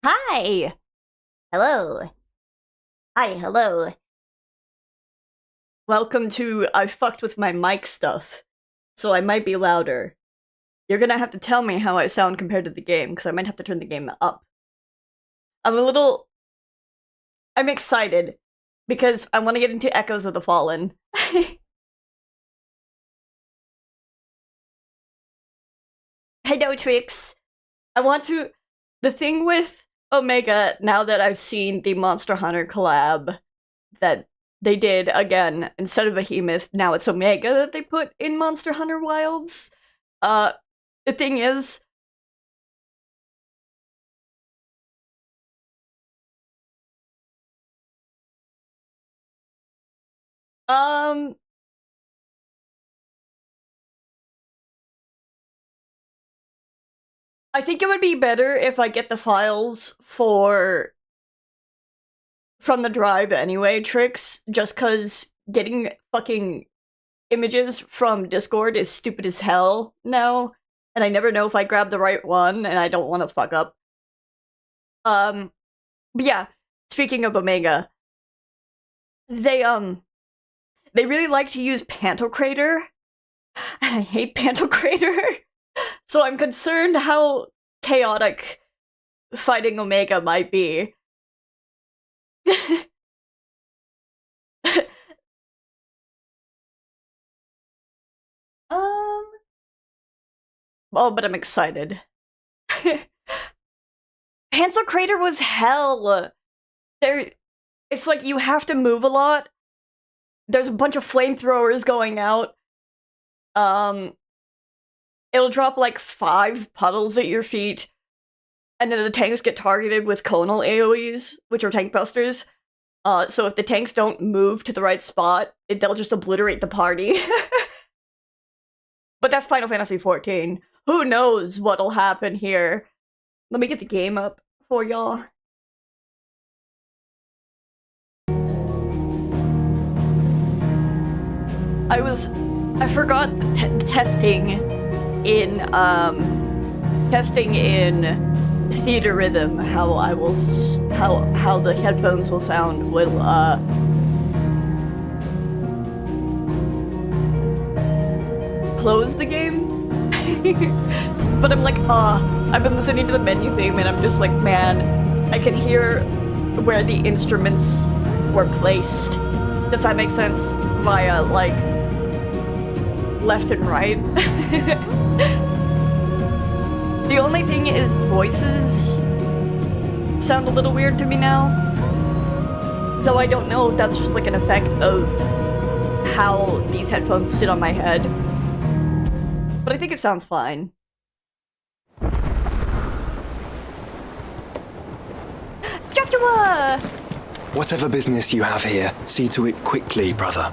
Hi! Hello. Hi, hello. Welcome to I fucked with my mic stuff, so I might be louder. You're gonna have to tell me how I sound compared to the game, because I might have to turn the game up. I'm excited, because I want to get into Echoes of the Fallen. Hello, Trix. The thing with Omega, now that I've seen the Monster Hunter collab that they did again, instead of Behemoth, now it's Omega that they put in Monster Hunter Wilds. Uh, the thing is, um, I think it would be better if I get the files from the drive anyway, Tricks, just cause getting fucking images from Discord is stupid as hell now, and I never know if I grab the right one, and I don't want to fuck up. But yeah, speaking of Omega, they, they really like to use Pantocrator, and I hate Pantocrator, so I'm concerned how chaotic fighting Omega might be. um, oh, but I'm excited. Pantocrator was hell. There, it's like you have to move a lot. There's a bunch of flamethrowers going out. Um, it'll drop like 5 puddles at your feet, and then the tanks get targeted with conal AoEs, which are tank busters. So if the tanks don't move to the right spot, they'll just obliterate the party. But that's Final Fantasy XIV. Who knows what'll happen here? Let me get the game up for y'all. I forgot testing in theater rhythm how how the headphones will sound will close the game. But I'm like, I've been listening to the menu theme and I'm just like, man, I can hear where the instruments were placed. Does that make sense? Via like left and right. The only thing is voices sound a little weird to me now. Though I don't know if that's just like an effect of how these headphones sit on my head. But I think it sounds fine. Joshua! Whatever business you have here, see to it quickly, brother.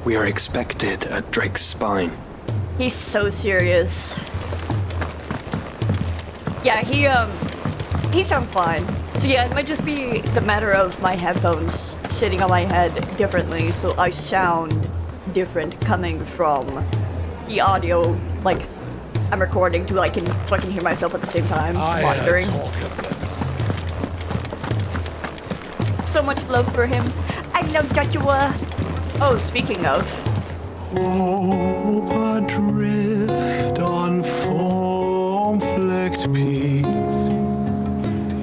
We are expected at Drake's spine. He's so serious. Yeah, he sounds fine. So yeah, it might just be the matter of my headphones sitting on my head differently, so I sound different coming from the audio, like, I'm recording so I can hear myself at the same time, monitoring. So much love for him. I love Joshua. Oh, speaking of. Hope adrift on foam-flecked peaks,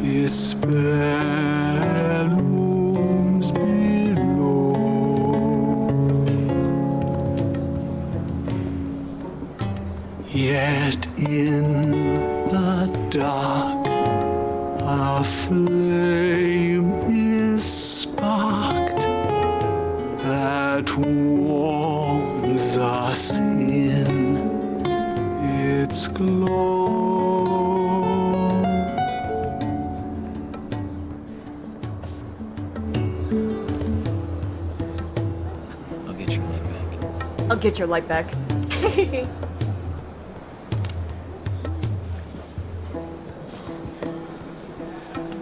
despair looms below. Yet in the dark, a flame is sparked that warms us in its glow. I'll get your light back. I'll get your light back.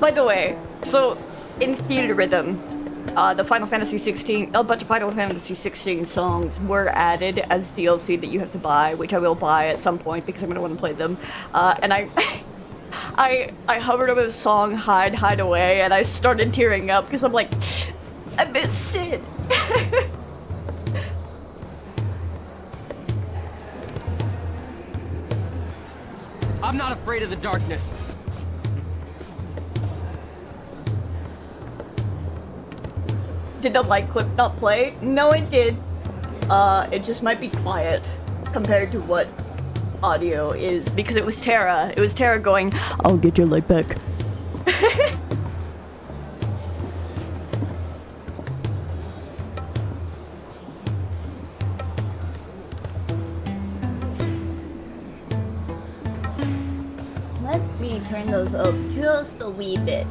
By the way, so in theater rhythm, the Final Fantasy 16, a bunch of Final Fantasy 16 songs were added as DLC that you have to buy, which I will buy at some point because I'm gonna want to play them. And I hovered over the song Hide, Hide Away, and I started tearing up because I'm like, I miss Sid. I'm not afraid of the darkness. Did the light clip not play? No, it did. It just might be quiet compared to what audio is because it was Tara. It was Tara going, I'll get your light back. Let me turn those up just a wee bit.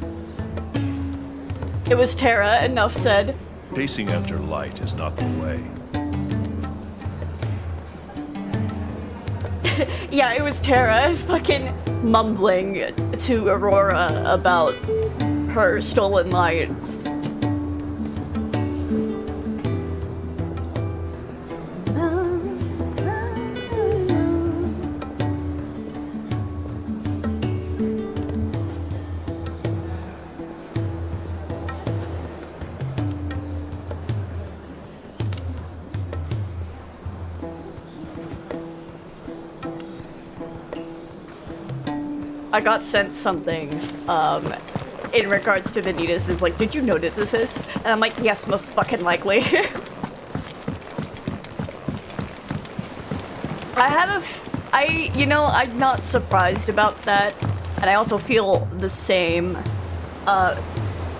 It was Tara, enough said. Chasing after light is not the way. Yeah, it was Tara fucking mumbling to Aurora about her stolen light. I got sent something in regards to Vanitas. Is like, did you notice this? And I'm like, yes, most fucking likely. you know, I'm not surprised about that. And I also feel the same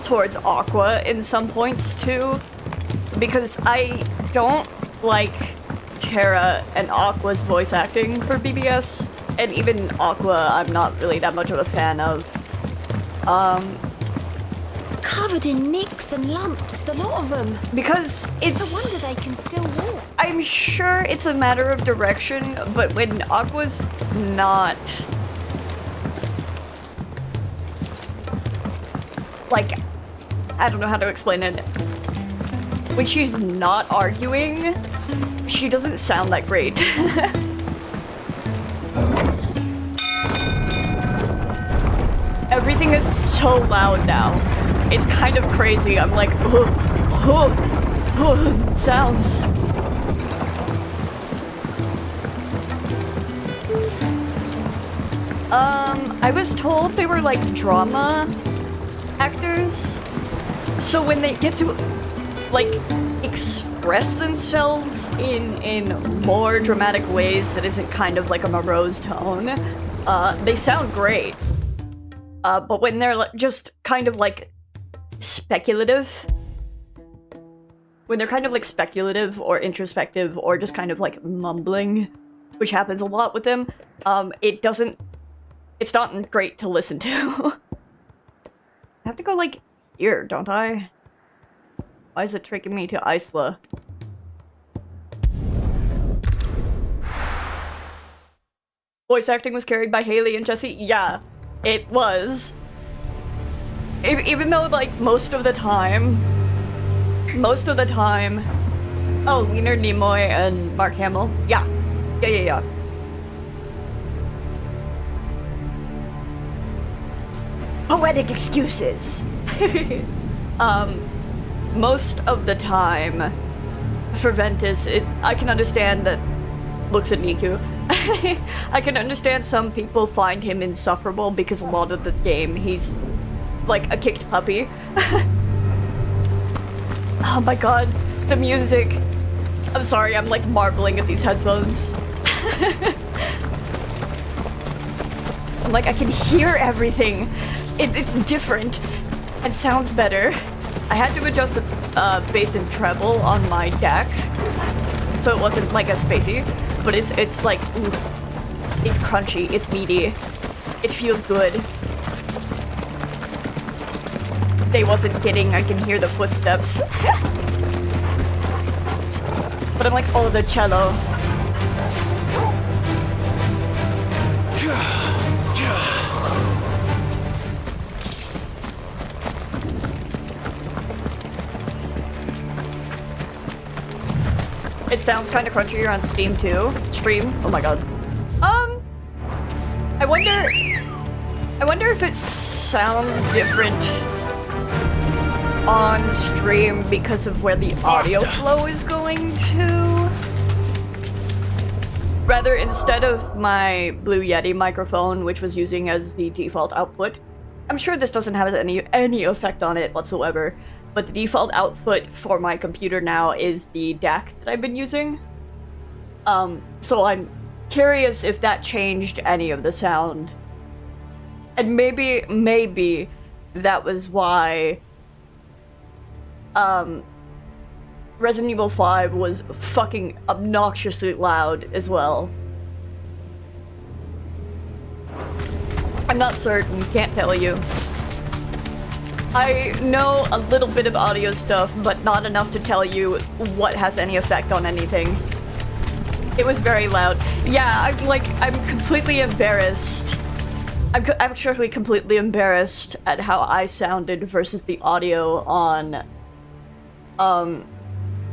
towards Aqua in some points too. Because I don't like Terra and Aqua's voice acting for BBS. And even Aqua, I'm not really that much of a fan of. Covered in nicks and lumps, the lot of them. Because it's a wonder they can still walk. I'm sure it's a matter of direction, but when Aqua's not... like, I don't know how to explain it. When she's not arguing, she doesn't sound that great. Everything is so loud now. It's kind of crazy. I'm like, sounds. I was told they were like drama actors. So when they get to like express themselves in more dramatic ways that isn't kind of like a morose tone, they sound great. But when they're just kind of like speculative, when they're kind of like speculative or introspective or just kind of like mumbling, which happens a lot with them, it's not great to listen to. I have to go like here, don't I? Why is it tricking me to Isla? Voice acting was carried by Haley and Jesse? Yeah. It was. Even though, like, most of the time... Oh, Leonard Nimoy and Mark Hamill? Yeah. Yeah. Poetic excuses! Most of the time, for Ventus, I can understand that... Looks at Niku. I can understand some people find him insufferable because a lot of the game he's like a kicked puppy. Oh my god, the music. I'm sorry, I'm like marveling at these headphones. I'm like, I can hear everything. It's different and sounds better. I had to adjust the bass and treble on my DAC so it wasn't like as spacey. But it's like, ooh, it's crunchy, it's meaty, it feels good. They wasn't kidding, I can hear the footsteps. But I'm like, oh, the cello. It sounds kind of crunchier on Steam too. Stream. Oh my god. I wonder I wonder if it sounds different on stream because of where the audio flow is going to. Rather, instead of my Blue Yeti microphone, which was using as the default output, I'm sure this doesn't have any effect on it whatsoever, but the default output for my computer now is the DAC that I've been using. So I'm curious if that changed any of the sound. And maybe that was why Resident Evil 5 was fucking obnoxiously loud as well. I'm not certain, can't tell you. I know a little bit of audio stuff, but not enough to tell you what has any effect on anything. It was very loud. Yeah, I'm completely embarrassed. I'm actually completely embarrassed at how I sounded versus the audio on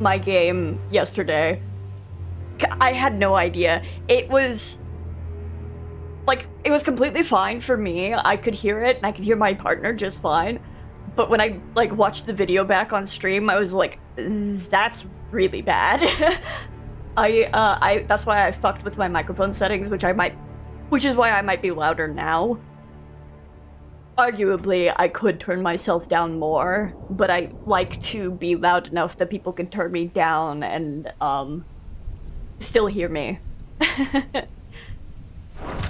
my game yesterday. I had no idea. It was completely fine for me. I could hear it, and I could hear my partner just fine. But when I watched the video back on stream, I was like, that's really bad. That's why I fucked with my microphone settings, which is why I might be louder now. Arguably, I could turn myself down more, but I like to be loud enough that people can turn me down and still hear me.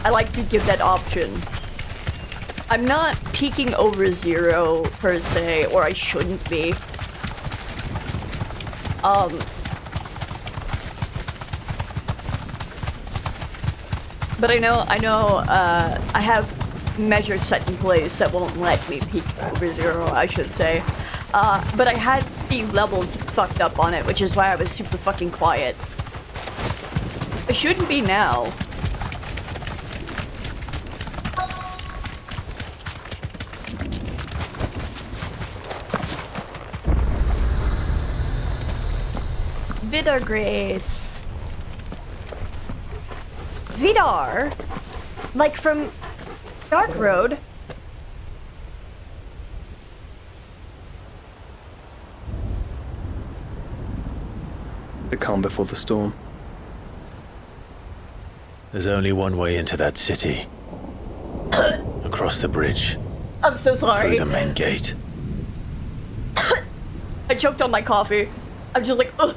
I like to give that option. I'm not peaking over 0 per se, or I shouldn't be. But I know, I have measures set in place that won't let me peak over 0, I should say. But I had the levels fucked up on it, which is why I was super fucking quiet. I shouldn't be now. Vidar Grace. Vidar? Like from Dark Road? The calm before the storm. There's only one way into that city. Across the bridge. I'm so sorry. Through the main gate. I choked on my coffee. I'm just like, ugh.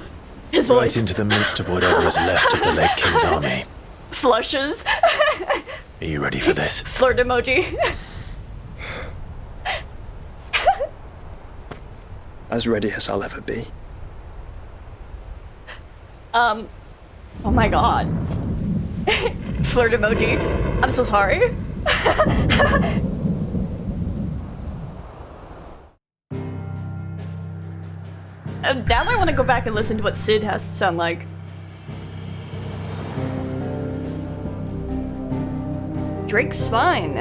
His Right voice. into the midst of whatever is left of the Lake King's army. Flushes. Are you ready for this? Flirt emoji. As ready as I'll ever be. Oh my god. Flirt emoji. I'm so sorry. Now I want to go back and listen to what Sid has to sound like. Drake's spine.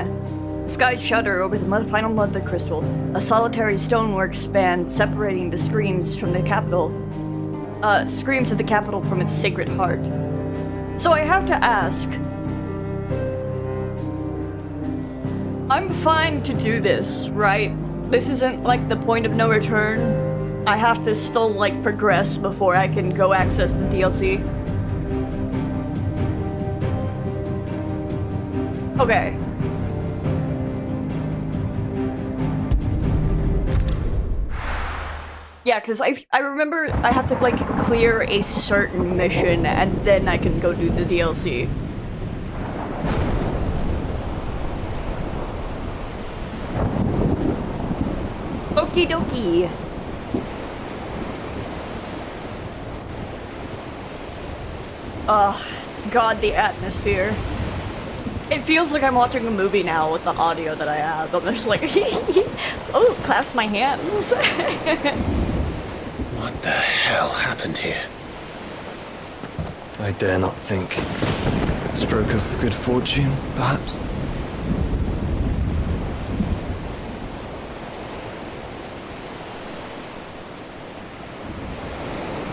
The skies shudder over the final mother crystal. A solitary stonework span separating the screams from the capital. Screams of the capital from its sacred heart. So I have to ask. I'm fine to do this, right? This isn't like the point of no return. I have to still progress before I can go access the DLC. Okay. Yeah, because I remember I have to clear a certain mission and then I can go do the DLC. Okie dokie. Ugh, God, the atmosphere. It feels like I'm watching a movie now with the audio that I have. I'm just like, oh, clasp my hands. What the hell happened here? I dare not think. Stroke of good fortune, perhaps?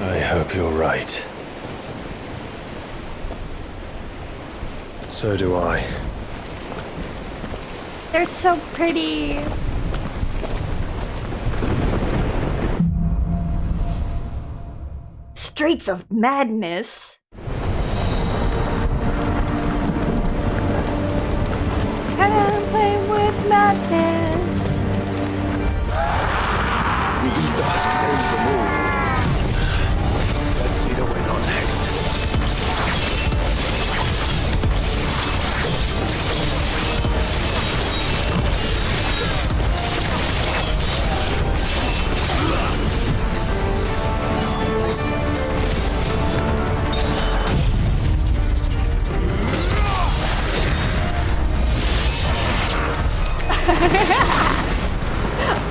I hope you're right. So do I. They're so pretty. Streets of Madness. Can't play with madness. The ether has claimed them all. Let's see the win on next.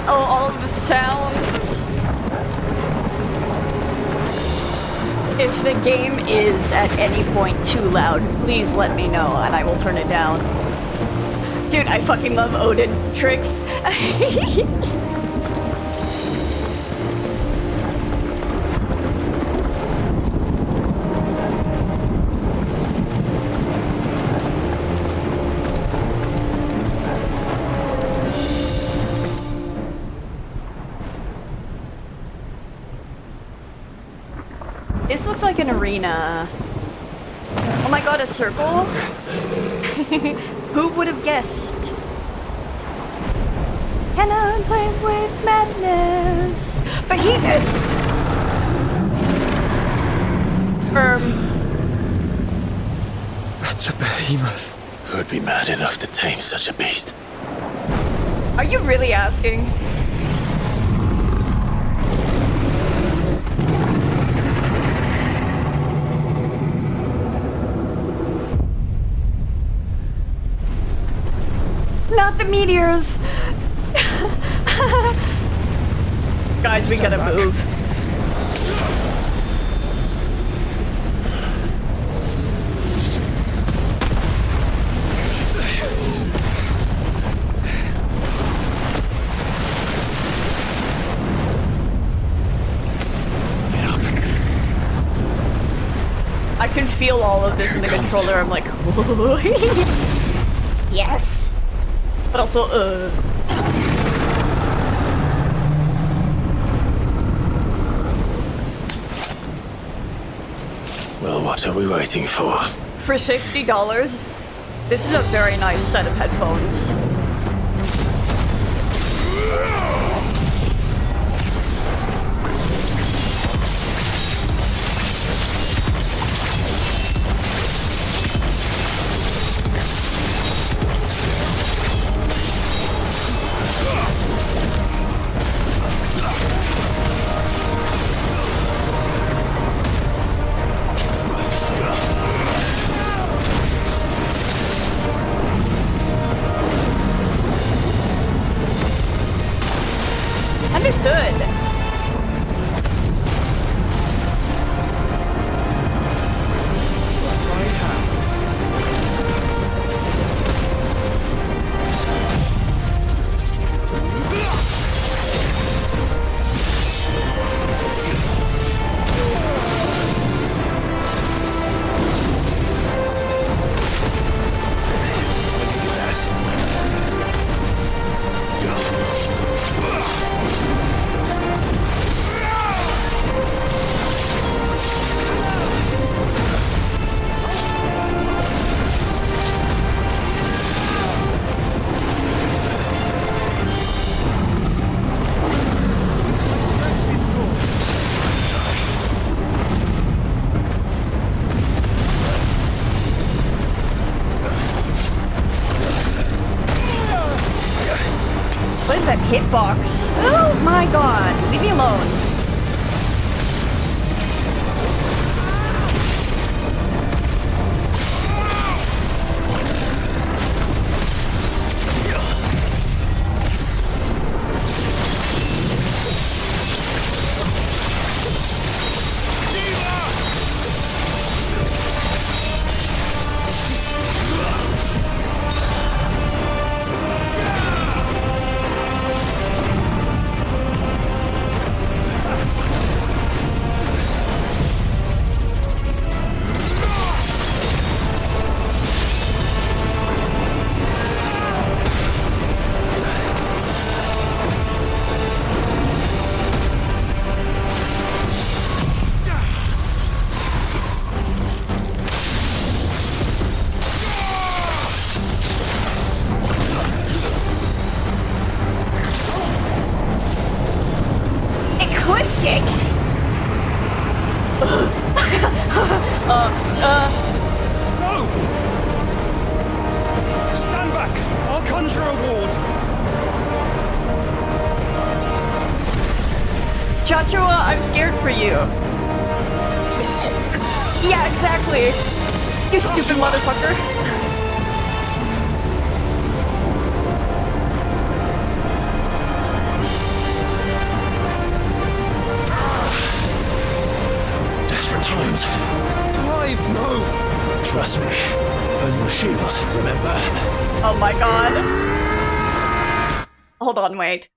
Oh, all of the sounds. If the game is at any point too loud, please let me know and I will turn it down. Dude, I fucking love Odin tricks. This looks like an arena. Oh my god, a circle? Who would have guessed? Can I play with madness? But he is. That's a behemoth. Who'd be mad enough to tame such a beast? Are you really asking? Not the meteors! Guys, we gotta move. I can feel all of this in the controller. I'm like, yes! But also, Well, what are we waiting for? For $60, this is a very nice set of headphones. Understood. What is that hitbox? Oh my god, leave me alone. Joshua, I'm scared for you. Yeah, exactly. You stupid motherfucker. Desperate times. Clive, no! Trust me. Burn your shield, remember? Oh my god. Hold on, wait.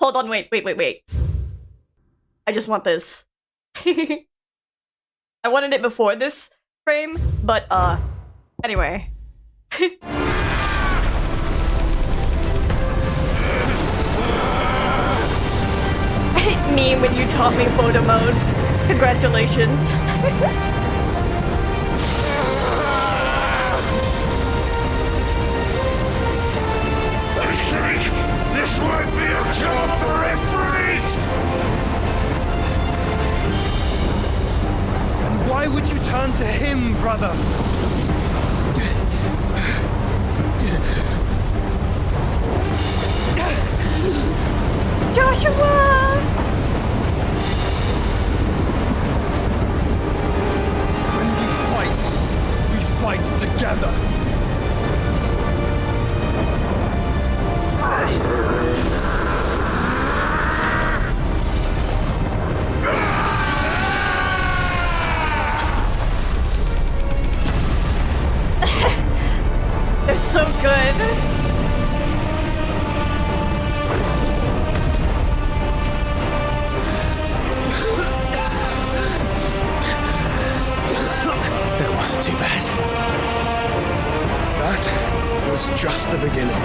Hold on, wait. I just want this. I wanted it before this frame, but, anyway. Me when you taught me photo mode. Congratulations. This might be a job for Ffxvi! And why would you turn to him, brother? Joshua! When we fight together. They're so good. That wasn't too bad. That was just the beginning.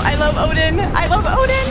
I love Odin. I love Odin.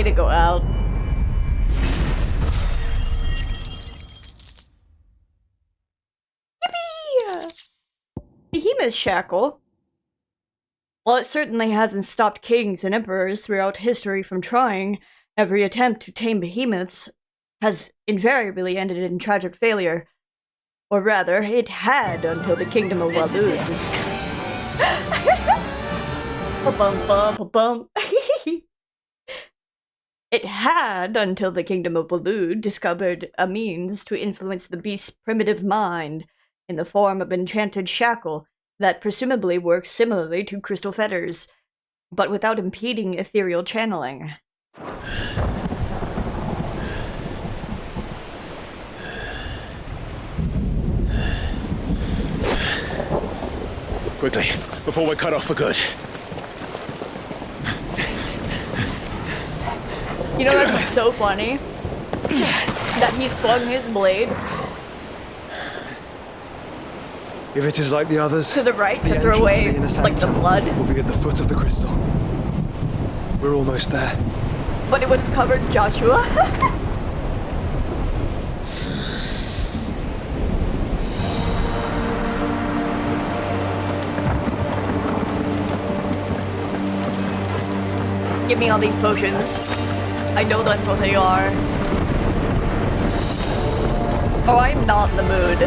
way to go out. Yippee! Behemoth Shackle. While it certainly hasn't stopped kings and emperors throughout history from trying, every attempt to tame behemoths has invariably ended in tragic failure. Or rather, it had until the kingdom of Walud was... Ba-bum-ba-ba-bum. It had until the kingdom of Walud discovered a means to influence the beast's primitive mind in the form of enchanted shackle that presumably works similarly to crystal fetters, but without impeding ethereal channeling. Quickly, before we're cut off for good. You know, that's so funny that he swung his blade If it is like the others, to the right the to throw entrance away, to the inner like, the sanctum blood. will be at the foot of the crystal. We're almost there. But it would have covered Joshua. Give me all these potions. I know that's what they are. Oh, I'm not in the mood.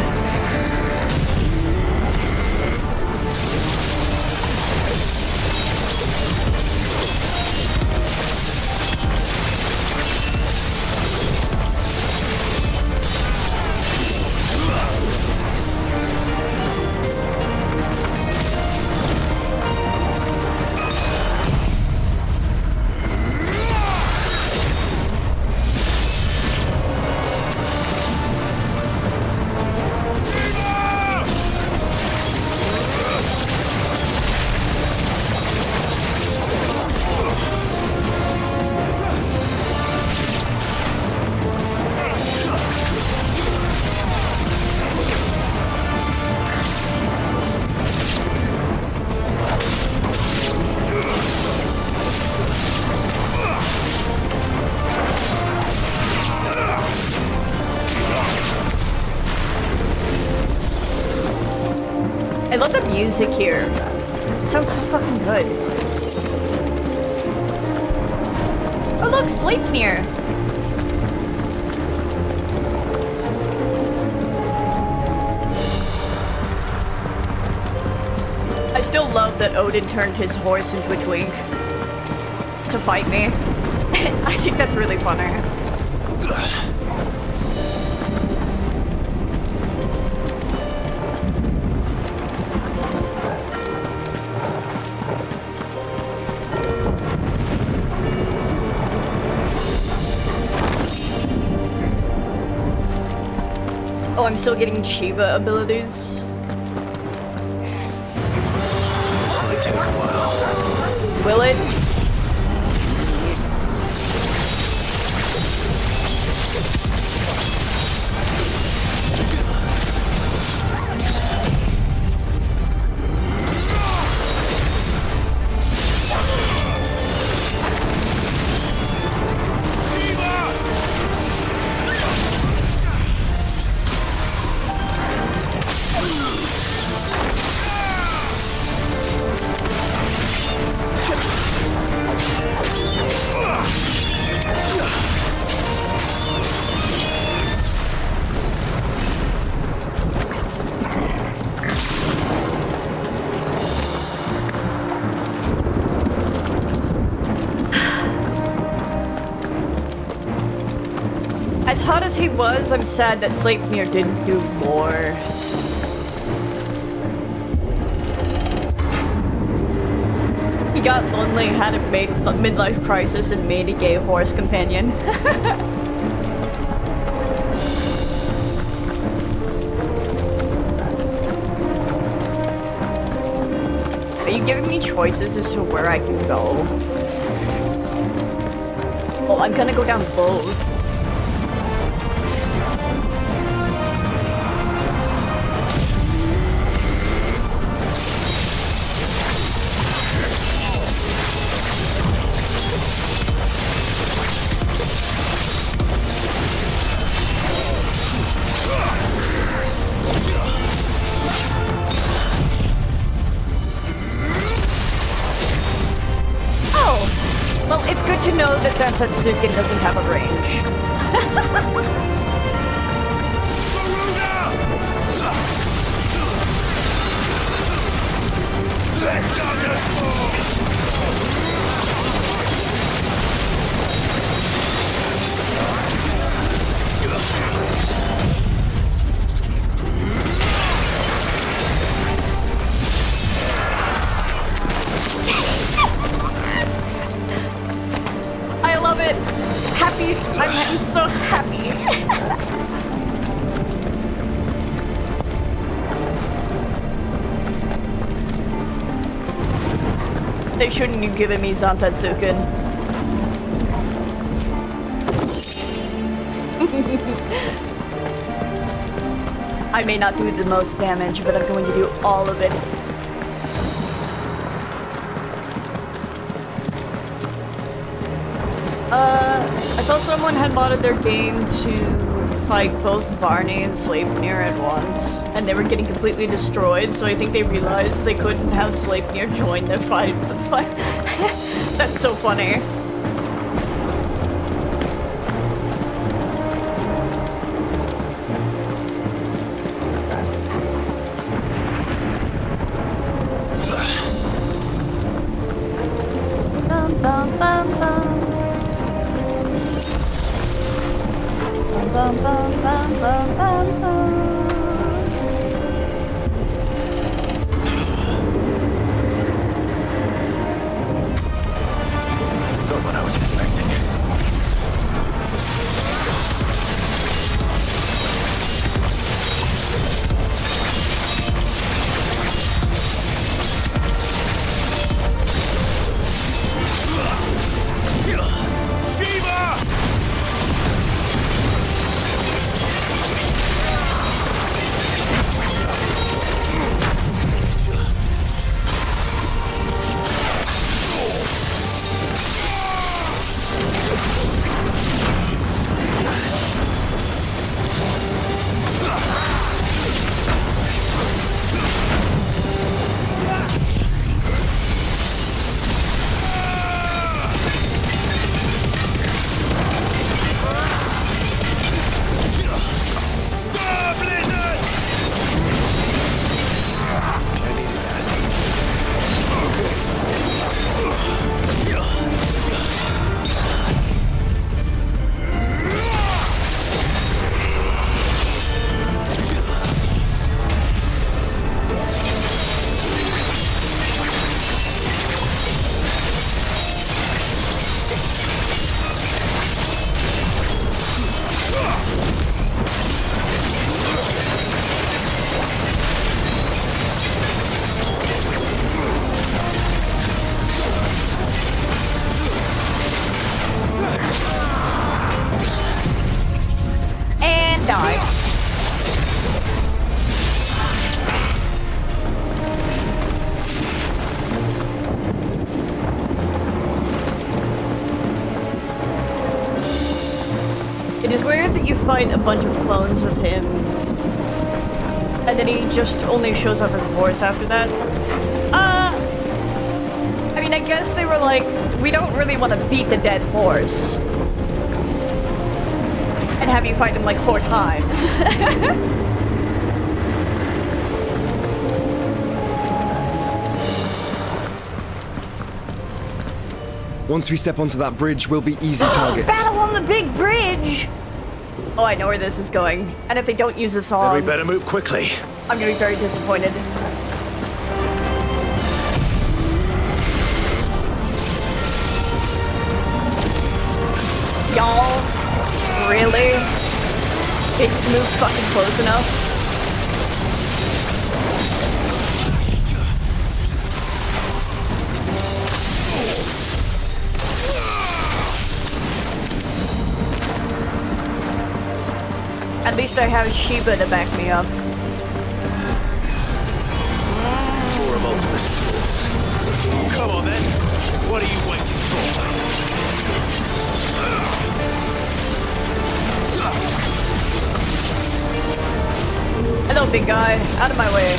I love the music here. It sounds so fucking good. Oh look, Sleipnir! I still love that Odin turned his horse into a twink to fight me. I think that's really funny. Oh, I'm still getting Shiva abilities. This might take a while. Will it? As hot as he was, I'm sad that Sleipnir didn't do more. He got lonely, had a midlife crisis, and made a gay horse companion. Are you giving me choices as to where I can go? Well, I'm gonna go down both. that Sansatsuken doesn't have a range. I love it. Happy. I'm so happy. They shouldn't have given me Zantatsuken. I may not do the most damage, but I'm going to do all of it. I saw someone had modded their game to fight both Barney and Sleipnir at once, and they were getting completely destroyed, so I think they realized they couldn't have Sleipnir join their fight. That's so funny. Bum, bum, bum, bum. Bum, bum, bum, bum, bum, bum. Not what I was expecting. It is weird that you fight a bunch of clones of him, and then he just only shows up as a horse after that. I mean, I guess they were like, we don't really want to beat the dead horse and have you fight him like 4 times. Once we step onto that bridge, we'll be easy targets. Battle on the big bridge! Oh, I know where this is going. And if they don't use this song, Then we better move quickly. I'm gonna be very disappointed. Y'all, really? Didn't move fucking close enough? At least I have Sheba to back me up. Four of Ultimus tools. Come on then. What are you waiting for? Hello, big guy. Out of my way.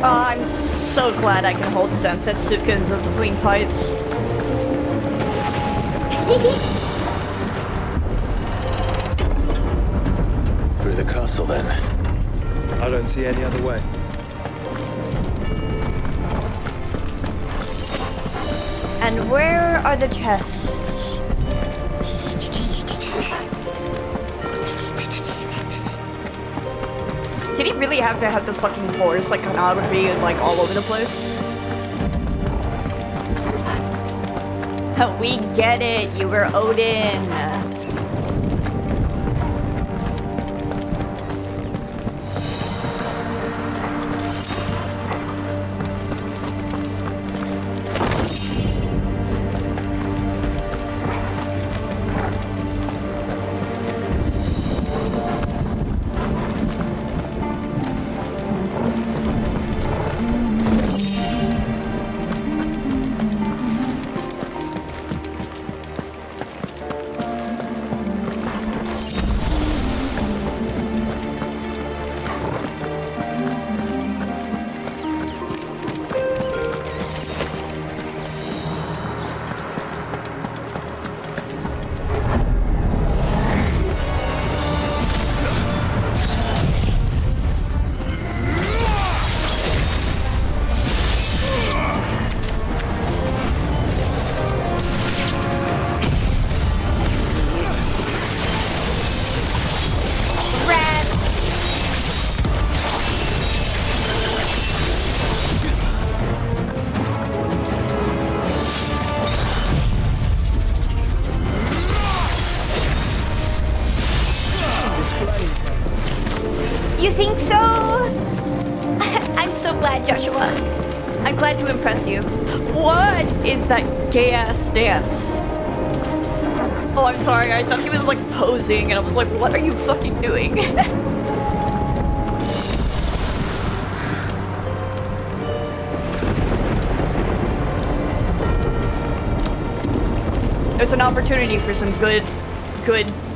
Oh, I'm so glad I can hold Sentetsuka in between fights. Through the castle, then. I don't see any other way. And where are the chests? Did he really have to have the fucking horse iconography like all over the place? We get it, you were Odin. You think so? I'm so glad, Joshua. I'm glad to impress you. What is that gay-ass dance? Oh, I'm sorry. I thought he was, like, posing, and I was like, what are you fucking doing? There's an opportunity for some good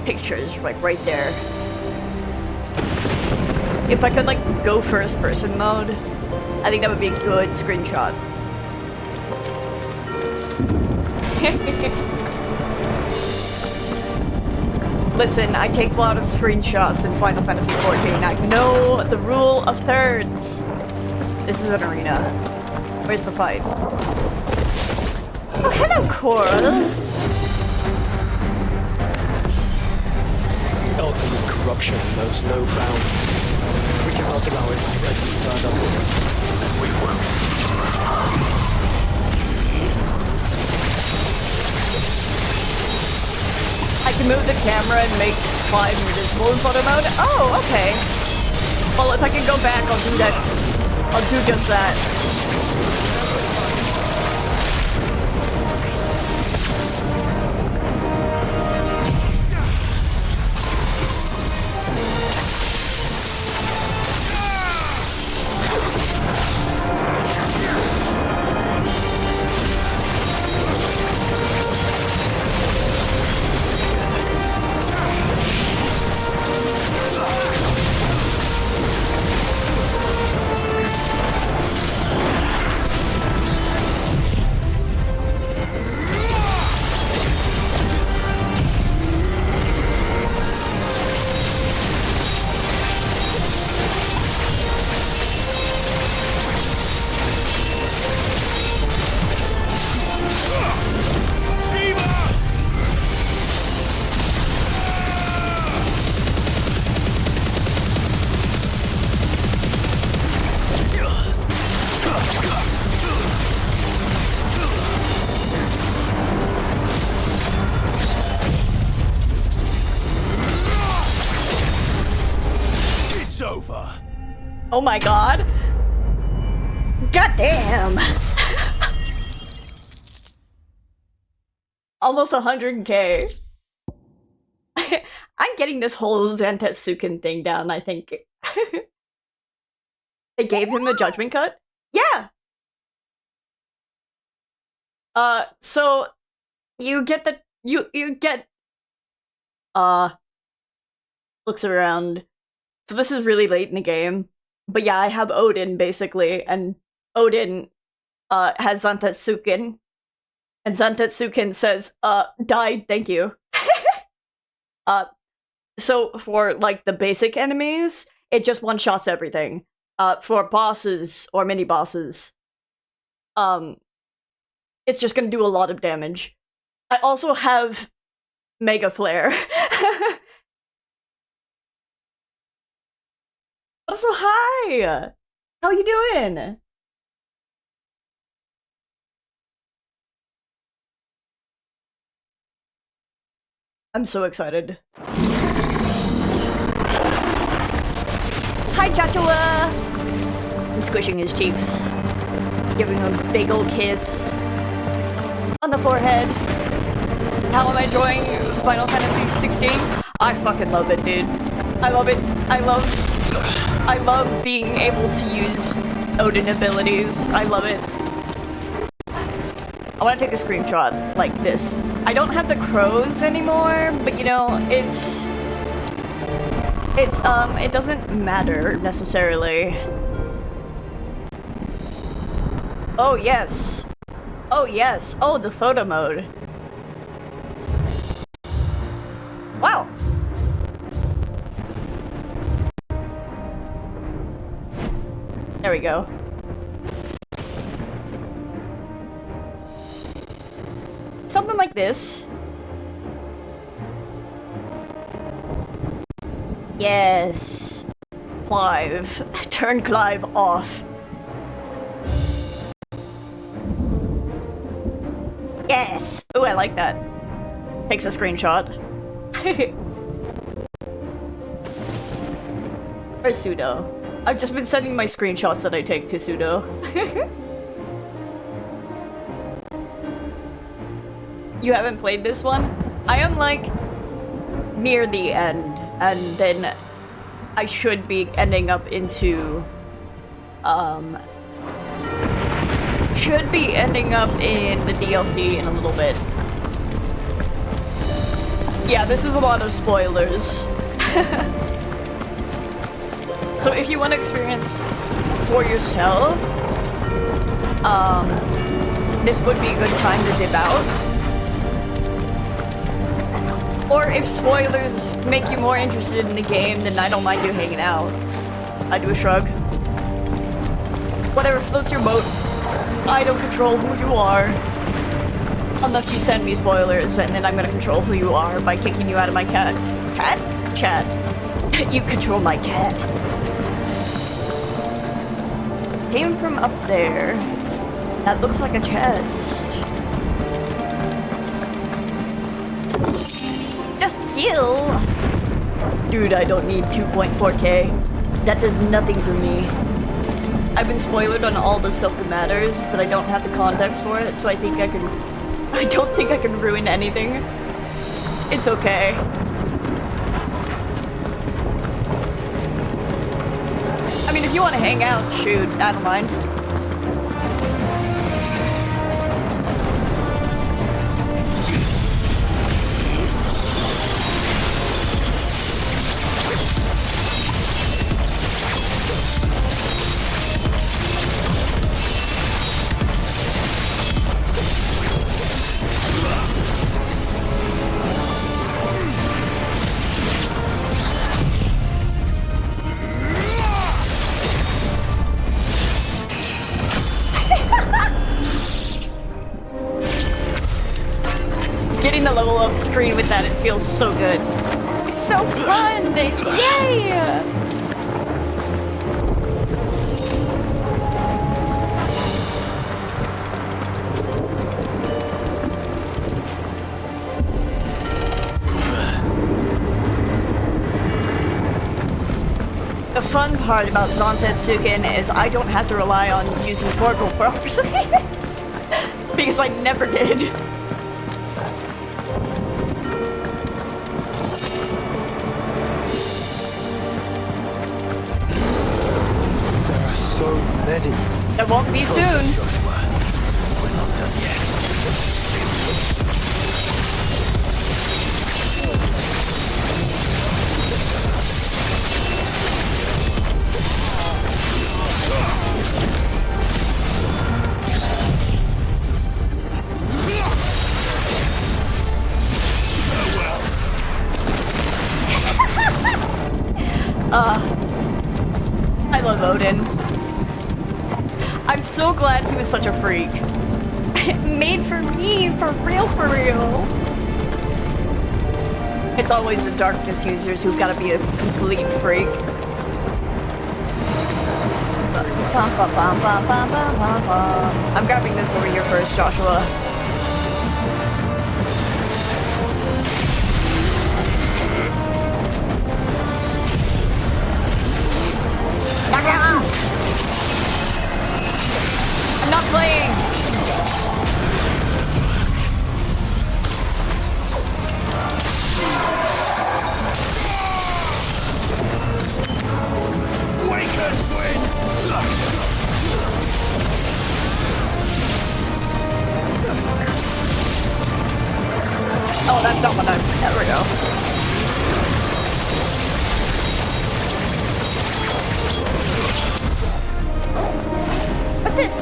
pictures, like, right there. If I could, like, go first person mode, I think that would be a good screenshot. Listen, I take a lot of screenshots in Final Fantasy XIV. I know the rule of thirds. This is an arena. Where's the fight? Oh, hello, Coral. Elton's corruption knows no bounds. We cannot allow it to spread any further. We will. I can move the camera and make Clive invisible in photo mode? Oh, okay. Well, if I can go back, I'll do that. I'll do just that. Oh my god. Goddamn. Almost 100k. I'm getting this whole Zantetsuken thing down, I think. They gave him a judgment cut? Yeah! So you get the you get looks around. So this is really late in the game. But yeah, I have Odin, basically, and Odin has Zantetsuken, and Zantetsuken says, died, thank you. So for, like, the basic enemies, it just one-shots everything. For bosses, or mini-bosses, it's just gonna do a lot of damage. I also have Mega Flare. Also, hi! How you doing? I'm so excited. Hi, Joshua! I'm squishing his cheeks. Giving him a big old kiss. On the forehead. How am I enjoying Final Fantasy 16? I fucking love it, dude. I love it. I love being able to use Odin abilities. I love it. I want to take a screenshot like this. I don't have the crows anymore, but you know, it doesn't matter necessarily. Oh yes. Oh yes. Oh, the photo mode. Wow. There we go. Something like this. Yes. Clive. Turn Clive off. Yes! Ooh, I like that. Takes a screenshot. Or Pseudo. I've just been sending my screenshots that I take to Pseudo. You haven't played this one? I am like near the end, and then I should be ending up into should be ending up in the DLC in a little bit. Yeah, this is a lot of spoilers. So if you want to experience for yourself, this would be a good time to dip out. Or if spoilers make you more interested in the game, then I don't mind you hanging out. I do a shrug. Whatever floats your boat. I don't control who you are. Unless you send me spoilers, and then I'm gonna control who you are by kicking you out of my chat. You control my cat. Came from up there. That looks like a chest. Just kill! Dude, I don't need 2.4K. That does nothing for me. I've been spoiled on all the stuff that matters, but I don't have the context for it, so I don't think I can ruin anything. It's okay. I mean, if you want to hang out, shoot, I don't mind. Getting the level up screen with that, it feels so good. It's so fun! Yay! The fun part about Zantetsuken is I don't have to rely on using Torgal properly. Because I never did. So many. It won't be soon. Joshua, we're not done yet. love Odin. I'm so glad he was such a freak. Made for me, for real, for real. It's always the darkness users who've got to be a complete freak. I'm grabbing this over here first, Joshua. I'm not playing! Oh, that's not what I'm... There we go. What's this?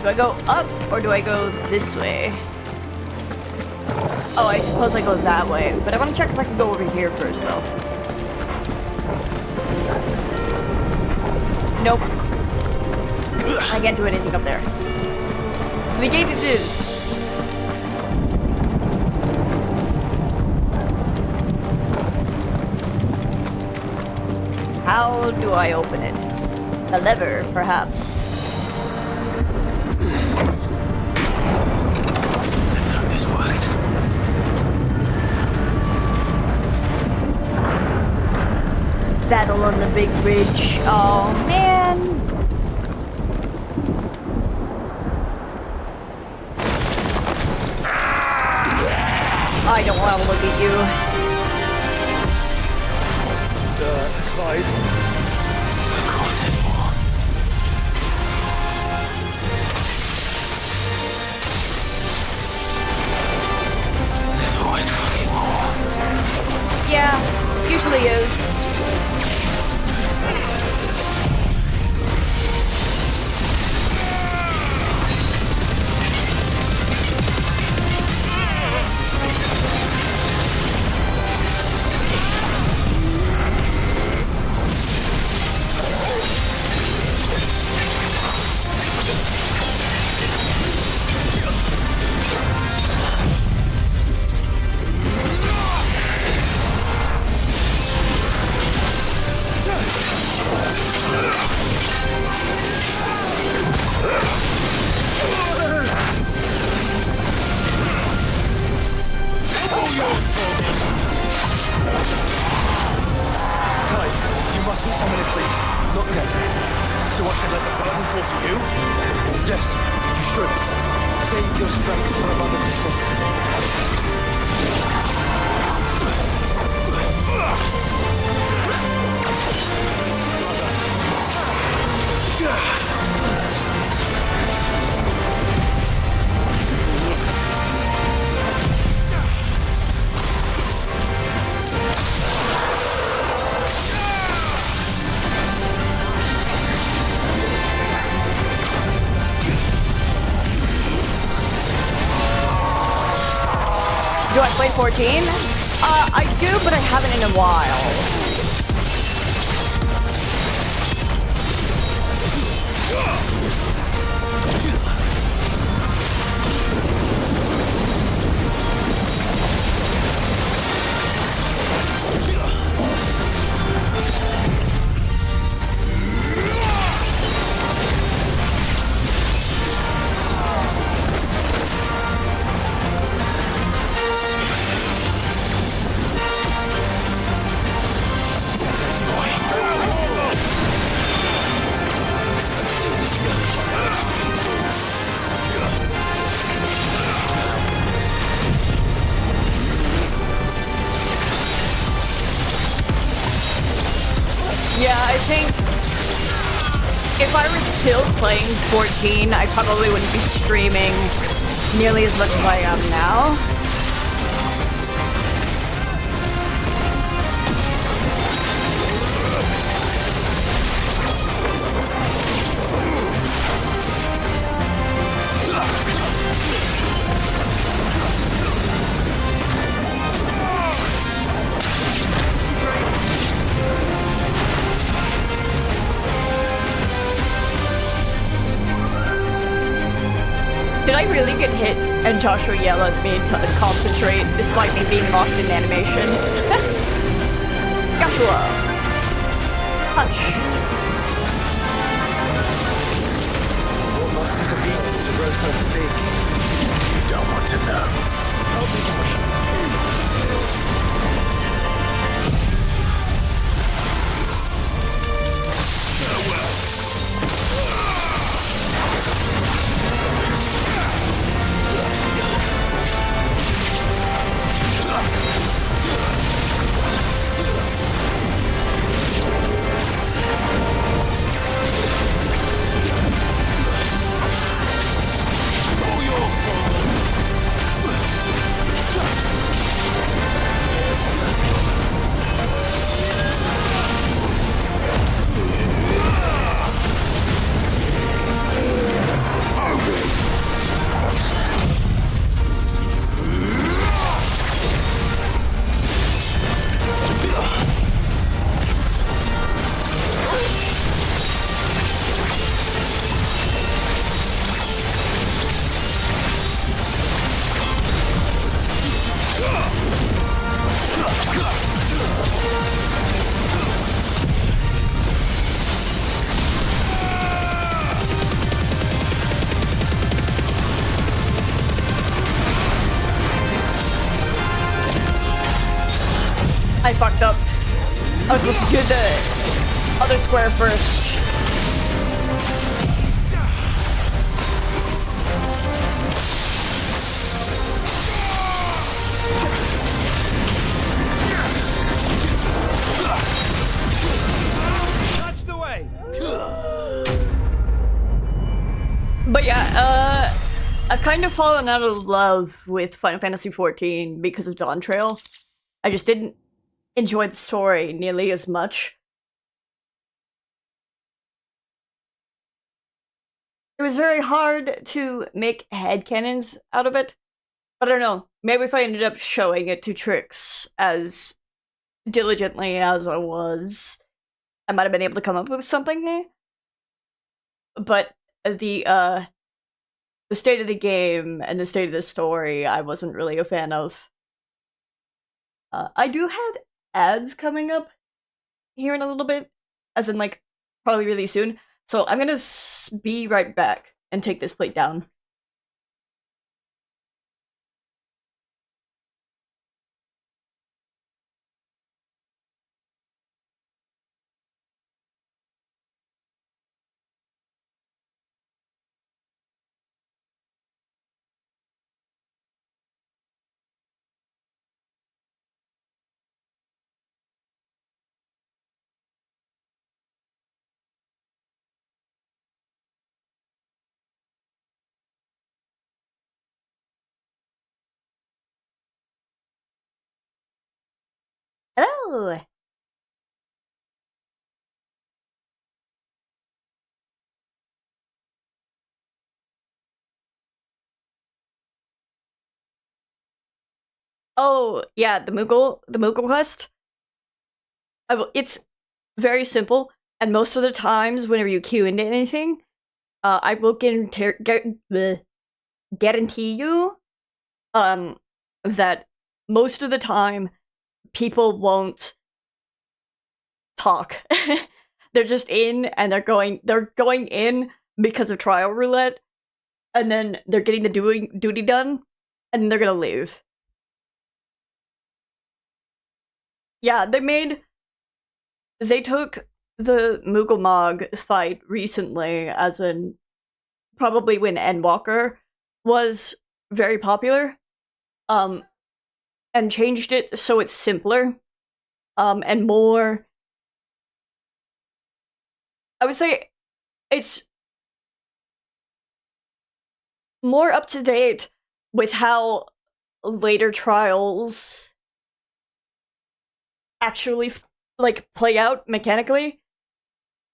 Do I go up or do I go this way? Oh, I suppose I go that way, but I want to check if I can go over here first, though. Nope. I can't do anything up there. The gate it is. How do I open it? A lever, perhaps. Let's hope this works. Battle on the big bridge. Oh, man. I don't want to look at you. Clyde. Of course there's more. There's always fucking more. Yeah, usually is. Do I play 14? I do, but I haven't in a while. Yeah, I think if I were still playing 14, I probably wouldn't be streaming nearly as much as I am now. Did I really get hit and Joshua yell at me to concentrate despite me being locked in animation? Joshua! Punch! What must it have eaten to grow so big? You don't want to know. I fucked up. I was supposed to do the other square first. That's the way! But yeah, I've kind of fallen out of love with Final Fantasy XIV because of Dawn Trail. I just didn't enjoy the story nearly as much. It was very hard to make headcanons out of it. But I don't know, maybe if I ended up showing it to Trix as diligently as I was, I might have been able to come up with something. But the state of the game and the state of the story, I wasn't really a fan of. I do have ads coming up here in a little bit, as in, like, probably really soon. So I'm gonna be right back and take this plate down. Hello! Oh, yeah, the Moogle quest. It's very simple, and most of the times, whenever you queue into anything, I will guarantee you, that most of the time, people won't talk. They're just in, and they're going in because of trial roulette, and then they're getting the duty done, and then they're gonna leave. Yeah, they took the Moogle Mog fight recently, as in probably when Endwalker was very popular, and changed it so it's simpler, and more. I would say it's more up to date with how later trials actually like play out mechanically,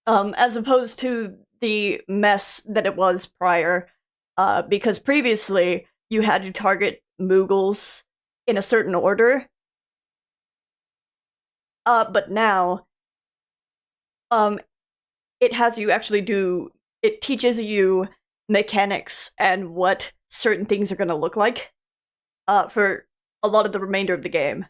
as opposed to the mess that it was prior, because previously you had to target Moogles in a certain order, but now it has you actually it teaches you mechanics and what certain things are going to look like for a lot of the remainder of the game.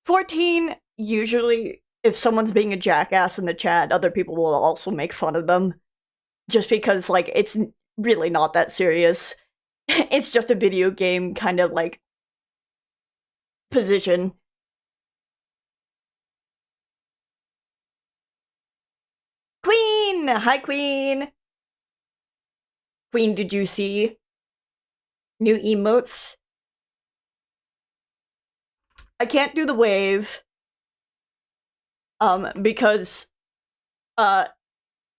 "14, usually, if someone's being a jackass in the chat, other people will also make fun of them. Just because, like, it's really not that serious. It's just a video game kind of, like, position. Queen! Hi, Queen! Queen, did you see new emotes? I can't do the wave, because, I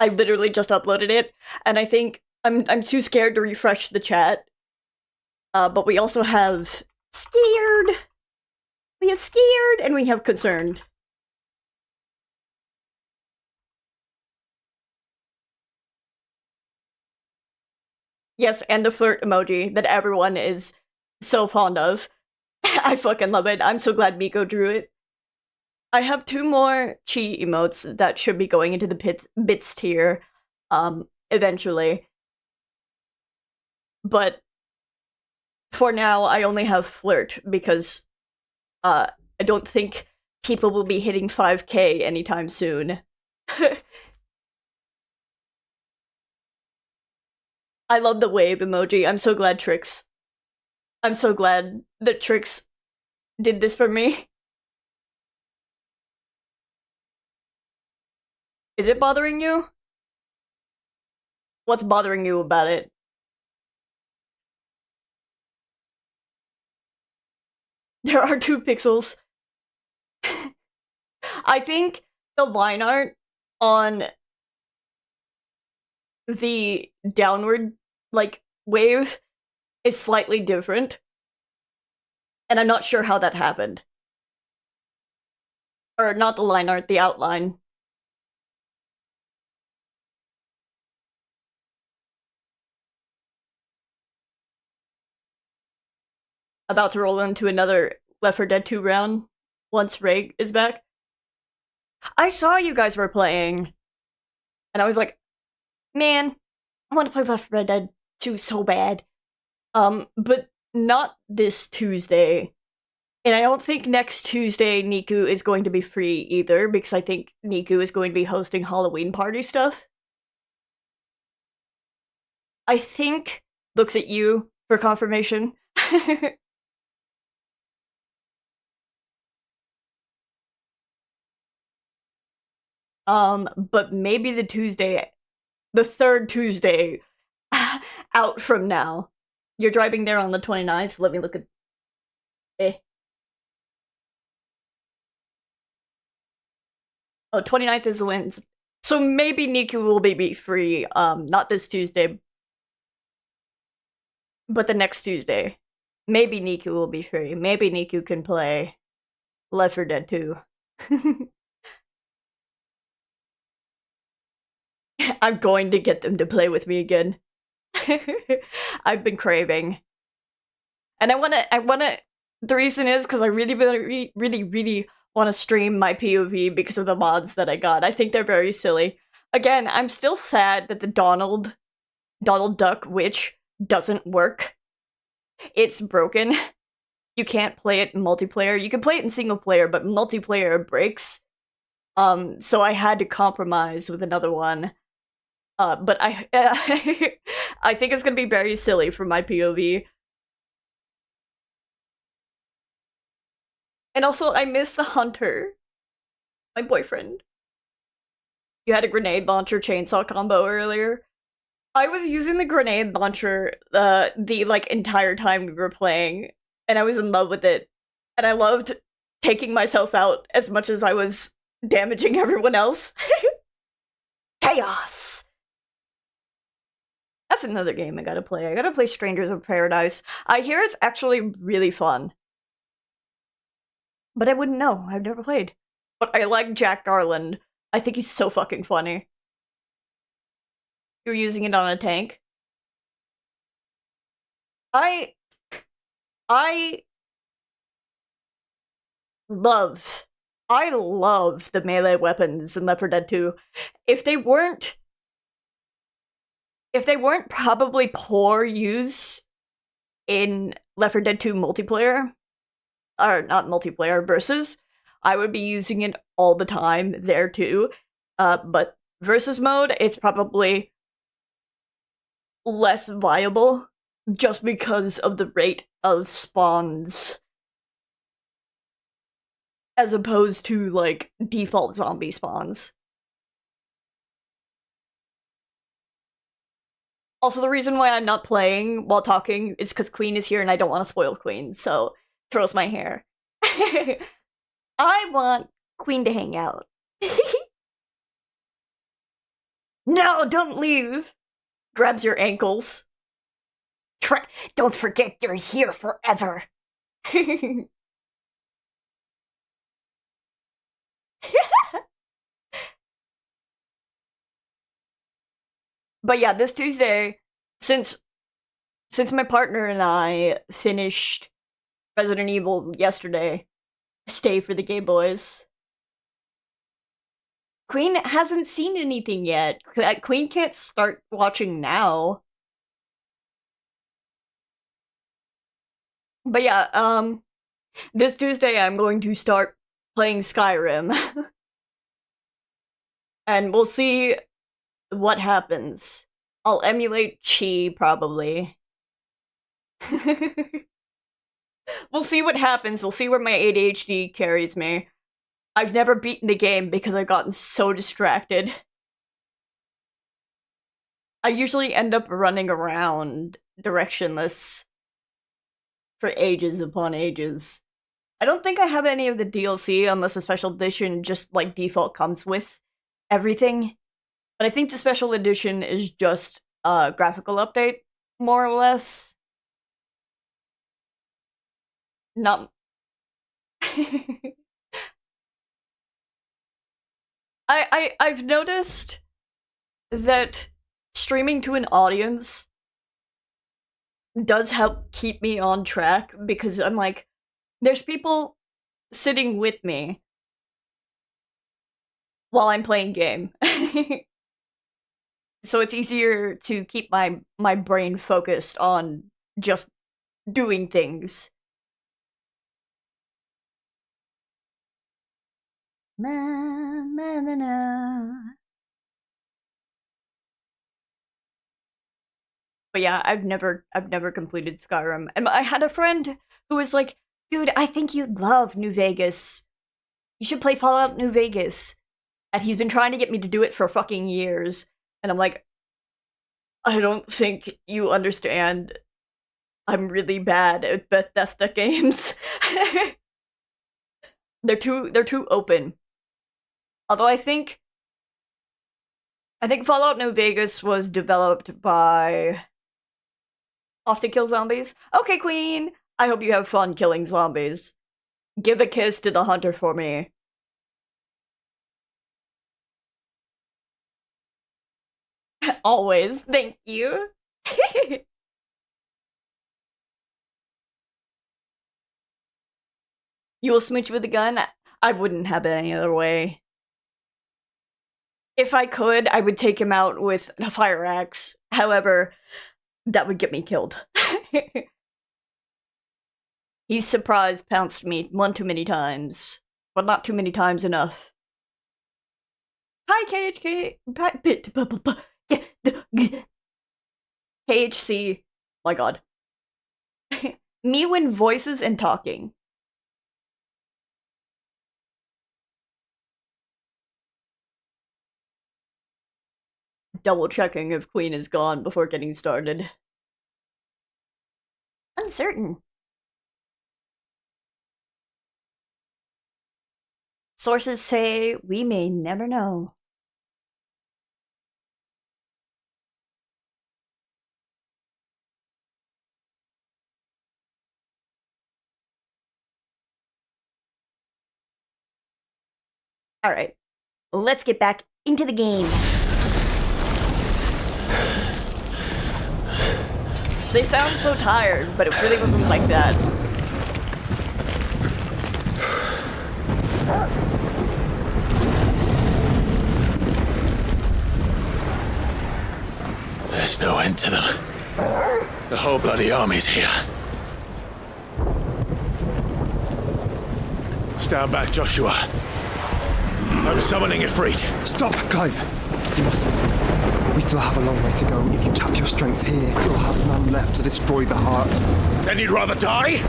literally just uploaded it, and I think I'm too scared to refresh the chat. But we also have scared, we have scared, and we have concerned. Yes, and the flirt emoji that everyone is so fond of. I fucking love it. I'm so glad Miko drew it. I have 2 more chi emotes that should be going into the bits tier, eventually. But for now, I only have flirt because, I don't think people will be hitting 5K anytime soon. I love the wave emoji. I'm so glad that Trix did this for me. Is it bothering you? What's bothering you about it? There are 2 pixels. I think the line art on the downward, like, wave is slightly different. And I'm not sure how that happened. Or not the line art, the outline. About to roll into another Left 4 Dead 2 round once Ray is back. I saw you guys were playing, and I was like, man, I want to play Left 4 Dead 2 so bad. But not this Tuesday. And I don't think next Tuesday Niku is going to be free either, because I think Niku is going to be hosting Halloween party stuff. I think looks at you for confirmation. But maybe the 3rd Tuesday out from now. You're driving there on the 29th? Let me look at... Oh, 29th is the Wednesday. So maybe Niku will be free, not this Tuesday, but the next Tuesday. Maybe Niku will be free. Maybe Niku can play Left 4 Dead 2. I'm going to get them to play with me again. I've been craving. And I wanna, the reason is because I really want to stream my POV because of the mods that I got. I think they're very silly. Again, I'm still sad that the Donald Duck Witch doesn't work. It's broken. You can't play it in multiplayer. You can play it in single player, but multiplayer breaks. So I had to compromise with another one. But I I think it's gonna be very silly for my POV. And also, I miss the hunter. My boyfriend. You had a grenade launcher chainsaw combo earlier. I was using the grenade launcher the like entire time we were playing, and I was in love with it. And I loved taking myself out as much as I was damaging everyone else. Chaos! That's another game I gotta play. I gotta play Strangers of Paradise. I hear it's actually really fun. But I wouldn't know. I've never played. But I like Jack Garland. I think he's so fucking funny. You're using it on a tank? I love the melee weapons in Left 4 Dead 2. If they weren't probably poor use in Left 4 Dead 2 multiplayer, or not multiplayer, versus, I would be using it all the time there too. But versus mode, it's probably less viable just because of the rate of spawns as opposed to, like, default zombie spawns. Also, the reason why I'm not playing while talking is because Queen is here and I don't want to spoil Queen, so throws my hair. I want Queen to hang out. No, don't leave! Grabs your ankles. Don't forget you're here forever. But yeah, this Tuesday, since my partner and I finished Resident Evil yesterday, stay for the Gay Boys. Queen hasn't seen anything yet. Queen can't start watching now. But yeah, this Tuesday I'm going to start playing Skyrim. And we'll see what happens. I'll emulate Chi, probably. We'll see what happens. We'll see where my ADHD carries me. I've never beaten the game because I've gotten so distracted. I usually end up running around directionless for ages upon ages. I don't think I have any of the DLC unless a special edition just, like, default comes with everything. But I think the special edition is just a graphical update, more or less. Not... I've noticed that streaming to an audience does help keep me on track, because I'm like, there's people sitting with me while I'm playing game. So it's easier to keep my brain focused on just doing things. Na, na, na, na. But yeah, I've never completed Skyrim. And I had a friend who was like, dude, I think you'd love New Vegas. You should play Fallout New Vegas. And he's been trying to get me to do it for fucking years. And I'm like, I don't think you understand. I'm really bad at Bethesda games. They're too open. Although I think Fallout New Vegas was developed by Off to Kill Zombies. Okay, Queen! I hope you have fun killing zombies. Give a kiss to the hunter for me. Always. Thank you. You will smooch with a gun? I wouldn't have it any other way. If I could, I would take him out with a fire axe. However, that would get me killed. He's surprise pounced me one too many times. But not too many times enough. Hi, KHK. KHC. My god. Me when voices and talking. Double checking if Queen is gone before getting started. Uncertain. Sources say we may never know. Alright, let's get back into the game. They sound so tired, but it really wasn't like that. There's no end to them. The whole bloody army's here. Stand back, Joshua. I'm summoning Ffxvi. Stop, Clive! You mustn't. We still have a long way to go. If you tap your strength here, you'll have none left to destroy the heart. Then you'd rather die?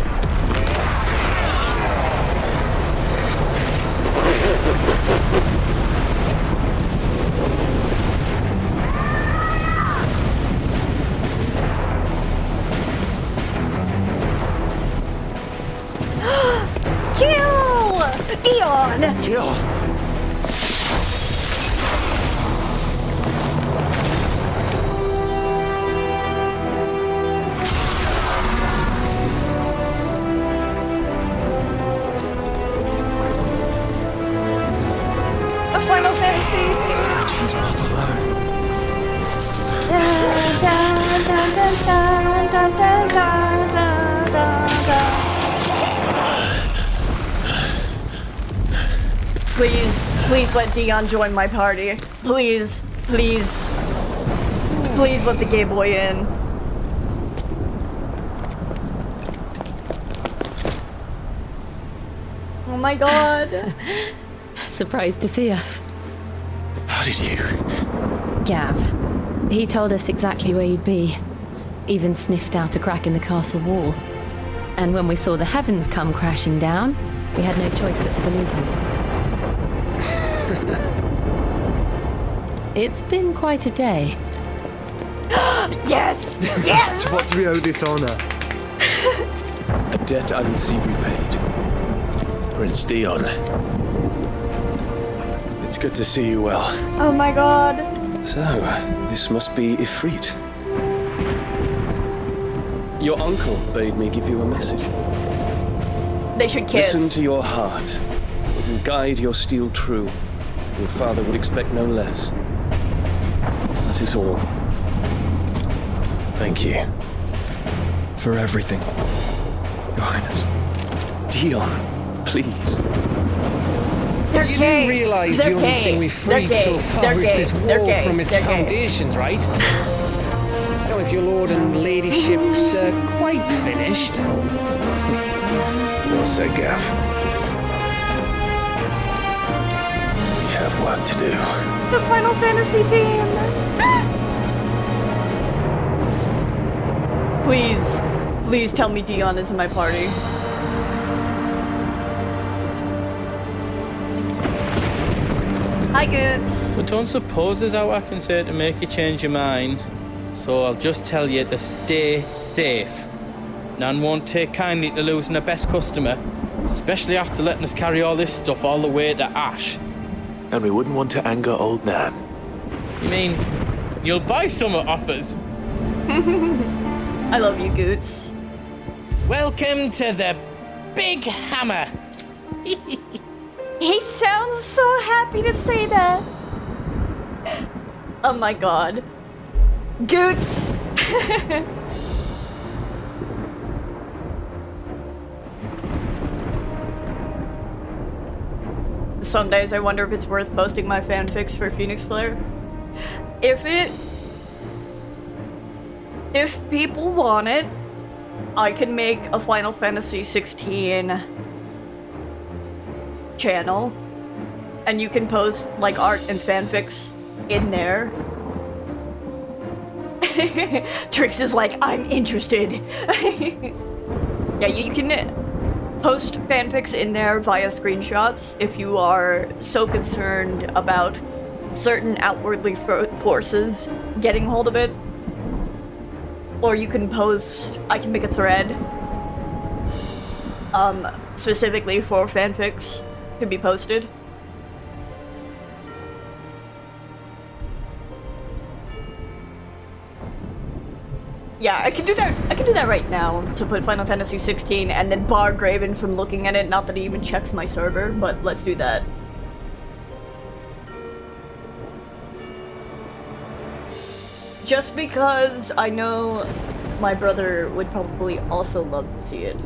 Jill! Dion! Jill! A Final Fantasy! She's not alone. Please, please let Dion join my party. Please, please. Please let the gay boy in. Oh my god. Surprised to see us. How did you? Gav. He told us exactly where you'd be. Even sniffed out a crack in the castle wall. And when we saw the heavens come crashing down, we had no choice but to believe him. It's been quite a day. Yes! Yes! To what do we owe this honor? A debt I will see repaid. Prince Dion. It's good to see you well. Oh my god. So, this must be Ifrit. Your uncle bade me give you a message. They should kiss. Listen to your heart. It will guide your steel true. Your father would expect no less. That is all. Thank you. For everything, Your Highness. Dion, please. They're You gay. do realise They're the only gay. thing we've freed They're so gay. far They're is gay. this They're wall gay. from its They're gay. foundations, right? Now, if your lord and ladyship's quite finished. Well said, Gav. We have work to do. The Final Fantasy theme. Please, please tell me Dion is in my party. Hi, Goots. But don't suppose there's how I can say to make you change your mind. So I'll just tell you to stay safe. None won't take kindly to losing a best customer, especially after letting us carry all this stuff all the way to Ash. And we wouldn't want to anger old Nan. You mean, you'll buy some off us? I love you, Goots. Welcome to the Big Hammer. He sounds so happy to say that. Oh my god. Goots! Some days I wonder if it's worth posting my fanfics for Phoenix Flare. If people want it, I can make a Final Fantasy 16 channel, and you can post like art and fanfics in there. Trix is like, I'm interested. Yeah, you can post fanfics in there via screenshots if you are so concerned about certain outwardly forces getting hold of it. Or you can post, I can make a thread specifically for fanfics to be posted. Yeah, I can do that. I can do that right now to put Final Fantasy 16 and then bar Graven from looking at it. Not that he even checks my server, but let's do that. Just because I know my brother would probably also love to see it.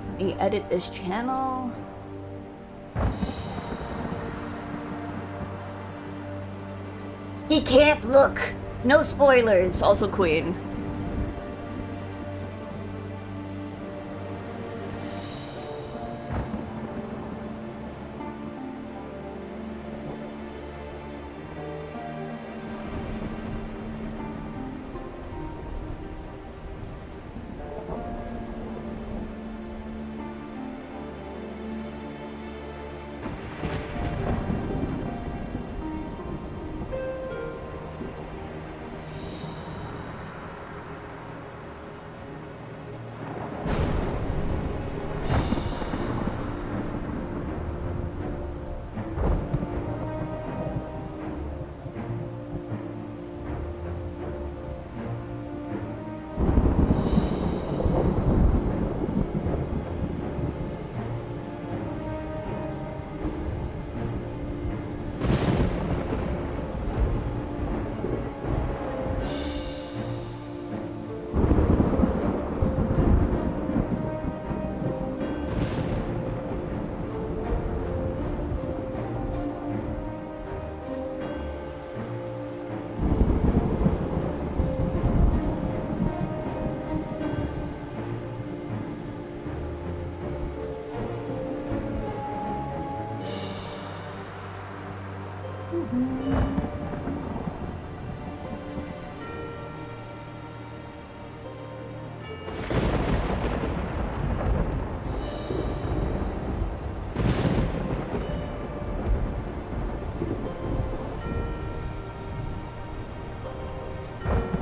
Let me edit this channel. He can't look! No spoilers! Also Queen.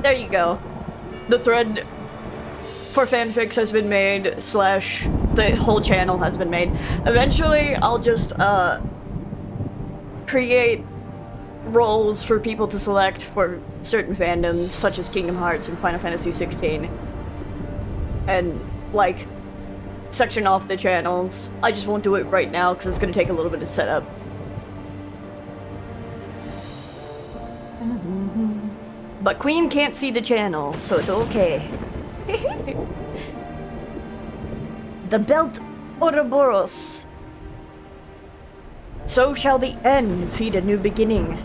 There you go. The thread for fanfics has been made, / the whole channel has been made. Eventually, I'll just, create roles for people to select for certain fandoms, such as Kingdom Hearts and Final Fantasy 16. And, like, section off the channels. I just won't do it right now, because it's gonna take a little bit of setup. But Queen can't see the channel, so it's okay. The belt Ouroboros. So shall the end feed a new beginning.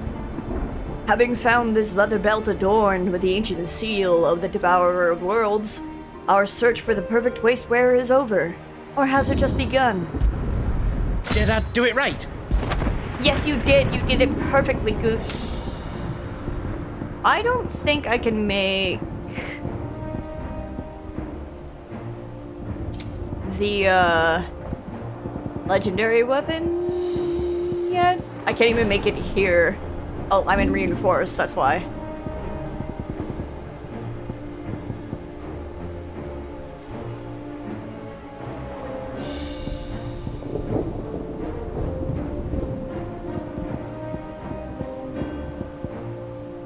Having found this leather belt adorned with the ancient seal of the Devourer of Worlds, our search for the perfect wastewearer is over. Or has it just begun? Did I do it right? Yes, you did. You did it perfectly, Goots. I don't think I can make the legendary weapon yet. I can't even make it here. Oh, I'm in reinforced, that's why.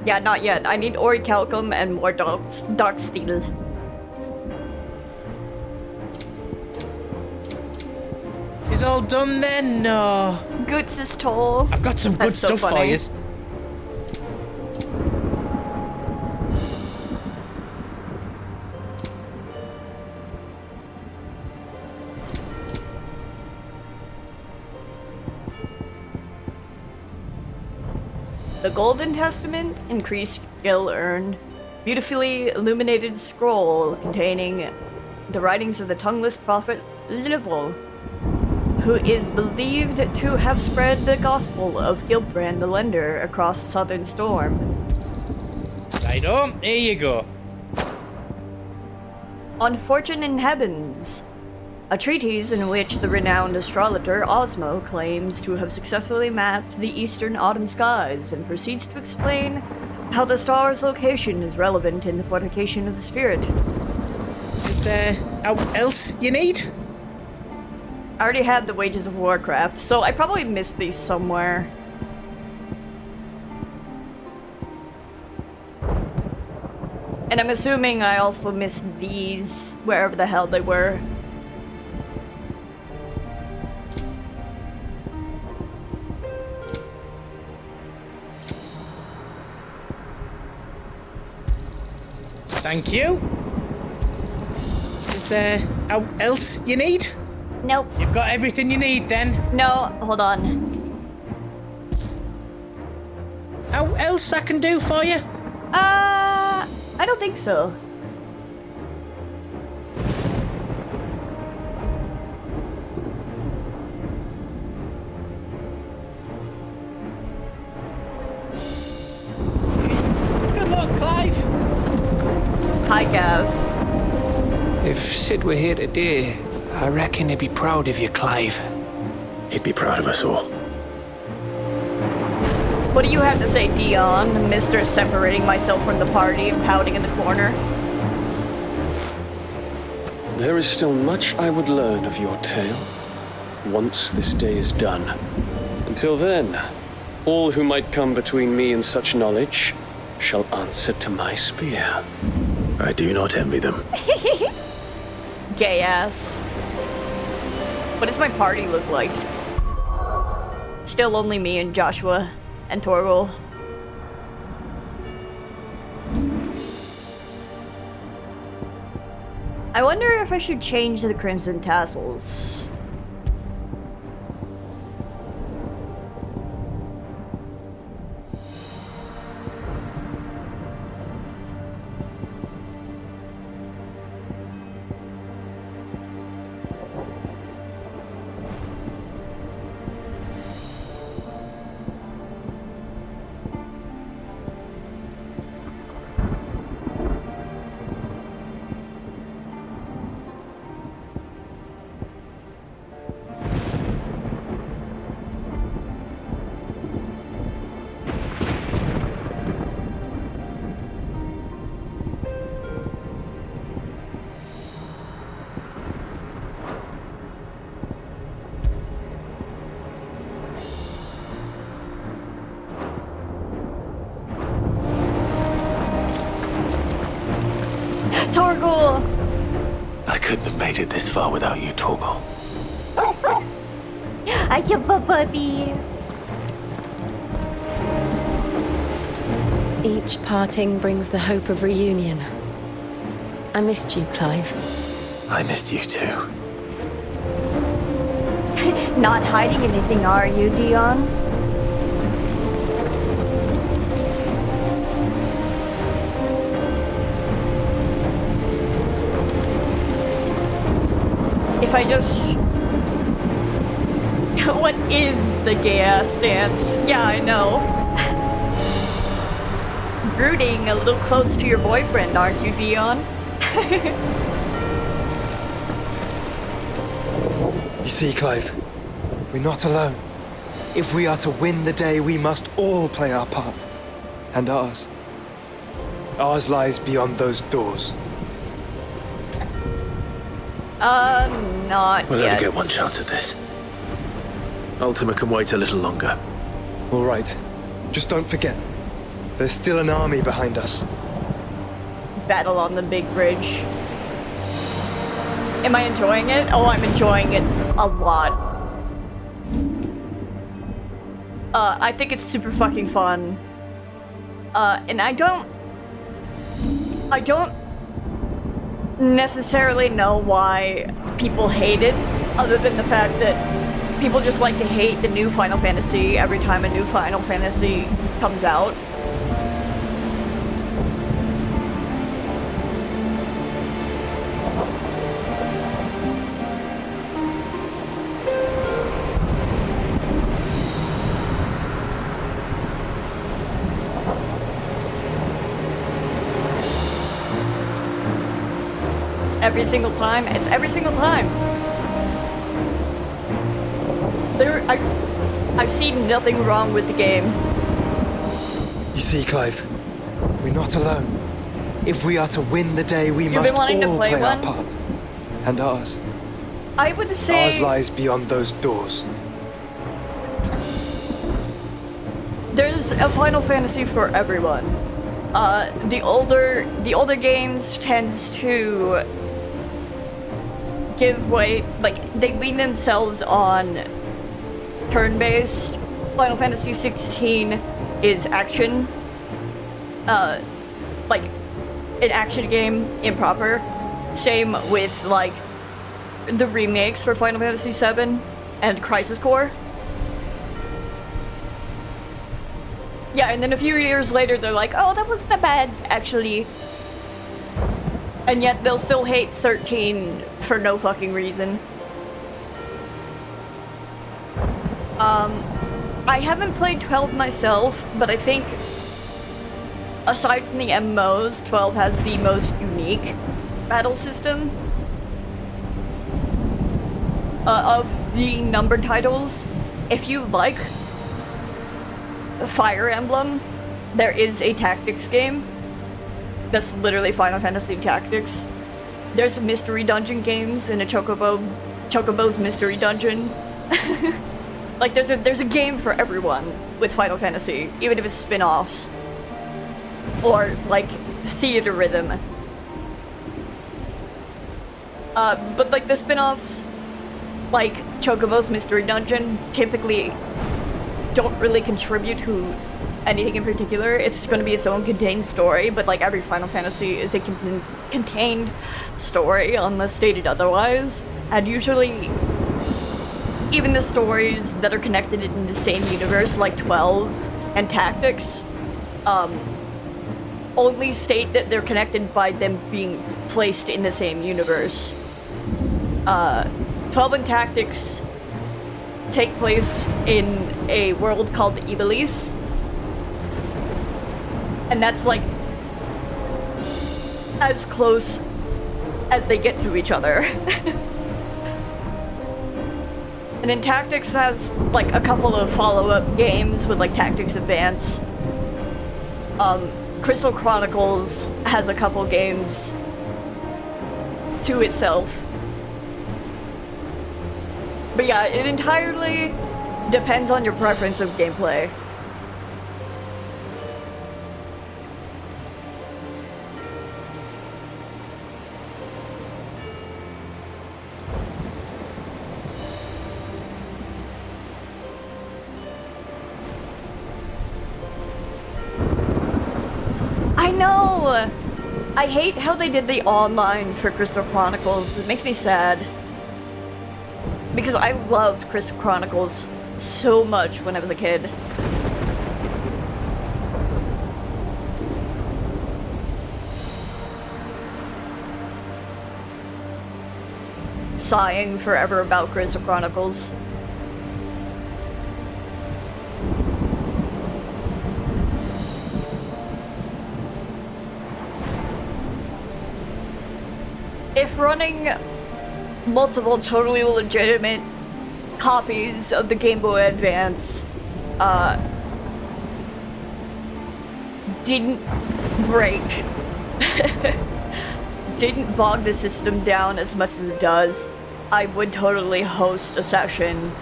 Yeah, not yet. I need orichalcum and more dark steel. Is all done then? No. Goods is tall. I've got some good stuff for you. The Golden Testament, increased skill earned. Beautifully illuminated scroll containing the writings of the tongueless prophet Livol, who is believed to have spread the gospel of Gilbrand the Lender across Southern Storm. Righto, here you go. On Fortune in Heavens, a treatise in which the renowned astrologer Osmo claims to have successfully mapped the eastern autumn skies and proceeds to explain how the star's location is relevant in the fortification of the spirit. Is there else you need? I already had the Wages of Warcraft, so I probably missed these somewhere. And I'm assuming I also missed these wherever the hell they were. Thank you. Is there else you need? Nope. You've got everything you need then? No, hold on. How else I can do for you? I don't think so. Good luck, Clive. Hi, Gav. If Sid were here today, I reckon he'd be proud of you, Clive. He'd be proud of us all. What do you have to say, Dion, Mr. Separating myself from the party and pouting in the corner? There is still much I would learn of your tale, once this day is done. Until then, all who might come between me and such knowledge shall answer to my spear. I do not envy them. Gay ass. What does my party look like? Still only me and Joshua and Torgal. I wonder if I should change the crimson tassels. Torgal! I couldn't have made it this far without you, Torgal. I can puppy. Each parting brings the hope of reunion. I missed you, Clive. I missed you too. Not hiding anything, are you, Dion? If I just... What is the gay-ass dance? Yeah, I know. Brooding a little close to your boyfriend, aren't you, Dion? You see, Clive, we're not alone. If we are to win the day, we must all play our part. And ours. Ours lies beyond those doors. Not We'll yet. only get one chance at this. Ultima can wait a little longer. All right. Just don't forget. There's still an army behind us. Battle on the big bridge. Am I enjoying it? Oh, I'm enjoying it a lot. I think it's super fucking fun. And I don't necessarily know why people hate it, other than the fact that people just like to hate the new Final Fantasy every time a new Final Fantasy comes out. Every single time. It's every single time. I've seen nothing wrong with the game. You see, Clive, we're not alone. If we are to win the day, we You've must been wanting to all play play our one? part. And ours. I would say... Ours lies beyond those doors. There's a Final Fantasy for everyone. The older games tends to give way, like, they lean themselves on turn-based. Final Fantasy 16 is action. Like, an action game improper. Same with, like, the remakes for Final Fantasy VII and Crisis Core. Yeah, and then a few years later, they're like, oh, that wasn't that bad, actually. And yet they'll still hate 13 for no fucking reason. I haven't played 12 myself, but I think aside from the MMOs, 12 has the most unique battle system of the numbered titles. If you like Fire Emblem, there is a tactics game that's literally Final Fantasy Tactics. There's mystery dungeon games in a Chocobo's Mystery Dungeon. Like, there's a game for everyone with Final Fantasy, even if it's spin-offs. Or, like, Theater Rhythm. But, like, the spin-offs, like Chocobo's Mystery Dungeon, typically don't really contribute to anything in particular. It's going to be its own contained story, but, like, every Final Fantasy is a contained story, unless stated otherwise. And usually, even the stories that are connected in the same universe, like 12 and Tactics, only state that they're connected by them being placed in the same universe. 12 and Tactics take place in a world called Ivalice, and that's like as close as they get to each other. And then Tactics has, like, a couple of follow-up games with, like, Tactics Advance. Crystal Chronicles has a couple games to itself. But yeah, it entirely depends on your preference of gameplay. I know! I hate how they did the online for Crystal Chronicles. It makes me sad. Because I loved Crystal Chronicles so much when I was a kid. Sighing forever about Crystal Chronicles. If running multiple totally legitimate copies of the Game Boy Advance didn't break, didn't bog the system down as much as it does, I would totally host a session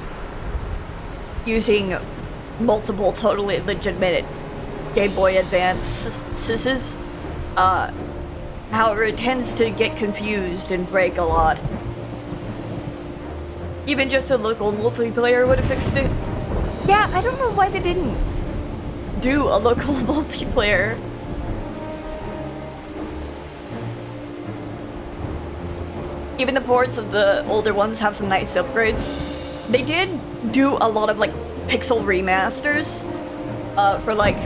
using multiple totally legitimate Game Boy Advance systems. However, it tends to get confused and break a lot. Even just a local multiplayer would have fixed it. Yeah, I don't know why they didn't do a local multiplayer. Even the ports of the older ones have some nice upgrades. They did do a lot of, like, pixel remasters for, like,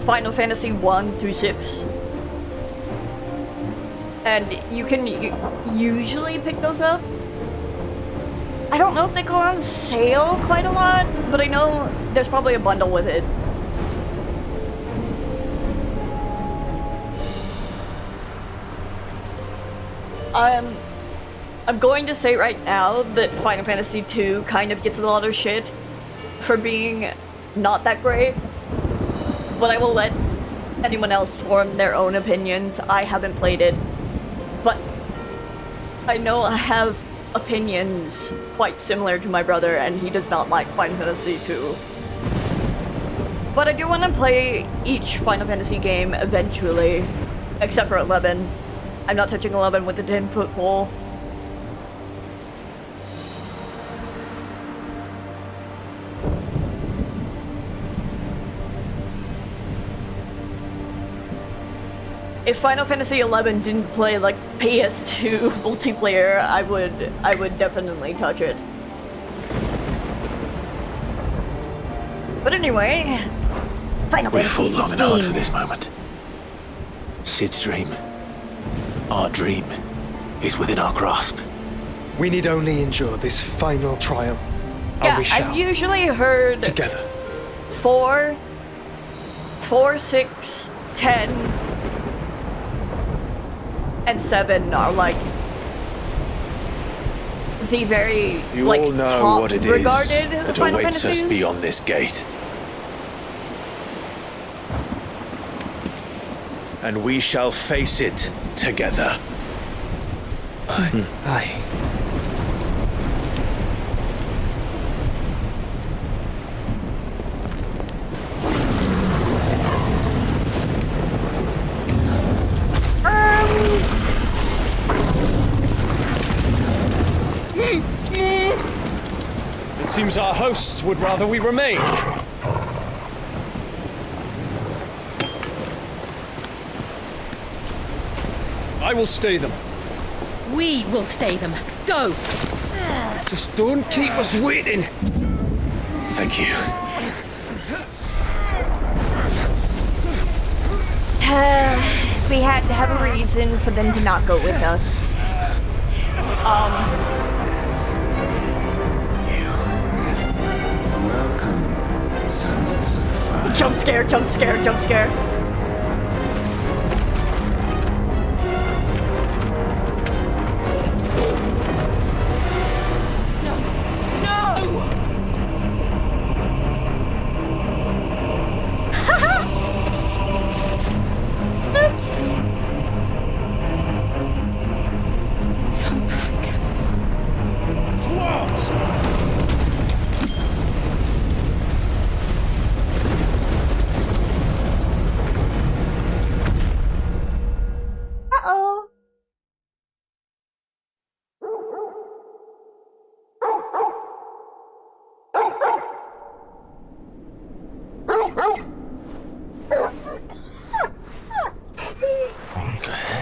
Final Fantasy 1 through 6. And you can usually pick those up. I don't know if they go on sale quite a lot, but I know there's probably a bundle with it. I'm going to say right now that Final Fantasy II kind of gets a lot of shit for being not that great, but I will let anyone else form their own opinions. I haven't played it, but I know I have opinions quite similar to my brother, and he does not like Final Fantasy II. But I do want to play each Final Fantasy game eventually, except for 11. I'm not touching 11 with a 10-foot pole. if Final Fantasy XI didn't play like PS2 multiplayer, I would definitely touch it. But anyway, Final We've Fantasy fought long and hard for 16. this moment. Sid's dream, our dream, is within our grasp. We need only endure this final trial, Yeah, and we shall. I've usually heard Together. 4, 6, 10, and 7 are like the very You like all know top what it is regarded that Final awaits us Fantasies. beyond this gate. And we shall face it together. Aye. It seems our hosts would rather we remain. I will stay them. We will stay them. Go! Just don't keep us waiting. Thank you. We had to have a reason for them to not go with us. Welcome, sons of fire. Jump scare, jump scare, jump scare. Oops. Come back. Uh-oh.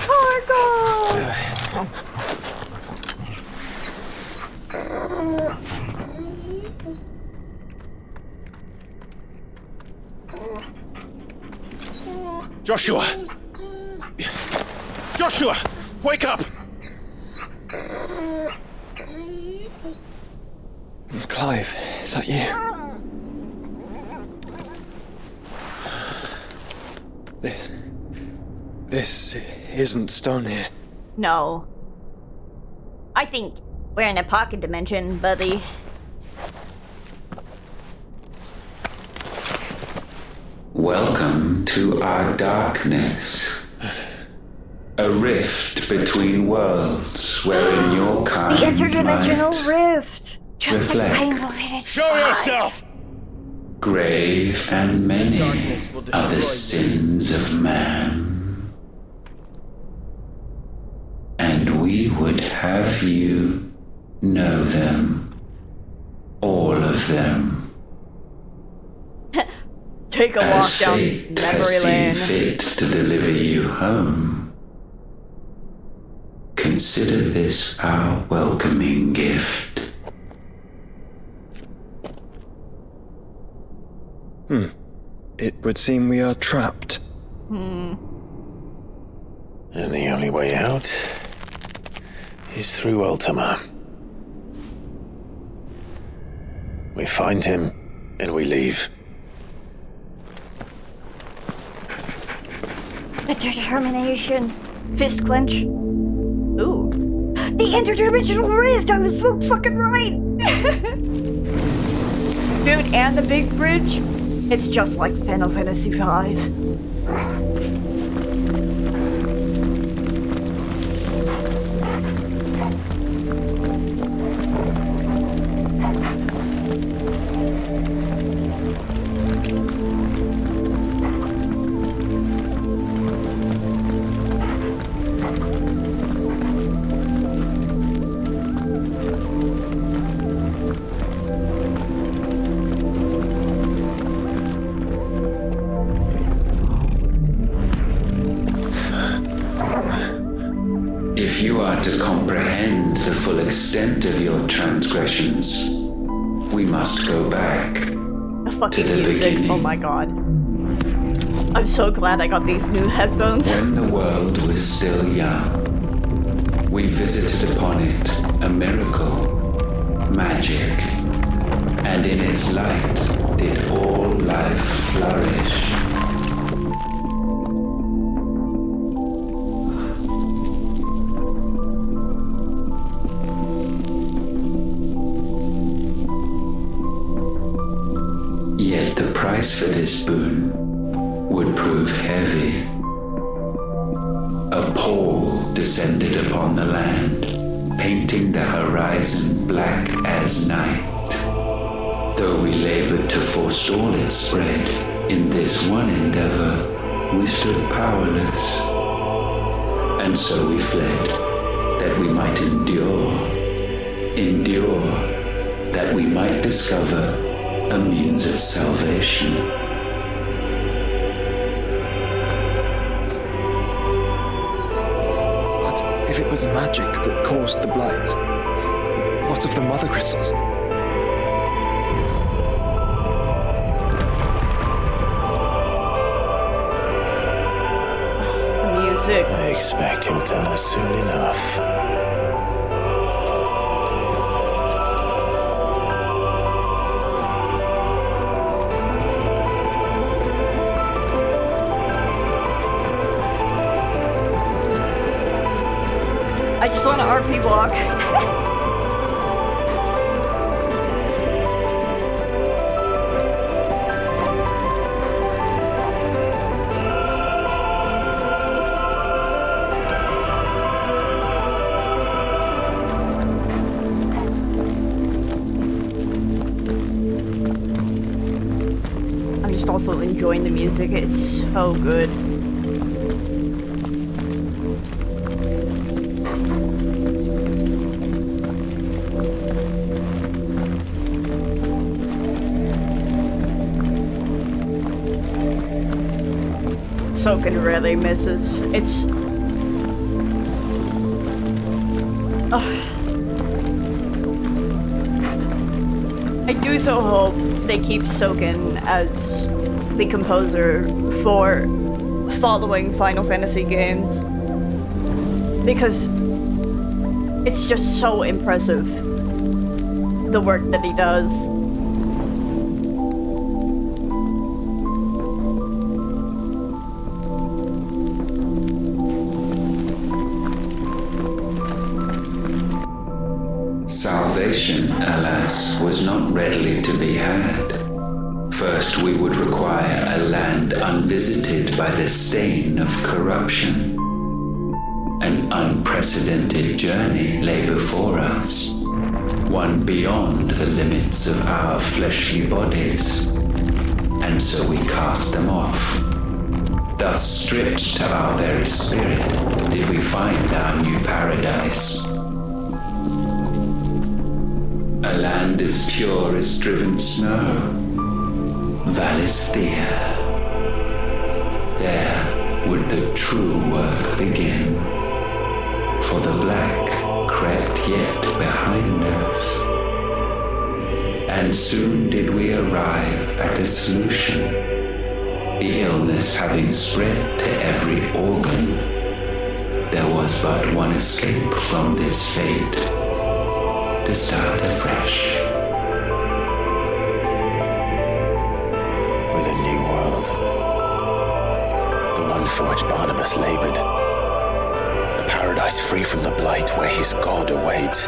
Cargo! Joshua! Joshua! Wake up! Clive, is that you? This isn't stone here. No. I think we're in a pocket dimension, buddy. Welcome to our darkness. A rift between worlds wherein your kind The interdimensional might rift! Just like reflect. Final Fantasy Show V. yourself! grave and many Darkness will are the destroy you. sins of man. And we would have you know them. All of them. Take a walk As down fate memory has seen lane. fit to deliver you home. Consider this our welcoming gift. It would seem we are trapped. And the only way out is through Ultima. We find him, and we leave. The determination. Fist clench. Ooh. The interdimensional rift! I was so fucking right! Dude, and the big bridge. It's just like Final Fantasy V. If you are to comprehend the full extent of your transgressions, we must go back The to fucking the music. beginning. Oh my god. I'm so glad I got these new headphones. When the world was still young, we visited upon it a miracle, magic, and in its light did all life flourish. Yet the price for this boon would prove heavy. A pall descended upon the land, painting the horizon black as night. Though we labored to forestall its spread, in this one endeavor we stood powerless. And so we fled, that we might endure, that we might discover a means of salvation. What if it was magic that caused the blight? What of the mother crystals? The music. I expect he'll tell us soon enough. I just want to RP block. I'm just also enjoying the music. It's so good. Soken really misses. It's... I do so hope they keep Soken as the composer for following Final Fantasy games. Because it's just so impressive, the work that he does. Salvation, alas, was not readily to be had. First, we would require a land unvisited by the stain of corruption. An unprecedented journey lay before us, one beyond the limits of our fleshly bodies. And so we cast them off. Thus, stripped to our very spirit, did we find our new paradise. A land as pure as driven snow, Valisthea. There would the true work begin, for the black crept yet behind us. And soon did we arrive at a solution, the illness having spread to every organ. There was but one escape from this fate, to start afresh. With a new world. The one for which Barnabas labored. A paradise free from the blight where his God awaits.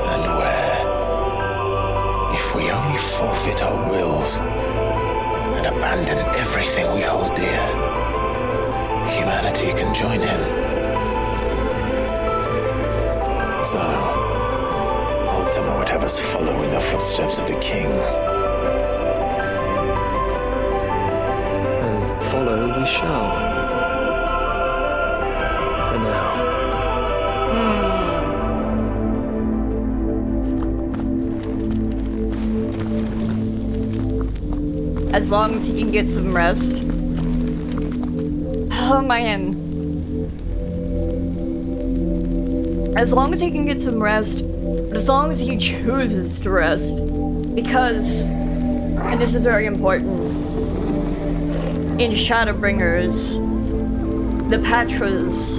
And where, if we only forfeit our wills and abandon everything we hold dear, humanity can join him. So, Ultima would have us follow in the footsteps of the king. And follow we shall. For now. As long as he can get some rest. Oh man. As long as he can get some rest, but as long as he chooses to rest. Because, and this is very important, in Shadowbringers, the patches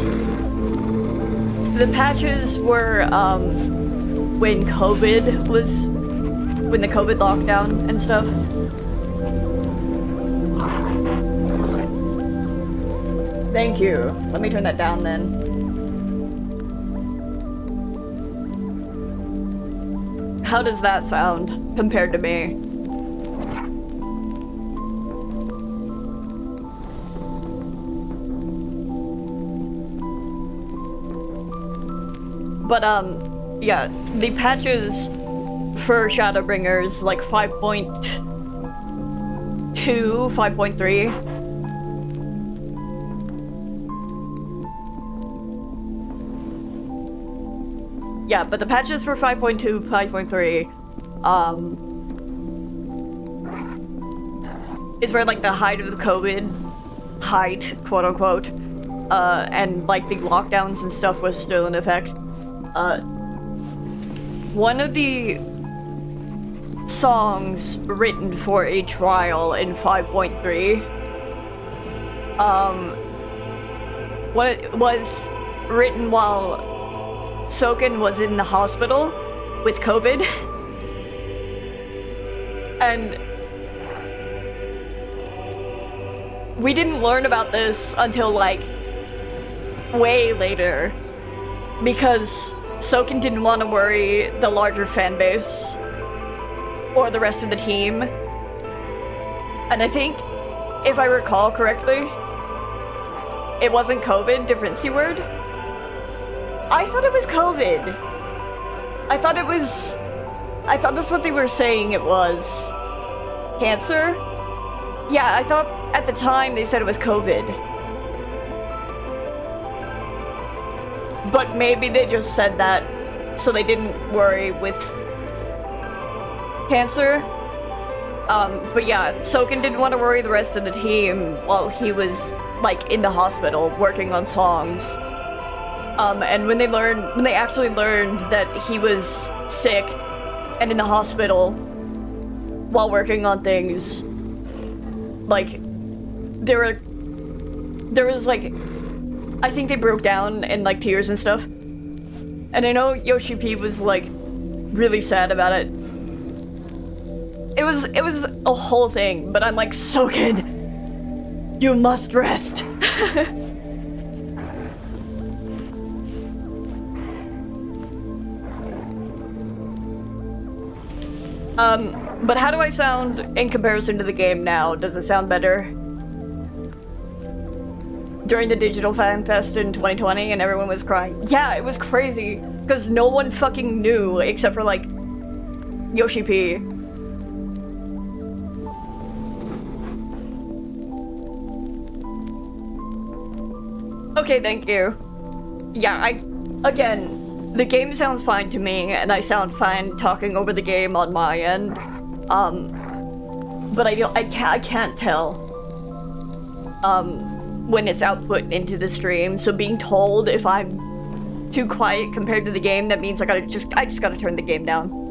were, when the COVID lockdown and stuff. Thank you. Let me turn that down then. How does that sound compared to me? But, yeah, the patches for Shadowbringers, like 5.2, 5.3. Yeah, but the patches for 5.2, 5.3, is where, like, the height of the COVID, quote unquote, and, like, the lockdowns and stuff was still in effect. One of the songs written for a trial in 5.3, was written while Soken was in the hospital with COVID. And we didn't learn about this until, like, way later, because Soken didn't want to worry the larger fan base or the rest of the team. And I think, if I recall correctly, it wasn't COVID, different C word. I thought it was COVID. I thought that's what they were saying it was. Cancer? Yeah, I thought at the time they said it was COVID. But maybe they just said that so they didn't worry with cancer. But yeah, Soken didn't want to worry the rest of the team while he was, like, in the hospital working on songs. And when they actually learned that he was sick and in the hospital while working on things, like, there was, like, I think they broke down in, like, tears and stuff. And I know Yoshi P was, like, really sad about it. It was a whole thing, but I'm like, Soken, you must rest. But how do I sound in comparison to the game now? Does it sound better? During the Digital Fan Fest in 2020 and everyone was crying. Yeah, it was crazy, because no one fucking knew except for, like, Yoshi P. Okay, thank you. Yeah, again, the game sounds fine to me, and I sound fine talking over the game on my end. But I can't tell, when it's output into the stream, so being told if I'm too quiet compared to the game, that means I just gotta turn the game down.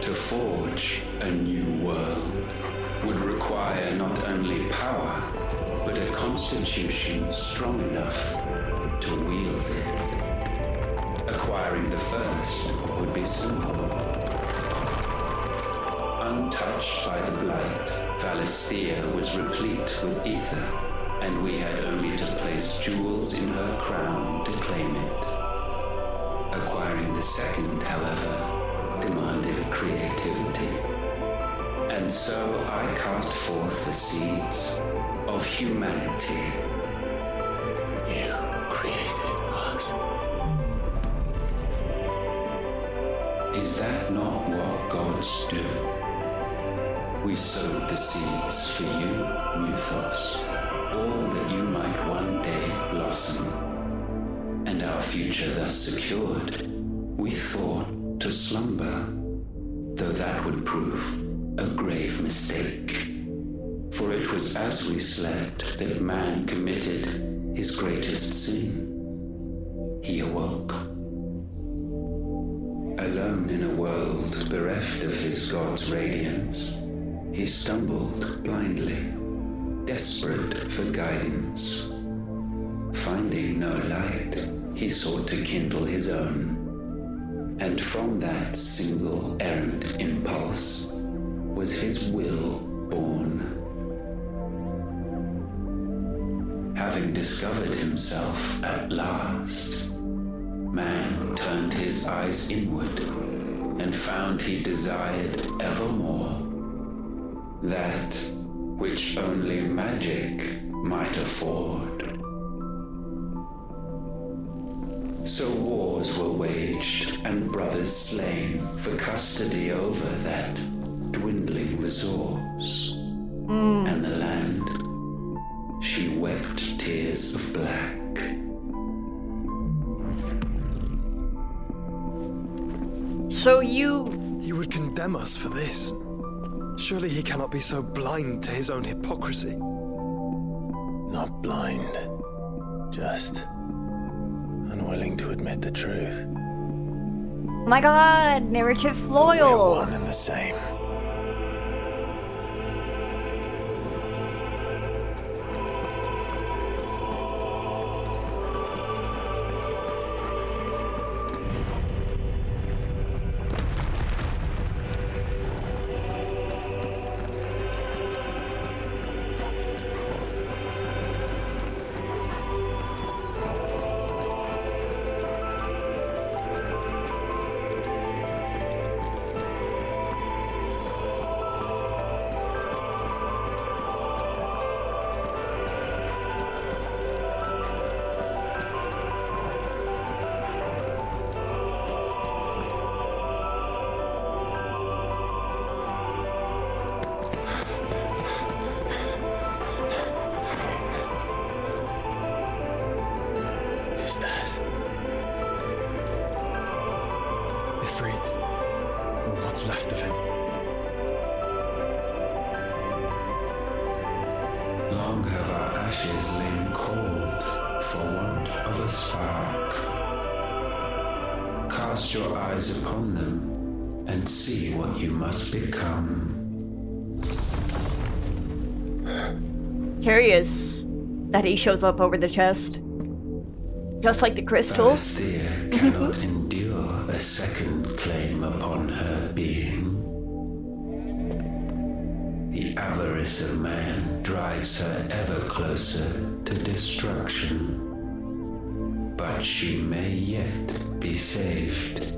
To forge a new world would require not only power, but a constitution strong enough to wield it. Acquiring the first would be simple. Untouched by the blight, Valisthea was replete with ether, and we had only to place jewels in her crown to claim it. Acquiring the The second, however, demanded creativity. And so I cast forth the seeds of humanity. You created us. Is that not what gods do? We sowed the seeds for you, Mythos, all that you might one day blossom. And our future thus secured, we thought to slumber, though that would prove a grave mistake. For it was as we slept that man committed his greatest sin. He awoke. Alone in a world bereft of his god's radiance, he stumbled blindly, desperate for guidance. Finding no light, he sought to kindle his own. And from that single errant impulse was his will born. Having discovered himself at last, man turned his eyes inward and found he desired evermore that which only magic might afford. So wars were waged and brothers slain for custody over that dwindling resource. And the land, she wept tears of black. So you... He would condemn us for this. Surely he cannot be so blind to his own hypocrisy. Not blind, just unwilling to admit the truth. My god, narrative loyal. We're one and the same. What's left of him? Long have our ashes lain cold for want of a spark. Cast your eyes upon them and see what you must become. Curious that he shows up over the chest. Just like the crystal. Valisthea cannot endure a second claim upon her being. The avarice of man drives her ever closer to destruction. But she may yet be saved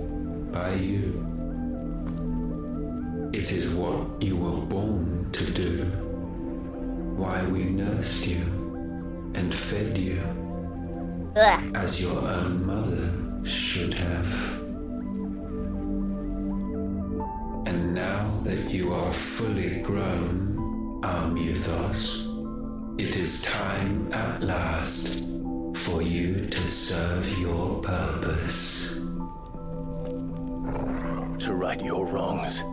by you. It is what you were born to do. Why we nursed you and fed you. Ugh. As your own mother should have. And now that you are fully grown, our Mythos, it is time at last for you to serve your purpose. To right your wrongs.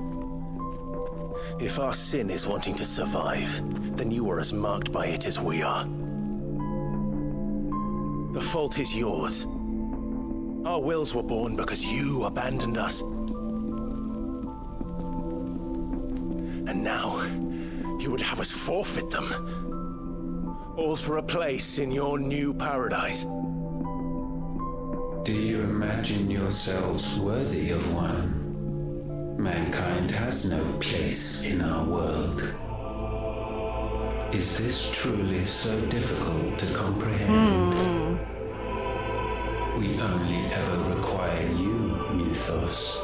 If our sin is wanting to survive, then you are as marked by it as we are. The fault is yours. Our wills were born because you abandoned us. And now, you would have us forfeit them. All for a place in your new paradise. Do you imagine yourselves worthy of one? Mankind has no place in our world. Is this truly so difficult to comprehend? We only ever require you, mythos.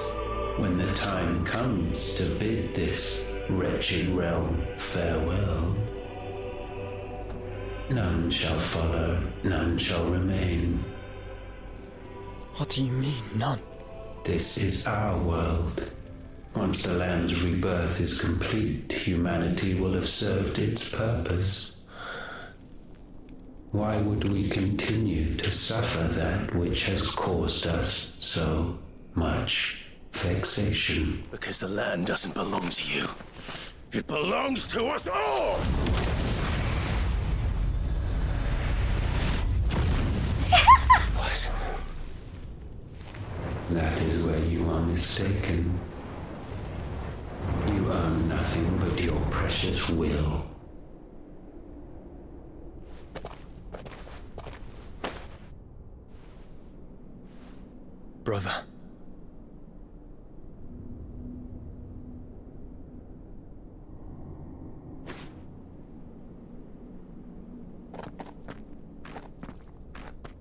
When the time comes to bid this wretched realm farewell, none shall follow, none shall remain. What do you mean, none? This is our world. Once the land's rebirth is complete, humanity will have served its purpose. Why would we continue to suffer that which has caused us so much vexation? Because the land doesn't belong to you. It belongs to us all! What? That is where you are mistaken. You own nothing but your precious will. Brother.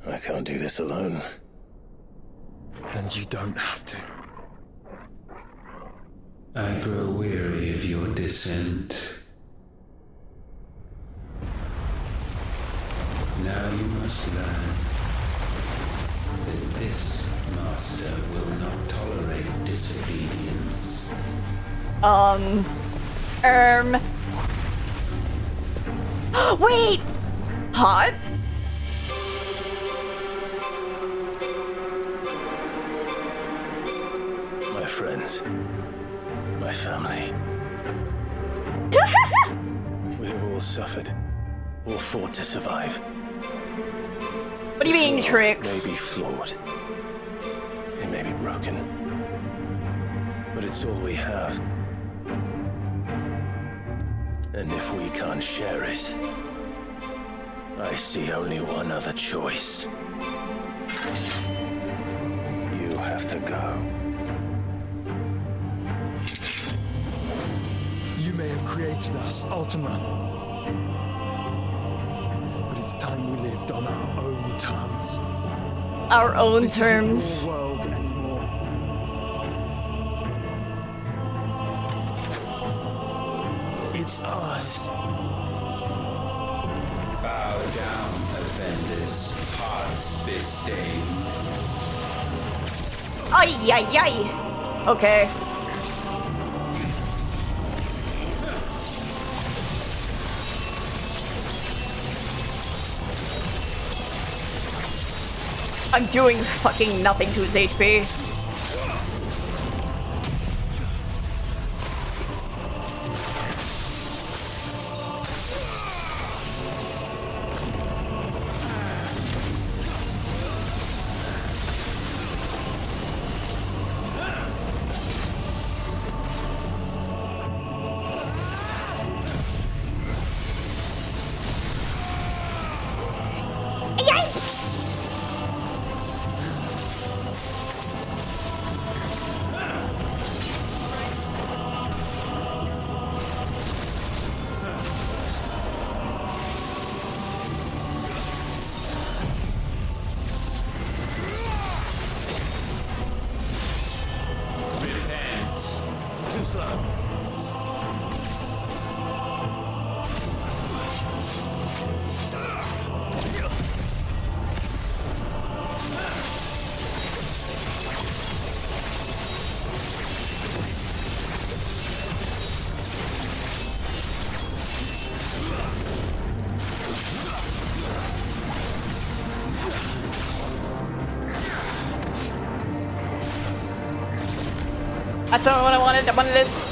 I can't do this alone. And you don't have to. I grow weary of your dissent. Now you must learn that this master will not tolerate disobedience. Wait! Hot? My friends. My family. We have all suffered. All fought to survive. What do you mean, Trix? May be flawed. It may be broken. But it's all we have. And if we can't share it, I see only one other choice. You have to go. You may have created us, Ultima. But it's time we lived on our own terms. Our own this terms. Isn't your world anymore. It's us. Bow down, offenders, hearts stained. Ay, ay, ay. Okay. I'm doing fucking nothing to his HP. That's not what I wanted. I wanted this.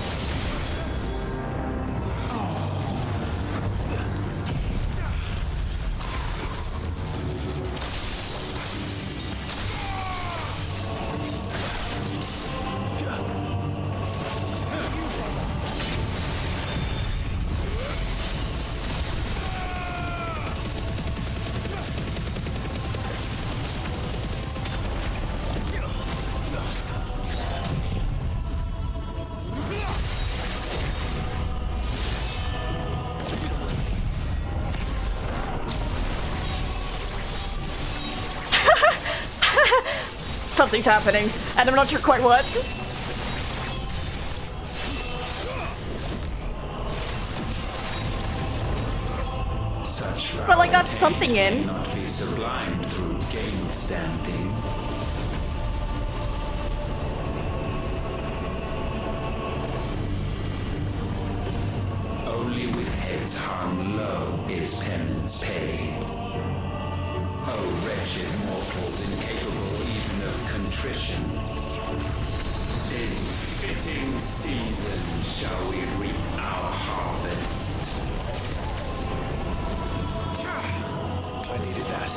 something's happening, and I'm not sure quite what. Well, I got something in. Not be sublimed through game standing. Only with heads hung low is penance paid. Oh, wretched mortals incapable even of contrition. In fitting season shall we reap our harvest. I needed that.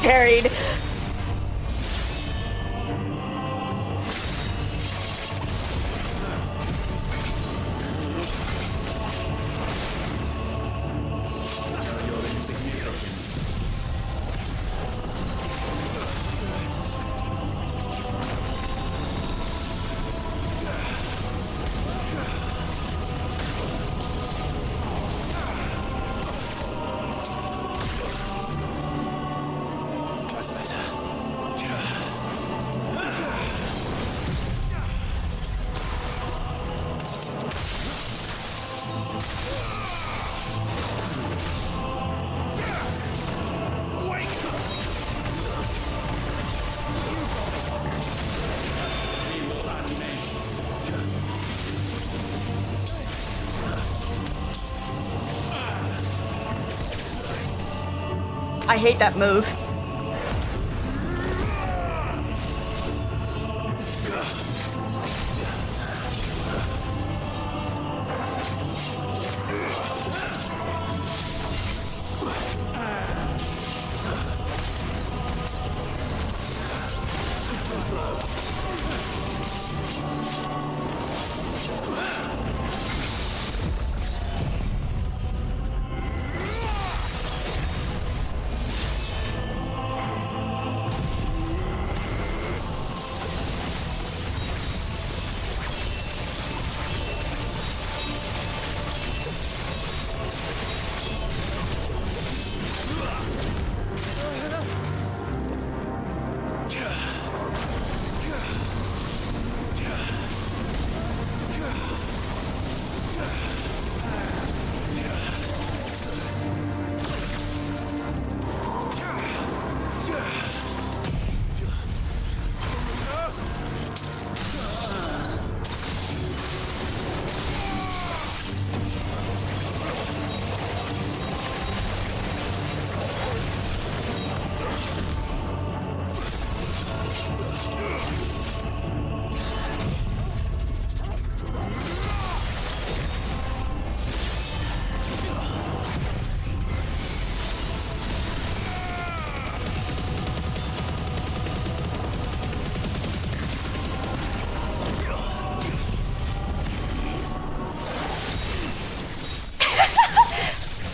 Carried. I hate that move.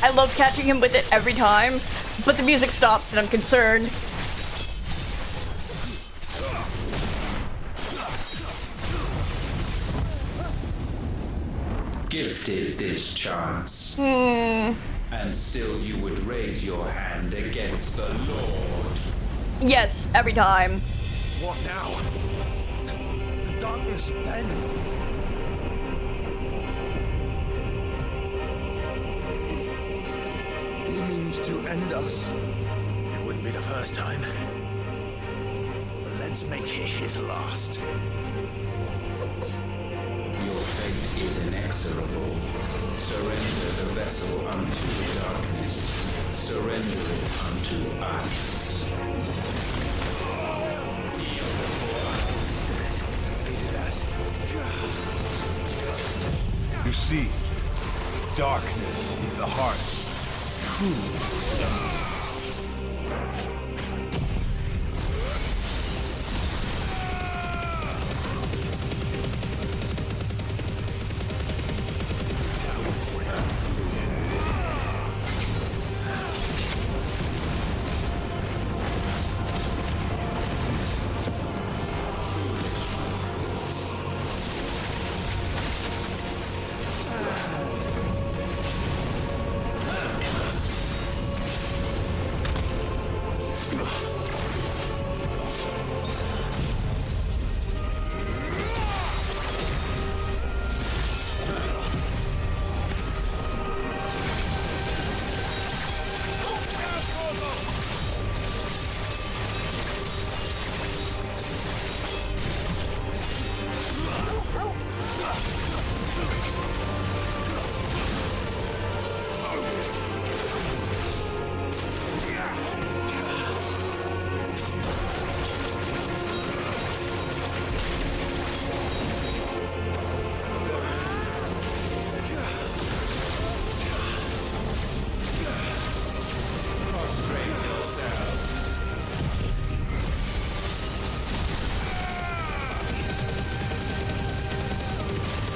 I love catching him with it every time, but the music stops and I'm concerned. Gifted this chance. And still you would raise your hand against the Lord. Yes, every time. What now? The darkness bends. He means to end us. It wouldn't be the first time. But let's make it his last. Your fate is inexorable. Surrender the vessel unto the darkness. Surrender it unto us. You see, darkness is the heart's true essence.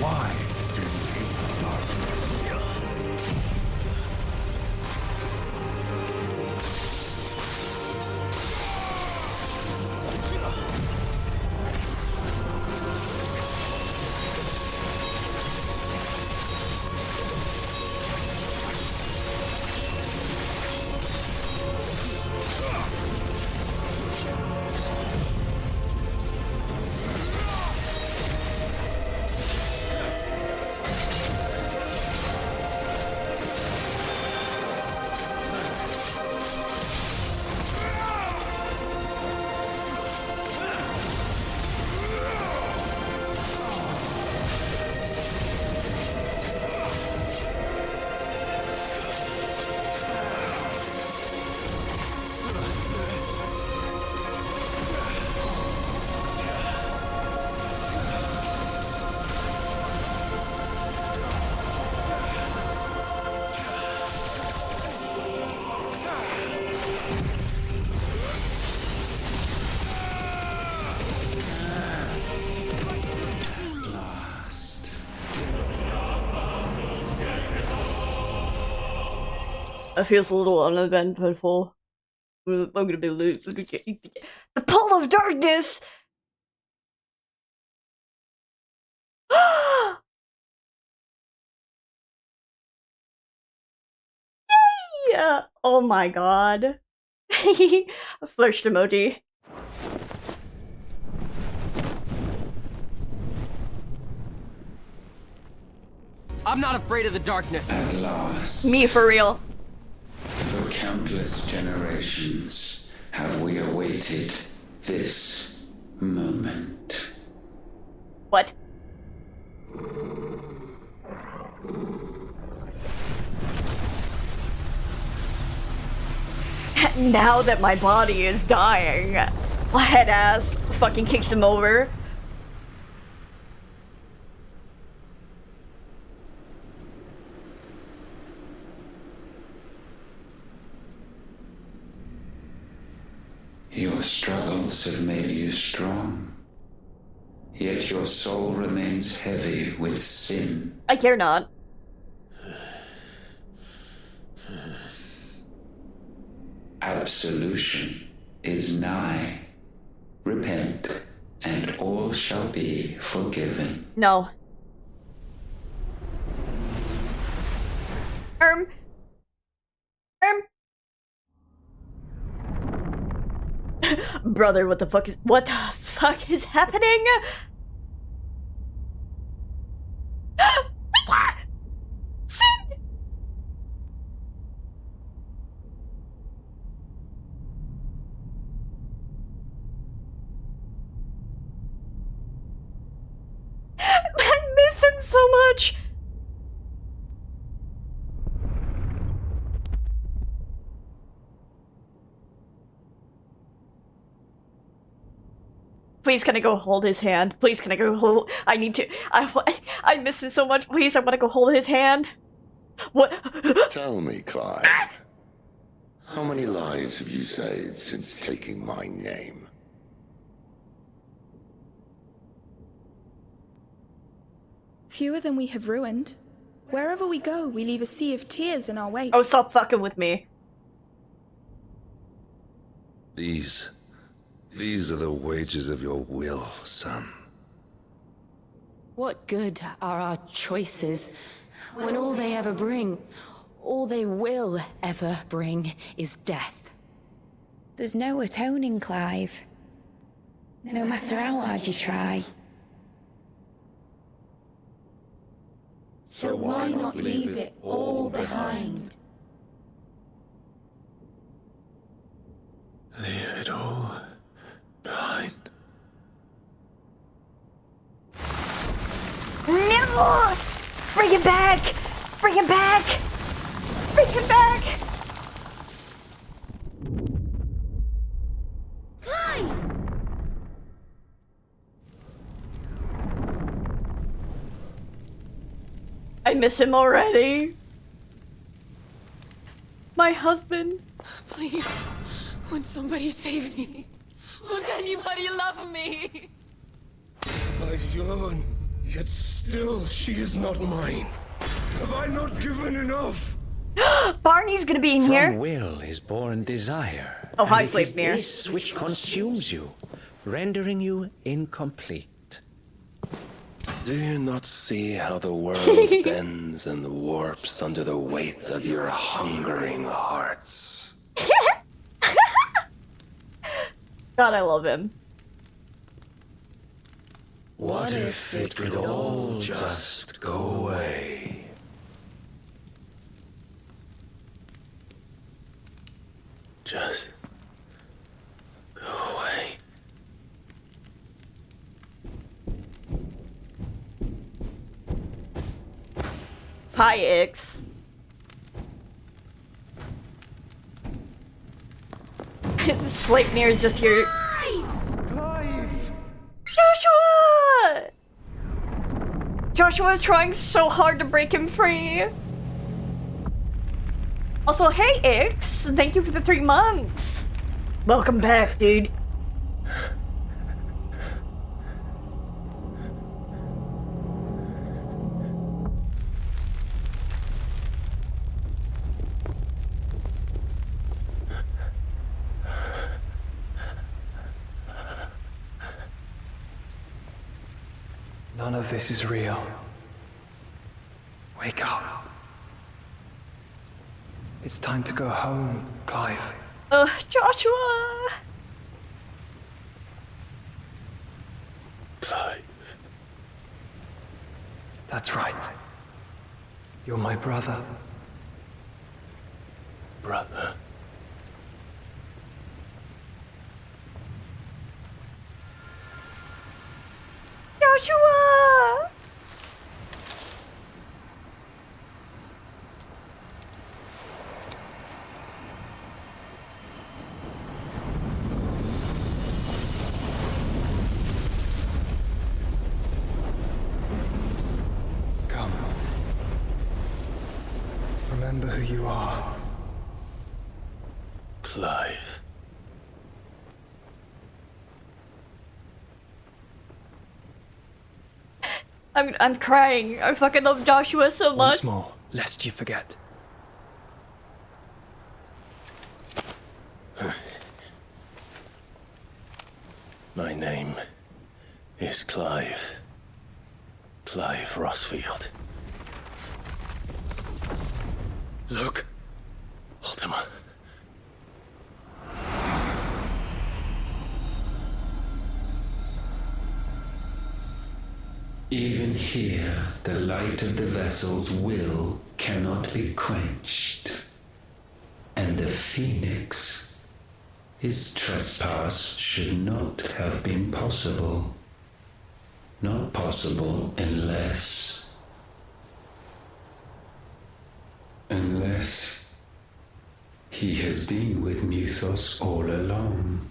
Why do you hate the darkness? It feels a little uneventful. I'm gonna be the pull of darkness. Yeah. Oh my god. A flirt emoji. I'm not afraid of the darkness. At last. Me for real. For countless generations have we awaited this moment. What? Now that my body is dying, head ass fucking kicks him over. Your struggles have made you strong, yet your soul remains heavy with sin. I care not. Absolution is nigh. Repent, and all shall be forgiven. No. Brother, what the fuck is happening? Sin! I miss him so much. Please, can I go hold his hand? Please, can I go hold... I need to... I miss him so much. Please, I want to go hold his hand. What? Tell me, Clive. How many lives have you saved since taking my name? Fewer than we have ruined. Wherever we go, we leave a sea of tears in our wake. Oh, stop fucking with me. These are the wages of your will, son. What good are our choices when all they ever bring, all they will ever bring, is death? There's no atoning, Clive. No matter how hard you try. So why not leave it all behind? Leave it all behind. No! Bring it back! Bring it back! Bring it back! Clive! I miss him already. My husband. Please, won't somebody save me? Won't anybody love me? I yearn, yet still she is not mine. Have I not given enough? Barney's gonna be in here. From will is born desire. Oh, hi, and it is Sleipnir. this which consumes you, rendering you incomplete. Do you not see how the world bends and warps under the weight of your hungering hearts? God, I love him. What if it could all just go away? Just go away. Hi, Ix. Sleipnir is just here. Clive! Joshua! Joshua is trying so hard to break him free. Also, hey, Ix. Thank you for the 3 months. Welcome back, dude. None of this is real. Wake up. It's time to go home, Clive. Joshua! Clive. That's right. You're my brother. Brother. Joshua! Come. Remember who you are. Clive. I'm crying. I fucking love Joshua so much. Once more, lest you forget. My name is Clive. Clive Rossfield. Look, Ultima. Even here, the light of the vessel's will cannot be quenched. And the Phoenix, his trespass should not have been possible. Not possible unless he has been with Muthos all along.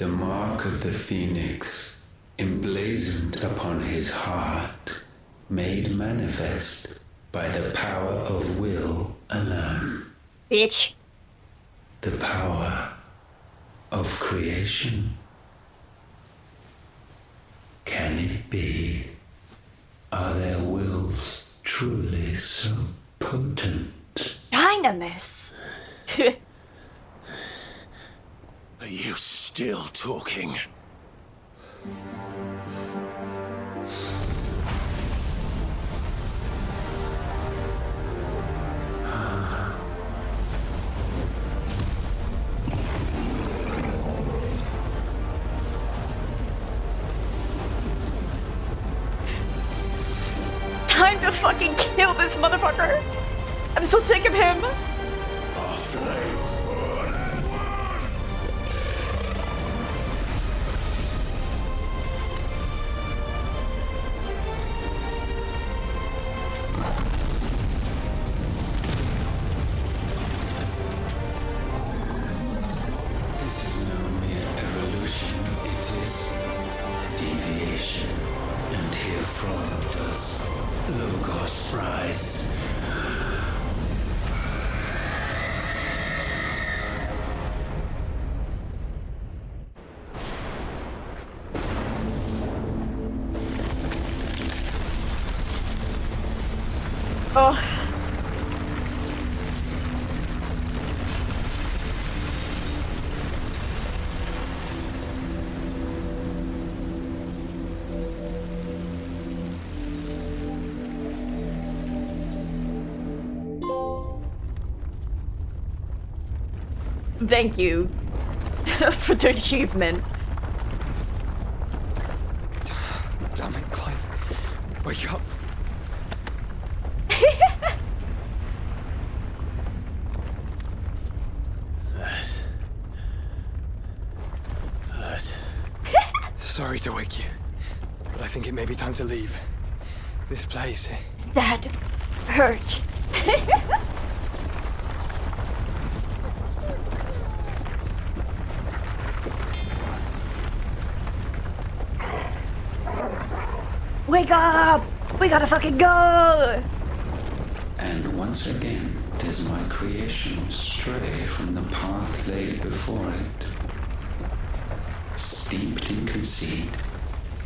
The mark of the phoenix, emblazoned upon his heart, made manifest by the power of will alone. Bitch. The power of creation. Can it be? Are their wills truly so potent? Dynamis! Are you still talking? Time to fucking kill this motherfucker! I'm so sick of him! This is no mere evolution, it is deviation. And herefrom does Logos rise. Oh. Thank you for the achievement. Damn it, Clive. Wake up. Sorry to wake you, but I think it may be time to leave. This place. That hurt. Wake up! We gotta fucking go! And once again does my creation stray from the path laid before it. Steeped in conceit,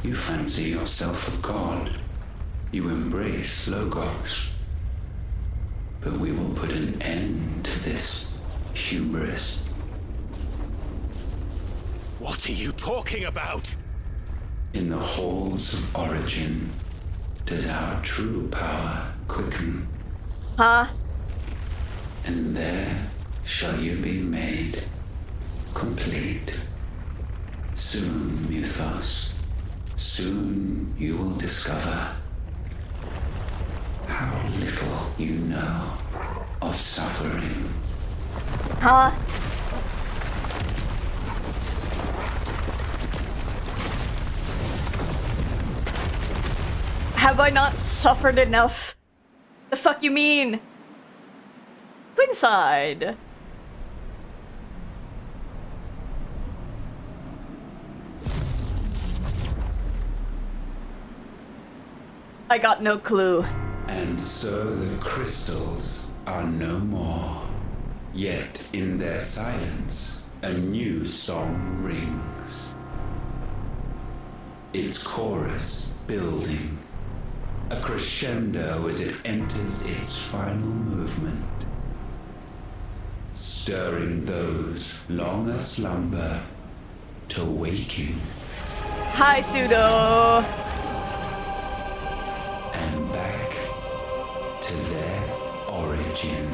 you fancy yourself a god. You embrace Logos. But we will put an end to this hubris. What are you talking about? In the halls of origin does our true power quicken. Huh? And there shall you be made complete. Soon, Mythos, soon you will discover how little you know of suffering. Huh? Have I not suffered enough? The fuck you mean? Inside. I got no clue. And so the crystals are no more. Yet in their silence, a new song rings. Its chorus building, a crescendo as it enters its final movement, stirring those long aslumber to waking. Hi, Pseudo. And back to their origin.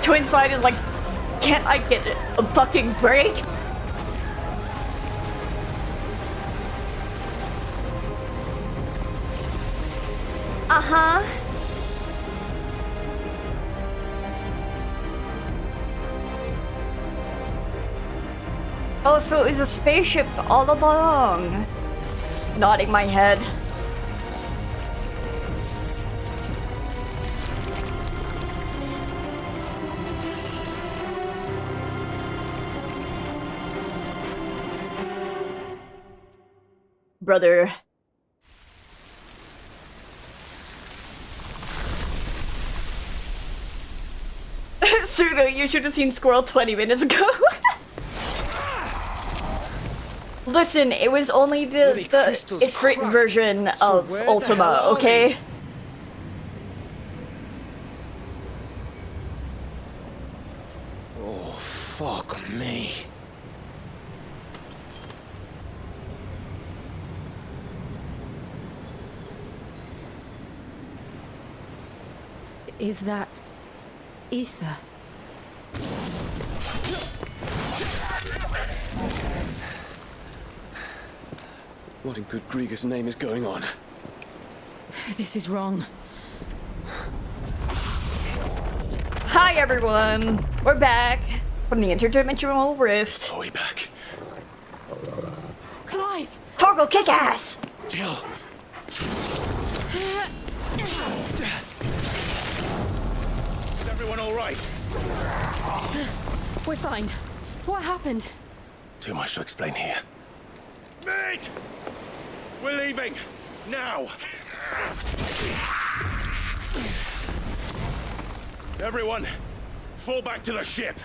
Twinside is like, can't I get a fucking break? Uh-huh. Oh, so it was a spaceship all along. nodding my head. Brother. Sudo, you should have seen Squirrel 20 minutes ago. Listen, it was only the Ffxvi version of Ultima, okay? Oh, fuck me. Is that ether? What in good Grieger's name is going on? This is wrong. Hi everyone! We're back from the interdimensional rift. Are we back? Clive! Torgal kick-ass! Jill! Is everyone alright? We're fine. What happened? Too much to explain here. Mate! We're leaving! Now! Everyone, fall back to the ship!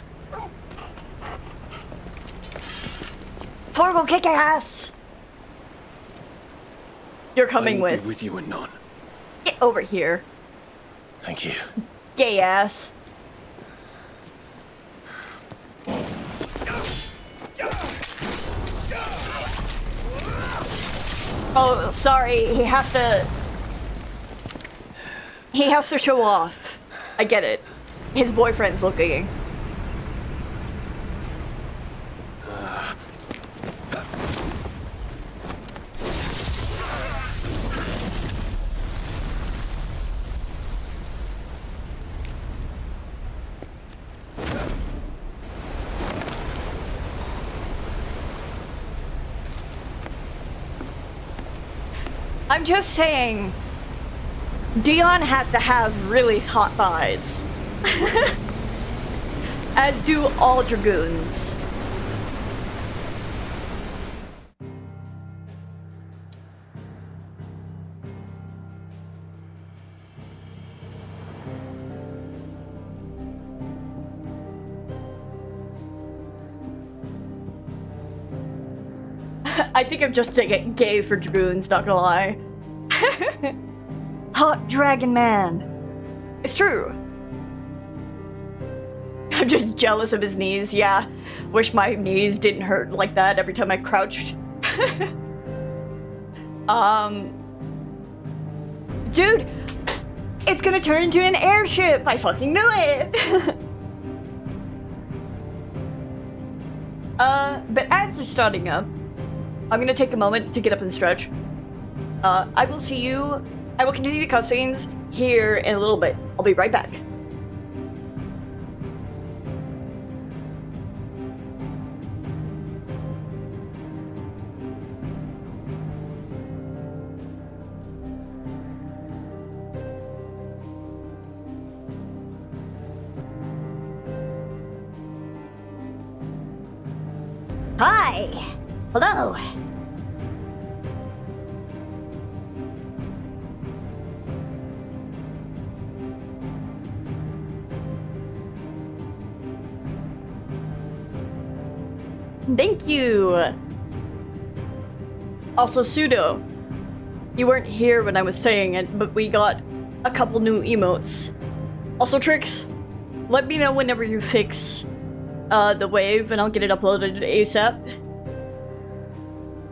Torgal kick-ass! You're coming I will with. be with you anon. Get over here. Thank you. Gay ass. Oh, sorry. He has to show off. I get it. His boyfriend's looking. I'm just saying, Dion has to have really hot thighs. As do all dragoons. I think I'm just gay for dragoons, not gonna lie. Hot dragon man. It's true. I'm just jealous of his knees, yeah. Wish my knees didn't hurt like that every time I crouched. Dude, it's gonna turn into an airship! I fucking knew it! But ads are starting up. I'm gonna take a moment to get up and stretch. I will see you. I will continue the cutscenes here in a little bit. I'll be right back. Hi! Hello! Thank you! Also, Pseudo, you weren't here when I was saying it, but we got a couple new emotes. Also, Trix, let me know whenever you fix the wave and I'll get it uploaded ASAP.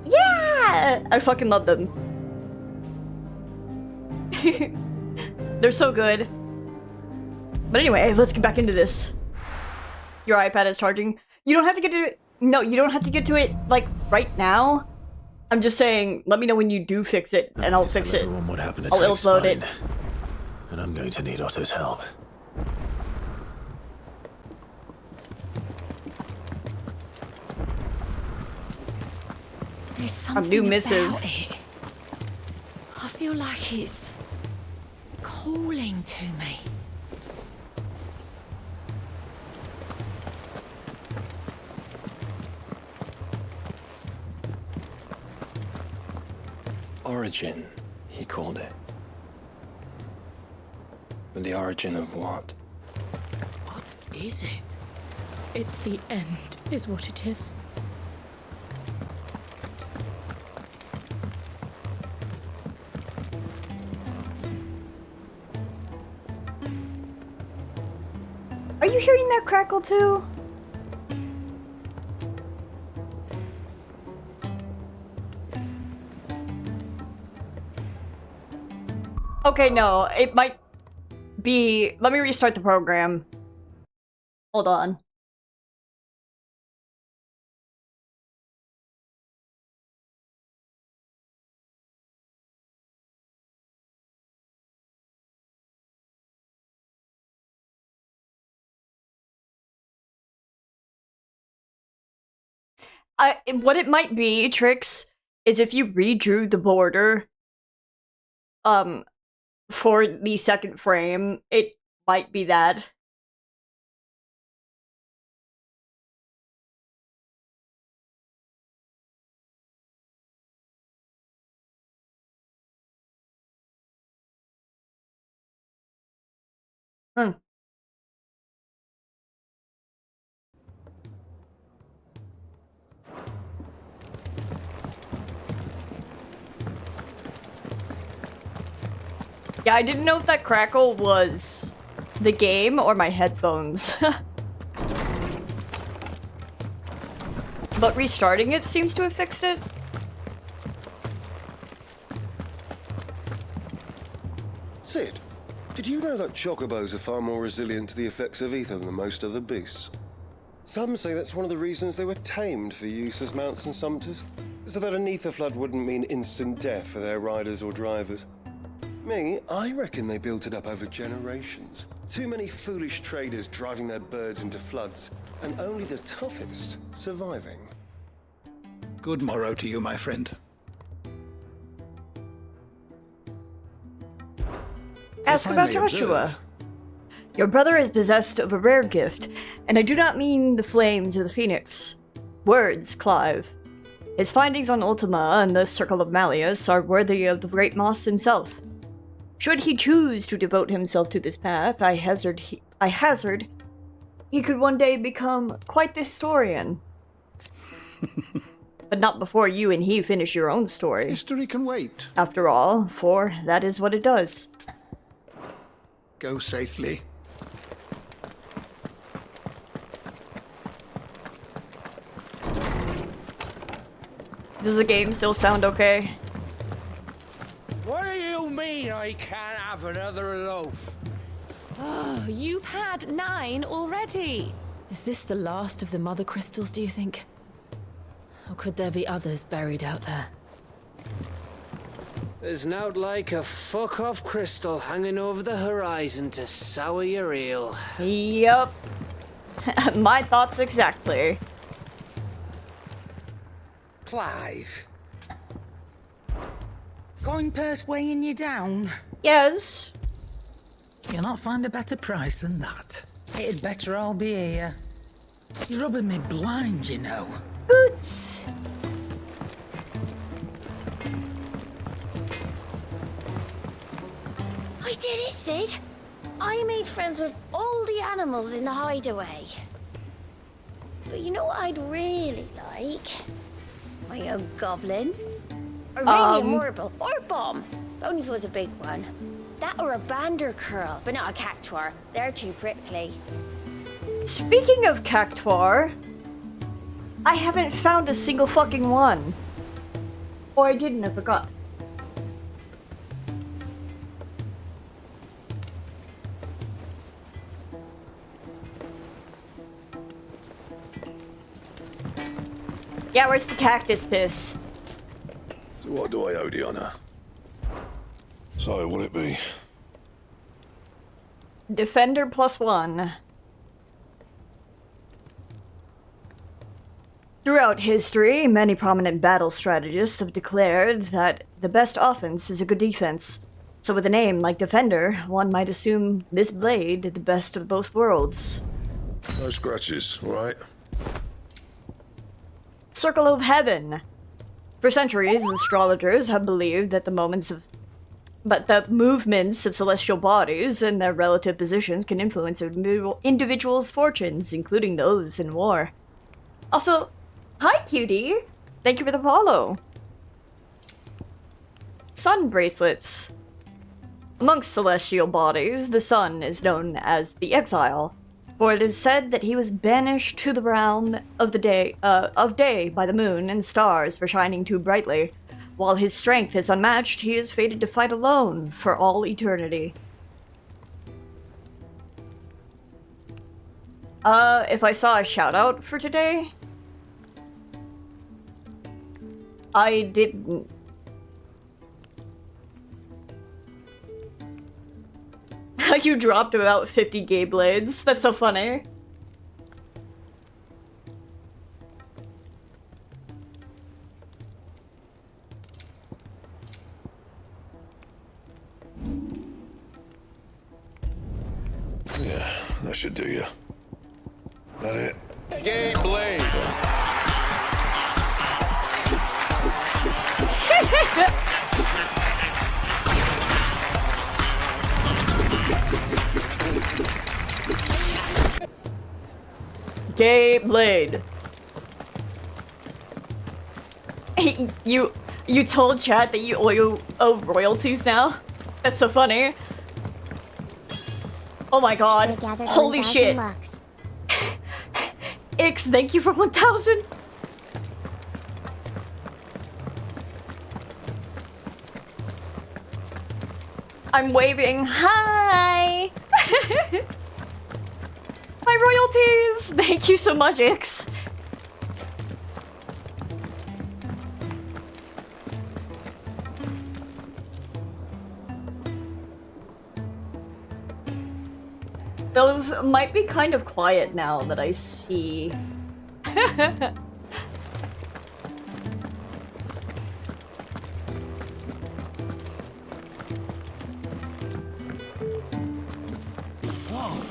Yeah! I fucking love them. They're so good. But anyway, let's get back into this. Your iPad is charging. You don't have to get to it. No, you don't have to get to it, like, right now. I'm just saying, let me know when you do fix it, and I'll fix it. What happened to I'll Drake's upload it. spine. And I'm going to need Otto's help. There's A something new missive. about it. feel like it's calling to me. Origin, he called it. But the origin of what? What is it? It's the end, is what it is. Are you hearing that crackle too? Okay, no, it might be... Let me restart the program. Hold on. What it might be, Trix, is if you redrew the border, for the second frame, it might be that. Hmm. Yeah, I didn't know if that crackle was the game or my headphones. But restarting it seems to have fixed it. Sid, did you know that chocobos are far more resilient to the effects of ether than most other beasts? Some say that's one of the reasons they were tamed for use as mounts and sumpters, so that an ether flood wouldn't mean instant death for their riders or drivers. Me, I reckon they built it up over generations. Too many foolish traders driving their birds into floods, and only the toughest surviving. Good morrow to you, my friend. Ask If I about may Joshua. observe- Your brother is possessed of a rare gift, and I do not mean the flames or the phoenix. Words, Clive. His findings on Ultima and the Circle of Malleus are worthy of the great Moss himself. Should he choose to devote himself to this path, I hazard he could one day become quite the historian. But not before you and he finish your own story. History can wait. After all, for that is what it does. Go safely. Does the game still sound okay? What do you mean I can't have another loaf? Oh, you've had 9 already. Is this the last of the mother crystals, do you think? Or could there be others buried out there? There's nowt like a fuck-off crystal hanging over the horizon to sour your ale. Yup. My thoughts exactly. Clive. Coin purse weighing you down? Yes. You'll not find a better price than that. It'd better all be here. You're rubbing me blind, you know. Boots. I did it, Sid. I made friends with all the animals in the hideaway. But you know what I'd really like? My own goblin. Or maybe a mortal. Or a bomb. Only if it was a big one. That or a bander curl, but not a cactuar. They're too prickly. Speaking of cactuar, I haven't found a single fucking one. Or I didn't, I forgot. Yeah, where's the cactus piss? So what do I owe the honor? So will it be? Defender +1. Throughout history, many prominent battle strategists have declared that the best offense is a good defense. So with a name like Defender, one might assume this blade the best of both worlds. No scratches, all right? Circle of Heaven. For centuries, astrologers have believed that the movements of celestial bodies and their relative positions can influence individuals' fortunes, including those in war. Also, hi cutie! Thank you for the follow. Sun bracelets. Amongst celestial bodies, the sun is known as the Exile, for it is said that he was banished to the realm of day by the moon and stars for shining too brightly. While his strength is unmatched, he is fated to fight alone for all eternity. If I saw a shout out for today, I didn't. You dropped about 50 gay blades. That's so funny. Yeah, that should do you. That it? Gay blade. Gay blade. You told chat that you owe royalties now? That's so funny. Oh my god. Holy shit. Ix, thank you for 1,000. I'm waving. Hi. My royalties. Thank you so much, Ix. Those might be kind of quiet now that I see. Whoa,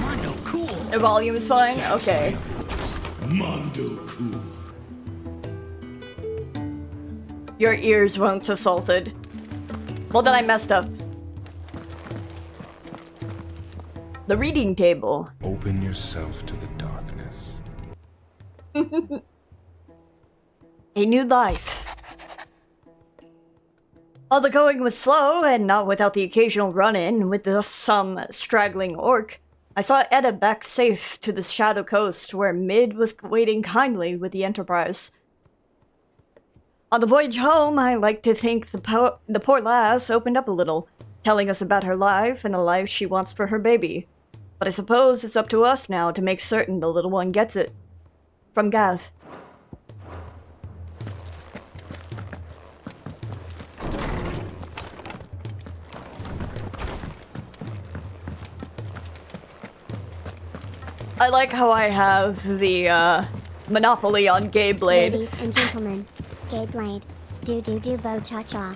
Mondo cool. The volume is fine? Okay. Mondo cool. Your ears weren't assaulted. Well, then I messed up. The reading table. Open yourself to the darkness. A new life. While the going was slow, and not without the occasional run-in with some straggling orc, I saw Edda back safe to the Shadow Coast, where Mid was waiting kindly with the Enterprise. On the voyage home, I like to think the poor lass opened up a little, telling us about her life and the life she wants for her baby. But I suppose it's up to us now to make certain the little one gets it. From Gav. I like how I have the monopoly on Gay Blade. Ladies and gentlemen, Gay Blade. Do bo cha cha.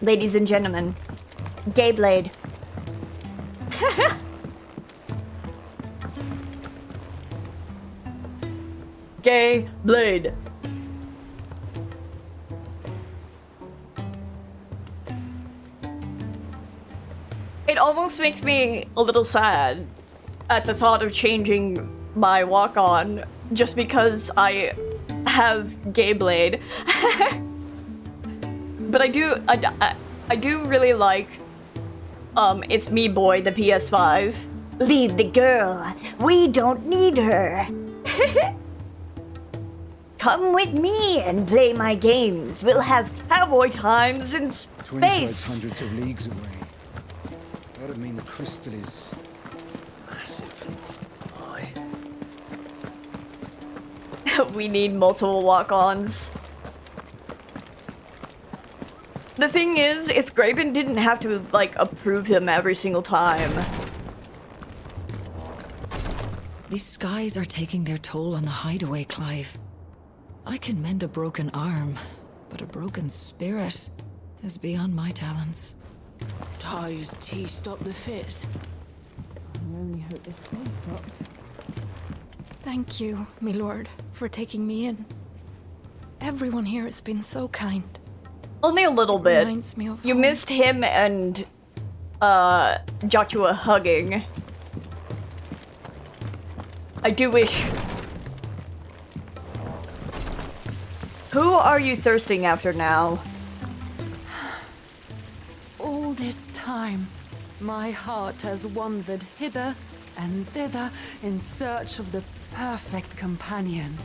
Ladies and gentlemen, Gay Blade. Gay Blade. It almost makes me a little sad at the thought of changing my walk-on just because I have Gay Blade. But I do really like It's Me Boy, the PS5. Leave the girl. We don't need her. Come with me and play my games. We'll have cowboy times in Twin sides space. hundreds of leagues away. That would mean the crystal is massive. Aye. We need multiple walk-ons. The thing is, if Graven didn't have to, like, approve them every single time. These skies are taking their toll on the hideaway, Clive. I can mend a broken arm, but a broken spirit is beyond my talents. Ty's tea stopped the fits. I only hope this place stopped. Thank you, my lord, for taking me in. Everyone here has been so kind. Only a little bit. Reminds me of you home. missed him and Joshua hugging. I do wish. Who are you thirsting after now? All this time, my heart has wandered hither and thither in search of the perfect companion.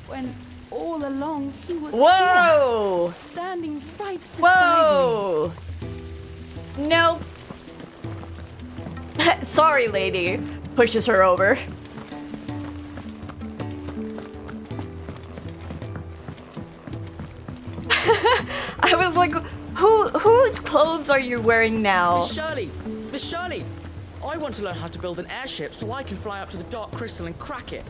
When all along he was Whoa! here, standing right beside Whoa! Nope. Sorry, lady. Pushes her over. I was like, whose clothes are you wearing now? Miss Shirley, I want to learn how to build an airship so I can fly up to the Dark Crystal and crack it.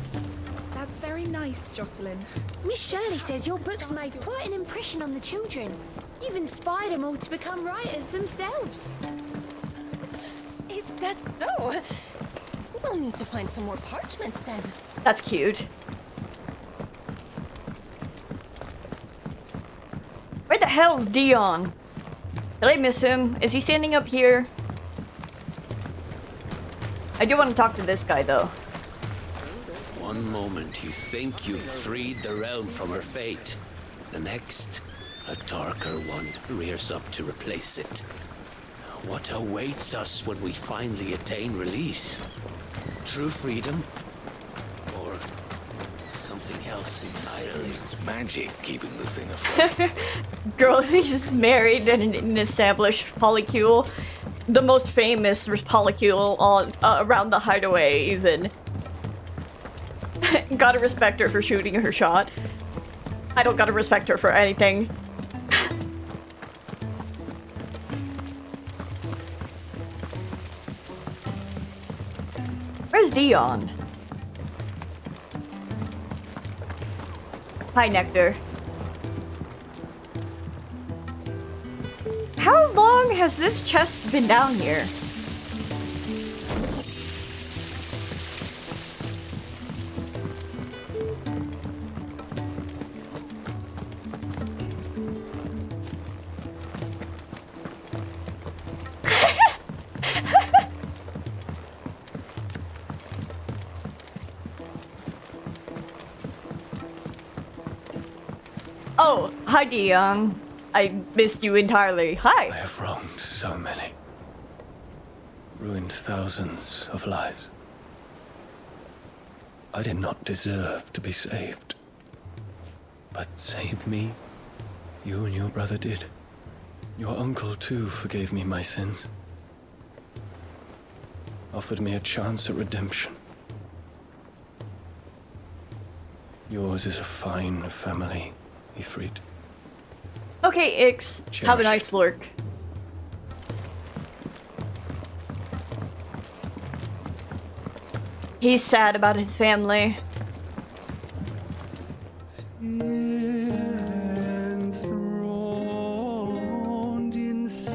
That's very nice, Jocelyn. Miss Shirley says your books made quite an impression on the children. You've inspired them all to become writers themselves. Is that so? We'll need to find some more parchment then. That's cute. Where the hell's Dion? Did I miss him? Is he standing up here? I do want to talk to this guy though. One moment you think you've freed the realm from her fate. The next, a darker one rears up to replace it. What awaits us when we finally attain release? True freedom? Or something else entirely? It's magic keeping the thing afloat. Girl, he's married and an established polycule. The most famous polycule on around the hideaway, even. Gotta respect her for shooting her shot. I don't gotta respect her for anything. Where's Dion? Hi, Nectar. How long has this chest been down here? Oh, hi Dion. I missed you entirely. Hi. I have wronged so many. Ruined thousands of lives. I did not deserve to be saved. But save me, you and your brother did. Your uncle too forgave me my sins. Offered me a chance at redemption. Yours is a fine family, Ffxvi. Okay, Ix. Have a Cherish nice lurk. He's sad about his family. Enthroned in sable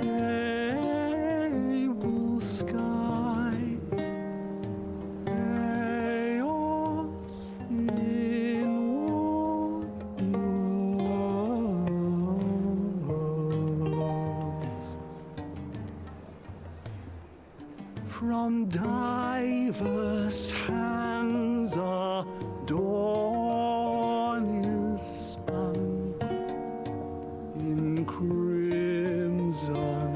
skies, chaos in wars. From diverse hands a dawn is spun in crimson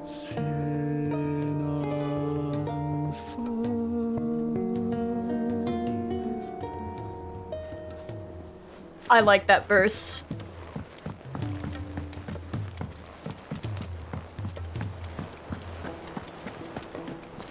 sin unfolds. I like that verse.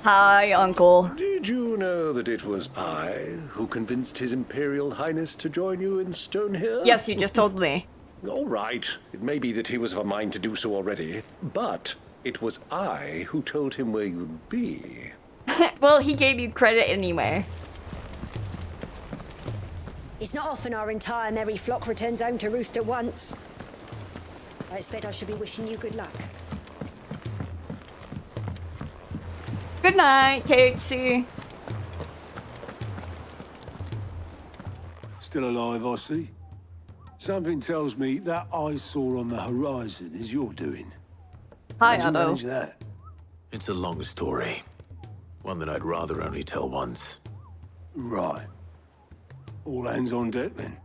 Hi, Uncle. Did you know that it was I who convinced His Imperial Highness to join you in Stonehill? Yes, you just told me. All right. It may be that he was of a mind to do so already, but it was I who told him where you'd be. Well, he gave you credit anyway. It's not often our entire merry flock returns home to roost at once. I expect I should be wishing you good luck. Good night, Casey. Still alive, I see. Something tells me that eyesore on the horizon is your doing. Hi, How'd you Otto. manage that? It's a long story. One that I'd rather only tell once. Right. All hands on deck, then.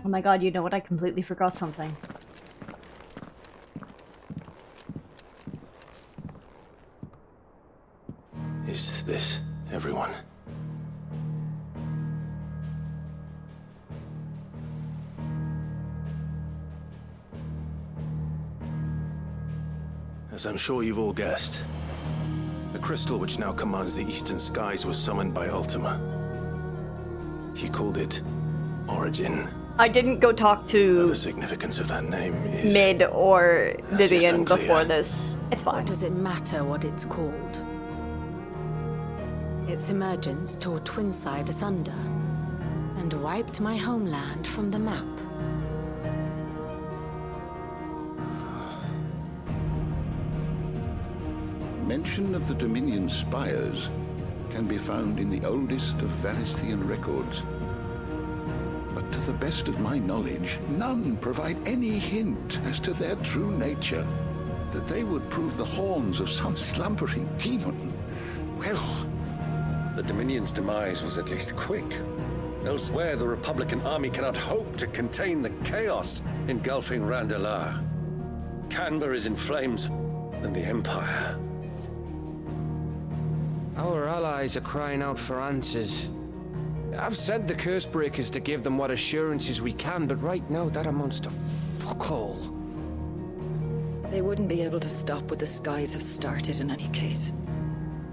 Oh my god, you know what? I completely forgot something. Is this everyone? As I'm sure you've all guessed, the crystal which now commands the eastern skies was summoned by Ultima. He called it Origin. I didn't go talk to The significance of that name is Mid or That's yet Vivian unclear. before this. It's fine. What does it matter what it's called? Its emergence tore Twinside asunder and wiped my homeland from the map. Mention of the Dominion spires can be found in the oldest of Variscian records. But to the best of my knowledge, none provide any hint as to their true nature. That they would prove the horns of some slumbering demon. Well, the Dominion's demise was at least quick. Elsewhere, the Republican army cannot hope to contain the chaos engulfing Randalar. Canva is in flames, and the Empire. Our allies are crying out for answers. I've sent the curse breakers to give them what assurances we can, but right now that amounts to fuck all. They wouldn't be able to stop what the skies have started in any case.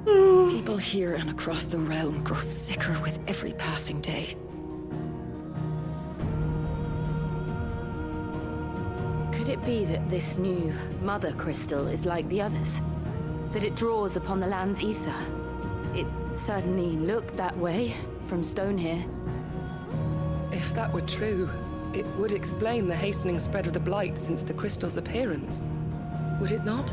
People here and across the realm grow sicker with every passing day. Could it be that this new mother crystal is like the others? That it draws upon the land's ether? It certainly looked that way from stone here. If that were true, it would explain the hastening spread of the blight since the crystal's appearance. Would it not?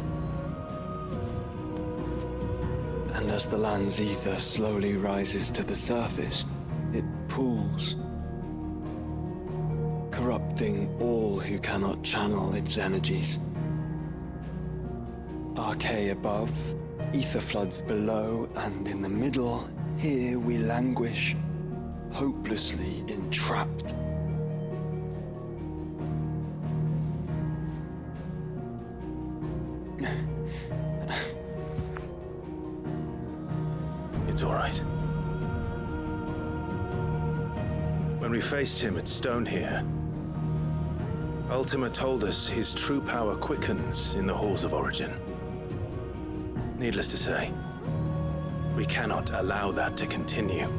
And as the land's ether slowly rises to the surface, it pools, corrupting all who cannot channel its energies. Archay above, ether floods below, and in the middle, here we languish, hopelessly entrapped. It's all right. When we faced him at Stone here, Ultima told us his true power quickens in the halls of Origin. Needless to say, we cannot allow that to continue.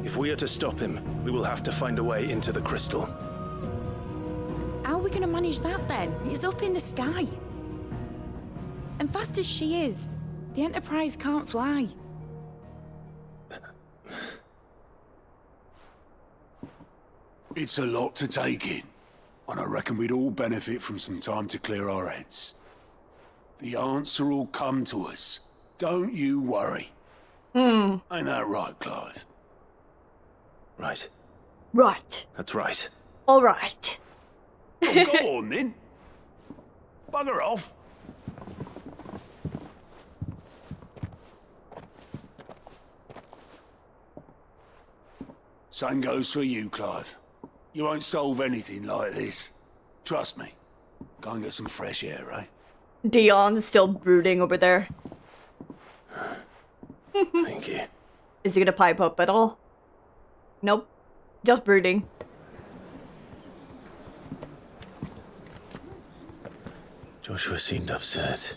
If we are to stop him, we will have to find a way into the crystal. How are we gonna manage that then? It's up in the sky. And fast as she is, the Enterprise can't fly. It's a lot to take in, and I reckon we'd all benefit from some time to clear our heads. The answer will come to us. Don't you worry. Ain't that right, Clive? Right. Right. That's right. All right. Well, go on then. Bugger off. Same goes for you, Clive. You won't solve anything like this. Trust me. Go and get some fresh air, eh? Dion's still brooding over there. Thank you. Is he gonna pipe up at all? Nope. Just brooding. Joshua seemed upset.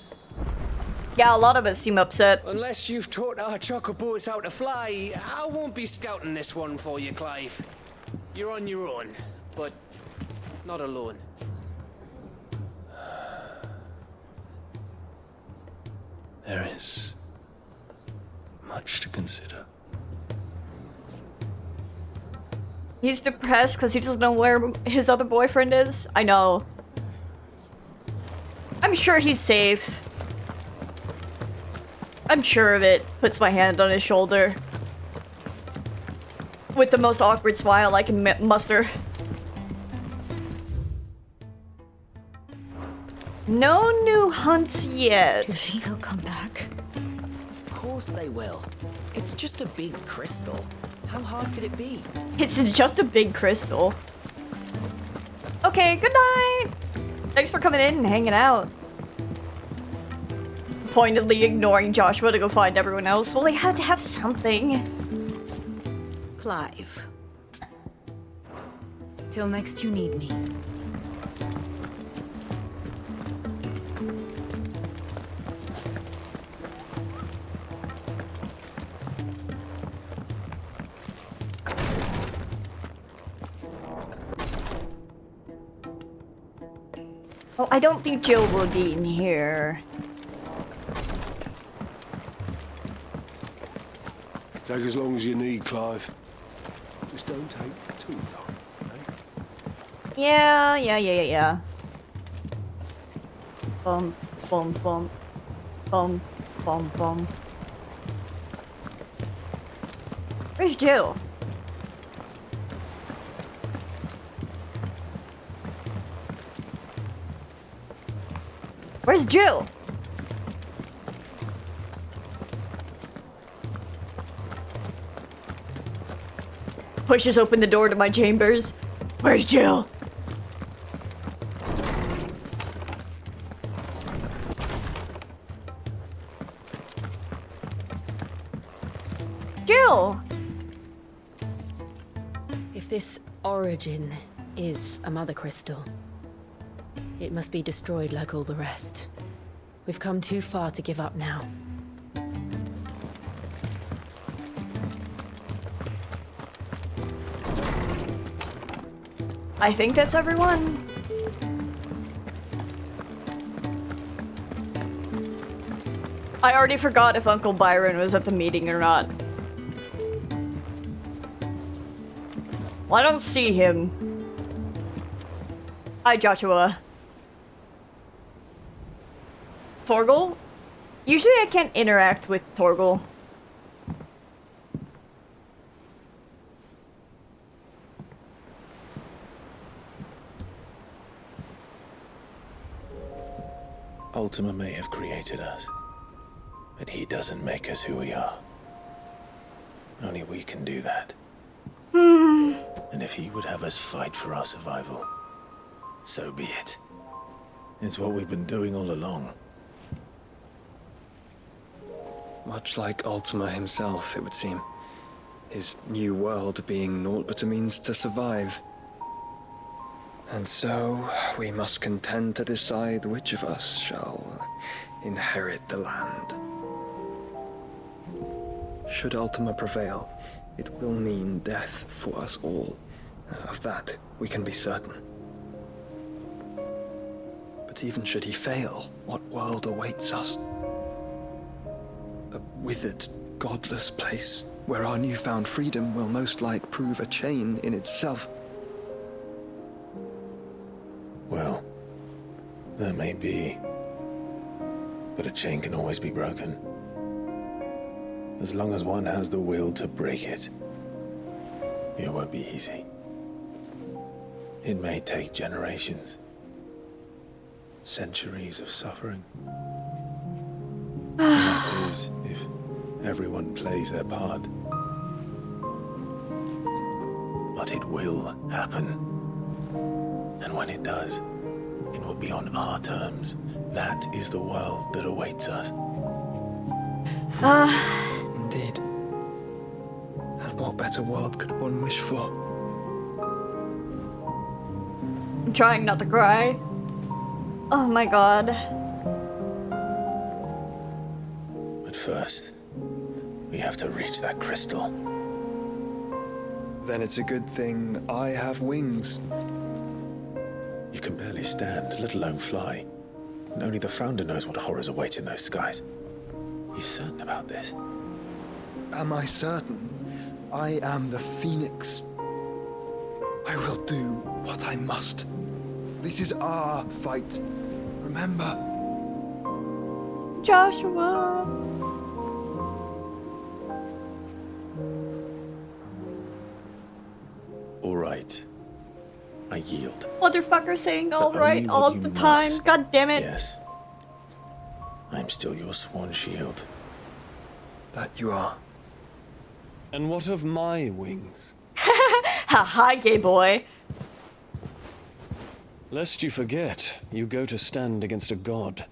Yeah, a lot of us seem upset. Unless you've taught our chocobos how to fly, I won't be scouting this one for you, Clive. You're on your own, but not alone. There is much to consider. He's depressed because he doesn't know where his other boyfriend is. I know. I'm sure he's safe. I'm sure of it. Puts my hand on his shoulder. With the most awkward smile I can muster. No new hunts yet. Do you think they'll come back? Of course they will. It's just a big crystal. How hard could it be? It's just a big crystal. Okay, good night. Thanks for coming in and hanging out. Pointedly ignoring Joshua to go find everyone else. Well, they had to have something. Clive. Till next you need me. Well, I don't think Jill will be in here. Take as long as you need, Clive. Just don't take too long, eh? Yeah. Bum, bum, bum. Bum, bum, bum. Where's Jill? Where's Jill? Pushes open the door to my chambers. Where's Jill? Jill! If this origin is a mother crystal, it must be destroyed like all the rest. We've come too far to give up now. I think that's everyone. I already forgot if Uncle Byron was at the meeting or not. Well, I don't see him. Hi, Joshua. Torgal? Usually I can't interact with Torgal. Ultima may have created us, but he doesn't make us who we are. Only we can do that. And if he would have us fight for our survival, so be it. It's what we've been doing all along. Much like Ultima himself, it would seem. His new world being naught but a means to survive. And so, we must contend to decide which of us shall inherit the land. Should Ultima prevail, it will mean death for us all. Of that, we can be certain. But even should he fail, what world awaits us? A withered, godless place, where our newfound freedom will most like prove a chain in itself. Well, that may be. But a chain can always be broken. As long as one has the will to break it. It won't be easy. It may take generations. Centuries of suffering. And that is, if everyone plays their part. But it will happen. And when it does, it will be on our terms. That is the world that awaits us. Indeed. And what better world could one wish for? I'm trying not to cry. Oh my god. But first, we have to reach that crystal. Then it's a good thing I have wings. You can barely stand, let alone fly. And only the Founder knows what horrors await in those skies. You certain about this? Am I certain? I am the Phoenix. I will do what I must. This is our fight. Remember? Joshua. All right. I yield. Motherfucker saying all But right only all what you the time. must. God damn it. Yes. I'm still your sworn shield. That you are. And what of my wings? Ha hi, gay boy. Lest you forget, you go to stand against a god.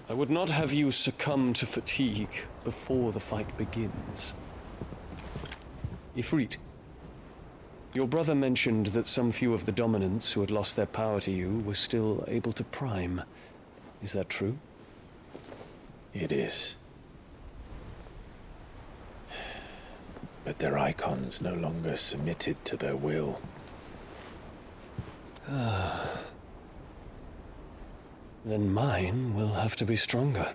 I would not have you succumb to fatigue before the fight begins. Ifrit, your brother mentioned that some few of the dominants who had lost their power to you were still able to prime. Is that true? It is. But their icons no longer submitted to their will. Then mine will have to be stronger.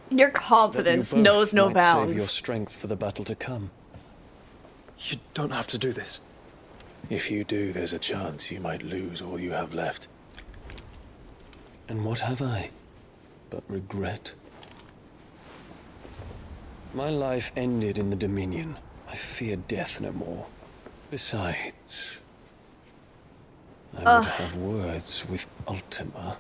Your That confidence you both knows no might save your bounds. strength for the battle to come. You don't have to do this. If you do, there's a chance you might lose all you have left. And what have I but regret? My life ended in the Dominion. I fear death no more. Besides, I would have words with Ultima.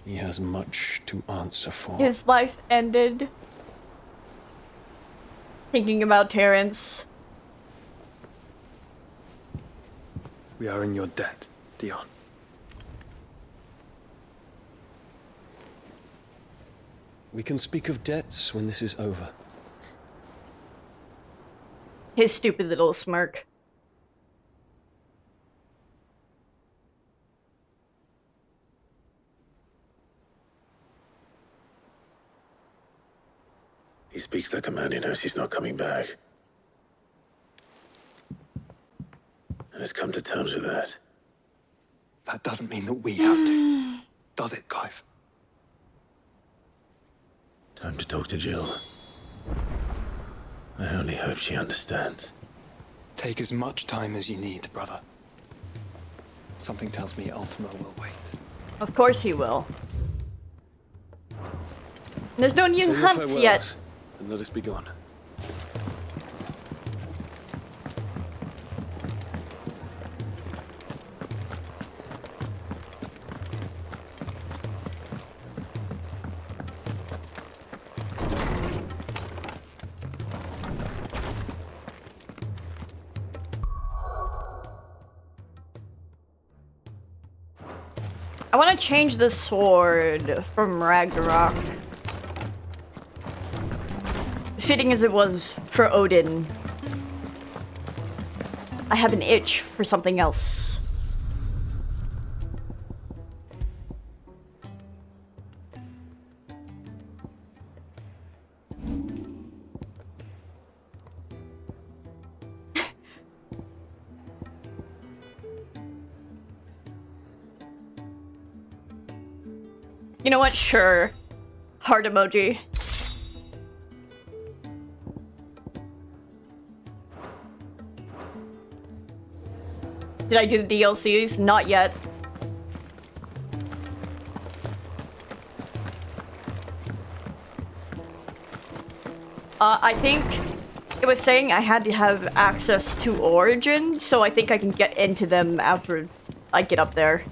He has much to answer for. His life ended thinking about Terrence. We are in your debt, Dion. We can speak of debts when this is over. His stupid little smirk. He speaks like a man who knows he's not coming back. And has come to terms with that. That doesn't mean that we have to. Does it, Clive? Time to talk to Jill. I only hope she understands. Take as much time as you need, brother. Something tells me Ultima will wait. Of course he will. There's no new Say your hunts farewells, yet. And let us be gone. I want to change the sword from Ragnarok. Fitting as it was for Odin. I have an itch for something else. You know what? Sure. Heart emoji. Did I do the DLCs? Not yet. I think it was saying I had to have access to Origin, so I think I can get into them after I get up there.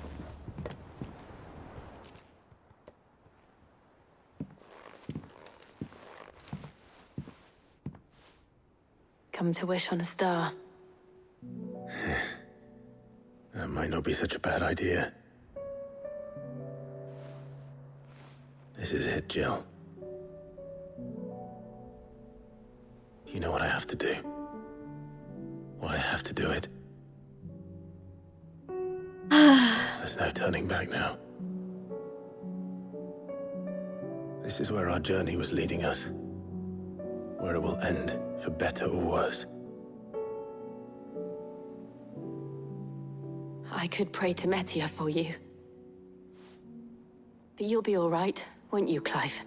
Come to wish on a star. That might not be such a bad idea. This is it, Jill. You know what I have to do. Why I have to do it. There's no turning back now. This is where our journey was leading us. Where it will end, for better or worse. I could pray to Metia for you. But you'll be all right Won't you, Clive?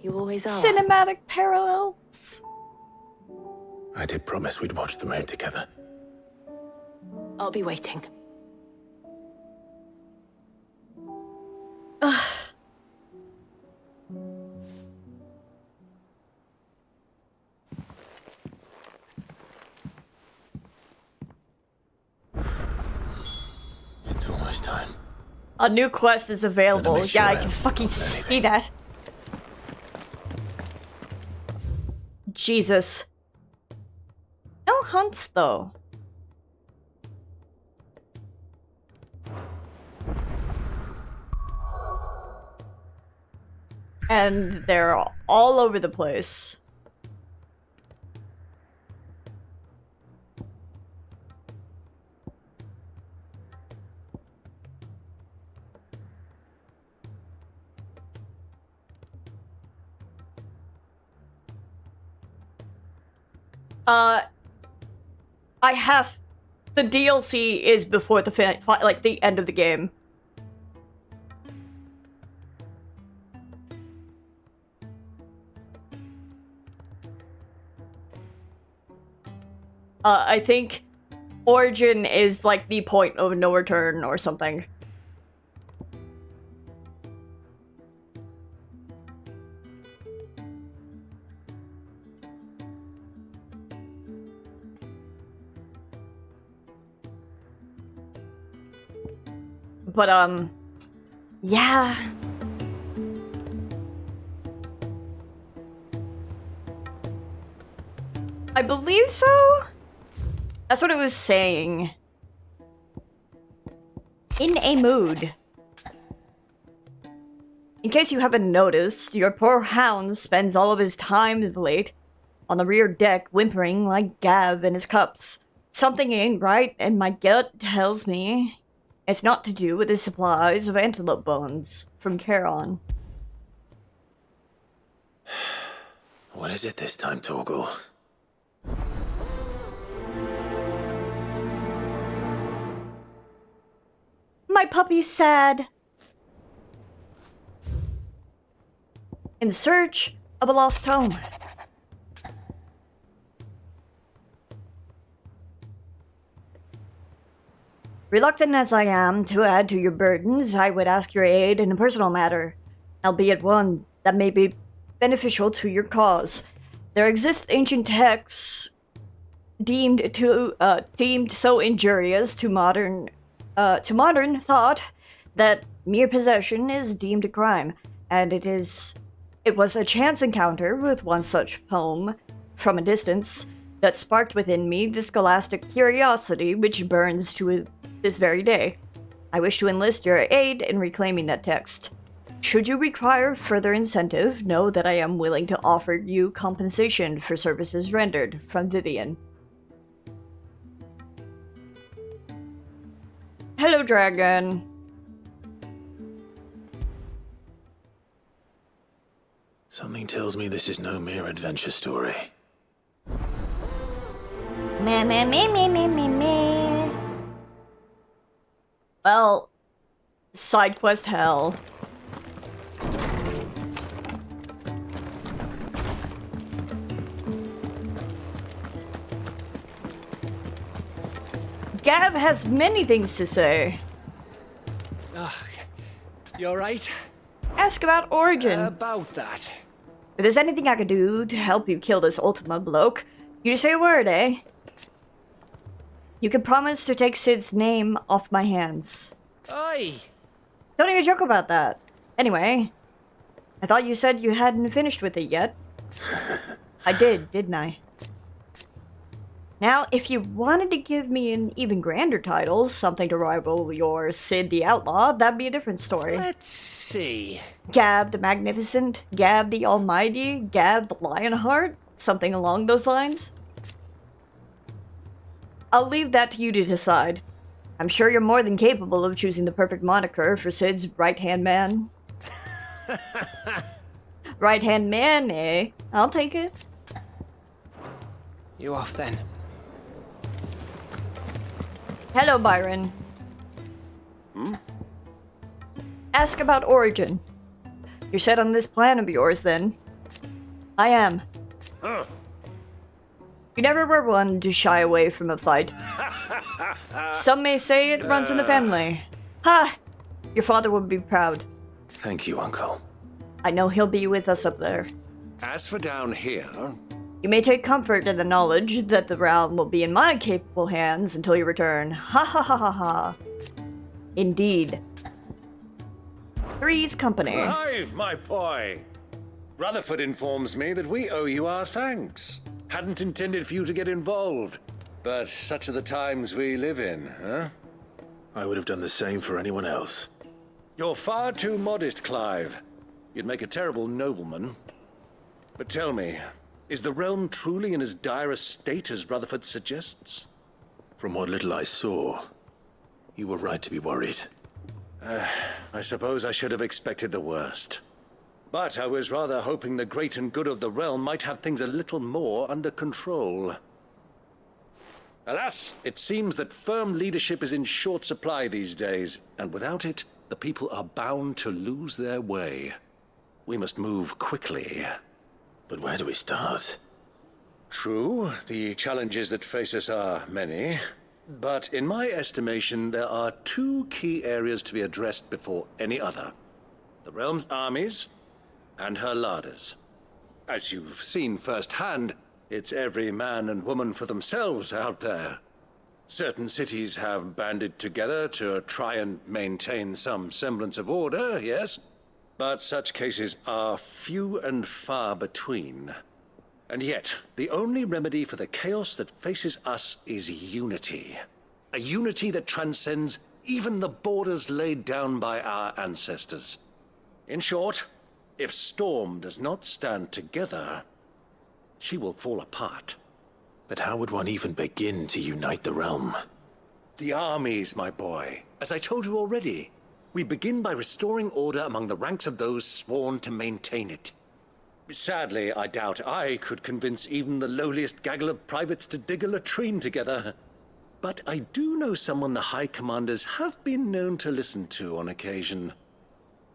You always are. Cinematic parallels. I did promise we'd watch the moon together. I'll be waiting. Ugh. It's almost time. A new quest is available. Yeah, I can fucking see that. Jesus. No hunts, though. And they're all over the place. I have... The DLC is before the like the end of the game. I think Origin is like the point of no return or something. But, yeah. I believe so? That's what it was saying. In a mood. In case you haven't noticed, your poor hound spends all of his time of late on the rear deck whimpering like Gav in his cups. Something ain't right, and my gut tells me it's not to do with his supplies of antelope bones from Charon. What is it this time, Torgal? My puppy's sad. In search of a lost home. Reluctant as I am to add to your burdens, I would ask your aid in a personal matter, albeit one that may be beneficial to your cause. There exist ancient texts deemed so injurious to modern thought that mere possession is deemed a crime, and it was a chance encounter with one such poem from a distance that sparked within me the scholastic curiosity which burns to this very day. I wish to enlist your aid in reclaiming that text. Should you require further incentive, know that I am willing to offer you compensation for services rendered. From Vivian. Hello, dragon. Something tells me this is no mere adventure story. Meh, meh, meh, meh, meh, meh, meh. Well, side quest hell. Gav has many things to say. You alright? Ask about Origin. About that. If there's anything I could do to help you kill this Ultima bloke, you just say a word, eh? You can promise to take Sid's name off my hands. Oi! Don't even joke about that. Anyway, I thought you said you hadn't finished with it yet. I did, didn't I? Now, if you wanted to give me an even grander title, something to rival your Sid the Outlaw, that'd be a different story. Let's see. Gab the Magnificent, Gab the Almighty, Gab the Lionheart, something along those lines. I'll leave that to you to decide. I'm sure you're more than capable of choosing the perfect moniker for Sid's right-hand man. Right-hand man, eh? I'll take it. You off then? Hello, Byron. Ask about Origin. You're set on this plan of yours, then? I am. Huh. You never were one to shy away from a fight. Some may say it runs in the family. Ha! Your father would be proud. Thank you, Uncle. I know he'll be with us up there. As for down here... You may take comfort in the knowledge that the realm will be in my capable hands until you return. Ha ha ha ha ha. Indeed. Three's company. Clive, my boy! Rutherford informs me that we owe you our thanks. Hadn't intended for you to get involved. But such are the times we live in, huh? I would have done the same for anyone else. You're far too modest, Clive. You'd make a terrible nobleman. But tell me, is the realm truly in as dire a state as Rutherford suggests? From what little I saw, you were right to be worried. I suppose I should have expected the worst. But I was rather hoping the great and good of the realm might have things a little more under control. Alas, it seems that firm leadership is in short supply these days, and without it, the people are bound to lose their way. We must move quickly. But where do we start? True, the challenges that face us are many. But in my estimation, there are two key areas to be addressed before any other. The realm's armies and her larders. As you've seen firsthand, it's every man and woman for themselves out there. Certain cities have banded together to try and maintain some semblance of order, yes? But such cases are few and far between. And yet, the only remedy for the chaos that faces us is unity. A unity that transcends even the borders laid down by our ancestors. In short, if Storm does not stand together, she will fall apart. But how would one even begin to unite the realm? The armies, my boy. As I told you already, we begin by restoring order among the ranks of those sworn to maintain it. Sadly, I doubt I could convince even the lowliest gaggle of privates to dig a latrine together. But I do know someone the High Commanders have been known to listen to on occasion.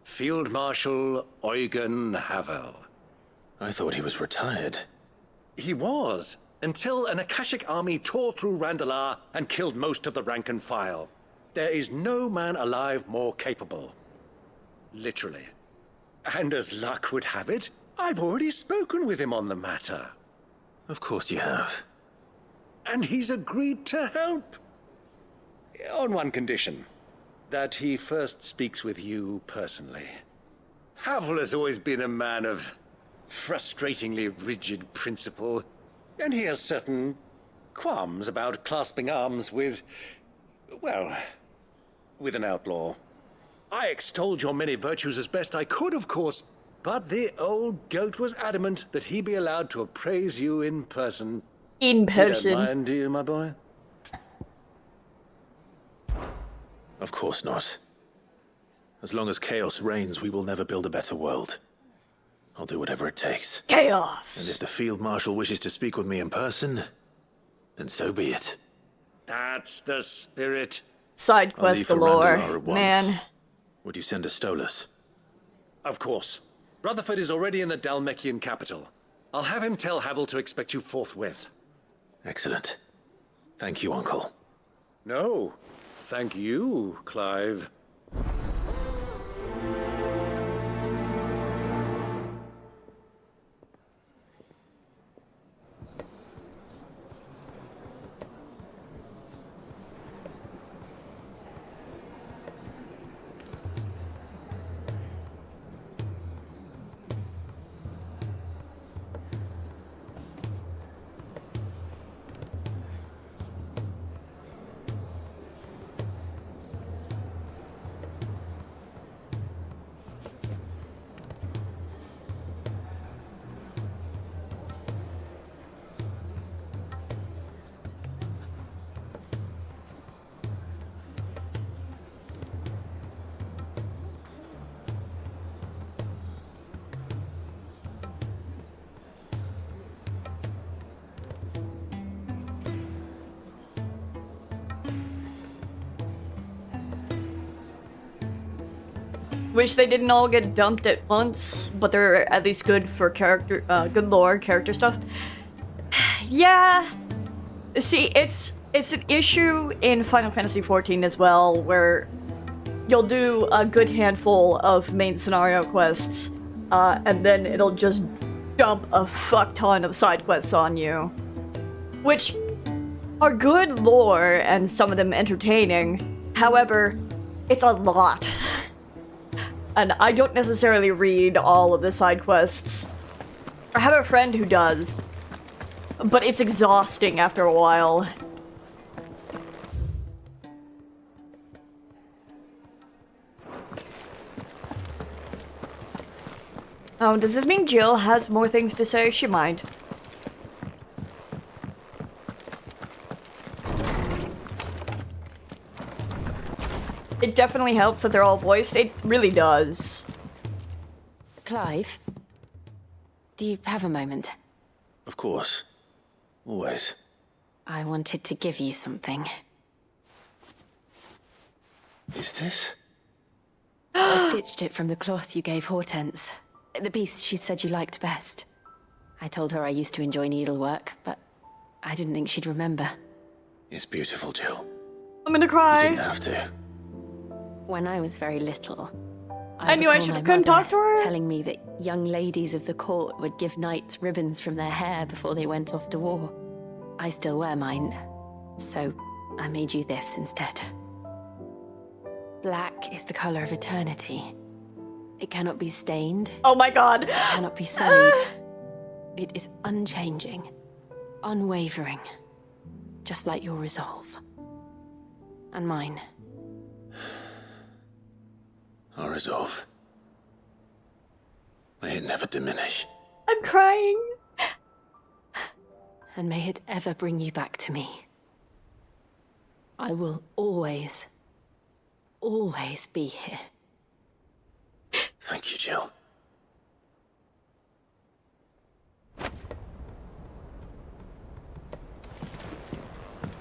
Field Marshal Eugen Havel. I thought he was retired. He was, until an Akashic army tore through Randalar and killed most of the rank and file. There is no man alive more capable. Literally. And as luck would have it, I've already spoken with him on the matter. Of course you have. And he's agreed to help. On one condition. That he first speaks with you personally. Havel has always been a man of frustratingly rigid principle, and he has certain qualms about clasping arms with, well, with an outlaw. I extolled your many virtues as best I could, of course, but the old goat was adamant that he be allowed to appraise you in person. In person. You don't mind, do you, my boy? Of course not. As long as chaos reigns, we will never build a better world. I'll do whatever it takes. Chaos! And if the Field Marshal wishes to speak with me in person, then so be it. That's the spirit. Side I'll leave quest for galore. Randalar at once. Man. Would you send a Stolas? Of course. Rutherford is already in the Dalmekian capital. I'll have him tell Havel to expect you forthwith. Excellent. Thank you, Uncle. No. Thank you, Clive. Wish they didn't all get dumped at once, but they're at least good for character, good lore, character stuff. Yeah. See, it's an issue in Final Fantasy XIV as well, where you'll do a good handful of main scenario quests, and then it'll just dump a fuck ton of side quests on you. Which are good lore, and some of them entertaining. However, it's a lot. And I don't necessarily read all of the side quests. I have a friend who does, but it's exhausting after a while. Oh, does this mean Jill has more things to say? She might. It definitely helps that they're all voiced. It really does. Clive, do you have a moment? Of course. Always. I wanted to give you something. Is this? I stitched it from the cloth you gave Hortense. The piece she said you liked best. I told her I used to enjoy needlework, but I didn't think she'd remember. It's beautiful, Jill. I'm gonna cry. You didn't have to. When I was very little, I knew I couldn't talk to her. Telling me that young ladies of the court would give knights ribbons from their hair before they went off to war. I still wear mine, so I made you this instead. Black is the color of eternity. It cannot be stained. Oh my god. It cannot be sullied. It is unchanging, unwavering, just like your resolve. And mine. Our resolve. May it never diminish. I'm crying. And may it ever bring you back to me. I will always, always be here. Thank you, Jill.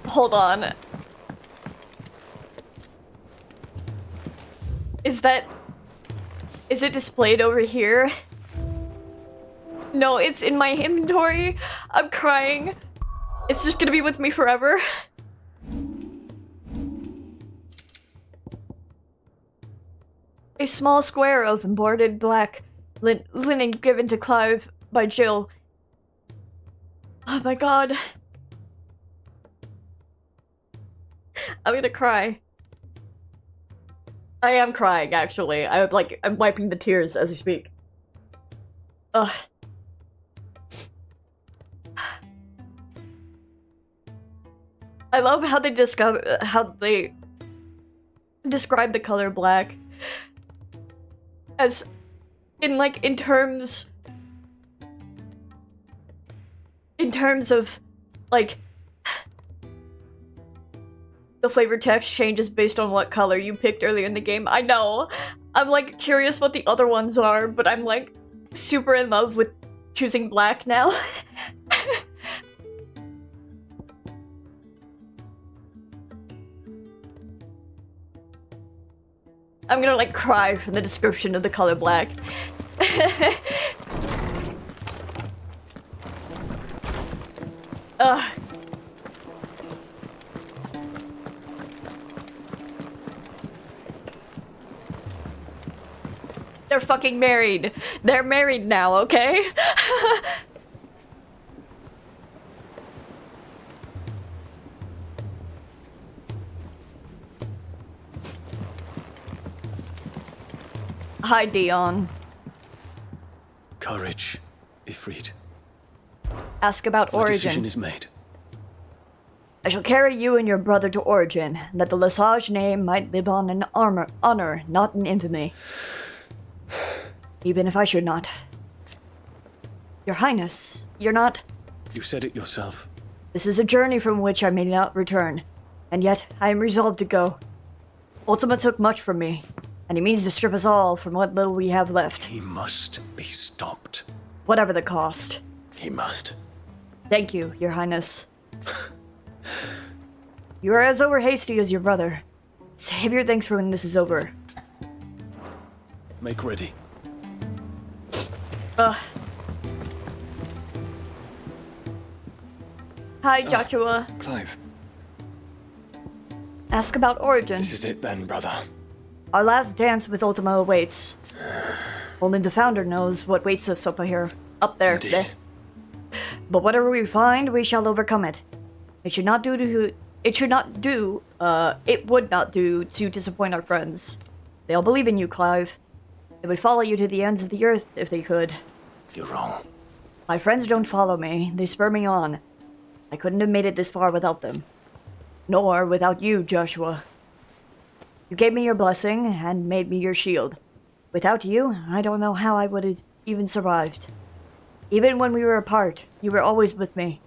Hold on. Is it displayed over here? No, it's in my inventory. I'm crying. It's just gonna be with me forever. A small square of embroidered black linen given to Clive by Jill. Oh my god. I'm gonna cry. I am crying, actually. I'm wiping the tears as I speak. Ugh. I love how they describe the color black as in terms of like the flavor text changes based on what color you picked earlier in the game. I know. I'm like curious what the other ones are, but I'm like super in love with choosing black now. I'm gonna like cry from the description of the color black. Ugh. They're fucking married. They're married now, okay? Hi, Dion. Courage, Ffxvi. Ask about My Origin. decision is made. I shall carry you and your brother to Origin, that the Lesage name might live on in honor, not in infamy. Even if I should not. Your Highness, you're not... You said it yourself. This is a journey from which I may not return, and yet I am resolved to go. Ultima took much from me, and he means to strip us all from what little we have left. He must be stopped. Whatever the cost. He must. Thank you, Your Highness. You are as over-hasty as your brother. Save your thanks for when this is over. Make ready. Hi, Joshua. Clive. Ask about Origin. This is it then, brother. Our last dance with Ultima awaits. Only the founder knows what waits us up here. Up there. Indeed. But whatever we find, we shall overcome it. It would not do to disappoint our friends. They all believe in you, Clive. They would follow you to the ends of the earth if they could. You're wrong. My friends don't follow me. They spur me on. I couldn't have made it this far without them. Nor without you, Joshua. You gave me your blessing and made me your shield. Without you, I don't know how I would have even survived. Even when we were apart, you were always with me.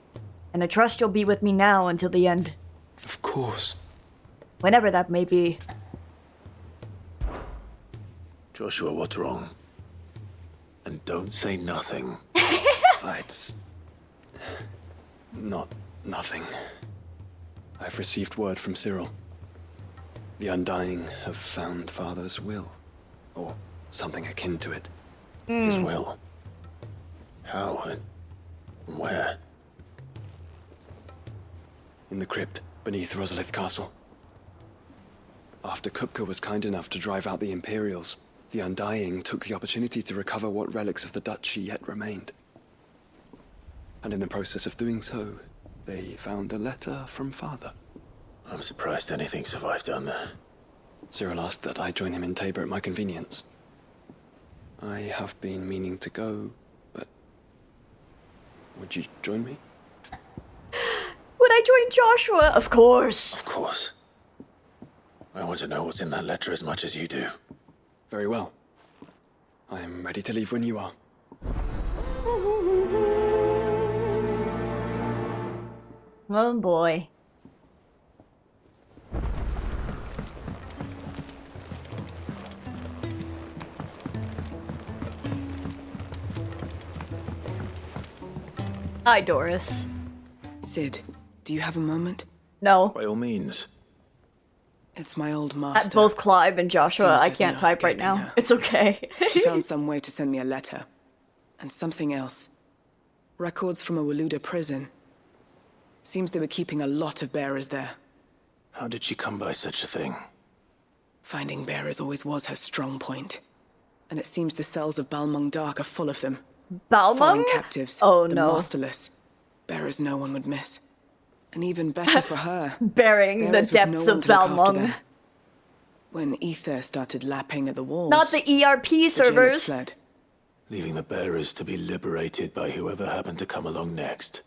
And I trust you'll be with me now until the end. Of course. Whenever that may be. Joshua, what's wrong? And don't say nothing. It's... not nothing. I've received word from Cyril. The Undying have found Father's will. Or something akin to it. His will? How and where? In the crypt beneath Rosalith Castle. After Kupka was kind enough to drive out the Imperials, the Undying took the opportunity to recover what relics of the Duchy yet remained. And in the process of doing so, they found a letter from Father. I'm surprised anything survived down there. Cyril asked that I join him in Tabor at my convenience. I have been meaning to go, but... would you join me? Would I join Joshua? Of course. Of course. I want to know what's in that letter as much as you do. Very well. I am ready to leave when you are. Oh boy. Hi, Doris. Sid, do you have a moment? No. By all means. It's my old master. At both Clive and Joshua, Seems I there's can't no type right escaping now. her. It's okay. She found some way to send me a letter. And something else. Records from a Waluda prison. Seems they were keeping a lot of bearers there. How did she come by such a thing? Finding bearers always was her strong point. And it seems the cells of Balmung Dark are full of them. Balmung? Foreign captives. Oh, the no. masterless. Bearers no one would miss. And even better for her. Bearing the bearers with depths no of one to look after Balmung. them. When ether started lapping at the walls... Not the ERP the jailers servers. fled. Leaving the bearers to be liberated by whoever happened to come along next.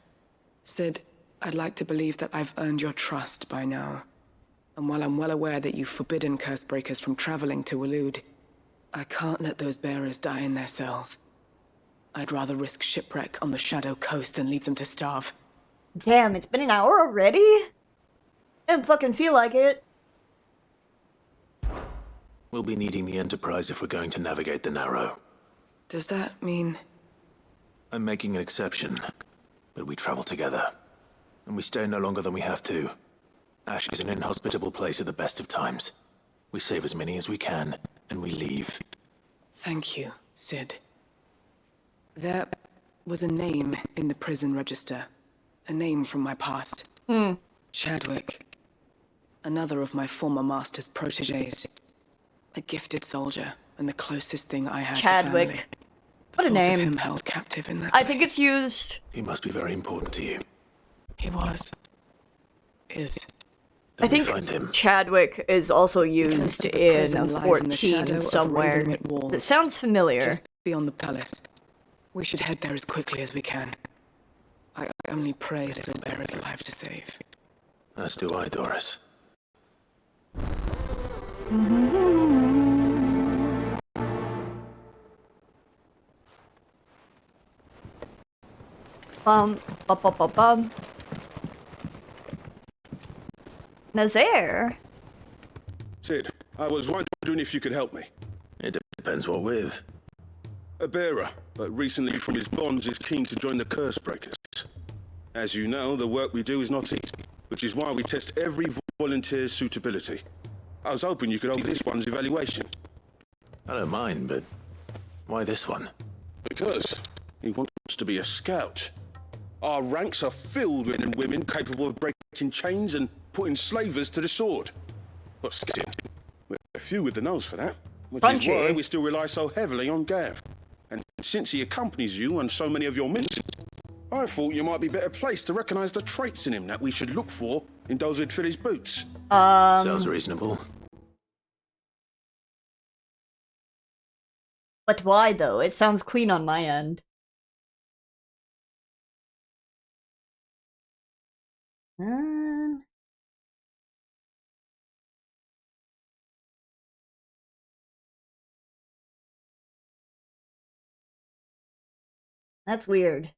Sid, I'd like to believe that I've earned your trust by now. And while I'm well aware that you've forbidden Cursebreakers from traveling to Waloed, I can't let those bearers die in their cells. I'd rather risk shipwreck on the Shadow Coast than leave them to starve. Damn, it's been an hour already? I don't fucking feel like it. We'll be needing the Enterprise if we're going to navigate the Narrow. Does that mean... I'm making an exception, but we travel together. And we stay no longer than we have to. Ash is an inhospitable place at the best of times. We save as many as we can, and we leave. Thank you, Sid. There was a name in the prison register. A name from my past. Chadwick. Another of my former master's protégés. A gifted soldier, and the closest thing I had Chadwick. to family. What a Thought of name. him held captive in that I think it's used... He must be very important to you. He was. Is. I think Chadwick is also used in prison lies in the shadow 14 of somewhere. Ravenwit walls. That sounds familiar. Just beyond the palace. We should head there as quickly as we can. I only pray still bearers alive to save. As do I, Doris. Bum, bum, bum, bum, bum. Nazaire? Sid, I was wondering if you could help me. It depends what with. A bearer, but recently from his bonds is keen to join the Cursebreakers. As you know, the work we do is not easy, which is why we test every volunteer's suitability. I was hoping you could hold this one's evaluation. I don't mind, but why this one? Because he wants to be a scout. Our ranks are filled with men and women capable of breaking chains and putting slavers to the sword. But still, we're few with the nose for that, which is why we still rely so heavily on Gav. And since he accompanies you on so many of your missions, I thought you might be better placed to recognise the traits in him that we should look for in those who'd fill his boots. Sounds reasonable. But why, though? It sounds clean on my end. That's weird.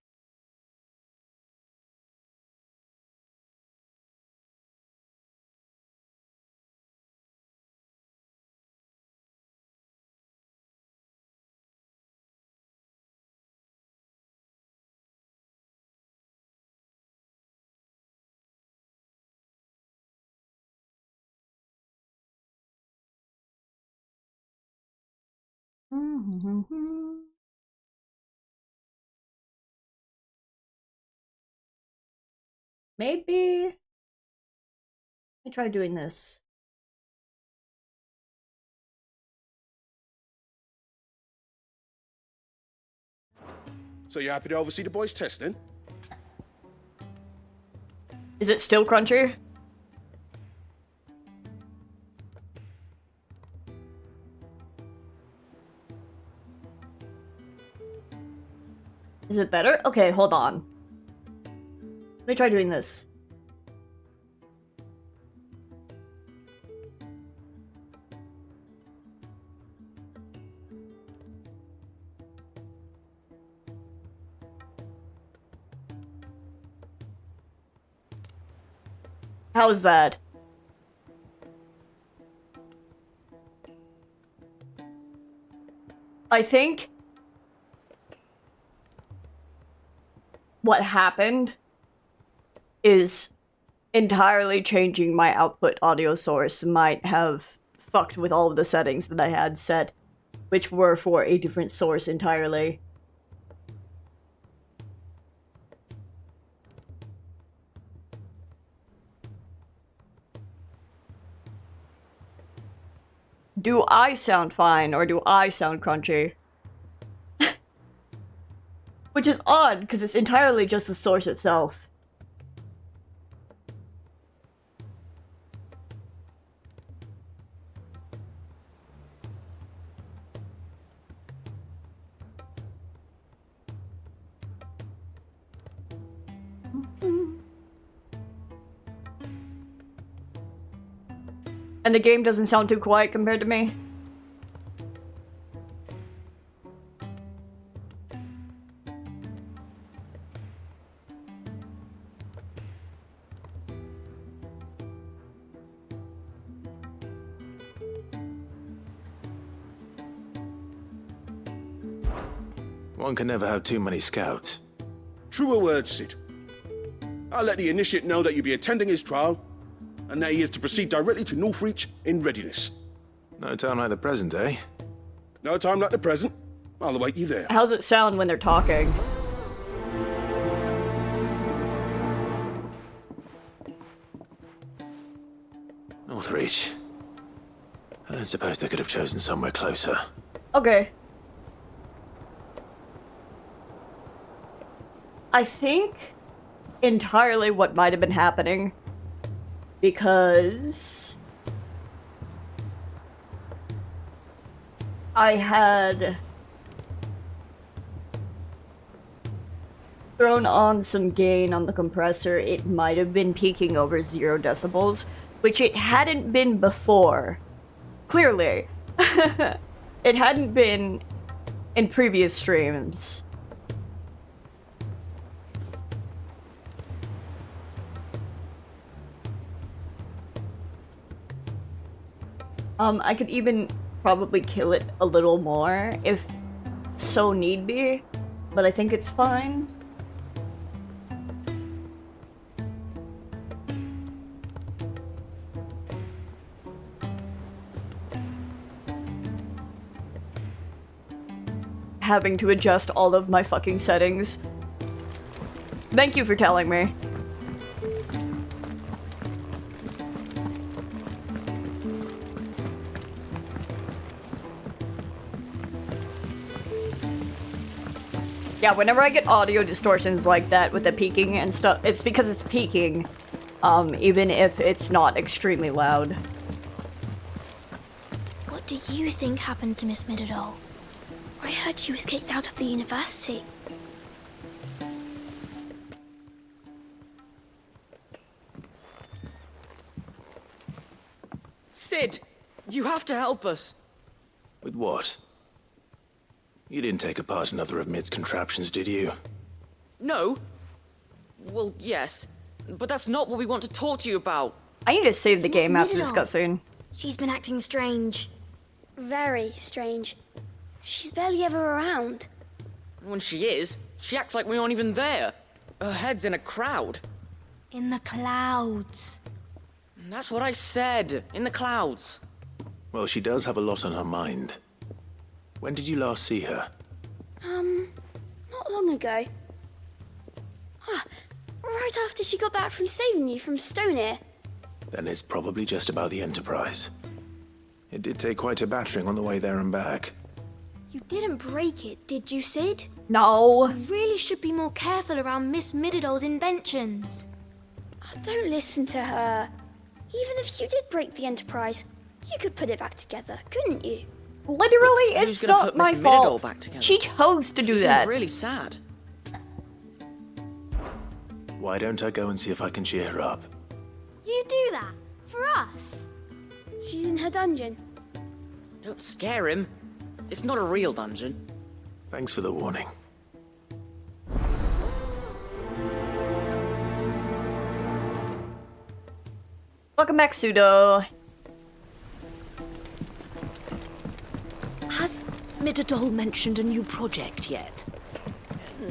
Maybe let me try doing this. So you happy to oversee the boys' test then? Is it still crunchy? Is it better? Okay, hold on. Let me try doing this. How's that? I think what happened is entirely changing my output audio source might have fucked with all of the settings that I had set, which were for a different source entirely. Do I sound fine, or do I sound crunchy? Which is odd, because it's entirely just the source itself. And the game doesn't sound too quiet compared to me. One can never have too many scouts. Truer words, Sid. I'll let the initiate know that you'll be attending his trial, and that he is to proceed directly to Northreach in readiness. No time like the present, eh? No time like the present. I'll await you there. How's it sound when they're talking? Northreach. I don't suppose they could have chosen somewhere closer. Okay. I think entirely what might have been happening, because I had thrown on some gain on the compressor, it might have been peaking over 0 decibels, which it hadn't been before. Clearly. It hadn't been in previous streams. I could even probably kill it a little more if so need be, but I think it's fine. having to adjust all of my fucking settings. Thank you for telling me. Yeah, whenever I get audio distortions like that with the peaking and stuff, it's because it's peaking, even if it's not extremely loud. What do you think happened to Miss Middledore? I heard she was kicked out of the university. Sid, you have to help us. With what? You didn't take apart another of Mid's contraptions, did you? No. Well, yes. But that's not what we want to talk to you about. I need to save the It's Miss game after this Middledore. cutscene. She's been acting strange. Very strange. She's barely ever around. When she is, she acts like we aren't even there. Her head's in a crowd. In the clouds. That's what I said. In the clouds. Well, she does have a lot on her mind. When did you last see her? Not long ago. Right after she got back from saving you from Stonehenge. Then it's probably just about the Enterprise. It did take quite a battering on the way there and back. You didn't break it, did you, Sid? No. You really should be more careful around Miss Middeldore's inventions. Don't listen to her. Even if you did break the Enterprise, you could put it back together, couldn't you? Literally, Who's it's gonna not put my Miss Middledore fault. back together? She chose to do She that. seems really sad. Why don't I go and see if I can cheer her up? You do that? For us? She's in her dungeon. Don't scare him. It's not a real dungeon. Thanks for the warning. Welcome back, Pseudo. Has Middledore mentioned a new project yet?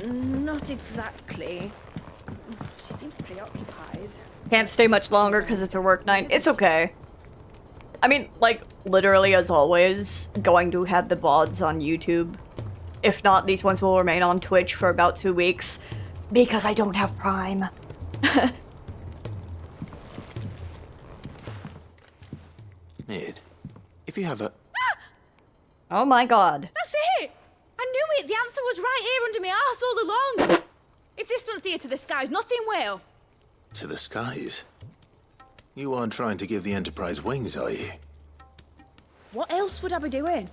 Not exactly. She seems preoccupied. Can't stay much longer because it's her work night. It's okay. I mean, like, literally, as always, going to have the VODs on YouTube. If not, these ones will remain on Twitch for about 2 weeks. Because I don't have Prime. Mid, if you have a... Oh my god. That's it! I knew it! The answer was right here under my arse all along! If this doesn't steer to the skies, nothing will! To the skies? You aren't trying to give the Enterprise wings, are you? What else would I be doing?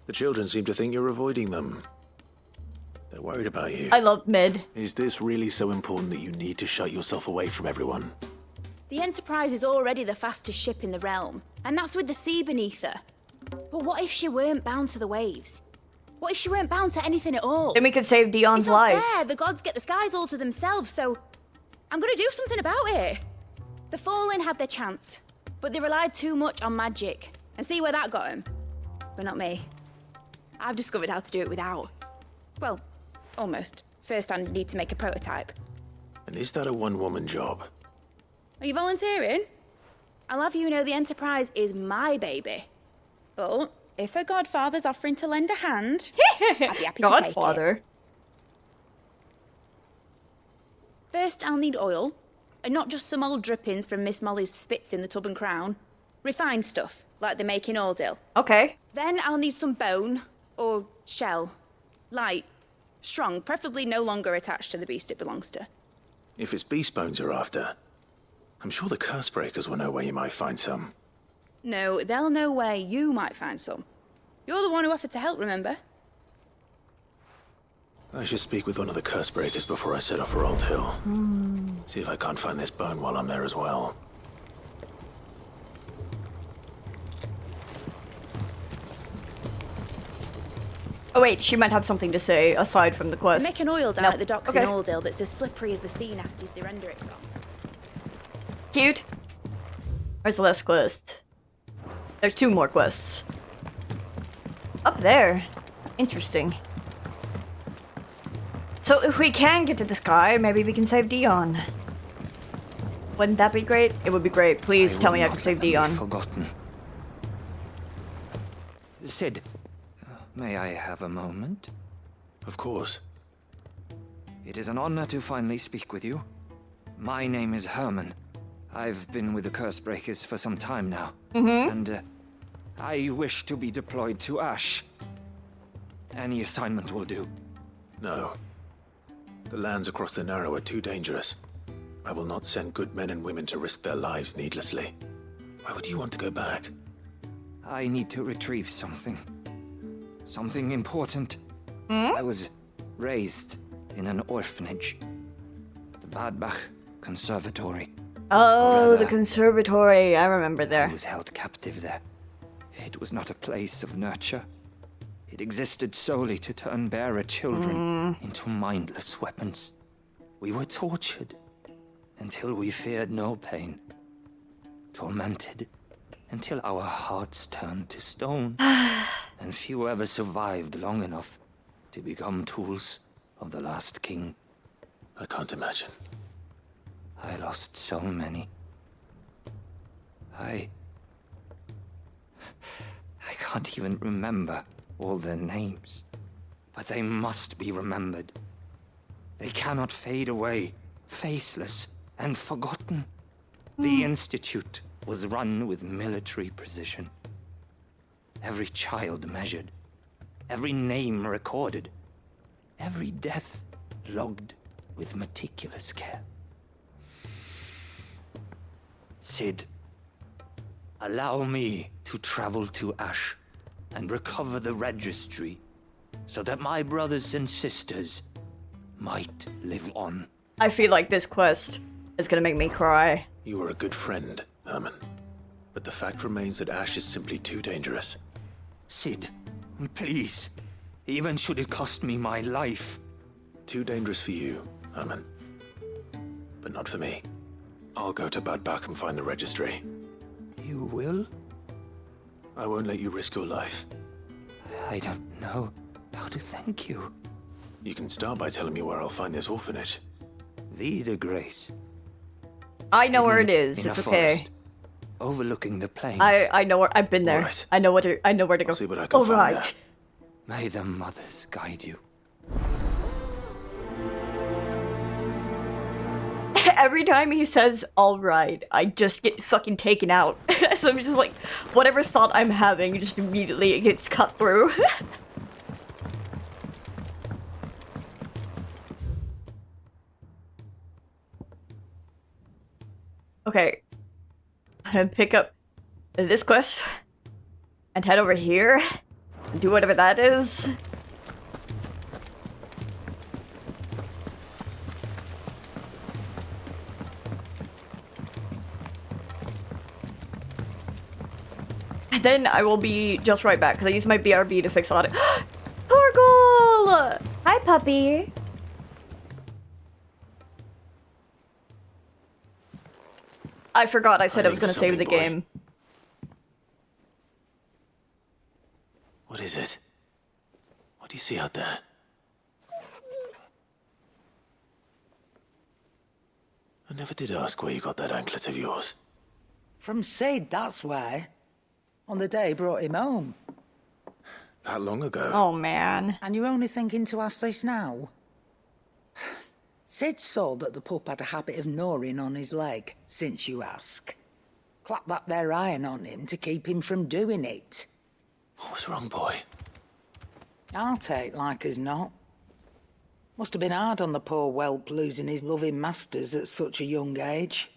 The children seem to think you're avoiding them. They're worried about you. I love Mid. Is this really so important that you need to shut yourself away from everyone? The Enterprise is already the fastest ship in the realm, and that's with the sea beneath her. But what if she weren't bound to the waves? What if she weren't bound to anything at all? Then we could save Dion's It's not life. fair. The gods get the skies all to themselves, so I'm gonna do something about it. The Fallen had their chance, but they relied too much on magic. And see where that got them? But not me. I've discovered how to do it without. Well, almost. First, I need to make a prototype. And is that a one-woman job? Are you volunteering? I'll have you know the Enterprise is my baby. But if her godfather's offering to lend a hand, I'd be happy to take it. Godfather? First, I'll need oil, and not just some old drippings from Miss Molly's spits in the Tub and Crown. Refined stuff, like they make in Ordill. Okay. Then I'll need some bone, or shell. Light, strong, preferably no longer attached to the beast it belongs to. If it's beast bones you're after, I'm sure the curse breakers will know where you might find some. No, they'll know where you might find some. You're the one who offered to help, remember? I should speak with one of the curse breakers before I set off for Old Hill. See if I can't find this bone while I'm there as well. Oh wait, she might have something to say aside from the They quest. make an oil down Nope. at the docks Okay. in Ordill that's as slippery as the sea nasties they render it from. Cute. Where's the last quest? There's 2 more quests. Up there. Interesting. So if we can get to the sky, maybe we can save Dion. Wouldn't that be great? It would be great. Please tell me I can save Dion. Forgotten. Sid, May I have a moment? Of course. It is an honor to finally speak with you. My name is Herman. I've been with the Cursebreakers for some time now. And I wish to be deployed to Ash. Any assignment will do. No. The lands across the Narrow are too dangerous. I will not send good men and women to risk their lives needlessly. Why would you want to go back? I need to retrieve something. Something important. I was raised in an orphanage. The Badbach Conservatory. Oh, the conservatory. I remember there. I was held captive there. It was not a place of nurture. It existed solely to turn bearer children into mindless weapons. We were tortured until we feared no pain. Tormented until our hearts turned to stone. And few ever survived long enough to become tools of the last king. I can't imagine. I lost so many. I can't even remember all their names. But they must be remembered. They cannot fade away, faceless and forgotten. The Institute was run with military precision. Every child measured, every name recorded, every death logged with meticulous care. Cid, allow me to travel to Ash and recover the registry so that my brothers and sisters might live on. I feel like this quest is gonna make me cry. You are a good friend, Herman. But the fact remains that Ash is simply too dangerous. Cid, please. Even should it cost me my life. Too dangerous for you, Herman. But not for me. I'll go to Badbach and find the registry. You will? I won't let you risk your life. I don't know how to thank you. You can start by telling me where I'll find this orphanage. Vida Grace. I know where it is. In It's a okay. forest, overlooking the plains. I know where I've been there. Right. I know where to go. I'll see what I can find right. there. May the mothers guide you. Every time he says "all right," I just get fucking taken out. So I'm just like, whatever thought I'm having, just immediately it gets cut through. Okay, I'm gonna pick up this quest and head over here and do whatever that is. And then I will be just right back because I used my BRB to fix audit. Torgal! Hi, puppy. I forgot I said I was going to save the game. What is it? What do you see out there? I never did ask where you got that anklet of yours. From Cid, that's why. On the day he brought him home. That long ago? Oh, man. And you're only thinking to ask this now? Cid saw that the pup had a habit of gnawing on his leg, since you ask. Clap that there iron on him to keep him from doing it. What was wrong, boy? I'll take like as not. Must have been hard on the poor whelp losing his loving masters at such a young age.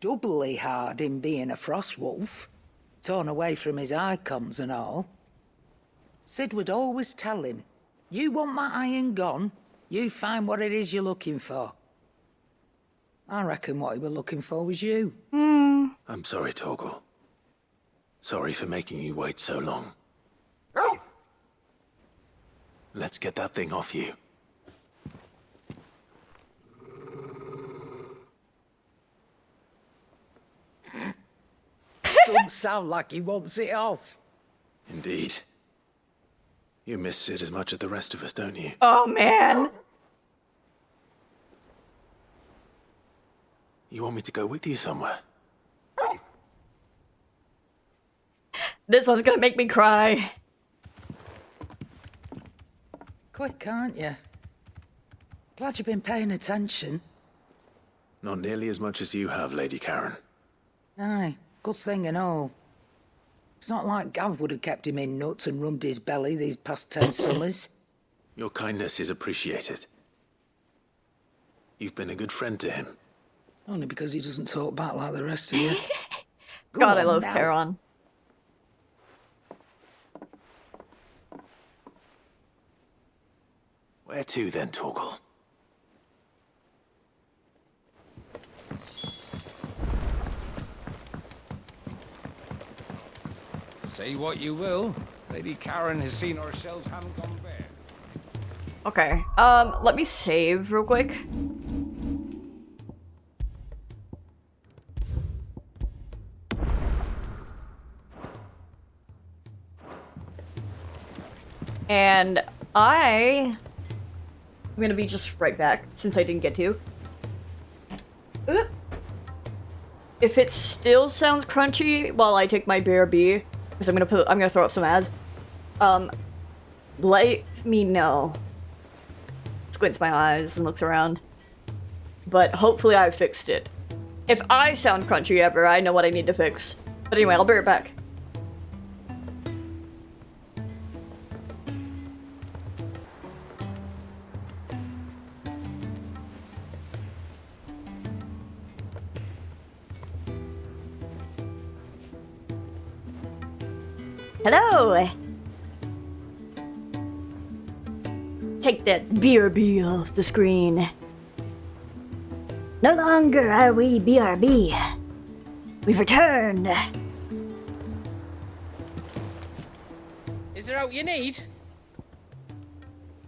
Doubly hard in being a frost wolf, torn away from his icons and all. Cid would always tell him, you want my iron gone, you find what it is you're looking for. I reckon what he was looking for was you. I'm sorry, Torgal. Sorry for making you wait so long. Let's get that thing off you. Don't sound like he wants it off. Indeed. You miss Cid as much as the rest of us, don't you? Oh, man. You want me to go with you somewhere? This one's gonna make me cry. Quick, aren't you? Glad you've been paying attention. Not nearly as much as you have, Lady Karen. Aye, good thing and all. It's not like Gav would have kept him in nuts and rubbed his belly these past 10 summers. Your kindness is appreciated. You've been a good friend to him. Only because he doesn't talk back like the rest of you. God, I love Charon. Where to then, Torgal? Say what you will, Lady Karen has seen ourselves haven't gone bare. Okay, let me save real quick. And I'm gonna be just right back, since I didn't get to. Oop. If it still sounds crunchy while I take my BRB, because I'm gonna throw up some ads, let me know. Squints my eyes and looks around. But hopefully I fixed it. If I sound crunchy ever, I know what I need to fix. But anyway, I'll be right back. Hello! Take that BRB off the screen. No longer are we BRB. We've returned. Is there out you need?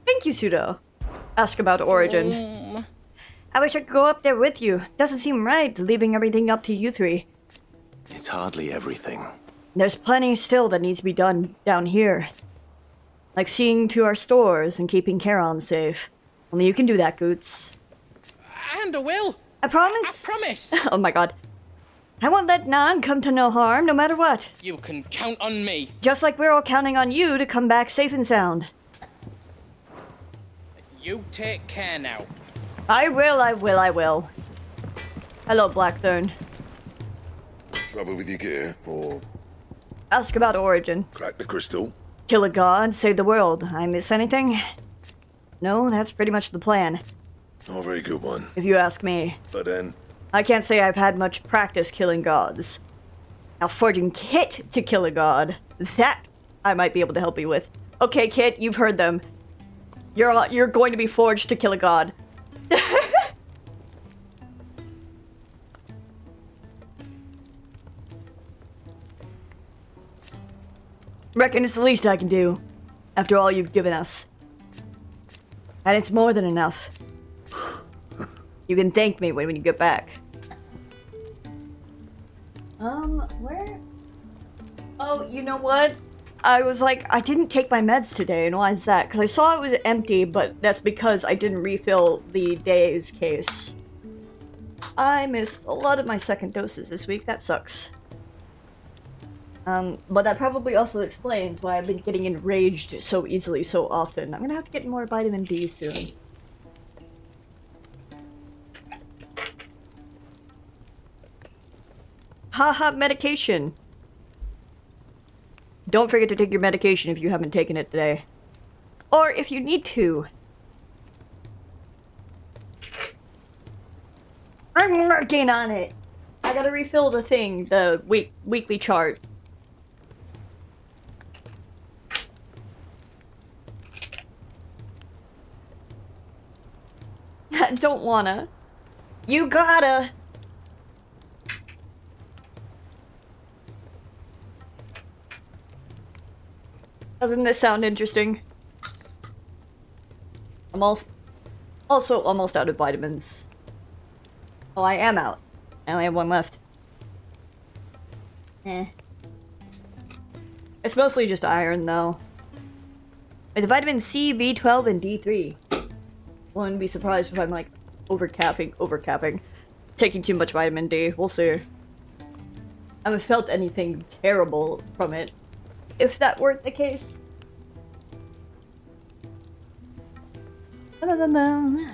Thank you, Pseudo. Ask about Origin. I wish I could go up there with you. Doesn't seem right, leaving everything up to you three. It's hardly everything. There's plenty still that needs to be done down here. Like seeing to our stores and keeping Charon safe. Only you can do that, Goots. And I will. I promise. I promise. Oh my god. I won't let Nan come to no harm, no matter what. You can count on me. Just like we're all counting on you to come back safe and sound. You take care now. I will, I will, I will. Hello, Blackthorn. Trouble with your gear, or Ask about Origin. crack the crystal? Kill a god, save the world. I miss anything? No, that's pretty much the plan. Not a very good one. If you ask me. But then, I can't say I've had much practice killing gods. Now, forging Kit to kill a god, that I might be able to help you with. Okay, Kit, you've heard them. You're going to be forged to kill a god. Reckon it's the least I can do, after all you've given us. And it's more than enough. You can thank me when you get back. Where? Oh, you know what? I was like, I didn't take my meds today, and why is that? Because I saw it was empty, but that's because I didn't refill the day's case. I missed a lot of my second doses this week, that sucks. But that probably also explains why I've been getting enraged so easily so often. I'm gonna have to get more vitamin D soon. Haha, medication. Don't forget to take your medication if you haven't taken it today. Or if you need to. I'm working on it. I gotta refill the thing, the weekly chart. Don't wanna. You gotta. Doesn't this sound interesting? I'm also almost out of vitamins. Oh, I am out. I only have one left. It's mostly just iron, though. With vitamin C, B12, and D3. Wouldn't be surprised if I'm, like, overcapping. Taking too much vitamin D. We'll see. I haven't felt anything terrible from it. If that weren't the case. Da-da-da-da.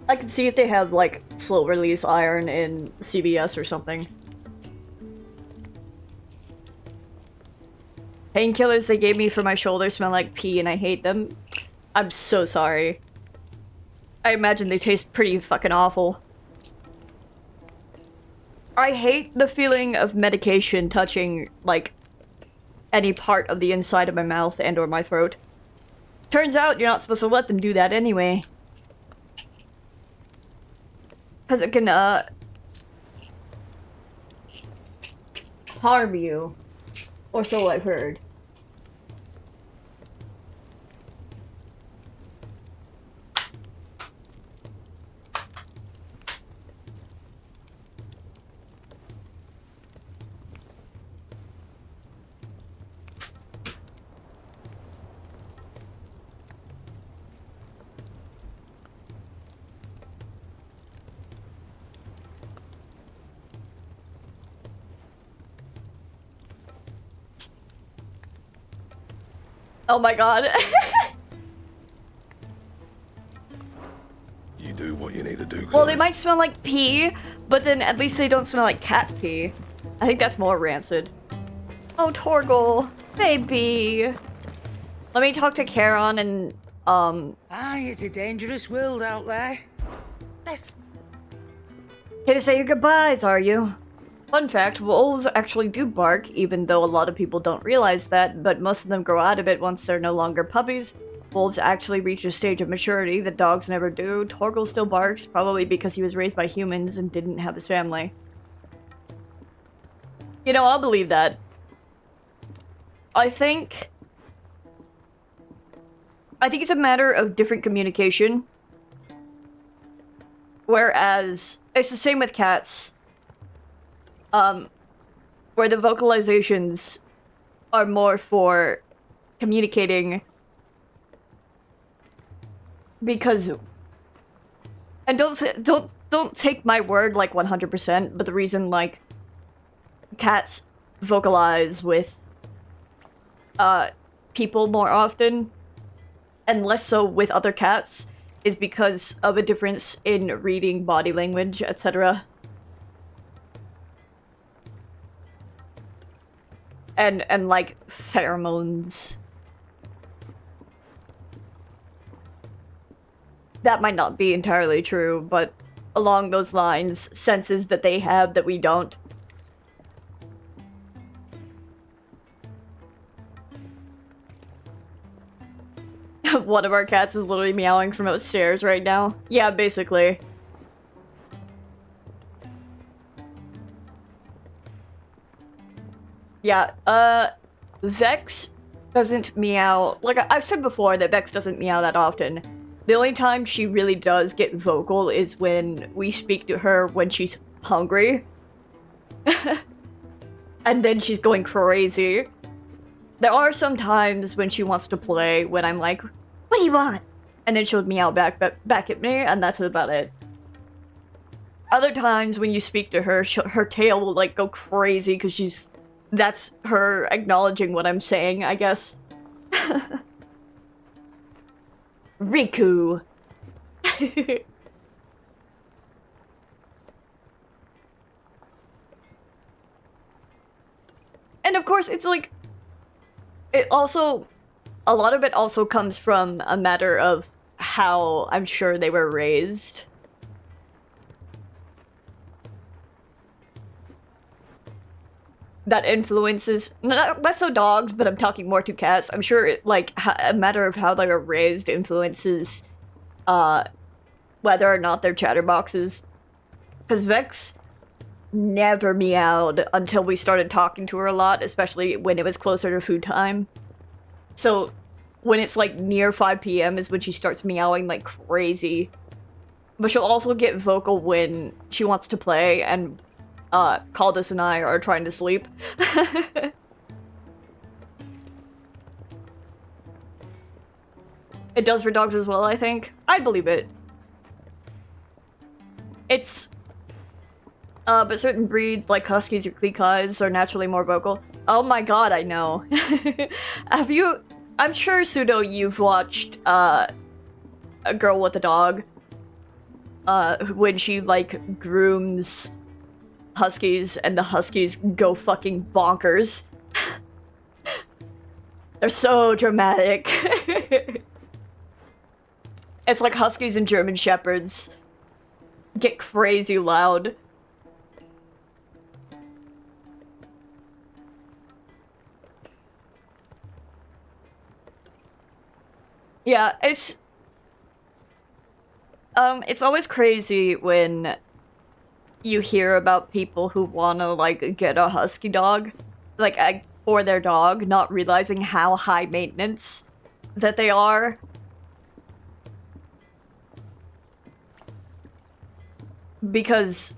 I can see if they have like slow release iron in CVS or something. Painkillers they gave me for my shoulder smell like pee and I hate them. I'm so sorry. I imagine they taste pretty fucking awful. I hate the feeling of medication touching, like, any part of the inside of my mouth and or my throat. Turns out you're not supposed to let them do that anyway. Because it can, harm you. Or so I've heard. Oh my god. You do what you need to do. Well, they might smell like pee, but then at least they don't smell like cat pee. I think that's more rancid. Oh, Torgal. Baby. Let me talk to Charon and, Aye, it's a dangerous world out there. Best. Here to say your goodbyes, are you? Fun fact, wolves actually do bark, even though a lot of people don't realize that, but most of them grow out of it once they're no longer puppies. Wolves actually reach a stage of maturity that dogs never do. Torgal still barks, probably because he was raised by humans and didn't have his family. You know, I'll believe that. I think it's a matter of different communication. Whereas, it's the same with cats. Where the vocalizations are more for communicating because, and don't take my word like 100%, but the reason like cats vocalize with people more often and less so with other cats is because of a difference in reading body language, etc. And like pheromones. That might not be entirely true, but along those lines, senses that they have that we don't. One of our cats is literally meowing from upstairs right now. Yeah, basically. Yeah, Vex doesn't meow. Like, I've said before that Vex doesn't meow that often. The only time she really does get vocal is when we speak to her when she's hungry. And then she's going crazy. There are some times when she wants to play when I'm like, what do you want? And then she'll meow back at me, and that's about it. Other times when you speak to her, her tail will like go crazy because that's her acknowledging what I'm saying, I guess. Riku. And of course, it's like, it also, a lot of it also comes from a matter of how I'm sure they were raised. That influences, less so dogs, but I'm talking more to cats. I'm sure it, like, a matter of how they were raised influences, whether or not they're chatterboxes. Because Vex never meowed until we started talking to her a lot, especially when it was closer to food time. So, when it's like near 5 PM is when she starts meowing like crazy. But she'll also get vocal when she wants to play, and Caldas and I are trying to sleep. It does for dogs as well, I think. I believe it. It's... But certain breeds, like Huskies or Klikais, are naturally more vocal. Oh my god, I know. Have you... I'm sure, Pseudo, you've watched, A Girl with a Dog. When she, like, grooms Huskies, and the Huskies go fucking bonkers. They're so dramatic. It's like Huskies and German Shepherds get crazy loud. Yeah, it's always crazy when you hear about people who wanna, like, get a husky dog, like, for their dog, not realizing how high maintenance that they are. Because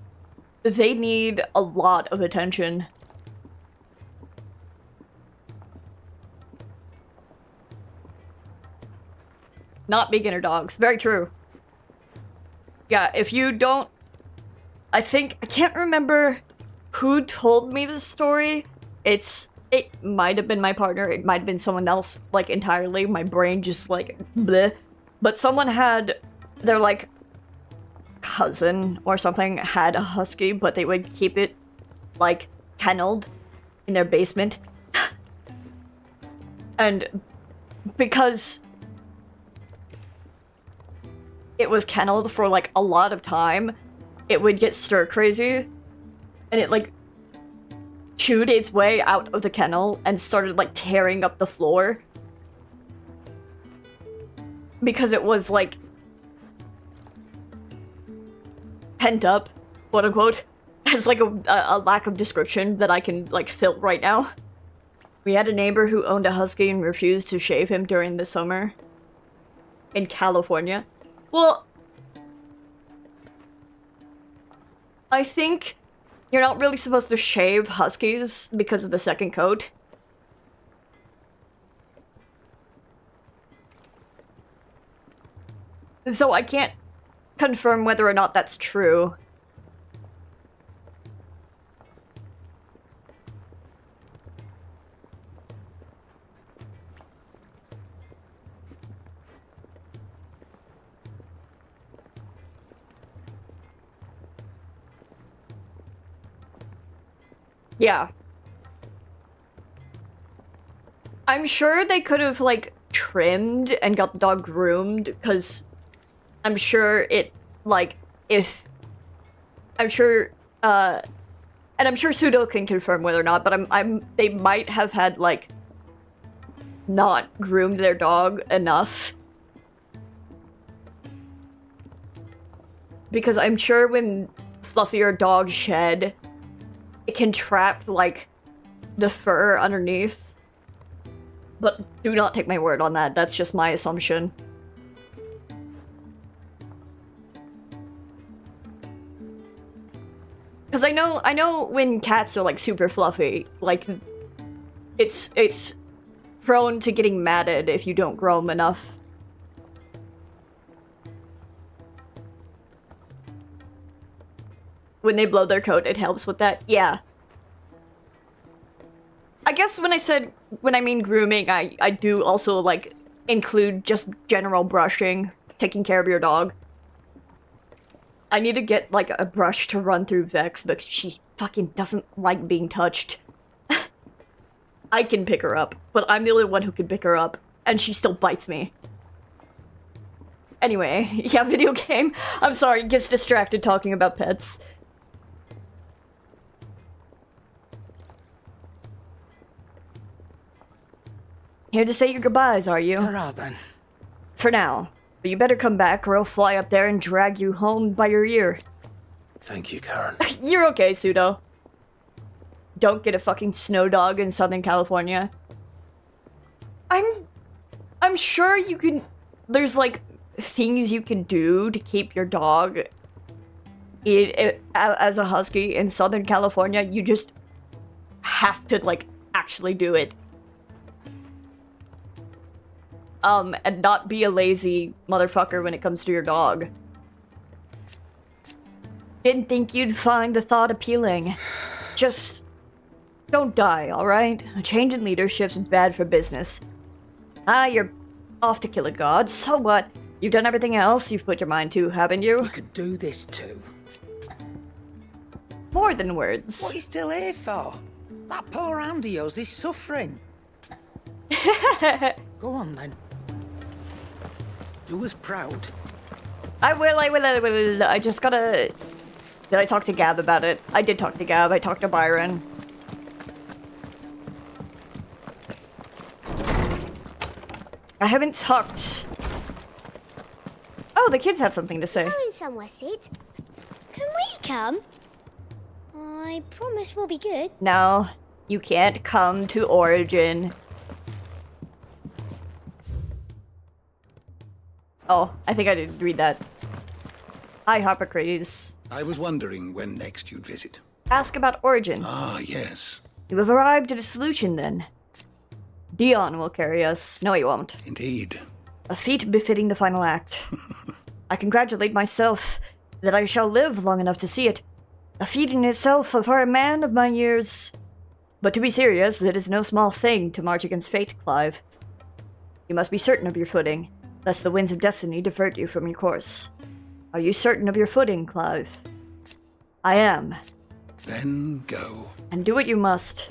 they need a lot of attention. Not beginner dogs. Very true. Yeah, if you don't... I can't remember who told me this story. It might have been my partner, it might have been someone else, like, entirely. My brain just, like, bleh. But someone had their, like, cousin or something had a husky, but they would keep it, like, kenneled in their basement. And because it was kenneled for, like, a lot of time, it would get stir crazy, and it, like, chewed its way out of the kennel and started, like, tearing up the floor. Because it was, like, pent up, quote unquote, as, like, a lack of description that I can, like, fill right now. We had a neighbor who owned a husky and refused to shave him during the summer. In California. Well, I think you're not really supposed to shave huskies because of the second coat. Though I can't confirm whether or not that's true. Yeah. I'm sure they could have, like, trimmed and got the dog groomed, because I'm sure it, like, if... I'm sure, and I'm sure Pseudo can confirm whether or not, but they might have had, like, not groomed their dog enough. Because I'm sure when fluffier dogs shed, it can trap, like, the fur underneath. But do not take my word on that, that's just my assumption. Because I know when cats are, like, super fluffy, like, it's prone to getting matted if you don't grow them enough. When they blow their coat, it helps with that. Yeah. I guess when I mean grooming, I do also, like, include just general brushing, taking care of your dog. I need to get, like, a brush to run through Vex, because she fucking doesn't like being touched. I can pick her up, but I'm the only one who can pick her up, and she still bites me. Anyway, yeah, video game. I'm sorry, gets distracted talking about pets. Here to say your goodbyes, are you? Ta-ra, then. For now. But you better come back or I'll fly up there and drag you home by your ear. Thank you, Karen. You're okay, Pseudo. Don't get a fucking snow dog in Southern California. I'm sure you can... There's, like, things you can do to keep your dog as a husky in Southern California. You just have to, like, actually do it. And not be a lazy motherfucker when it comes to your dog. Didn't think you'd find the thought appealing. Just don't die, alright? A change in leadership's bad for business. You're off to kill a god, so what? You've done everything else you've put your mind to, haven't you? You could do this too. More than words. What are you still here for? That poor hand of yours is suffering. Go on then. Do us proud. I will. I just gotta... Did I talk to Gab about it? I did talk to Gab. I talked to Byron. I haven't talked... Oh, the kids have something to say. Going somewhere, Sid. Can we come? I promise we'll be good. No, you can't come to Origin. Oh, I think I didn't read that. Hi, Hippocrates. I was wondering when next you'd visit. Ask about Origin. Ah, yes. You have arrived at a solution, then. Dion will carry us. No, he won't. Indeed. A feat befitting the final act. I congratulate myself that I shall live long enough to see it. A feat in itself for a man of my years. But to be serious, it is no small thing to march against fate, Clive. You must be certain of your footing, lest the winds of destiny divert you from your course. Are you certain of your footing, Clive? I am. Then go. And do what you must.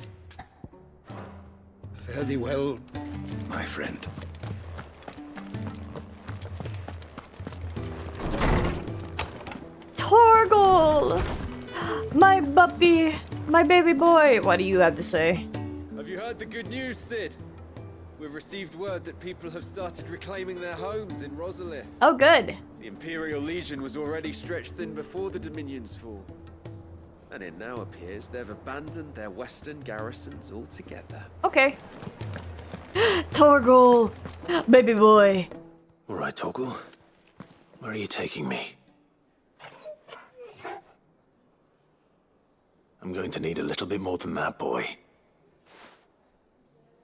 Fare thee well, my friend. Torgal! My puppy! My baby boy! What do you have to say? Have you heard the good news, Sid? We've received word that people have started reclaiming their homes in Rosalith. Oh, good. The Imperial Legion was already stretched thin before the Dominion's fall. And it now appears they've abandoned their western garrisons altogether. Okay. Torgal! Baby boy! All right, Torgal. Where are you taking me? I'm going to need a little bit more than that, boy.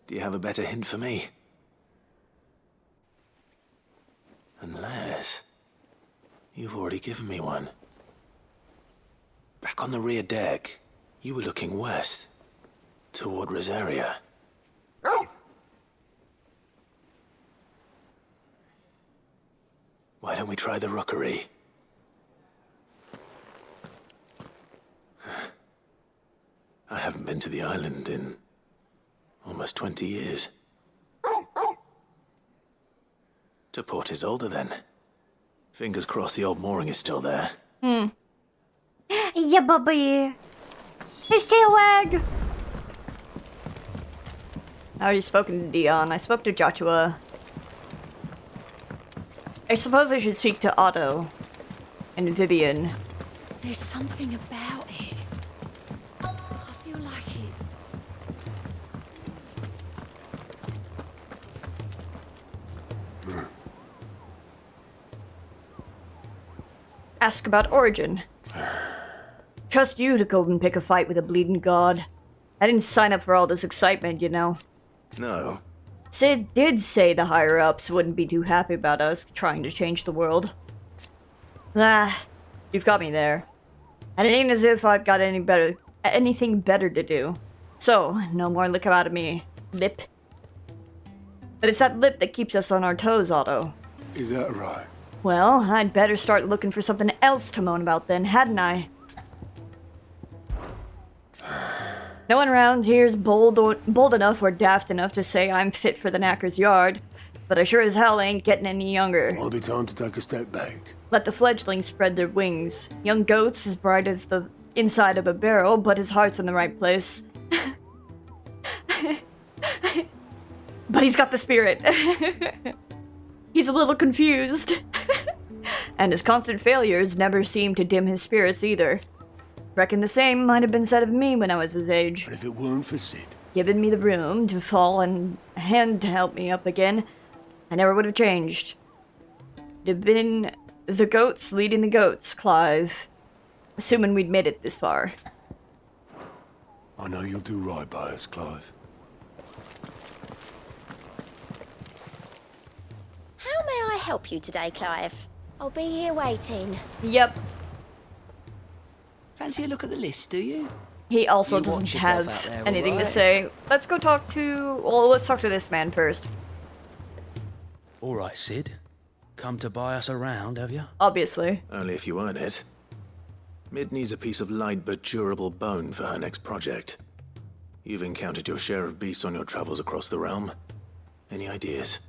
Do you have a better hint for me? Unless... you've already given me one. Back on the rear deck, you were looking west, toward Rosaria. Why don't we try the rookery? I haven't been to the island in almost 20 years. To Port Isolde, then. Fingers crossed the old mooring is still there. Yeah, Bubby. His tail wag. I already spoken to Dion. I spoke to Joshua. I suppose I should speak to Otto and Vivian. There's something about it. I feel like it's... Ask about Origin. Trust you to go and pick a fight with a bleeding god. I didn't sign up for all this excitement, you know. No. Sid did say the higher-ups wouldn't be too happy about us trying to change the world. You've got me there. And it ain't as if I've got anything better to do. So, no more lick out of me, lip. But it's that lip that keeps us on our toes, Otto. Is that right? Well, I'd better start looking for something else to moan about then, hadn't I? No one around here's bold enough or daft enough to say I'm fit for the knacker's yard, but I sure as hell ain't getting any younger. Might be time to take a step back. Let the fledglings spread their wings. Young goat's as bright as the inside of a barrel, but his heart's in the right place. But he's got the spirit. He's a little confused. And his constant failures never seem to dim his spirits either. Reckon the same might have been said of me when I was his age. But if it weren't for Sid... Giving me the room to fall and a hand to help me up again, I never would have changed. It'd have been the goats leading the goats, Clive. Assuming we'd made it this far. I know you'll do right by us, Clive. How may I help you today, Clive? I'll be here waiting. Yep. Fancy a look at the list, do you? He also You doesn't watch yourself have out there, anything to alright? say. Let's go talk to... Well, let's talk to this man first. All right, Sid. Come to buy us around, have you? Obviously. Only if you earn it. Mid needs a piece of light but durable bone for her next project. You've encountered your share of beasts on your travels across the realm. Any ideas?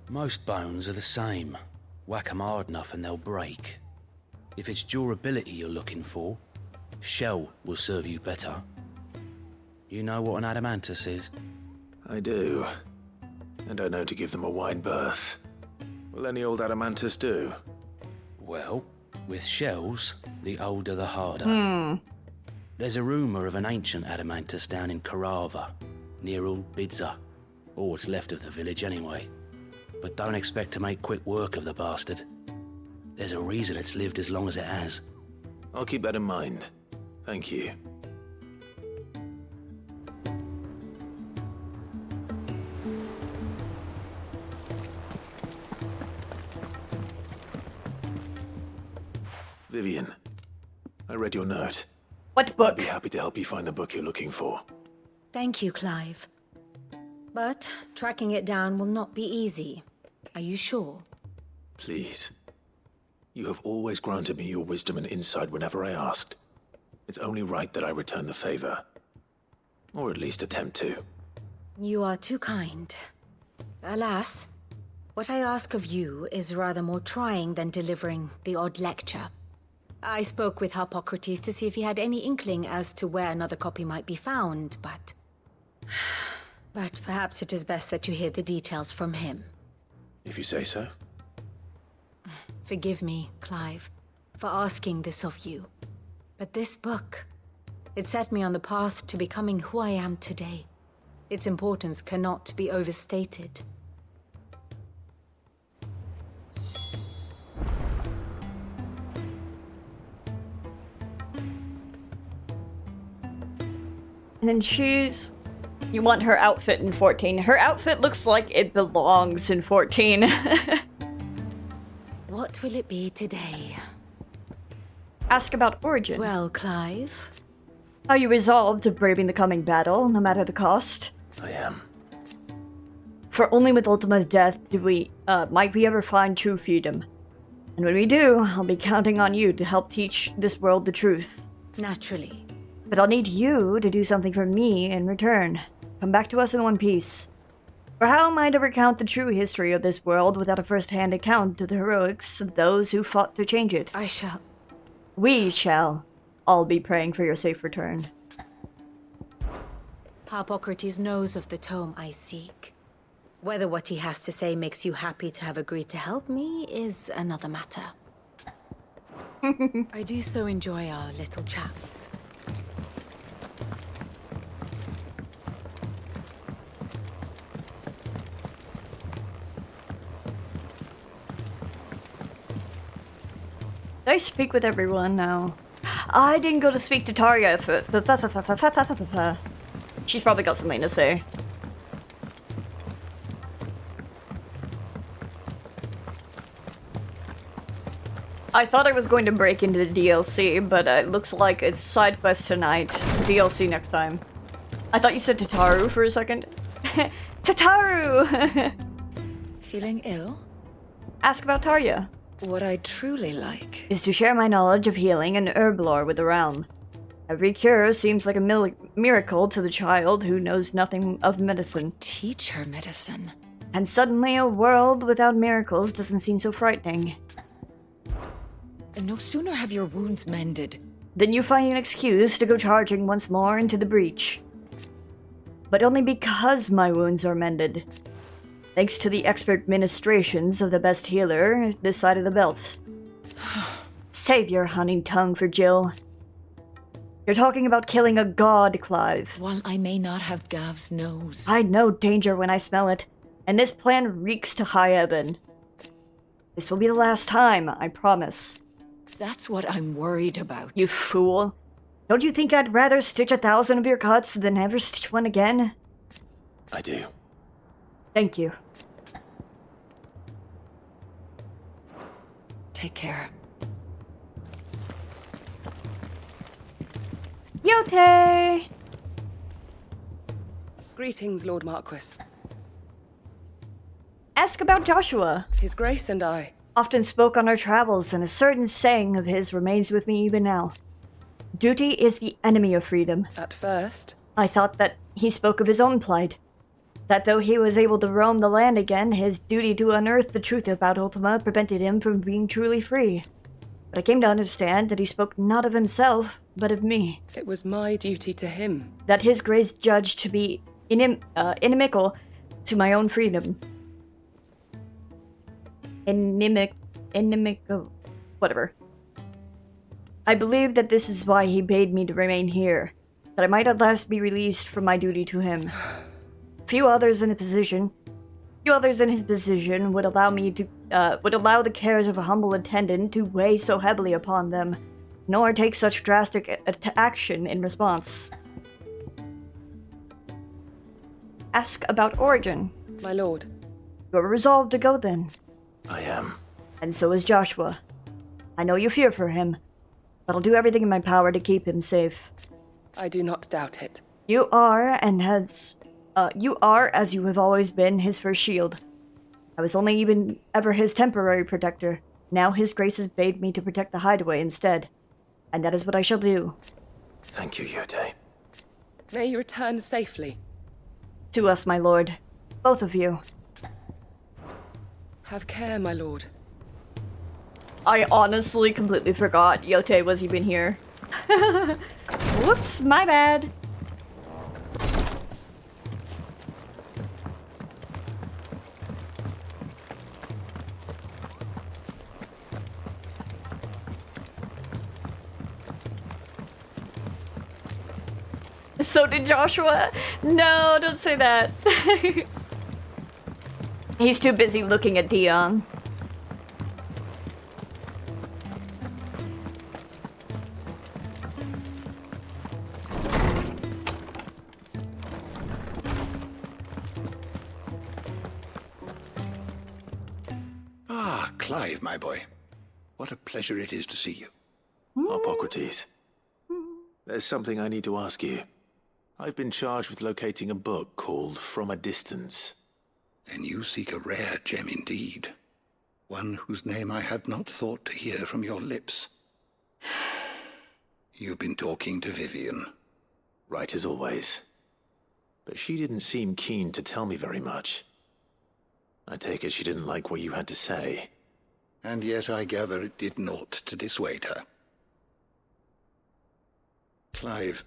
Most bones are the same. Whack 'em hard enough and they'll break. If it's durability you're looking for, shell will serve you better. You know what an adamantus is? I do. And I know to give them a wide berth. Will any old adamantus do? Well, with shells, the older the harder. There's a rumour of an ancient adamantus down in Karava, near Old Bidza, or what's left of the village anyway. But don't expect to make quick work of the bastard. There's a reason it's lived as long as it has. I'll keep that in mind. Thank you. Vivian, I read your note. What book? I'd be happy to help you find the book you're looking for. Thank you, Clive. But tracking it down will not be easy. Are you sure? Please. You have always granted me your wisdom and insight whenever I asked. It's only right that I return the favor. Or at least attempt to. You are too kind. Alas, what I ask of you is rather more trying than delivering the odd lecture. I spoke with Hippocrates to see if he had any inkling as to where another copy might be found, but perhaps it is best that you hear the details from him. If you say so. Forgive me, Clive, for asking this of you. But this book, it set me on the path to becoming who I am today. Its importance cannot be overstated. And then choose... You want her outfit in 14. Her outfit looks like it belongs in 14. What will it be today? Ask about origin. Well, Clive? Are you resolved to braving the coming battle, no matter the cost? I am. For only with Ultima's death might we ever find true freedom. And when we do, I'll be counting on you to help teach this world the truth. Naturally. But I'll need you to do something for me in return. Come back to us in one piece. For how am I to recount the true history of this world without a first-hand account of the heroics of those who fought to change it? I shall. We shall all be praying for your safe return. Hippocrates knows of the tome I seek. Whether what he has to say makes you happy to have agreed to help me is another matter. I do so enjoy our little chats. Did I speak with everyone now? I didn't go to speak to Tarja. She's probably got something to say. I thought I was going to break into the DLC, but it looks like it's side quest tonight. DLC next time. I thought you said Tataru for a second. Tataru! Feeling ill? Ask about Tarja. What I truly like is to share my knowledge of healing and herb lore with the realm. Every cure seems like a miracle to the child who knows nothing of medicine. Teach her medicine. And suddenly a world without miracles doesn't seem so frightening. And no sooner have your wounds mended than you find an excuse to go charging once more into the breach. But only because my wounds are mended. Thanks to the expert ministrations of the best healer this side of the belt. Save your hunting tongue for Jill. You're talking about killing a god, Clive. While I may not have Gav's nose. I know danger when I smell it, and this plan reeks to high heaven. This will be the last time, I promise. That's what I'm worried about. You fool. Don't you think I'd rather stitch 1,000 of your cuts than ever stitch one again? I do. Thank you. Take care. Yote! Greetings, Lord Marquis. Ask about Joshua. His Grace and I often spoke on our travels, and a certain saying of his remains with me even now. Duty is the enemy of freedom. At first, I thought that he spoke of his own plight. That though he was able to roam the land again, his duty to unearth the truth about Ultima prevented him from being truly free. But I came to understand that he spoke not of himself, but of me. It was my duty to him. That his grace judged to be inimical to my own freedom. Inimical, whatever. I believe that this is why he bade me to remain here, that I might at last be released from my duty to him. Few others in his position would allow the cares of a humble attendant to weigh so heavily upon them, nor take such drastic action in response. Ask about Origin. My lord. You are resolved to go then. I am. And so is Joshua. I know you fear for him, but I'll do everything in my power to keep him safe. I do not doubt it. You are, as you have always been, his first shield. I was only ever his temporary protector. Now his grace has bade me to protect the hideaway instead. And that is what I shall do. Thank you, Yote. May you return safely. To us, my lord. Both of you. Have care, my lord. I honestly completely forgot Yote was even here. Whoops, my bad. So did Joshua. No, don't say that. He's too busy looking at Dion. Ah, Clive, my boy. What a pleasure it is to see you. Hippocrates. There's something I need to ask you. I've been charged with locating a book called From a Distance. Then you seek a rare gem indeed. One whose name I had not thought to hear from your lips. You've been talking to Vivian. Right as always. But she didn't seem keen to tell me very much. I take it she didn't like what you had to say. And yet I gather it did naught to dissuade her. Clive,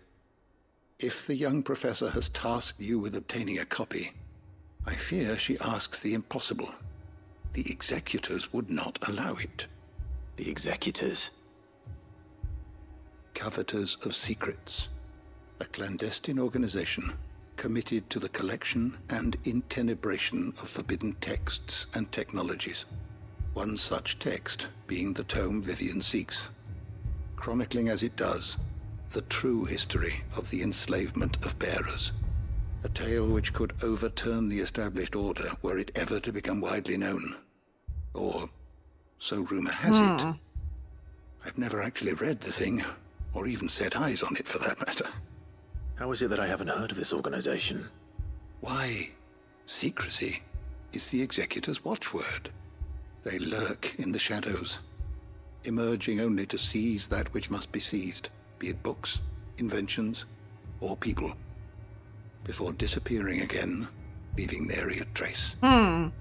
if the young professor has tasked you with obtaining a copy, I fear she asks the impossible. The executors would not allow it. The executors? Coveters of Secrets. A clandestine organization committed to the collection and intenebration of forbidden texts and technologies. One such text being the tome Vivian seeks, chronicling as it does the true history of the enslavement of bearers. A tale which could overturn the established order were it ever to become widely known. Or, so rumor has it. I've never actually read the thing, or even set eyes on it for that matter. How is it that I haven't heard of this organization? Why, secrecy is the executor's watchword. They lurk in the shadows, emerging only to seize that which must be seized, be it books, inventions, or people, before disappearing again, leaving nary a trace.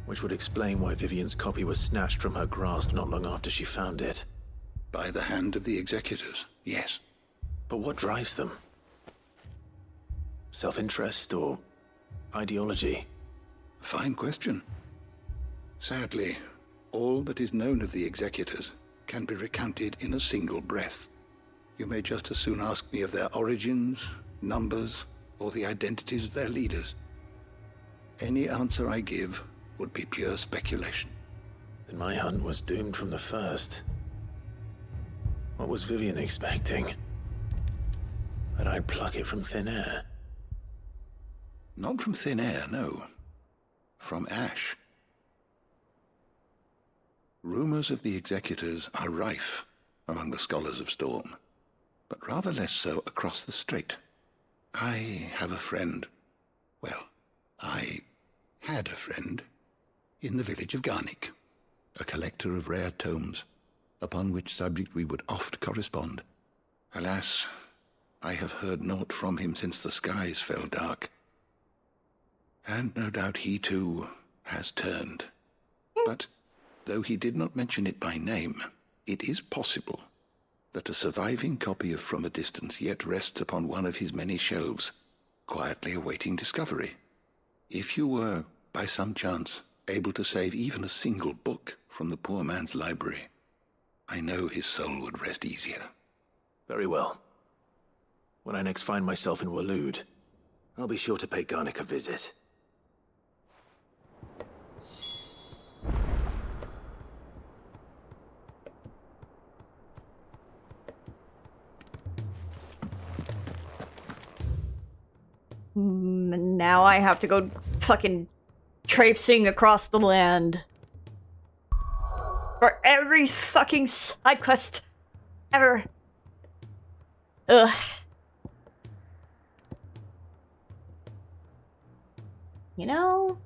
Which would explain why Vivian's copy was snatched from her grasp not long after she found it. By the hand of the executors, yes. But what drives them? Self-interest or ideology? Fine question. Sadly, all that is known of the executors can be recounted in a single breath. You may just as soon ask me of their origins, numbers, or the identities of their leaders. Any answer I give would be pure speculation. Then my hunt was doomed from the first. What was Vivian expecting? That I'd pluck it from thin air? Not from thin air, no. From ash. Rumors of the executors are rife among the scholars of Storm. but rather less so across the strait. I have a friend. Well, I had a friend in the village of Garnick, a collector of rare tomes, upon which subject we would oft correspond. Alas, I have heard naught from him since the skies fell dark. And no doubt he too has turned. But though he did not mention it by name, it is possible that a surviving copy of From a Distance yet rests upon one of his many shelves, quietly awaiting discovery. If you were, by some chance, able to save even a single book from the poor man's library, I know his soul would rest easier. Very well. When I next find myself in Waloed, I'll be sure to pay Garnick a visit. Now I have to go fucking traipsing across the land for every fucking side quest ever. Ugh. You know?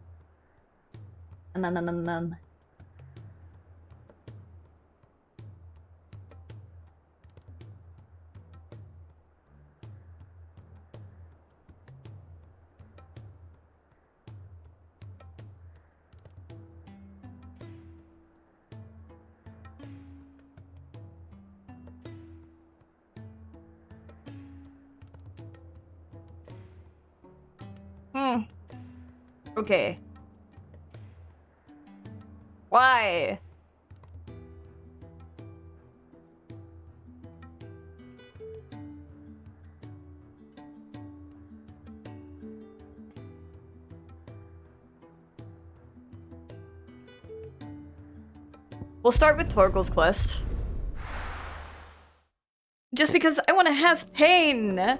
Okay. Why? We'll start with Torgal's quest. Just because I want to have pain!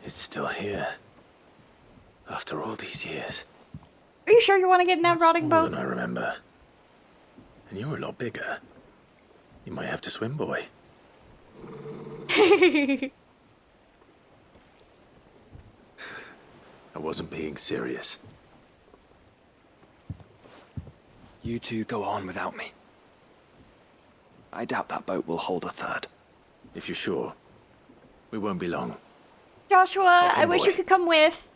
It's still here. After all these years. Are you sure you want to get in that rotting More boat? than I remember. And you're a lot bigger. You might have to swim, boy. I wasn't being serious. You two go on without me. I doubt that boat will hold a third. If you're sure, we won't be long. Joshua, Okay, I wish boy. you could come with.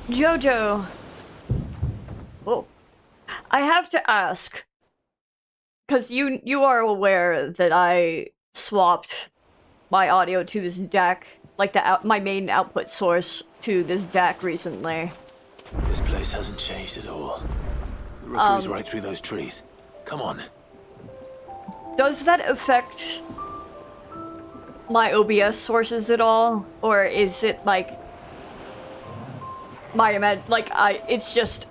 Jojo. Oh. I have to ask. Because you are aware that I swapped my audio to this DAC, like my main output source to this DAC recently. This place hasn't changed at all. The rookery's right through those trees. Come on. Does that affect my OBS sources at all? Or is it like it's just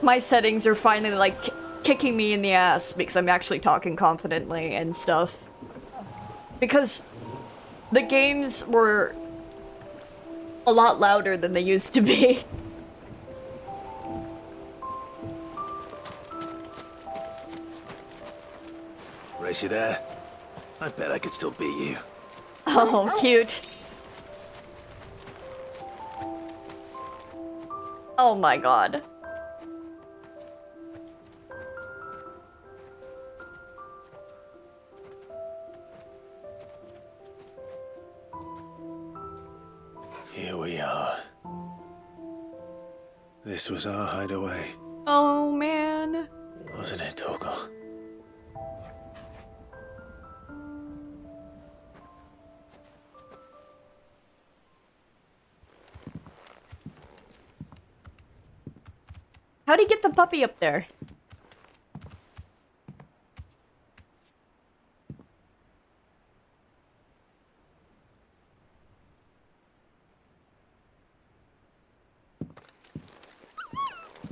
my settings are finally like kicking me in the ass because I'm actually talking confidently and stuff. Because the games were a lot louder than they used to be. Race you there? I bet I could still beat you. Oh, cute. Oh my god. Here we are. This was our hideaway, Oh man. wasn't it, Torgal? How'd he get the puppy up there?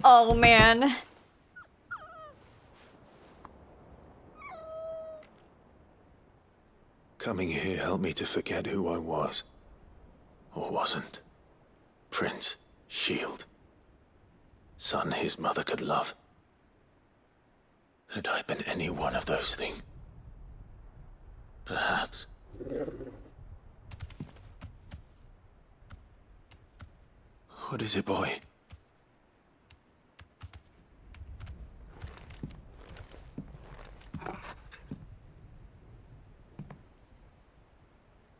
Oh, man. Coming here helped me to forget who I was. Or wasn't. Prince, shield. Son his mother could love. Had I been any one of those things? Perhaps. What is it, boy?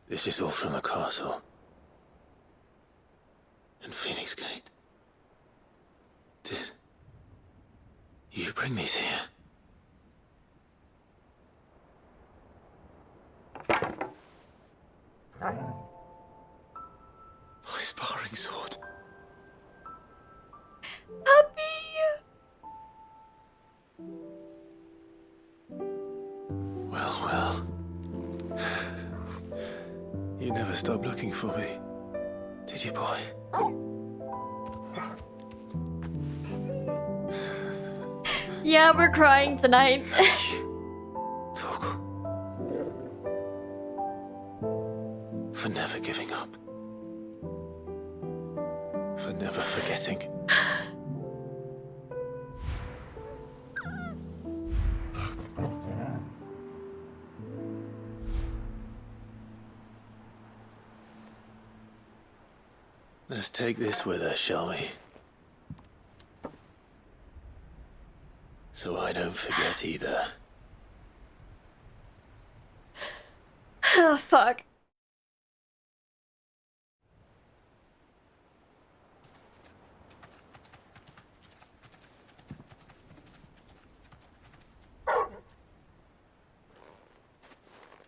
This is all from the castle. In Phoenix Gate. Did you bring these here? My sparring sword. Puppy! Well, well. You never stopped looking for me, did you, boy? Yeah, we're crying tonight. For never giving up. For never forgetting. Let's take this with us, shall we? So I don't forget either. Oh, fuck.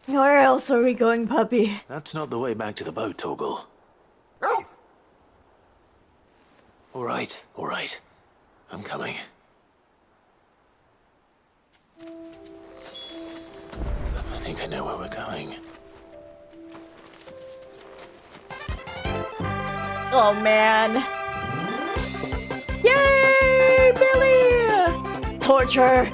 Where else are we going, puppy? That's not the way back to the boat, Torgal. All right. I'm coming. I think I know where we're going. Oh, man. Yay, Billy! Torture.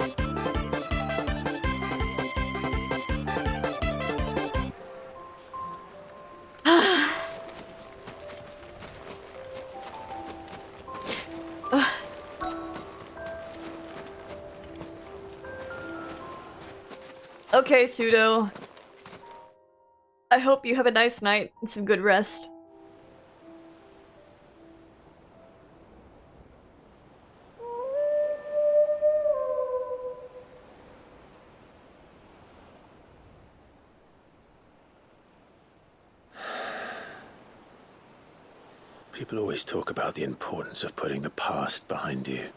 Okay, Pseudo. I hope you have a nice night and some good rest. People always talk about the importance of putting the past behind you.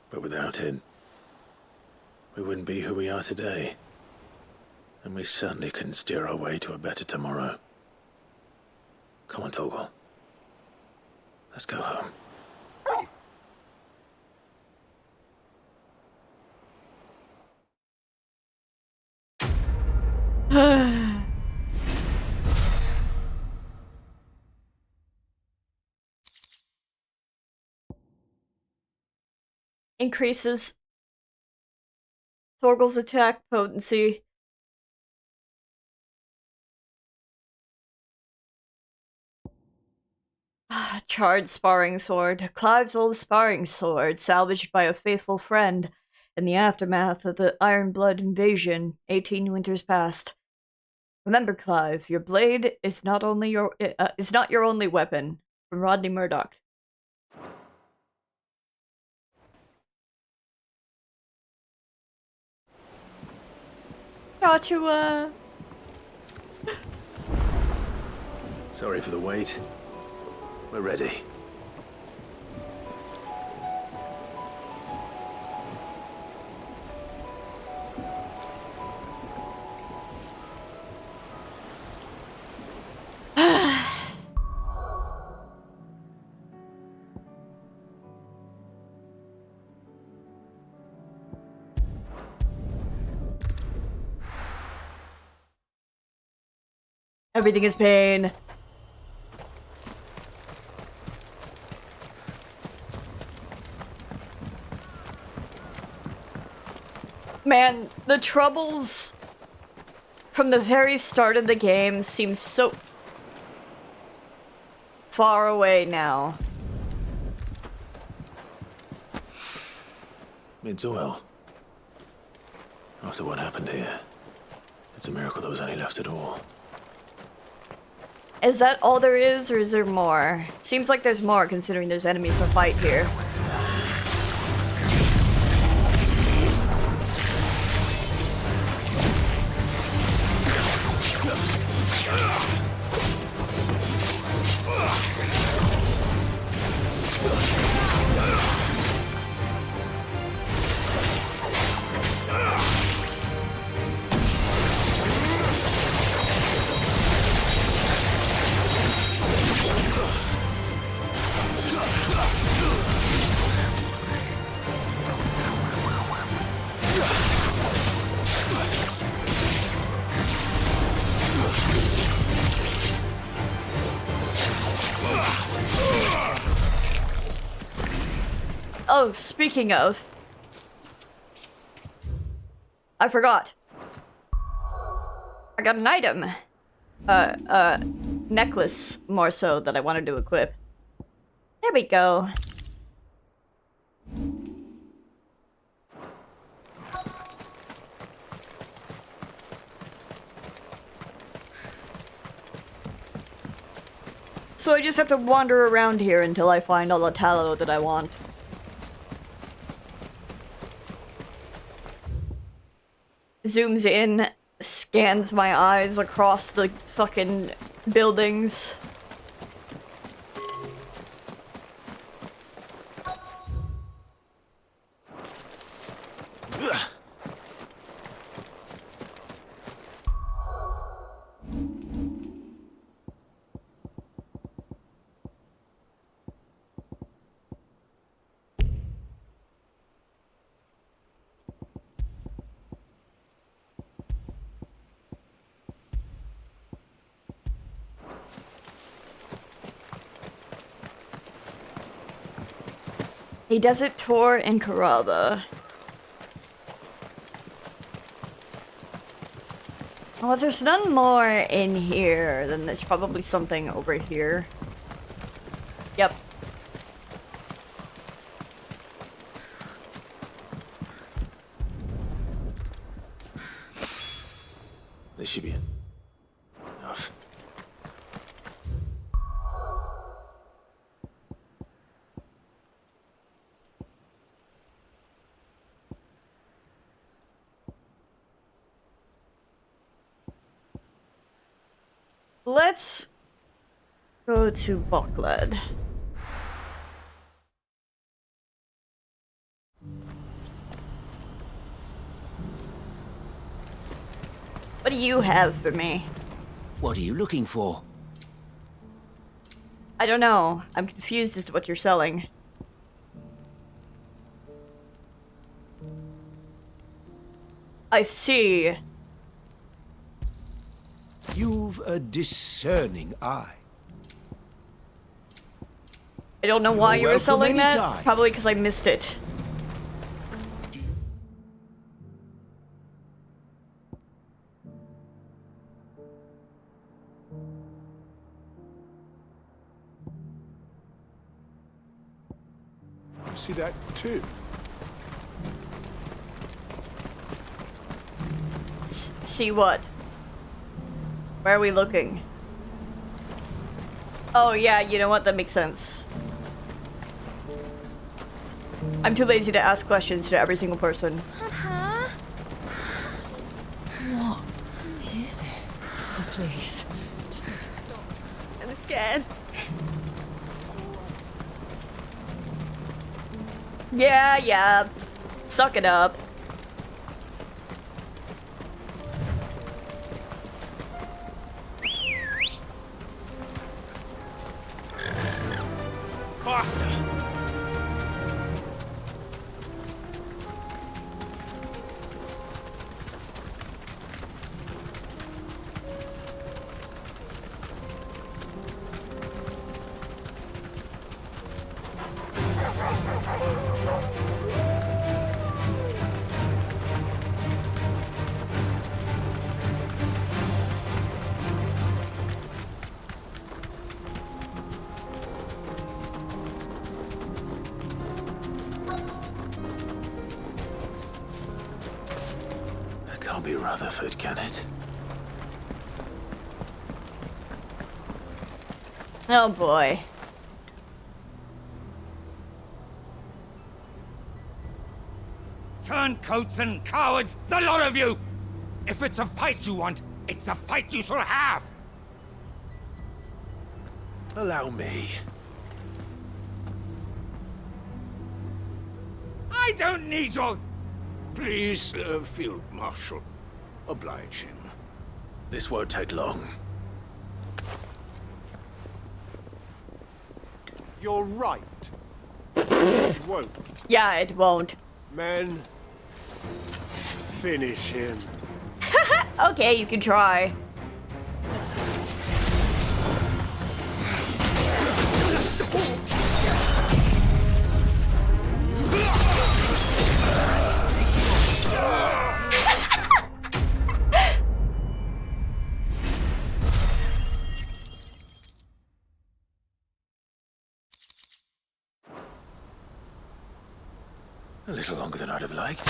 But without it, we wouldn't be who we are today. And we certainly couldn't steer our way to a better tomorrow. Come on, Torgal. Let's go home. Increases Torgal's attack potency. Charred sparring sword. Clive's old sparring sword, salvaged by a faithful friend in the aftermath of the Iron Blood invasion 18 winters past. Remember, Clive, your blade is not your only weapon. From Rodney Murdoch. Joshua. Sorry for the wait. We're ready. Everything is pain. Man, the troubles from the very start of the game seem so far away now. It's well. After what happened here, it's a miracle there was any left at all. Is that all there is, or is there more? Seems like there's more, considering there's enemies to fight here. Oh, speaking of, I forgot. I got an item. Necklace, more so, that I wanted to equip. There we go. So I just have to wander around here until I find all the tallow that I want. Zooms in, scans my eyes across the fucking buildings. A desert tour in Karaba. Well, if there's none more in here, then there's probably something over here. Yep. This should be enough. Let's go to Bokled. What do you have for me? What are you looking for? I don't know. I'm confused as to what you're selling. I see. You've a discerning eye. I don't know why you were welcome selling that. anytime. Probably because I missed it. You see that too? See what? Where are we looking? Oh yeah, you know what? That makes sense. I'm too lazy to ask questions to every single person. Huh? What is it? Oh, please. Just stop. I'm scared. Yeah. Suck it up. Faster! can't be Rutherford, can it? Oh boy. Turncoats and cowards, the lot of you! If it's a fight you want, it's a fight you shall have! Allow me. I don't need your... Please, Field Marshal, oblige him. This won't take long. You're right. It won't. Yeah, it won't. Men, finish him. Okay, you can try. A little longer than I'd have liked.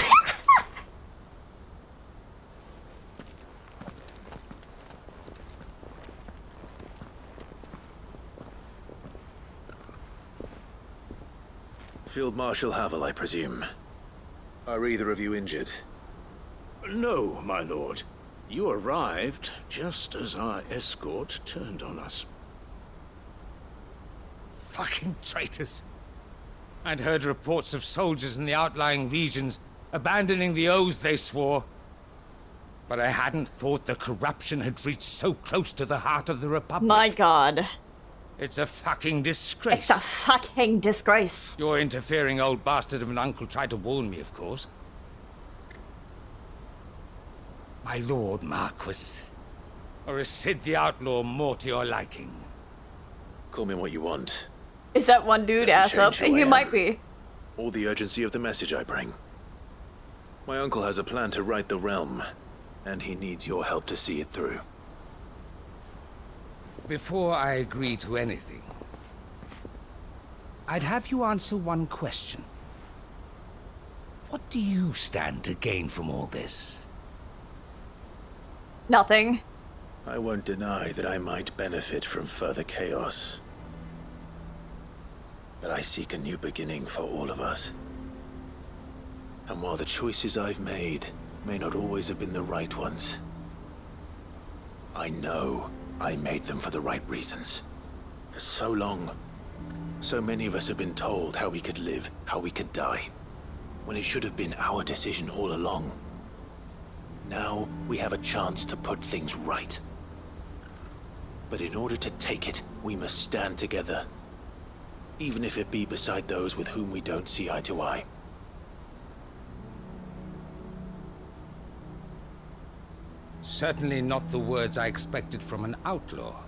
Field Marshal Havel, I presume. Are either of you injured? No, my lord. You arrived just as our escort turned on us. Fucking traitors. I'd heard reports of soldiers in the outlying regions abandoning the oaths they swore. But I hadn't thought the corruption had reached so close to the heart of the Republic. My god. It's a fucking disgrace. It's a fucking disgrace. Your interfering old bastard of an uncle tried to warn me, of course. My lord Marquis. Or is Sid the Outlaw more to your liking? Call me what you want. Is that one dude ass up? He might be. Or the urgency of the message I bring. My uncle has a plan to right the realm, and he needs your help to see it through. Before I agree to anything, I'd have you answer one question. What do you stand to gain from all this? Nothing. I won't deny that I might benefit from further chaos. But I seek a new beginning for all of us. And while the choices I've made may not always have been the right ones, I know I made them for the right reasons. For so long, so many of us have been told how we could live, how we could die, when it should have been our decision all along. Now we have a chance to put things right. But in order to take it, we must stand together. Even if it be beside those with whom we don't see eye to eye. Certainly not the words I expected from an outlaw.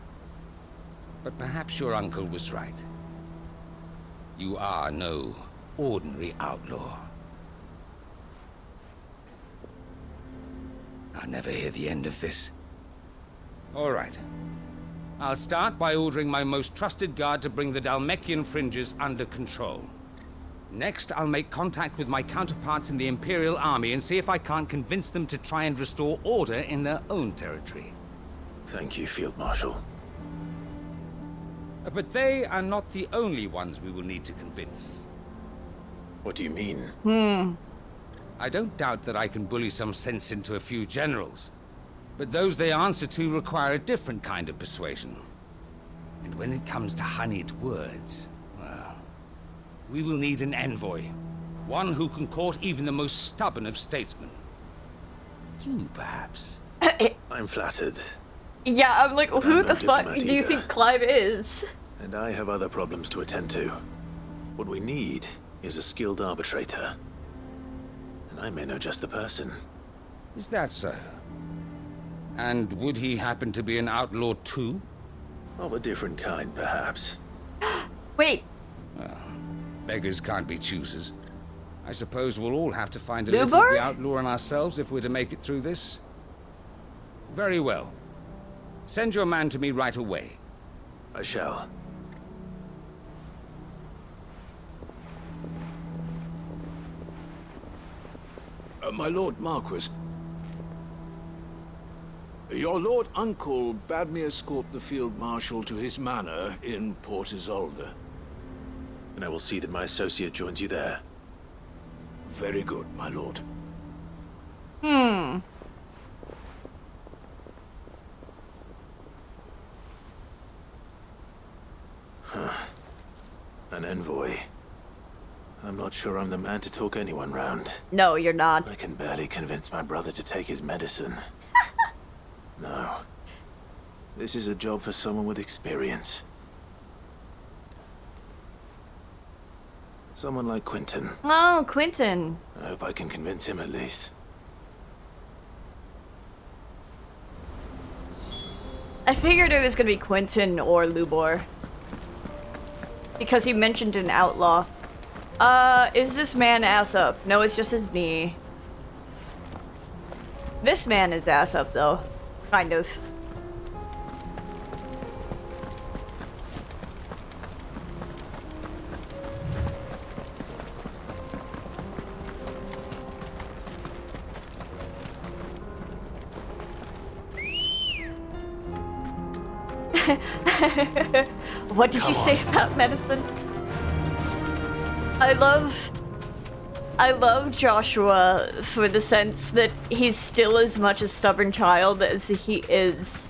But perhaps your uncle was right. You are no ordinary outlaw. I'll never hear the end of this. All right. I'll start by ordering my most trusted guard to bring the Dhalmekian fringes under control. Next, I'll make contact with my counterparts in the Imperial Army and see if I can't convince them to try and restore order in their own territory. Thank you, Field Marshal. But they are not the only ones we will need to convince. What do you mean? I don't doubt that I can bully some sense into a few generals. But those they answer to require a different kind of persuasion. And when it comes to honeyed words, well, we will need an envoy. One who can court even the most stubborn of statesmen. You, perhaps? I'm flattered. Yeah, I'm like, who I'm the no fuck diplomat do you either. think Clive is? And I have other problems to attend to. What we need is a skilled arbitrator. And I may know just the person. Is that so? And would he happen to be an outlaw too? Of a different kind, perhaps. Wait. Well, beggars can't be choosers. I suppose we'll all have to find a little of Lubar? the outlaw in ourselves if we're to make it through this. Very well. Send your man to me right away. I shall. My Lord Marquis, Your Lord Uncle bade me escort the Field Marshal to his manor in Port Isolde. And I will see that my associate joins you there. Very good, my lord. Hmm. Huh. An envoy. I'm not sure I'm the man to talk anyone round. No, you're not. I can barely convince my brother to take his medicine. No. This is a job for someone with experience. Someone like Quentin. Oh, Quentin. I hope I can convince him at least. I figured it was gonna be Quentin or Lubor. Because he mentioned an outlaw. Is this man ass up? No, it's just his knee. This man is ass up, though. Kind of. What did you say about medicine? I love Joshua for the sense that he's still as much a stubborn child as he is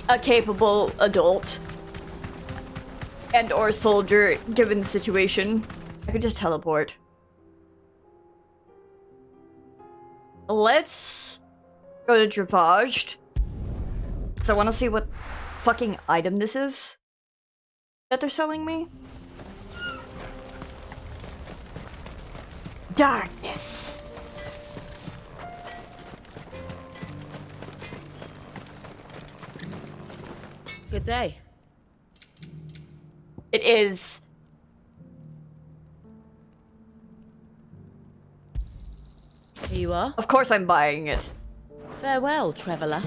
a capable adult and or soldier given the situation. I could just teleport. Let's go to Dravaged. Because I want to see what fucking item this is that they're selling me. Darkness. Good day. It is. Here you are. Of course I'm buying it. Farewell, traveller.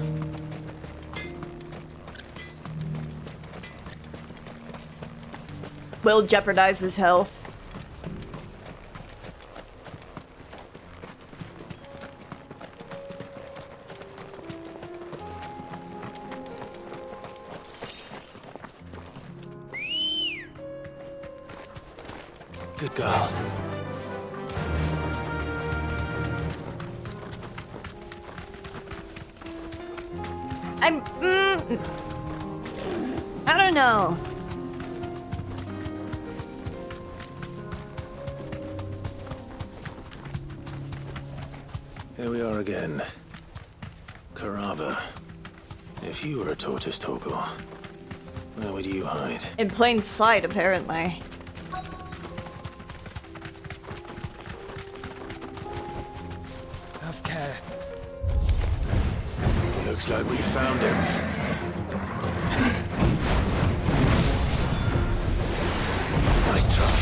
Will jeopardize his health. Good girl. I don't know. Here we are again. Carava. If you were a tortoise, Torgor, where would you hide? In plain sight, apparently. Have care. Looks like we found him. Nice try.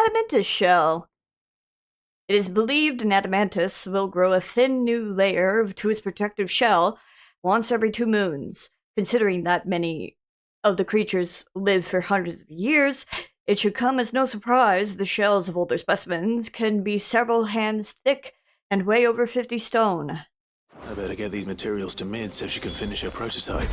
adamantus shell. It is believed an adamantus will grow a thin new layer to its protective shell once every 2 moons. Considering that many of the creatures live for hundreds of years, it should come as no surprise the shells of older specimens can be several hands thick and weigh over 50 stone. I better get these materials to Mid so she can finish her prototype.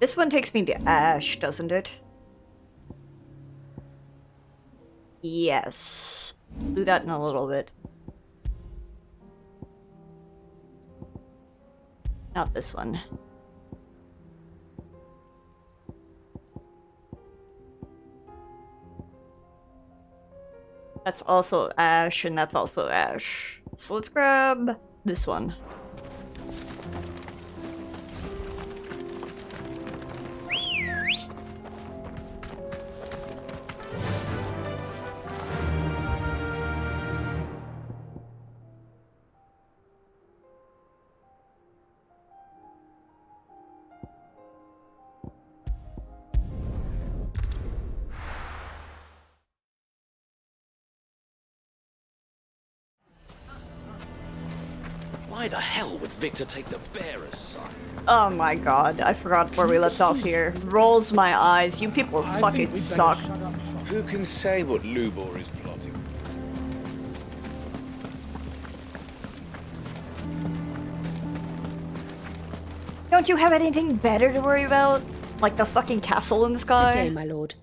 This one takes me to Ash, doesn't it? Yes. Do that in a little bit. Not this one. That's also Ash, and that's also Ash. So let's grab this one. Why the hell would Victor take the bearer's side? Oh my god, I forgot where we left off here. Rolls my eyes, you people fucking suck. Who can say what Lubor is plotting? Don't you have anything better to worry about? Like the fucking castle in the sky? Good day, my lord.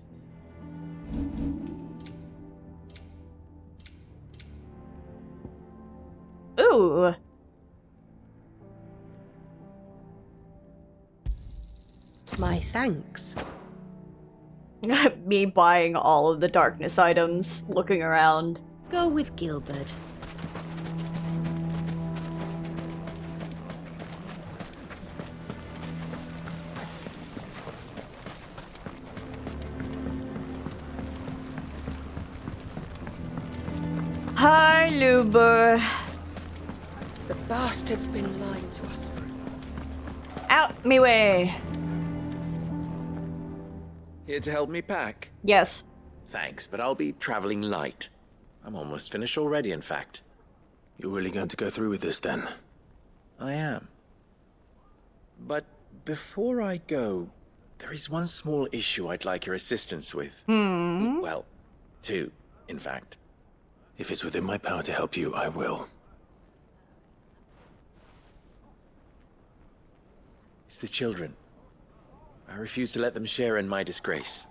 Ooh. My thanks. Me buying all of the darkness items, looking around. Go with Gilbert. Hi, Luber. The bastard's been lying to us for us. Out me way. Here to help me pack? Yes. Thanks, but I'll be traveling light. I'm almost finished already, in fact. You're really going to go through with this, then? I am. But before I go, there is one small issue I'd like your assistance with. Well, 2, in fact. If it's within my power to help you, I will. It's the children. I refuse to let them share in my disgrace.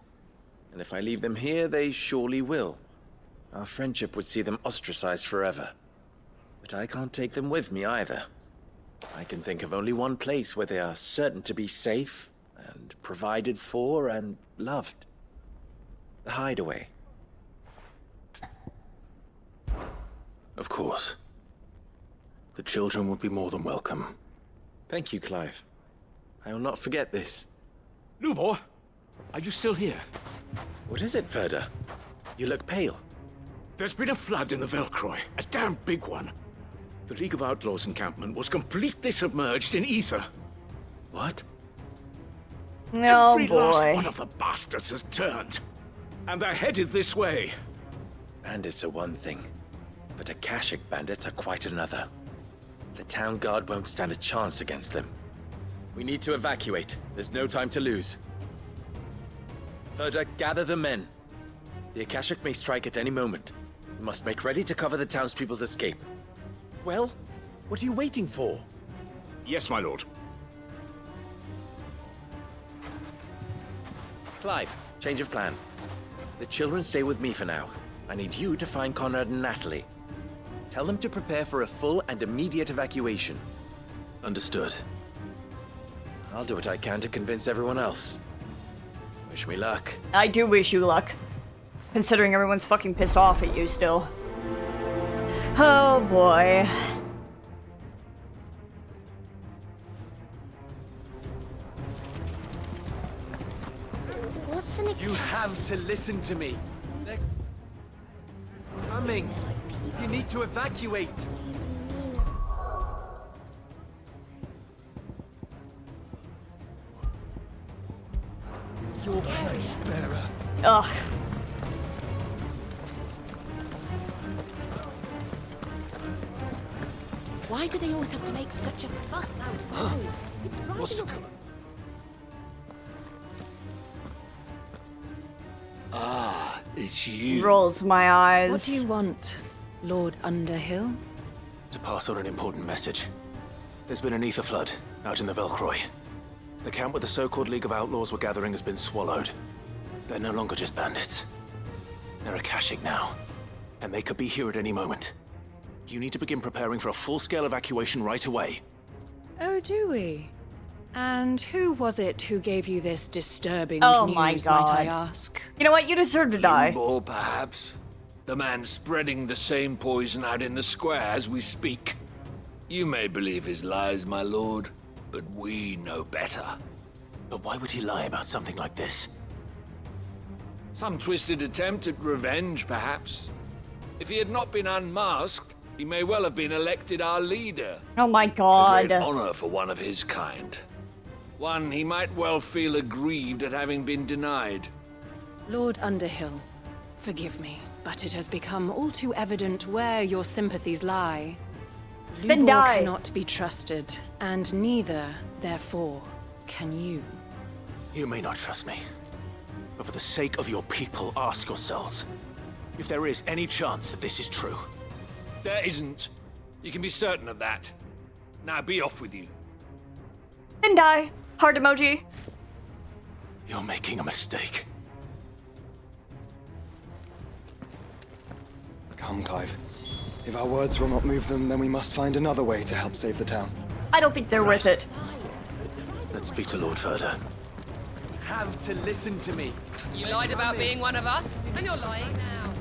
And if I leave them here, they surely will. Our friendship would see them ostracized forever. But I can't take them with me either. I can think of only one place where they are certain to be safe and provided for and loved. The Hideaway. Of course. The children would be more than welcome. Thank you, Clive. I will not forget this. Lubor, are you still here? What is it, Ferda? You look pale. There's been a flood in the Velcroy, a damn big one. The League of Outlaws encampment was completely submerged in ether. What? No, Every last boy. one of the bastards has turned. And they're headed this way. Bandits are one thing, but Akashic bandits are quite another. The town guard won't stand a chance against them. We need to evacuate. There's no time to lose. Ferda, gather the men. The Akashic may strike at any moment. We must make ready to cover the townspeople's escape. Well, what are you waiting for? Yes, my lord. Clive, change of plan. The children stay with me for now. I need you to find Conrad and Natalie. Tell them to prepare for a full and immediate evacuation. Understood. I'll do what I can to convince everyone else. Wish me luck. I do wish you luck. Considering everyone's fucking pissed off at you still. Oh boy. What's in a You have to listen to me. They're coming. You need to evacuate. Your place, bearer. Ugh. Why do they always have to make such a fuss outside? What's the color? Ah, it's you. Rolls my eyes. What do you want, Lord Underhill? To pass on an important message. There's been an ether flood out in the Velcroy. The camp where the so-called League of Outlaws were gathering has been swallowed. They're no longer just bandits. They're Akashic now, and they could be here at any moment. You need to begin preparing for a full-scale evacuation right away. Oh, do we? And who was it who gave you this disturbing Oh news, my might God. I ask? You know what? You deserve to die. Or perhaps the man spreading the same poison out in the square as we speak. You may believe his lies, my lord, but we know better. But why would he lie about something like this? Some twisted attempt at revenge, perhaps. If he had not been unmasked, he may well have been elected our leader. Oh my A God. great honor for one of his kind. One he might well feel aggrieved at having been denied. Lord Underhill, forgive me, but it has become all too evident where your sympathies lie. Then Lubor die. cannot be trusted, and neither, therefore, can you. You may not trust me, but for the sake of your people, ask yourselves if there is any chance that this is true. There isn't. You can be certain of that. Now be off with you. Then die. Heart emoji. You're making a mistake. Come, Clive. If our words will not move them, then we must find another way to help save the town. I don't think they're worth it. Let's speak to Lord Ferda. Have to listen to me. You lied about being one of us, and you're lying now.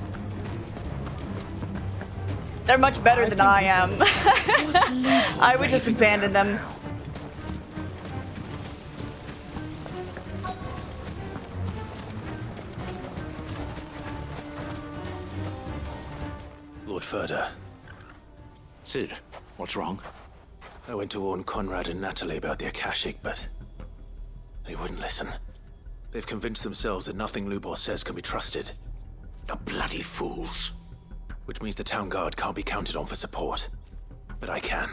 They're much better than I am. I would just abandon them. Lord Ferda. Sid, what's wrong? I went to warn Conrad and Natalie about the Akashic, but they wouldn't listen. They've convinced themselves that nothing Lubor says can be trusted. The bloody fools. Which means the town guard can't be counted on for support. But I can.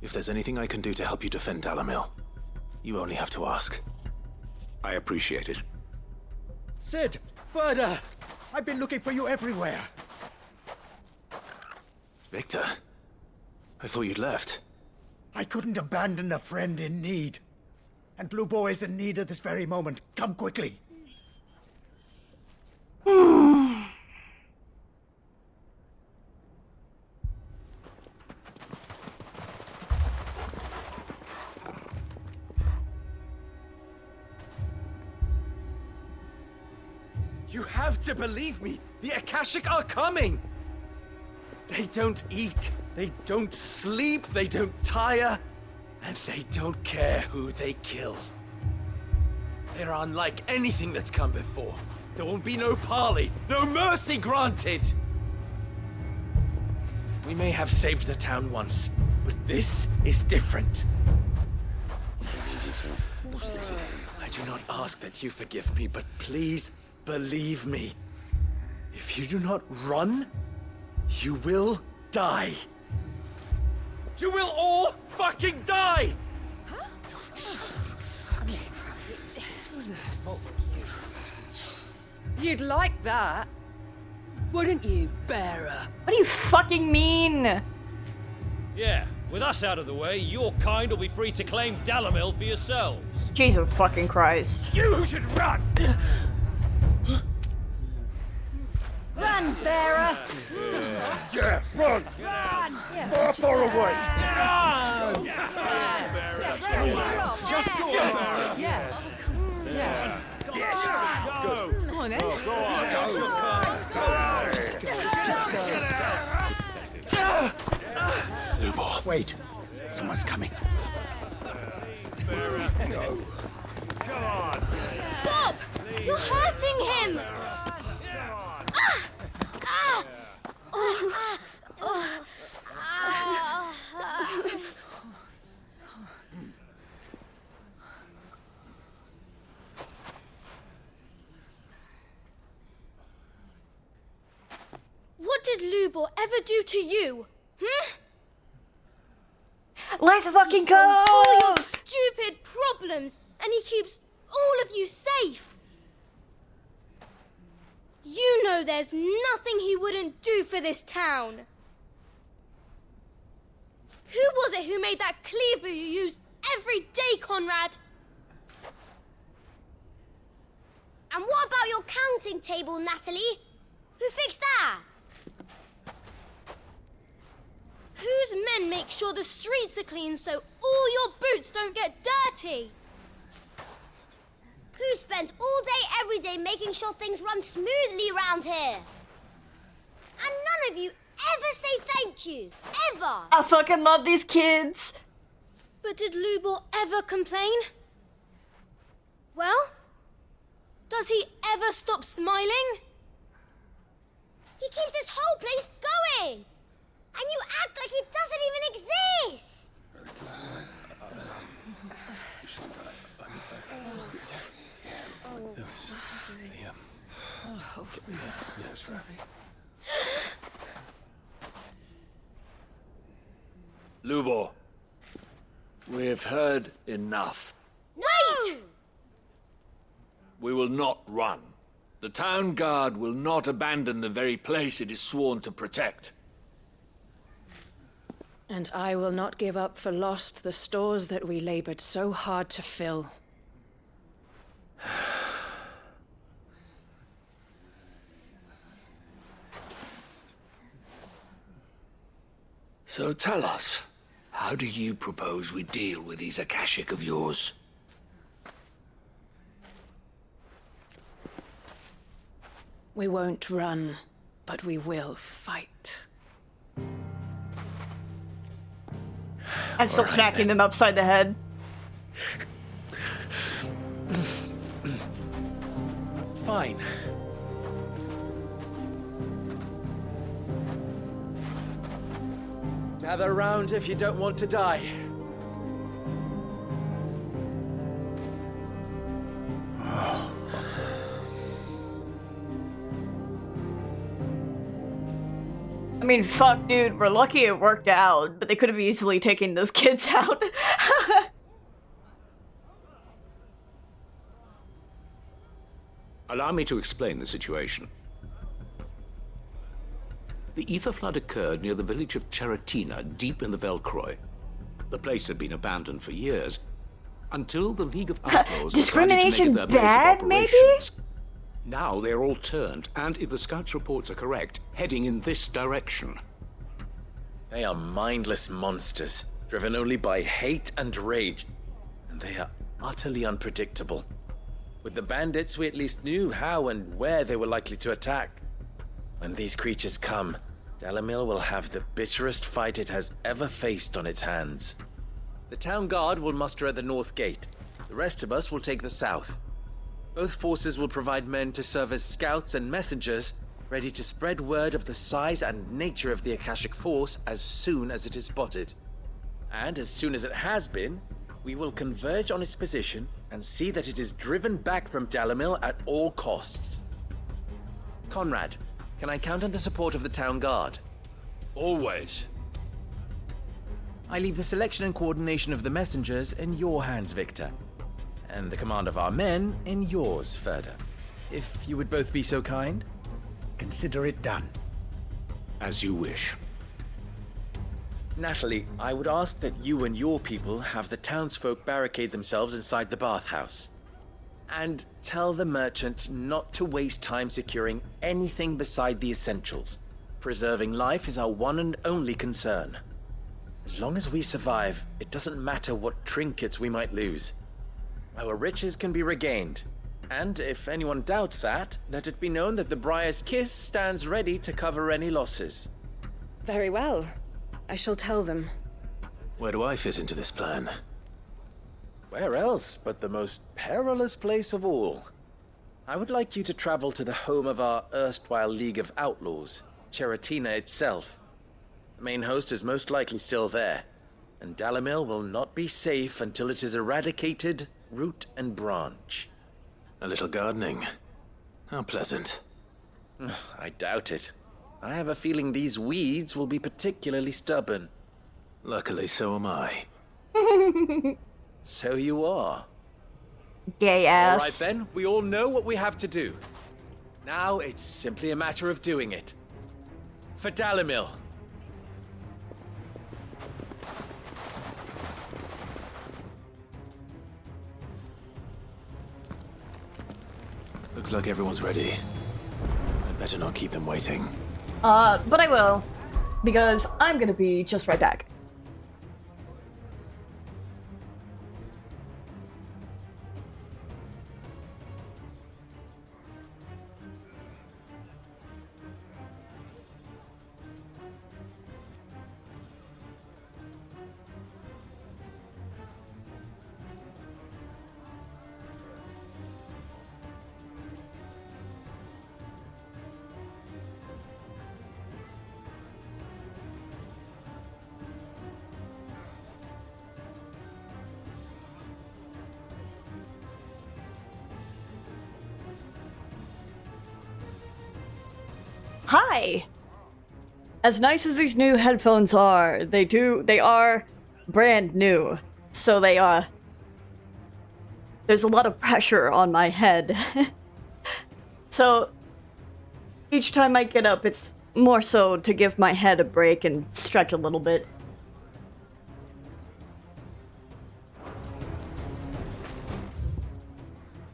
If there's anything I can do to help you defend Dalamil, you only have to ask. I appreciate it. Sid! Ferda! I've been looking for you everywhere. Victor? I thought you'd left. I couldn't abandon a friend in need. And Lubor is in need at this very moment. Come quickly. You have to believe me. The Akashic are coming. They don't eat, they don't sleep, they don't tire, and they don't care who they kill. They're unlike anything that's come before. There won't be no parley, no mercy granted. We may have saved the town once, but this is different. I do not ask that you forgive me, but please believe me. If you do not run, you will die. You will all fucking die! You'd like that, wouldn't you, bearer? What do you fucking mean? Yeah, with us out of the way, your kind will be free to claim Dalamil for yourselves. Jesus fucking Christ. You should run! Run, bearer! Yeah, run! Far, far away! Run! Just go, Bearer! Yeah. on then. Oh, go on. Just go. Lubor, Wait. someone's coming. Go. Come on. Stop! You're hurting him! What did Lubor ever do to you? Let's fucking He solves all your go! stupid problems, and he keeps all of you safe. You know there's nothing he wouldn't do for this town. Who was it who made that cleaver you use every day, Conrad? And what about your counting table, Natalie? Who fixed that? Whose men make sure the streets are clean so all your boots don't get dirty? Who spends all day, every day making sure things run smoothly around here? And none of you ever say thank you. Ever. I fucking love these kids. But did Lubor ever complain? Well, does he ever stop smiling? He keeps this whole place going. And you act like it doesn't even exist. Lubor, we've heard enough. Wait! We will not run. The town guard will not abandon the very place it is sworn to protect. And I will not give up for lost the stores that we labored so hard to fill. So tell us, how do you propose we deal with these Akashic of yours? We won't run, but we will fight. I'm still smacking them upside the head. Fine. Gather round if you don't want to die. I mean, fuck, dude, we're lucky it worked out, but they could have easily taken those kids out. Allow me to explain the situation. The ether flood occurred near the village of Cheratina, deep in the Velcroy. The place had been abandoned for years, until the League of Outlaws Discrimination decided to make it their base bad, of maybe? operations. Now they're all turned, and if the scouts' reports are correct, heading in this direction. They are mindless monsters, driven only by hate and rage. And they are utterly unpredictable. With the bandits, we at least knew how and where they were likely to attack. When these creatures come, Dalamil will have the bitterest fight it has ever faced on its hands. The town guard will muster at the north gate. The rest of us will take the south. Both forces will provide men to serve as scouts and messengers, ready to spread word of the size and nature of the Akashic force as soon as it is spotted. And as soon as it has been, we will converge on its position and see that it is driven back from Dalamil at all costs. Conrad, can I count on the support of the town guard? Always. I leave the selection and coordination of the messengers in your hands, Victor. And the command of our men in yours, Ferda. If you would both be so kind. Consider it done. As you wish. Natalie, I would ask that you and your people have the townsfolk barricade themselves inside the bathhouse. And tell the merchant not to waste time securing anything beside the essentials. Preserving life is our one and only concern. As long as we survive, it doesn't matter what trinkets we might lose. Our riches can be regained, And if anyone doubts that, let it be known that the Briar's Kiss stands ready to cover any losses. Very well. I shall tell them. Where do I fit into this plan? Where else but the most perilous place of all? I would like you to travel to the home of our erstwhile League of Outlaws, Cheratina itself. The main host is most likely still there, and Dalimil will not be safe until it is eradicated, root and branch. A little gardening. How pleasant. I doubt it. I have a feeling these weeds will be particularly stubborn. Luckily, so am I. So you are. Gay ass. All right then, we all know what we have to do. Now it's simply a matter of doing it. For Dalimil. Looks like everyone's ready. I'd better not keep them waiting. But I will, because I'm gonna be just right back. Hi! As nice as these new headphones are, they are brand new. So there's a lot of pressure on my head. So each time I get up, it's more so to give my head a break and stretch a little bit.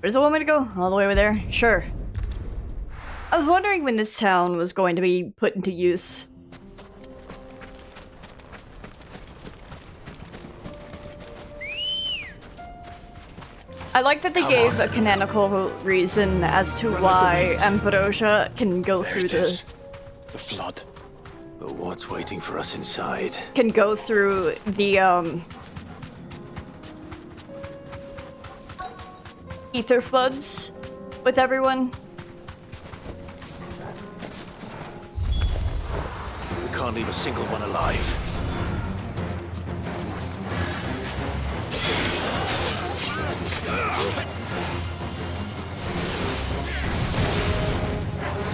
Where does it want me to go? All the way over there? Sure. I was wondering when this town was going to be put into use. I like that they gave a canonical reason as to why Ambrosia can go through the flood. But what's waiting for us inside? Can go through the ether floods with everyone. We can't leave a single one alive.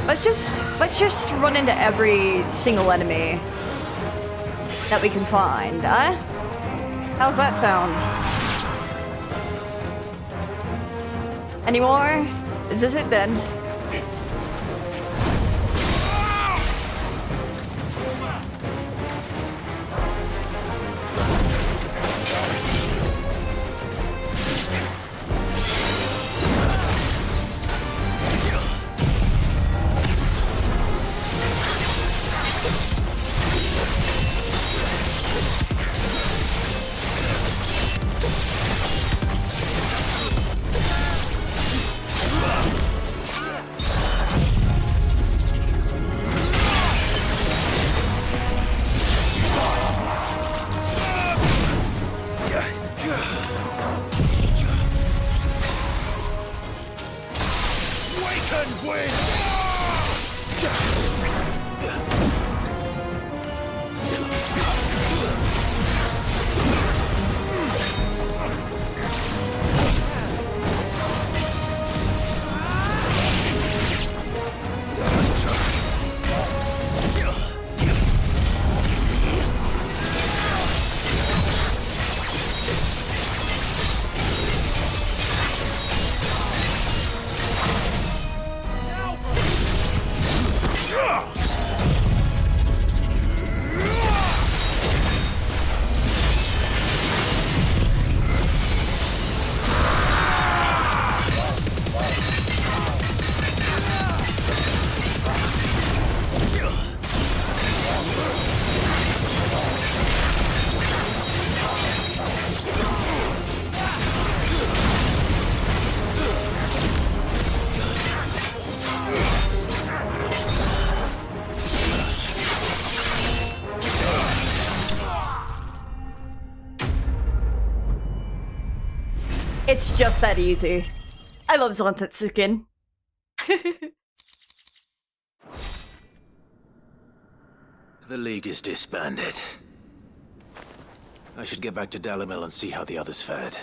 Let's just run into every single enemy that we can find, huh? How's that sound? Any more? Is this it then? It's just that easy. I love Zontetsuken. The League is disbanded. I should get back to Dalimil and see how the others fared.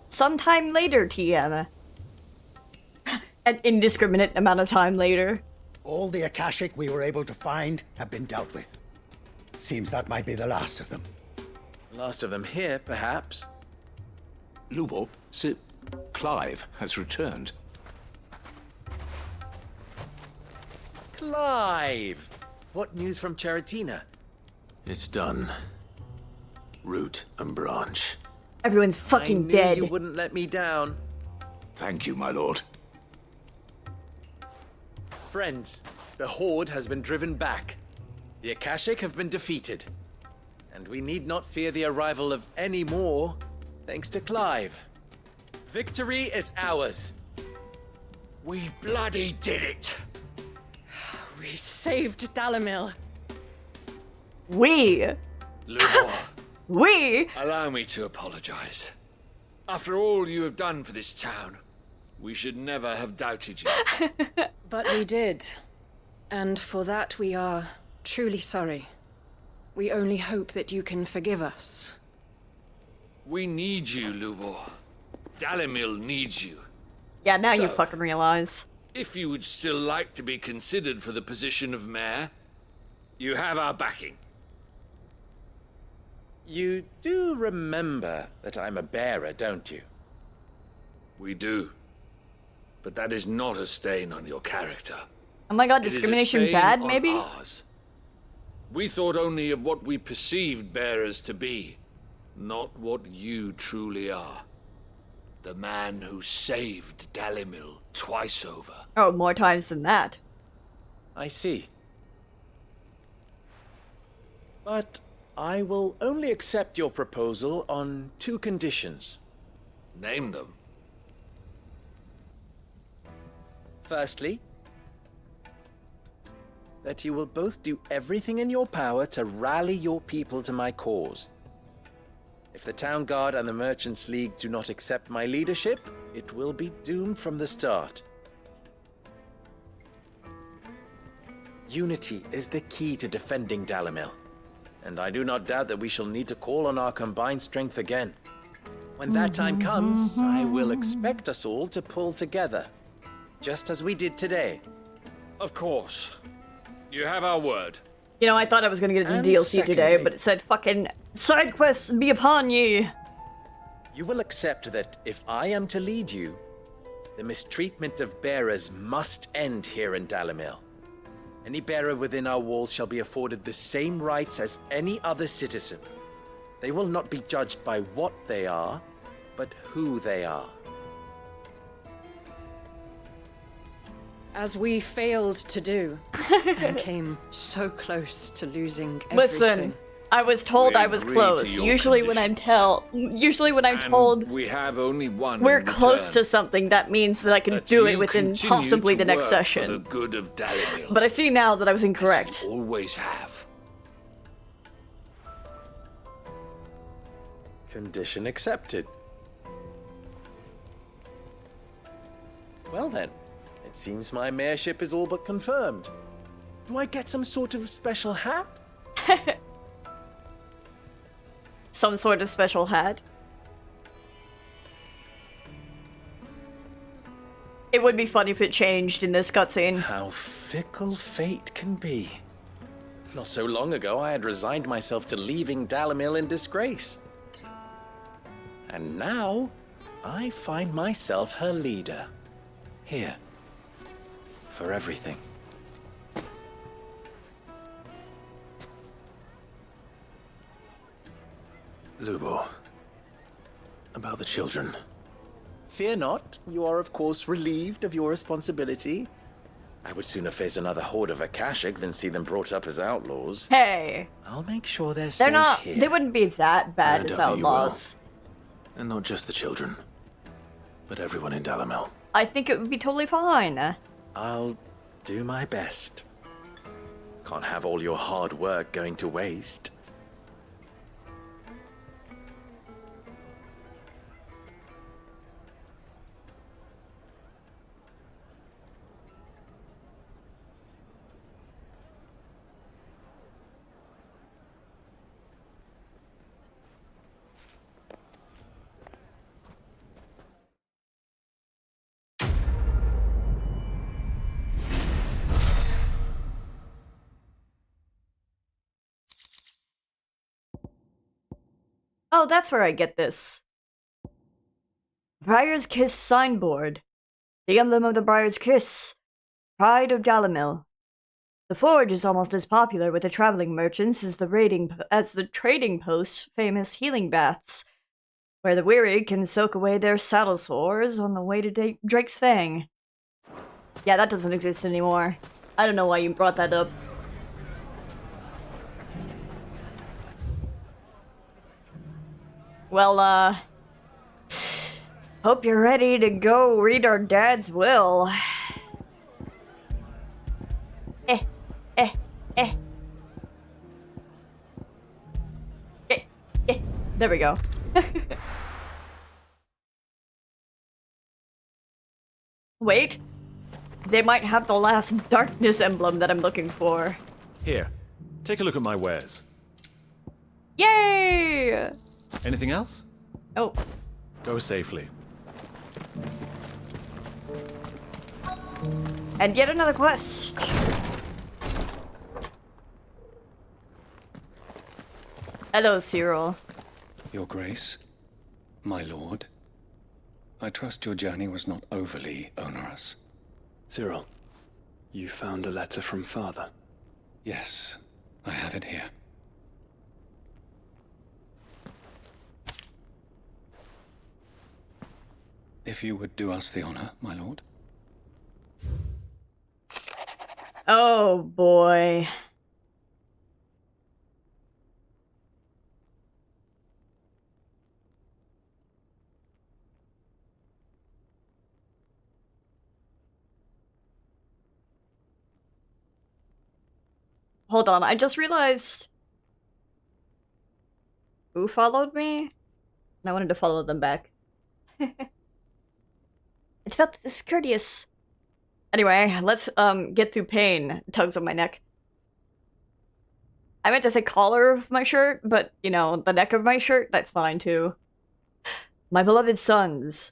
Sometime later, TM. An indiscriminate amount of time later. All the Akashic we were able to find have been dealt with. Seems that might be the last of them. Last of them here, perhaps. Lubo, Sir Clive has returned. Clive! What news from Charatina? It's done. Root and branch. Everyone's fucking I knew dead. You wouldn't let me down. Thank you, my lord. Friends, the Horde has been driven back. The Akashic have been defeated. And we need not fear the arrival of any more, thanks to Clive. Victory is ours. We bloody did it. We saved Dalimil. We. Lumor, We. allow me to apologize. After all you have done for this town, we should never have doubted you. But we did. And for that we are truly sorry. We only hope that you can forgive us. We need you, Lubor. Dalimil needs you. Yeah, now you So- fucking realize. If you would still like to be considered for the position of mayor, you have our backing. You do remember that I'm a bearer, don't you? We do. But that is not a stain on your character. Oh my god, It is a discrimination stain bad, on maybe? ours. We thought only of what we perceived bearers to be, not what you truly are. The man who saved Dalimil twice over. Oh, more times than that. I see. But I will only accept your proposal on 2 conditions. Name them. Firstly, that you will both do everything in your power to rally your people to my cause. If the Town Guard and the Merchants League do not accept my leadership, it will be doomed from the start. Unity is the key to defending Dalimil, and I do not doubt that we shall need to call on our combined strength again. When that time comes, I will expect us all to pull together, just as we did today. Of course. You have our word. You know, I thought I was gonna get a And new DLC today, secondly- but it said fucking side quests be upon ye. You will accept that if I am to lead you, the mistreatment of bearers must end here in Dalimil. Any bearer within our walls shall be afforded the same rights as any other citizen. They will not be judged by what they are, but who they are. As we failed to do, and came so close to losing everything. Listen, I was told We I was agree close. to your Usually when I'm told We have only one. we're in close return. to something, that means that I can That do it you within continue possibly to the next work For the session. good of Dalimil. But I see now that I was incorrect. You always have. Condition accepted. Well then, it seems my mayorship is all but confirmed. Do I get some sort of special hat? Some sort of special hat. It would be funny if it changed in this cutscene. How fickle fate can be. Not so long ago, I had resigned myself to leaving Dalimil in disgrace. And now, I find myself her leader. Here. For everything. Lubo. About the children. Fear not, you are of course relieved of your responsibility. I would sooner face another horde of Akashic than see them brought up as outlaws. Hey. I'll make sure they're They're safe not. here. They wouldn't be that bad I as doubt that you will. outlaws. And not just the children. but everyone in Dalimil. I think it would be totally fine. I'll do my best. Can't have all your hard work going to waste. Oh, that's where I get this. Briar's Kiss signboard. The emblem of the Briar's Kiss. Pride of Dalimil. The forge is almost as popular with the traveling merchants as the trading post's famous healing baths, where the weary can soak away their saddle sores on the way to Drake's Fang. Yeah, that doesn't exist anymore. I don't know why you brought that up. Well, hope you're ready to go read our dad's will. Eh. There we go. Wait. They might have the last darkness emblem that I'm looking for. Here, take a look at my wares. Yay! Anything else? Oh. Go safely. And yet another quest. Hello, Cyril. Your Grace, my lord, I trust your journey was not overly onerous. Cyril, you found a letter from Father? Yes, I have it here. If you would do us the honor, my lord. Oh, boy. Hold on, I just realized who followed me? And I wanted to follow them back. It felt discourteous. Anyway, let's get through pain. Tugs on my neck. I meant to say collar of my shirt, but, you know, the neck of my shirt, that's fine too. My beloved sons,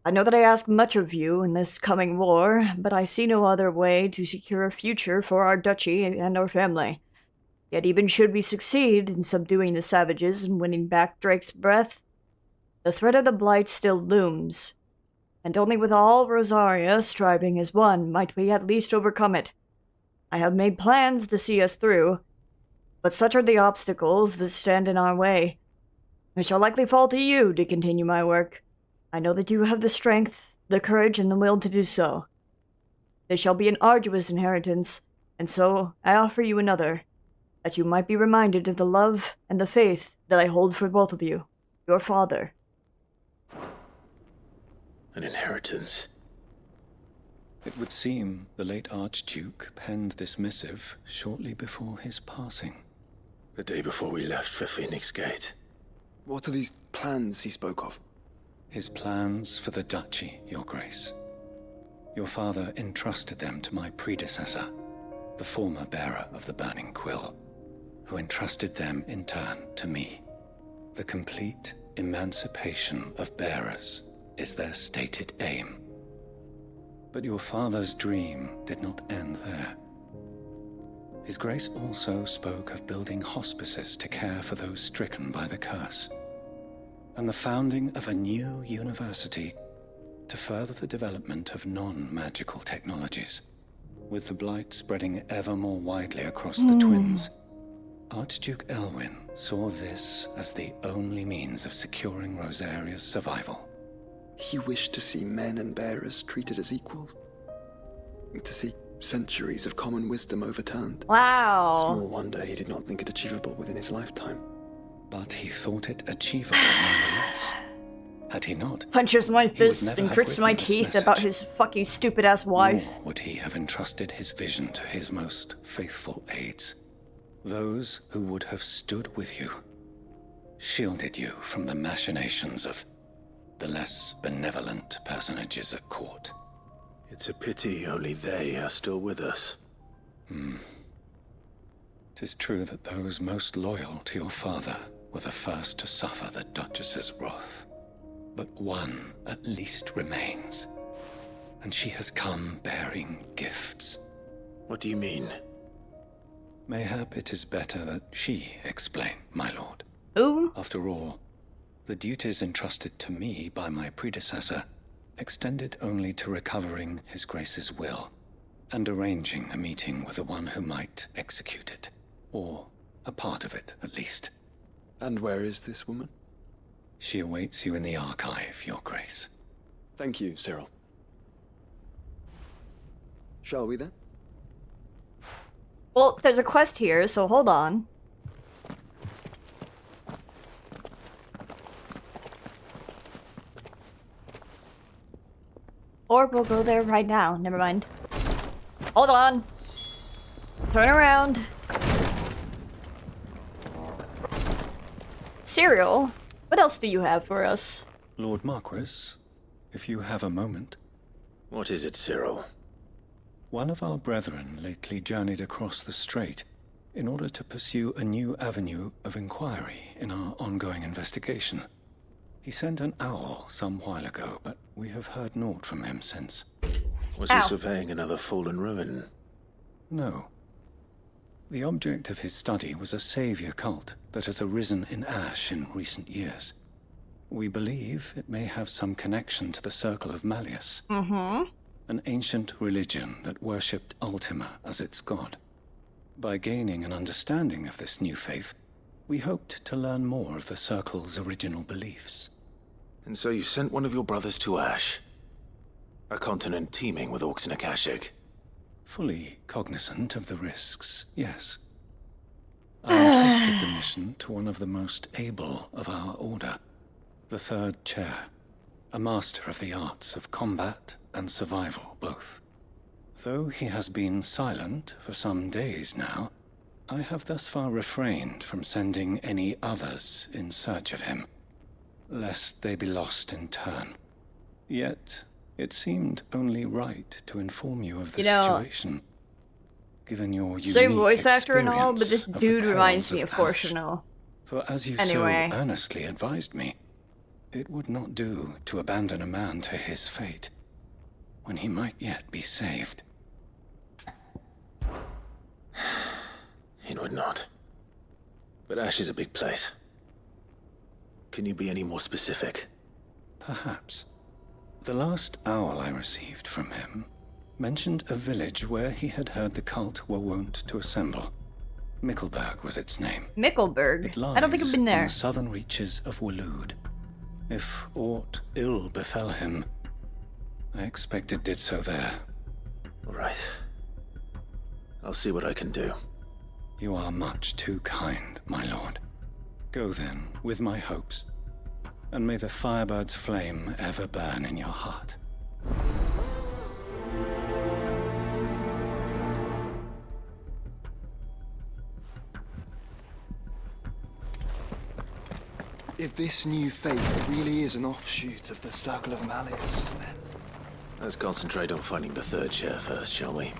I know that I ask much of you in this coming war, but I see no other way to secure a future for our duchy and our family. Yet even should we succeed in subduing the savages and winning back Drake's breath, the threat of the Blight still looms, and only with all Rosaria striving as one might we at least overcome it. I have made plans to see us through, but such are the obstacles that stand in our way. It shall likely fall to you to continue my work. I know that you have the strength, the courage, and the will to do so. This shall be an arduous inheritance, and so I offer you another, that you might be reminded of the love and the faith that I hold for both of you, your father. An inheritance? It would seem the late Archduke penned this missive shortly before his passing. The day before we left for Phoenix Gate. What are these plans he spoke of? His plans for the duchy, Your Grace. Your father entrusted them to my predecessor, the former bearer of the Burning Quill, who entrusted them in turn to me. The complete emancipation of bearers is their stated aim. But your father's dream did not end there. His Grace also spoke of building hospices to care for those stricken by the curse, and the founding of a new university to further the development of non-magical technologies. With the Blight spreading ever more widely across the Twins, Archduke Elwyn saw this as the only means of securing Rosaria's survival. He wished to see men and bearers treated as equals. To see centuries of common wisdom overturned. Wow. Small wonder he did not think it achievable within his lifetime. But he thought it achievable nonetheless. Had he not, punches my he would fist never and have grits my written this teeth about message. his fucking stupid-ass wife. Nor would he have entrusted his vision to his most faithful aides, those who would have stood with you, shielded you from the machinations of the less benevolent personages at court. It's a pity only they are still with us. 'Tis true that those most loyal to your father were the first to suffer the Duchess's wrath. But one at least remains, and she has come bearing gifts. What do you mean? Mayhap it is better that she explain, my lord. Who? After all, the duties entrusted to me by my predecessor extended only to recovering His Grace's will and arranging a meeting with the one who might execute it, or a part of it, at least. And where is this woman? She awaits you in the archive, Your Grace. Thank you, Cyril. Shall we then? Well, there's a quest here, so hold on. Or we'll go there right now. Never mind. Hold on. Turn around. Cyril, what else do you have for us? Lord Marquis, if you have a moment. What is it, Cyril? One of our brethren lately journeyed across the strait in order to pursue a new avenue of inquiry in our ongoing investigation. He sent an owl some while ago, but we have heard naught from him since. Was he surveying another fallen ruin? No. The object of his study was a savior cult that has arisen in Ash in recent years. We believe it may have some connection to the Circle of Malleus, an ancient religion that worshipped Ultima as its god. By gaining an understanding of this new faith, we hoped to learn more of the Circle's original beliefs. And so you sent one of your brothers to Ash? A continent teeming with orcs and Akashic? Fully cognizant of the risks, yes. I entrusted the mission to one of the most able of our order, the Third Chair, a master of the arts of combat and survival both. Though he has been silent for some days now, I have thus far refrained from sending any others in search of him, lest they be lost in turn. Yet, it seemed only right to inform you of the situation, given your unique same voice actor and all, but this experience of dude the reminds perils me of of Ash. Fortunal. For as you Anyway. so earnestly advised me, it would not do to abandon a man to his fate, when he might yet be saved. It would not. But Ash is a big place. Can you be any more specific? Perhaps. The last owl I received from him mentioned a village where he had heard the cult were wont to assemble. Mickleburg was its name. Mickleburg? It lies I don't think I've been in there. the southern reaches of Waloed. If aught ill befell him, I expect it did so there. All right. I'll see what I can do. You are much too kind, my lord. Go then, with my hopes, and may the firebird's flame ever burn in your heart. If this new faith really is an offshoot of the Circle of Malleus, then... Let's concentrate on finding the third chair first, shall we?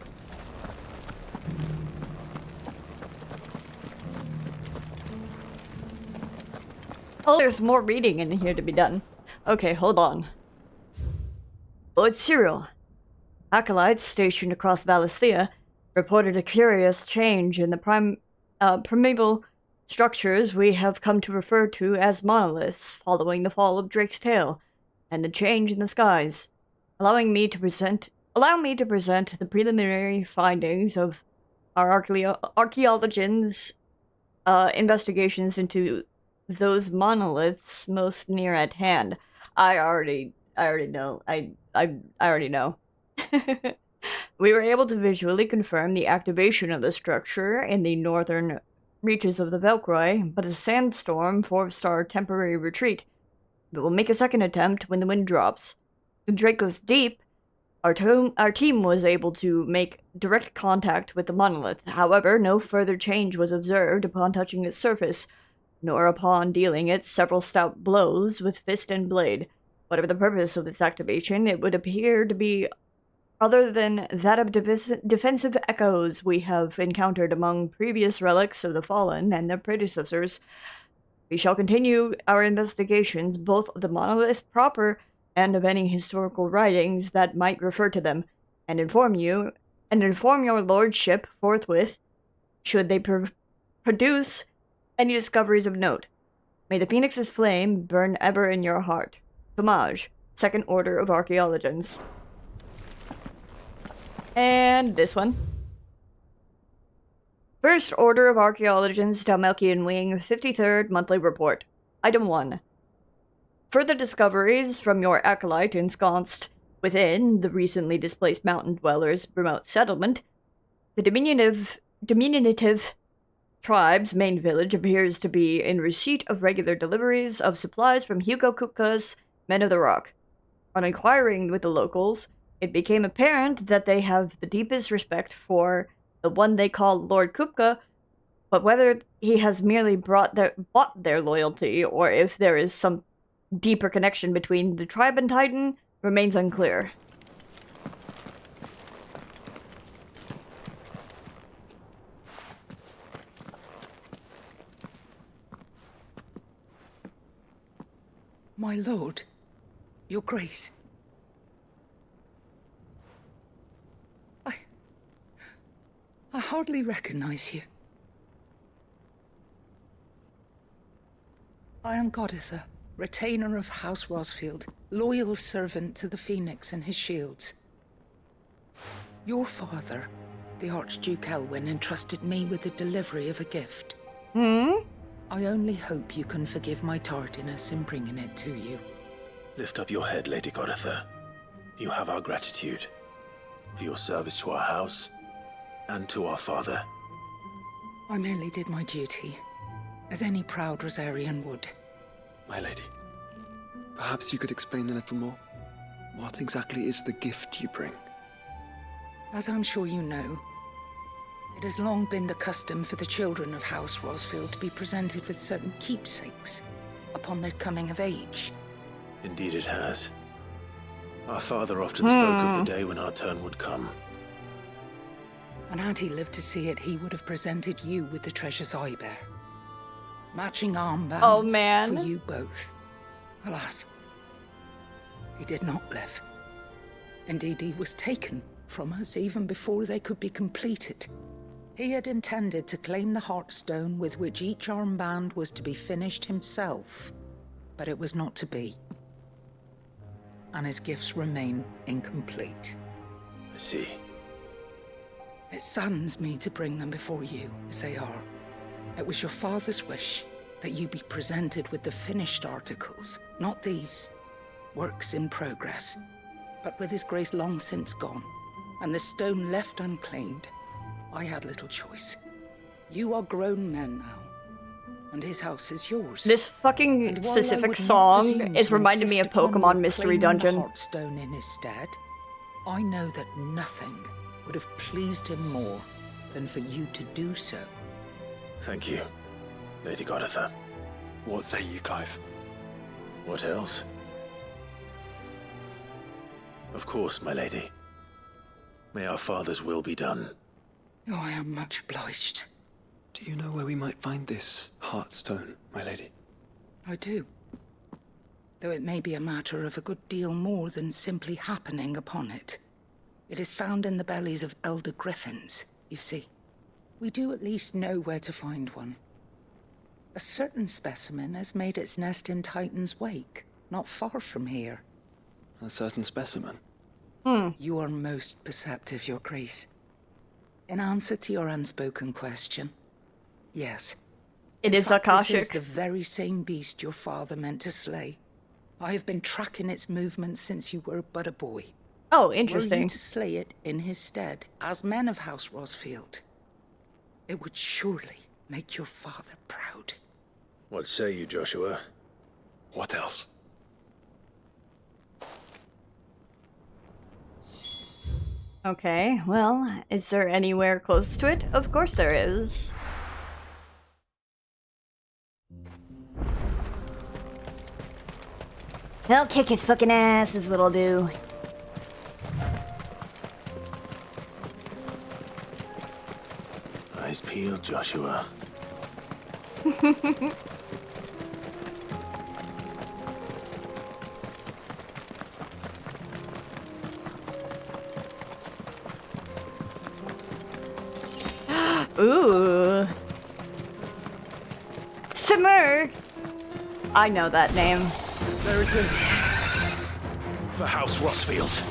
Oh, there's more reading in here to be done. Okay, hold on. Lord Cyril. Acolytes stationed across Valisthea reported a curious change in the primeval structures we have come to refer to as monoliths following the fall of Drake's Tail, and the change in the skies. Allow me to present the preliminary findings of our archaeologians' investigations into those monoliths most near at hand. I already know. I already know. We were able to visually confirm the activation of the structure in the northern reaches of the Velcroy, but a sandstorm forced our temporary retreat. but we'll make a second attempt when the wind drops. When Drake goes deep, our team was able to make direct contact with the monolith. However, no further change was observed upon touching its surface, nor upon dealing it several stout blows with fist and blade. Whatever the purpose of this activation, it would appear to be other than that of defensive echoes we have encountered among previous relics of the fallen and their predecessors. We shall continue our investigations, both of the monolith proper and of any historical writings that might refer to them, and inform your lordship forthwith, should they produce any discoveries of note. May the Phoenix's flame burn ever in your heart. Homage, Second Order of Archaeologians. And this one. First Order of Archaeologians, Dalmalkian Wing, 53rd Monthly Report. Item 1. Further discoveries from your acolyte ensconced within the recently displaced mountain dwellers' remote settlement. The diminutive tribe's main village appears to be in receipt of regular deliveries of supplies from Hugo Kupka's Men of the Rock. On inquiring with the locals, it became apparent that they have the deepest respect for the one they call Lord Kupka, but whether he has merely bought their loyalty, or if there is some deeper connection between the tribe and Titan, remains unclear. My lord, your grace. I hardly recognize you. I am Goditha, retainer of House Rosfield, loyal servant to the Phoenix and his shields. Your father, the Archduke Elwyn, entrusted me with the delivery of a gift. I only hope you can forgive my tardiness in bringing it to you. Lift up your head, Lady Goditha. You have our gratitude for your service to our house and to our father. I merely did my duty, as any proud Rosarian would. My lady, perhaps you could explain a little more? What exactly is the gift you bring? As I'm sure you know, it has long been the custom for the children of House Rosfield to be presented with certain keepsakes upon their coming of age. Indeed it has. Our father often spoke of the day when our turn would come. And had he lived to see it, he would have presented you with the treasures I bear. Matching armbands for you both. Alas, he did not live. Indeed, he was taken from us even before they could be completed. He had intended to claim the Heartstone with which each armband was to be finished himself, but it was not to be. And his gifts remain incomplete. I see. It saddens me to bring them before you, as they are. It was your father's wish that you be presented with the finished articles, not these works in progress. But with his grace long since gone, and the stone left unclaimed, I had little choice. You are grown men now, and his house is yours. This fucking specific song is reminding me of Pokemon Mystery Dungeon. The Heartstone in his stead, I know that nothing would have pleased him more than for you to do so. Thank you, Lady Goditha. What say you, Clive? What else? Of course, my lady. May our father's will be done. Oh, I am much obliged. Do you know where we might find this Heartstone, my lady? I do. Though it may be a matter of a good deal more than simply happening upon it. It is found in the bellies of elder griffins, you see. We do at least know where to find one. A certain specimen has made its nest in Titan's Wake, not far from here. A certain specimen? You are most perceptive, Your Grace. In answer to your unspoken question, yes. It is Akashic. Akashic. This is the very same beast your father meant to slay. I have been tracking its movements since you were but a boy. Oh, Were interesting. you to slay it in his stead, as men of House Rosfield, it would surely make your father proud. What say you, Joshua? What else? Okay, well, is there anywhere close to it? Of course there is. I'll kick his fucking ass is what I'll do. Eyes peeled, Joshua. Ooh. Simmer! I know that name. There it is. For House Rossfield.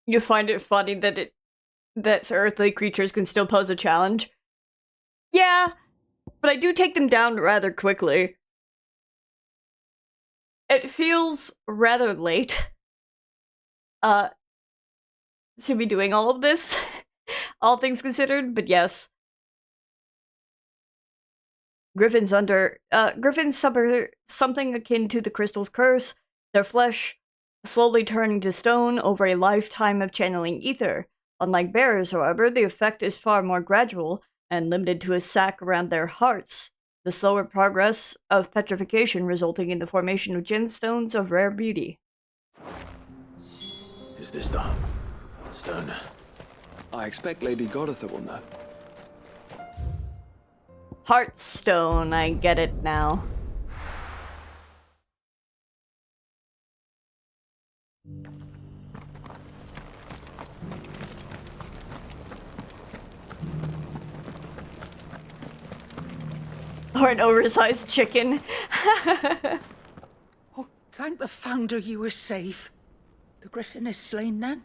You find it funny that earthly creatures can still pose a challenge? Yeah, but I do take them down rather quickly. It feels rather late, to be doing all of this, all things considered, but yes. Griffins suffer something akin to the crystal's curse, their flesh slowly turning to stone over a lifetime of channeling ether. Unlike bears, however, the effect is far more gradual and limited to a sac around their hearts, the slower progress of petrification resulting in the formation of gemstones of rare beauty. Is this the stone? I expect Lady Goditha will know. Heartstone, I get it now. Or an oversized chicken. Oh, thank the Founder you were safe. The Griffin is slain then?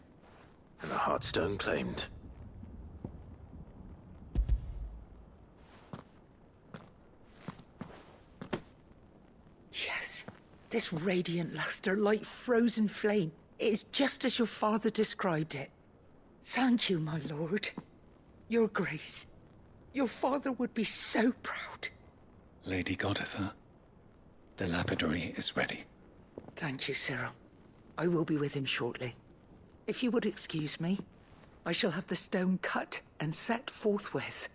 And the Heartstone claimed. Yes. This radiant luster, like frozen flame, it is just as your father described it. Thank you, my lord. Your grace. Your father would be so proud. Lady Goditha, the lapidary is ready. Thank you, Cyril. I will be with him shortly. If you would excuse me, I shall have the stone cut and set forthwith.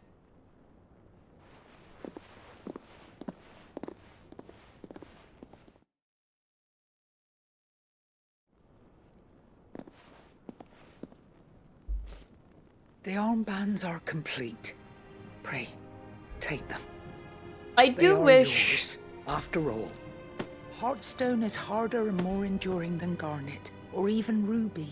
The armbands are complete. Pray, take them. I do wish... Yours, after all. Heartstone is harder and more enduring than garnet, or even ruby.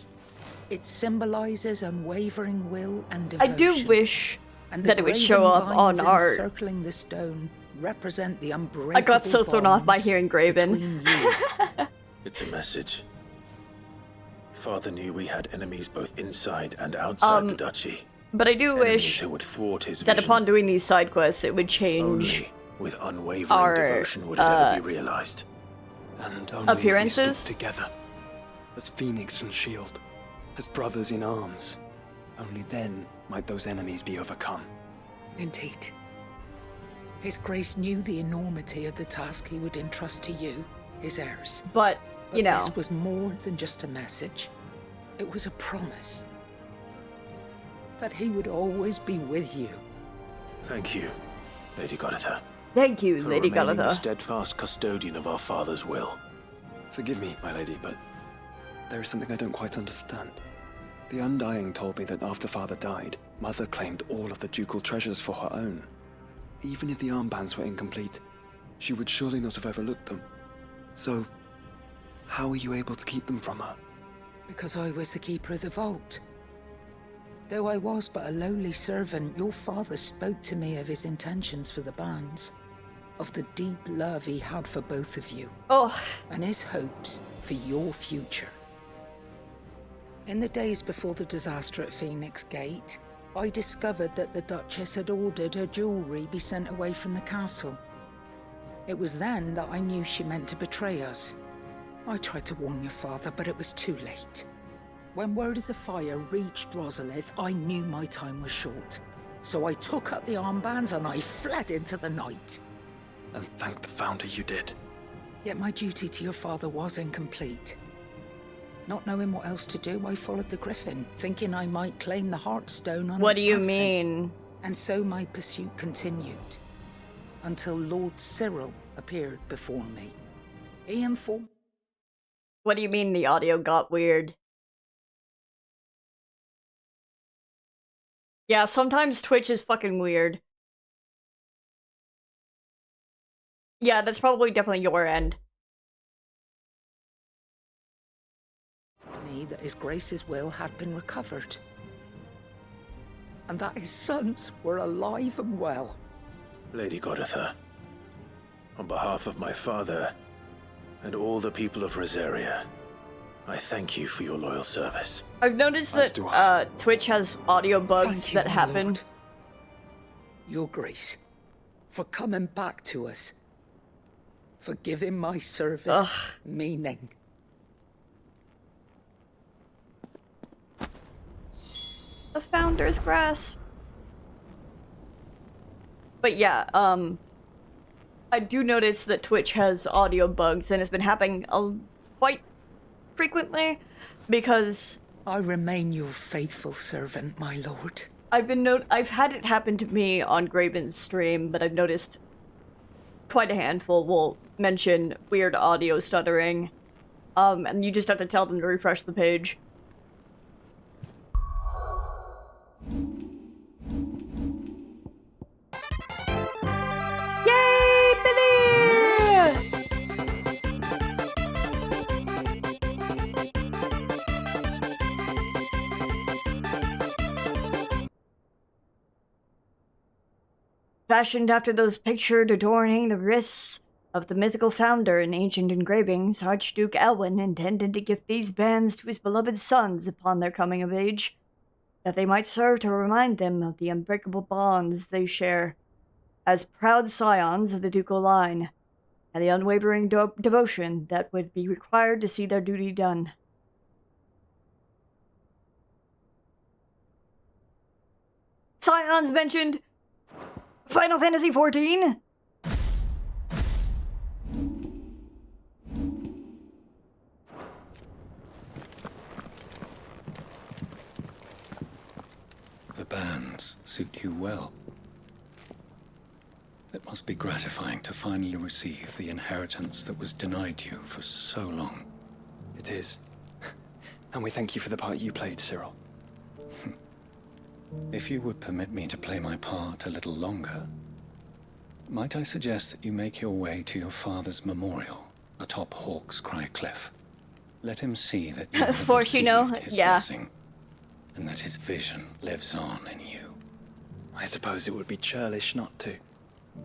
It symbolizes unwavering will and devotion. I do wish and that it would show up on art. Encircling the stone represent the unbreakable I got so thrown off by hearing Graven. It's a message. Father knew we had enemies both inside and outside the duchy. But I do wish who would thwart his that vision. upon doing these side quests, it would change Only with unwavering devotion would it ever be realized. And only appearances if we stood together, as Phoenix and Shield, as brothers in arms. Only then might those enemies be overcome. Indeed. His Grace knew the enormity of the task he would entrust to you, his heirs. But you know, this was more than just a message. It was a promise that he would always be with you. Thank you, Lady Goditha. Thank you, for Lady remaining the Goditha. steadfast custodian of our father's will. Forgive me, my lady, but there is something I don't quite understand. The Undying told me that after Father died, Mother claimed all of the ducal treasures for her own. Even if the armbands were incomplete, she would surely not have overlooked them. So, how were you able to keep them from her? Because I was the keeper of the vault. Though I was but a lowly servant, your father spoke to me of his intentions for the bands, of the deep love he had for both of you, and his hopes for your future. In the days before the disaster at Phoenix Gate, I discovered that the Duchess had ordered her jewelry be sent away from the castle. It was then that I knew she meant to betray us. I tried to warn your father, but it was too late. When word of the fire reached Rosalith, I knew my time was short. So I took up the armbands and I fled into the night. And thank the Founder you did. Yet my duty to your father was incomplete. Not knowing what else to do, I followed the Griffin, thinking I might claim the Heartstone on What its do you passing. mean? And so my pursuit continued, until Lord Cyril appeared before me. He informed... What do you mean the audio got weird? Yeah, sometimes Twitch is fucking weird. Yeah, that's probably definitely your end. Me that his Grace's will had been recovered, and that his sons were alive and well. Lady Goditha, on behalf of my father and all the people of Rosaria, I thank you for your loyal service. I've noticed that Twitch has audio bugs that happen. Lord. Your Grace, for coming back to us, for giving my service meaning. The Founder's Grasp. But yeah, I do notice that Twitch has audio bugs, and it's been happening quite frequently, because I remain your faithful servant, my lord. I've had it happen to me on Graven's stream, but I've noticed quite a handful will mention weird audio stuttering, and you just have to tell them to refresh the page. Yay, Billy! Fashioned after those pictured adorning the wrists of the mythical founder in ancient engravings, Archduke Elwyn intended to gift these bands to his beloved sons upon their coming of age, that they might serve to remind them of the unbreakable bonds they share as proud scions of the ducal line. and the unwavering devotion that would be required to see their duty done. Scions mentioned Final Fantasy XIV. The bands suit you well. It must be gratifying to finally receive the inheritance that was denied you for so long. It is. And we thank you for the part you played, Cyril. If you would permit me to play my part a little longer, might I suggest that you make your way to your father's memorial atop Hawk's Cry Cliff? Let him see that you have received his blessing, and that his vision lives on in you. I suppose it would be churlish not to.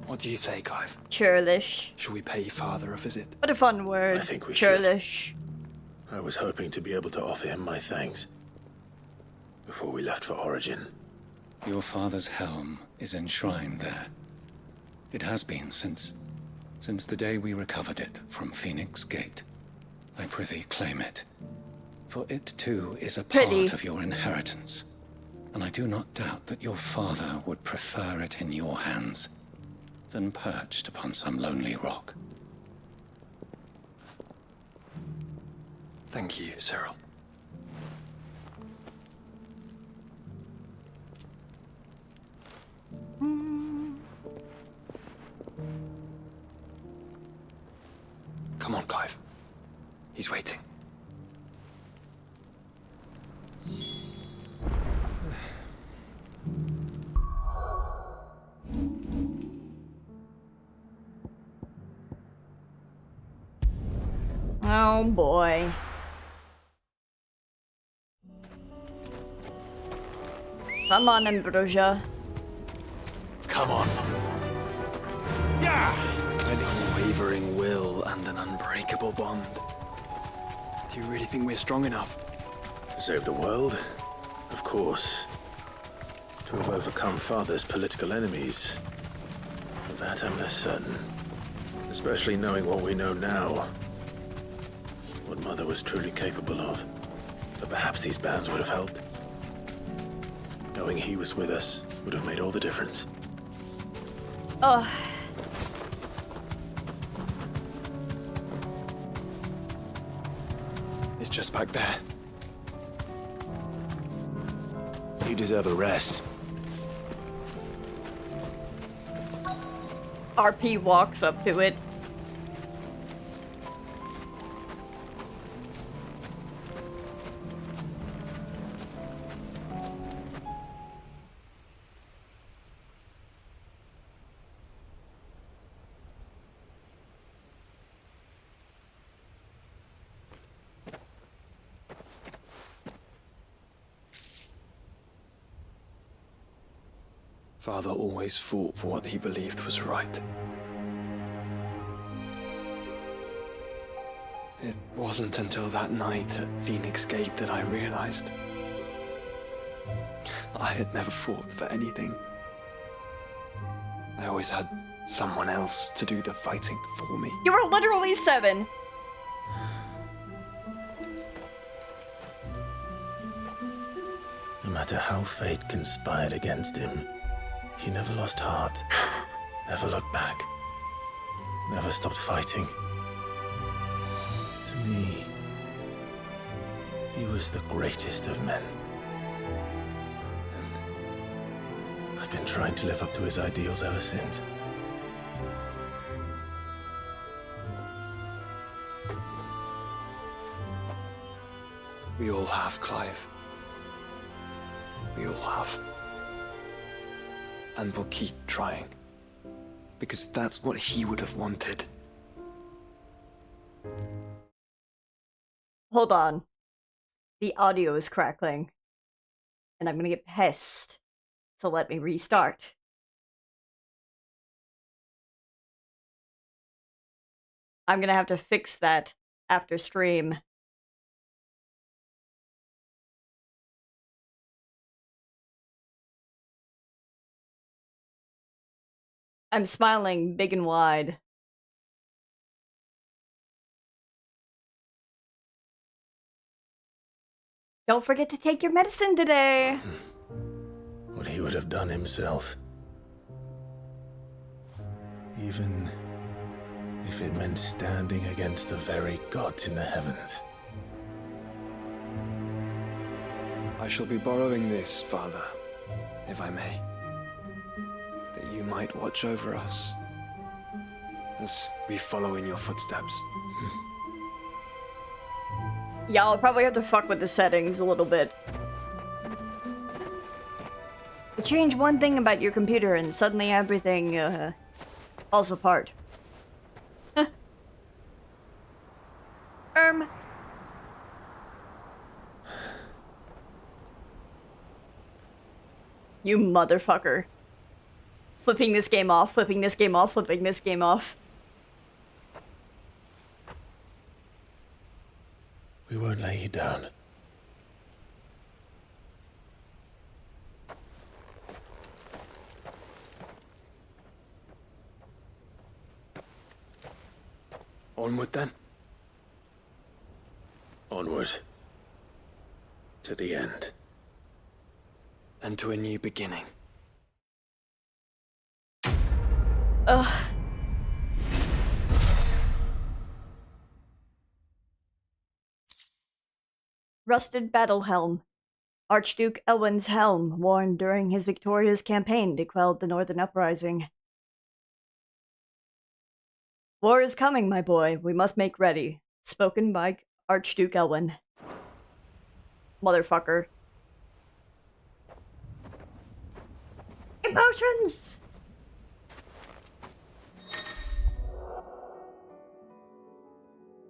What do you say, Clive? Churlish. Should we pay father a visit? What a fun word. I think we churlish. I was hoping to be able to offer him my thanks before we left for Origin. Your father's helm is enshrined there. It has been since the day we recovered it from Phoenix Gate. I prithee claim it, for it too is a part of your inheritance, and I do not doubt that your father would prefer it in your hands than perched upon some lonely rock. Thank you, Cyril. Come on, Clive. He's waiting. Oh boy. Come on, Ambrosia. Come on. Yeah! An unwavering will and an unbreakable bond. Do you really think we're strong enough? To save the world? Of course. To have overcome Father's political enemies? Of that I'm less certain. Especially knowing what we know now. What Mother was truly capable of. But perhaps these bands would have helped. Knowing he was with us would have made all the difference. Oh. It's just back there. You deserve a rest. RP walks up to it. Father always fought for what he believed was right. It wasn't until that night at Phoenix Gate that I realized I had never fought for anything. I always had someone else to do the fighting for me. You were literally 7. No matter how fate conspired against him, he never lost heart, never looked back, never stopped fighting. To me, he was the greatest of men. And I've been trying to live up to his ideals ever since. We all have, Clive. We all have. And we'll keep trying. Because that's what he would have wanted. Hold on. The audio is crackling. And I'm gonna get pissed. So let me restart. I'm gonna have to fix that after stream. I'm smiling big and wide. Don't forget to take your medicine today. What he would have done himself. Even if it meant standing against the very gods in the heavens. I shall be borrowing this, Father, if I may. That you might watch over us as we follow in your footsteps. Yeah, I'll probably have to fuck with the settings a little bit. Change one thing about your computer and suddenly everything falls apart. You motherfucker. Flipping this game off, flipping this game off, flipping this game off. We won't lay you down. Onward then. Onward. To the end. And to a new beginning. Ugh. Rusted battle helm. Archduke Elwin's helm, worn during his victorious campaign to quell the Northern Uprising. War is coming, my boy. We must make ready. Spoken by Archduke Elwin. Motherfucker. Emotions!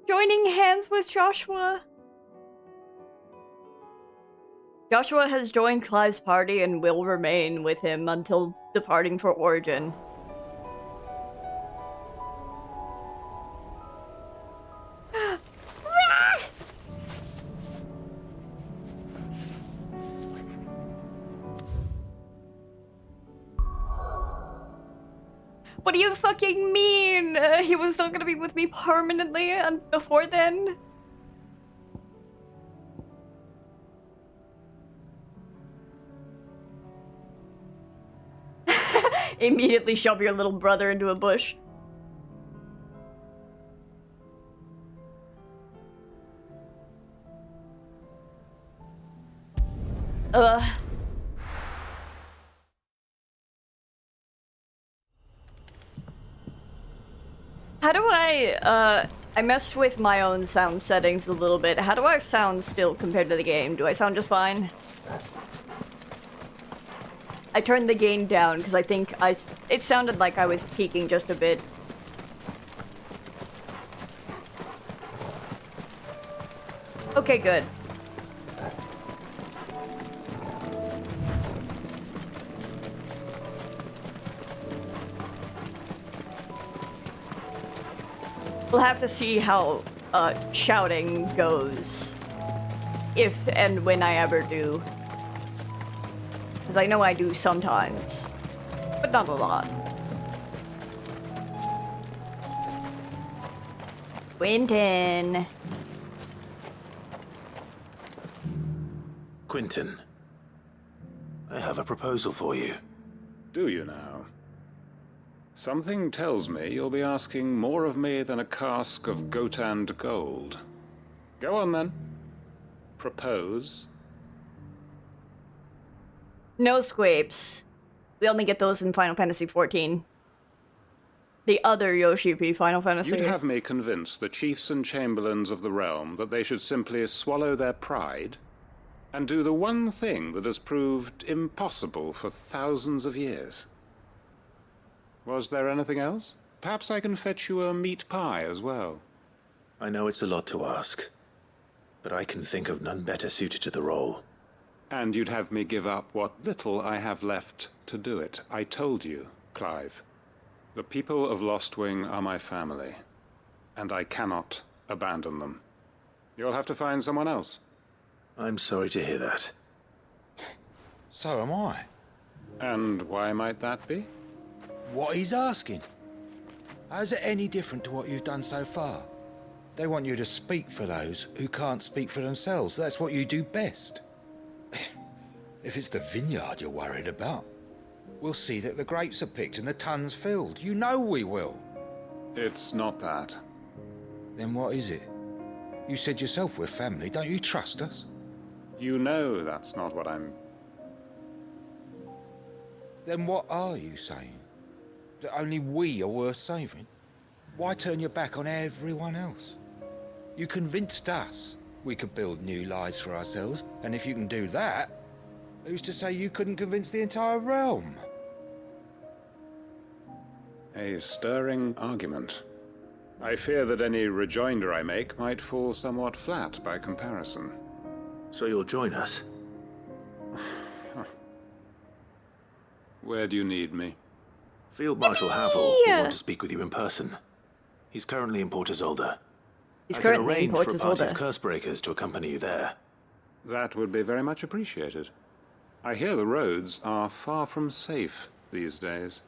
Joining hands with Joshua. Joshua has joined Clive's party and will remain with him until departing for Origin. What do you fucking mean? He was not gonna be with me permanently and before then? Immediately shove your little brother into a bush. How do I messed with my own sound settings a little bit. How do I sound still compared to the game? Do I sound just fine? I turned the gain down because I think it sounded like I was peaking just a bit. Okay, good. We'll have to see how shouting goes, if and when I ever do. Because I know I do sometimes, but not a lot. Quentin. Quentin, I have a proposal for you. Do you now? Something tells me you'll be asking more of me than a cask of Gotand gold. Go on then. Propose. No squapes. We only get those in Final Fantasy XIV. The other Yoshi-P Final Fantasy. You'd have me convince the chiefs and chamberlains of the realm that they should simply swallow their pride and do the one thing that has proved impossible for thousands of years. Was there anything else? Perhaps I can fetch you a meat pie as well. I know it's a lot to ask, but I can think of none better suited to the role. And you'd have me give up what little I have left to do it. I told you, Clive. The people of Lostwing are my family, and I cannot abandon them. You'll have to find someone else. I'm sorry to hear that. So am I. And why might that be? What he's asking. How's it any different to what you've done so far? They want you to speak for those who can't speak for themselves. That's what you do best. If it's the vineyard you're worried about, we'll see that the grapes are picked and the tons filled. You know we will. It's not that. Then what is it? You said yourself we're family. Don't you trust us? You know that's not what I'm... Then what are you saying? That only we are worth saving? Why turn your back on everyone else? You convinced us we could build new lives for ourselves, and if you can do that, who's to say you couldn't convince the entire realm? A stirring argument. I fear that any rejoinder I make might fall somewhat flat by comparison. So you'll join us? Where do you need me? Field Marshal Havel will want to speak with you in person. He's currently in Port Isolde. I can arrange for a party of Cursebreakers to accompany you there. That would be very much appreciated. I hear the roads are far from safe these days.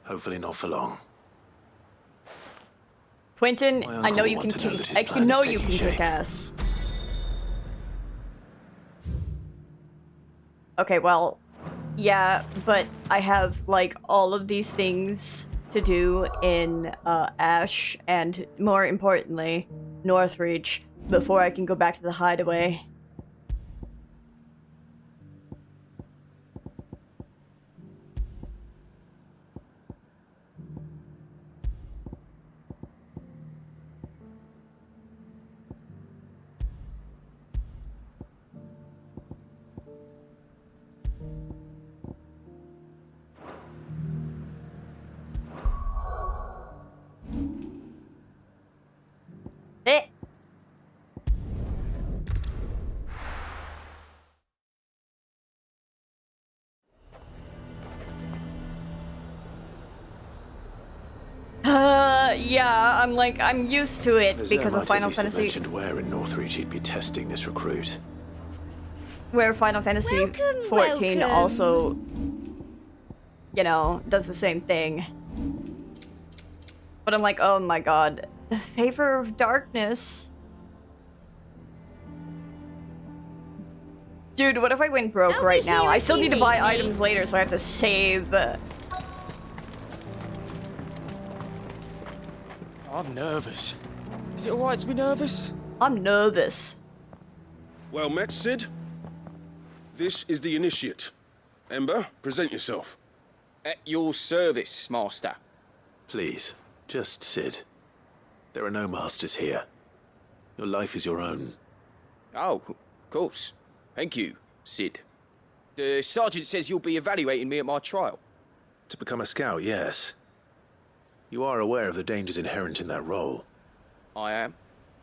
Hopefully not for long. Quentin, I know you can kick ass. Okay, well, yeah, but I have, like, all of these things to do in, Ash, and more importantly, Northreach, before I can go back to the hideaway. Yeah, I'm used to it because of Final Fantasy. Mentioned where in Northreach he'd be testing this recruit. Where Final Fantasy 14 also, you know, does the same thing. But I'm like, oh my god, the favor of darkness. Dude, what if I went broke right now? I still need to buy items later, so I have to save. I'm nervous. Is it alright to be nervous? I'm nervous. Well met, Sid. This is the Initiate. Ember, present yourself. At your service, Master. Please, just Sid. There are no masters here. Your life is your own. Oh, of course. Thank you, Sid. The Sergeant says you'll be evaluating me at my trial. To become a scout, yes. You are aware of the dangers inherent in that role. I am.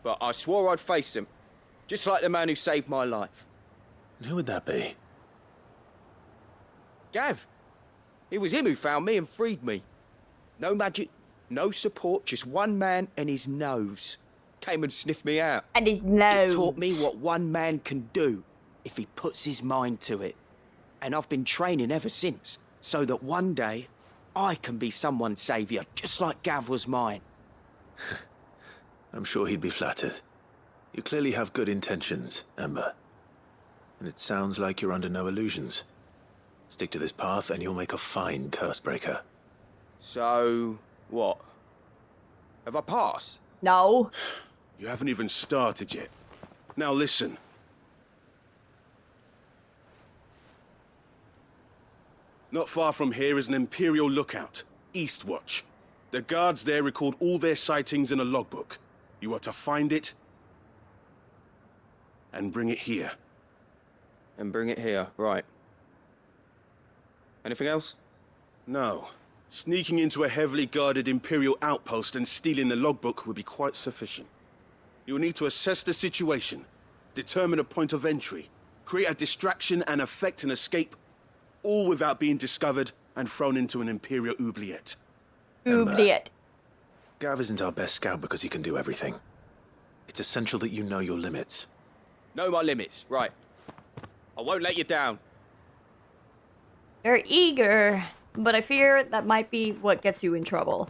But I swore I'd face them. Just like the man who saved my life. And who would that be? Gav. It was him who found me and freed me. No magic, no support, just one man and his nose. Came and sniffed me out. And his nose. He taught me what one man can do if he puts his mind to it. And I've been training ever since, so that one day I can be someone's saviour, just like Gav was mine. I'm sure he'd be flattered. You clearly have good intentions, Ember. And it sounds like you're under no illusions. Stick to this path and you'll make a fine Cursebreaker. So, what? Have I passed? No. You haven't even started yet. Now listen. Not far from here is an Imperial lookout, Eastwatch. The guards there record all their sightings in a logbook. You are to find it and bring it here. And bring it here, right. Anything else? No. Sneaking into a heavily guarded Imperial outpost and stealing the logbook would be quite sufficient. You'll need to assess the situation, determine a point of entry, create a distraction and effect an escape, all without being discovered and thrown into an Imperial oubliette. Oubliette. Gav isn't our best scout because he can do everything. It's essential that you know your limits. Know my limits, right. I won't let you down. You're eager, but I fear that might be what gets you in trouble.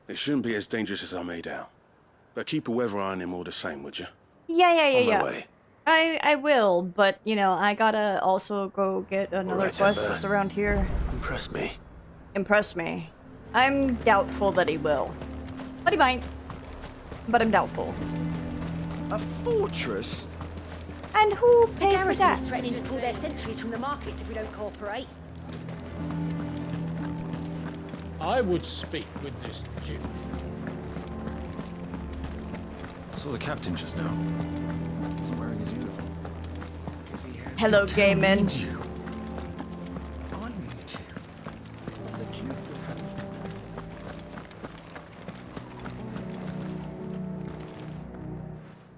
It shouldn't be as dangerous as I made out. But keep a weather eye on him all the same, would you? Yeah. On my way. I will, but, you know, I gotta also go get another Alright, quest Ember. that's around here. Impress me. Impress me. I'm doubtful that he will. But he might. But I'm doubtful. A fortress? And who The paid for garrison that? is threatening to pull their sentries from the markets if we don't cooperate. I would speak with this Duke. I saw the captain just now. He wasn't wearing his uniform. Hello, Gaiman.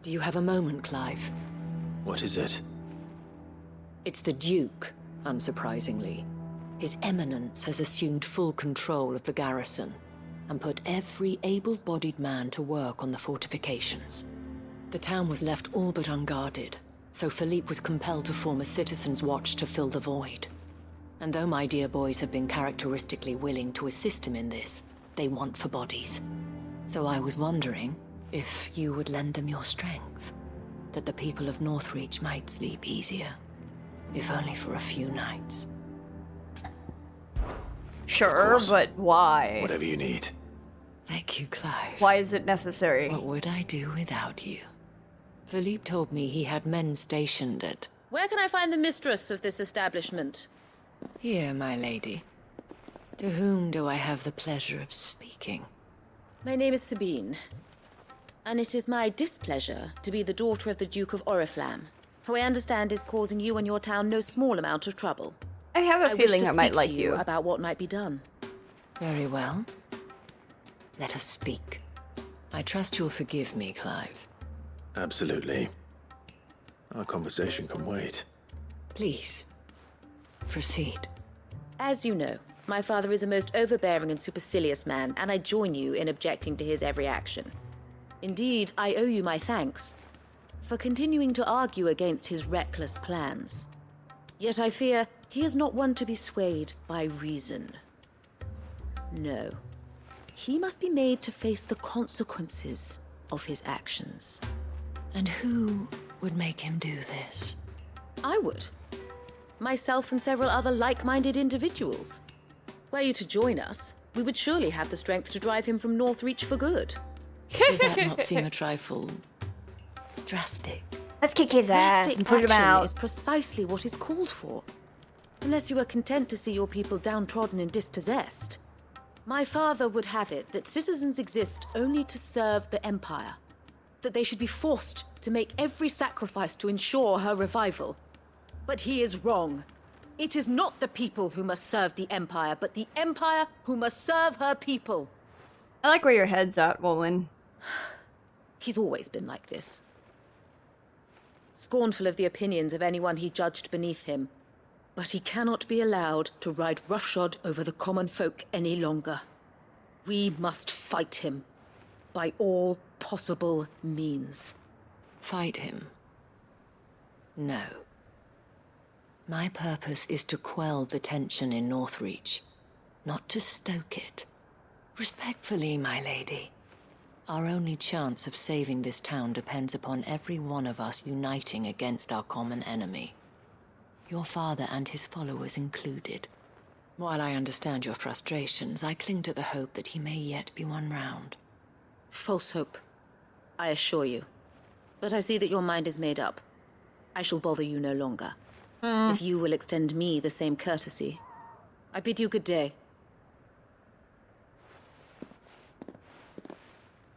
Do you have a moment, Clive? What is it? It's the Duke, unsurprisingly. His Eminence has assumed full control of the garrison and put every able-bodied man to work on the fortifications. The town was left all but unguarded, so Philippe was compelled to form a citizens' watch to fill the void. And though my dear boys have been characteristically willing to assist him in this, they want for bodies. So I was wondering if you would lend them your strength, that the people of Northreach might sleep easier, if only for a few nights. Sure, but why? Whatever you need. Thank you, Clive. Why is it necessary? What would I do without you? Philippe told me he had men stationed at... Where can I find the mistress of this establishment? Here, my lady. To whom do I have the pleasure of speaking? My name is Sabine, and it is my displeasure to be the daughter of the Duke of Oriflamme, who I understand is causing you and your town no small amount of trouble. I have a feeling I might like to you. about what might be done. Very well. Let us speak. I trust you'll forgive me, Clive. Absolutely. Our conversation can wait. Please, proceed. As you know, my father is a most overbearing and supercilious man, and I join you in objecting to his every action. Indeed, I owe you my thanks for continuing to argue against his reckless plans. Yet I fear he is not one to be swayed by reason. No. He must be made to face the consequences of his actions. And who would make him do this? I would. Myself and several other like-minded individuals. Were you to join us, we would surely have the strength to drive him from Northreach for good. Does that not seem a trifle drastic? Let's kick his ass and put him action out. Is precisely what is called for. Unless you are content to see your people downtrodden and dispossessed. My father would have it that citizens exist only to serve the Empire. That they should be forced to make every sacrifice to ensure her revival. But he is wrong. It is not the people who must serve the Empire, but the Empire who must serve her people. I like where your head's at, Wolin. He's always been like this. Scornful of the opinions of anyone he judged beneath him. But he cannot be allowed to ride roughshod over the common folk any longer. We must fight him. By all possible means. Fight him? No. My purpose is to quell the tension in Northreach, not to stoke it. Respectfully, my lady. Our only chance of saving this town depends upon every one of us uniting against our common enemy. Your father and his followers included. While I understand your frustrations, I cling to the hope that he may yet be won round. False hope, I assure you. But I see that your mind is made up. I shall bother you no longer. If you will extend me the same courtesy. I bid you good day.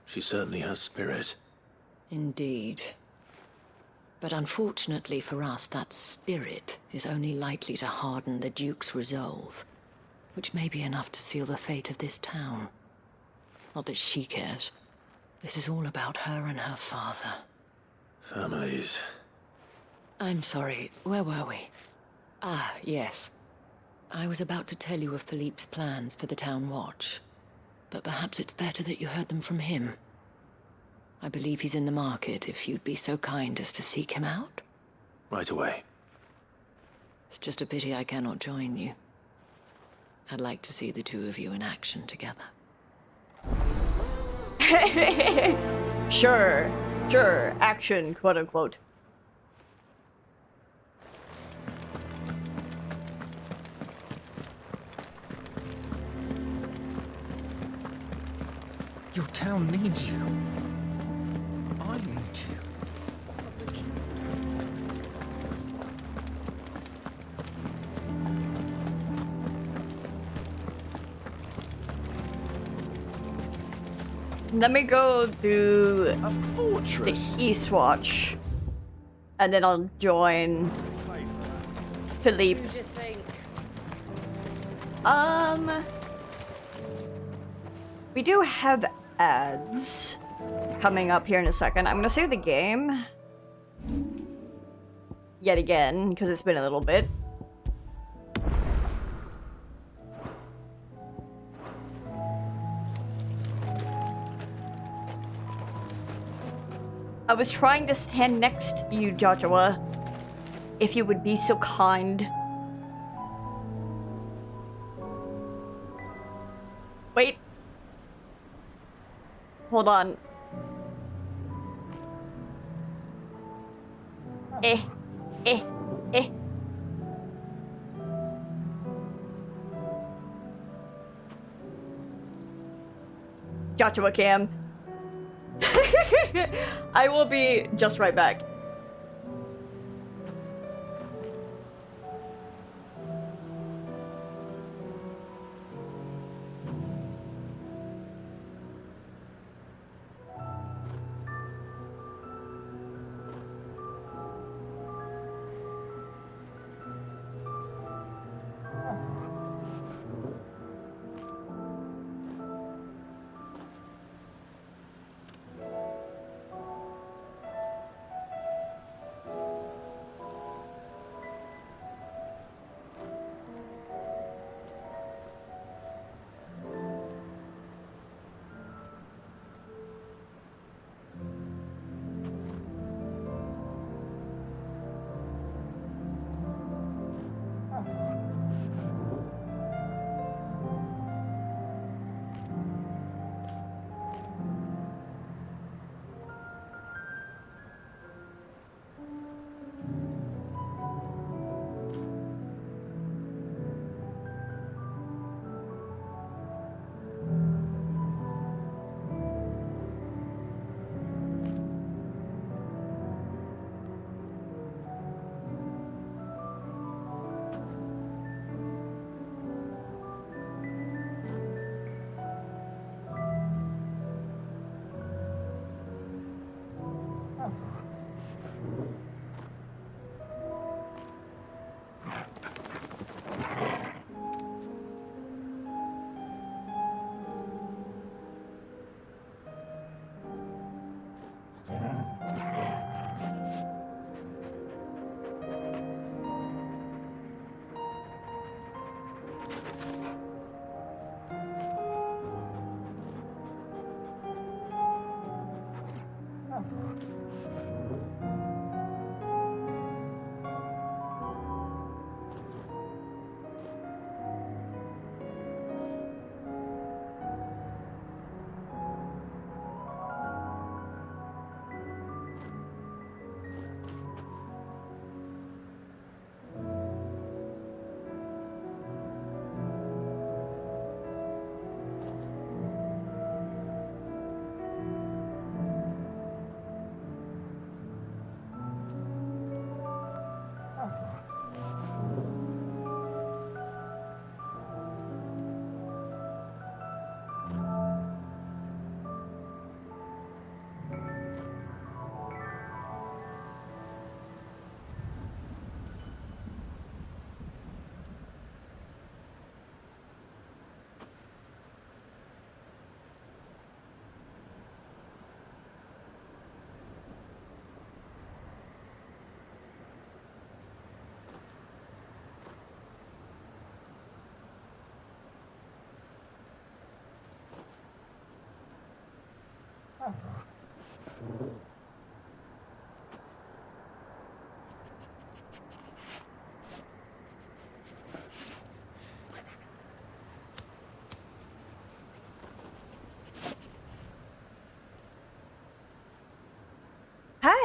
She certainly has spirit. Indeed. But unfortunately for us, that spirit is only likely to harden the Duke's resolve, which may be enough to seal the fate of this town. Not that she cares. This is all about her and her father. Families. I'm sorry, where were we? Ah, yes. I was about to tell you of Philippe's plans for the town watch, but perhaps it's better that you heard them from him. I believe he's in the market, if you'd be so kind as to seek him out. Right away. It's just a pity I cannot join you. I'd like to see the two of you in action together. Sure, action, quote unquote. Your town needs you. I need you. Let me go do a fortress. The Eastwatch, and then I'll join Philippe. Who do you think? We do have ads coming up here in a second. I'm gonna save the game yet again because it's been a little bit. I was trying to stand next to you, Joshua, if you would be so kind. Wait. Hold on. Eh. Joshua Cam. I will be just right back.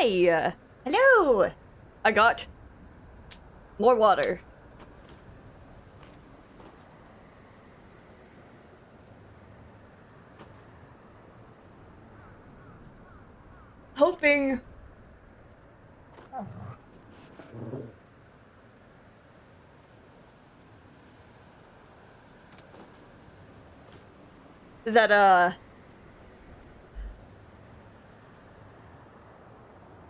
Hi! Hello! I got more water. Hoping that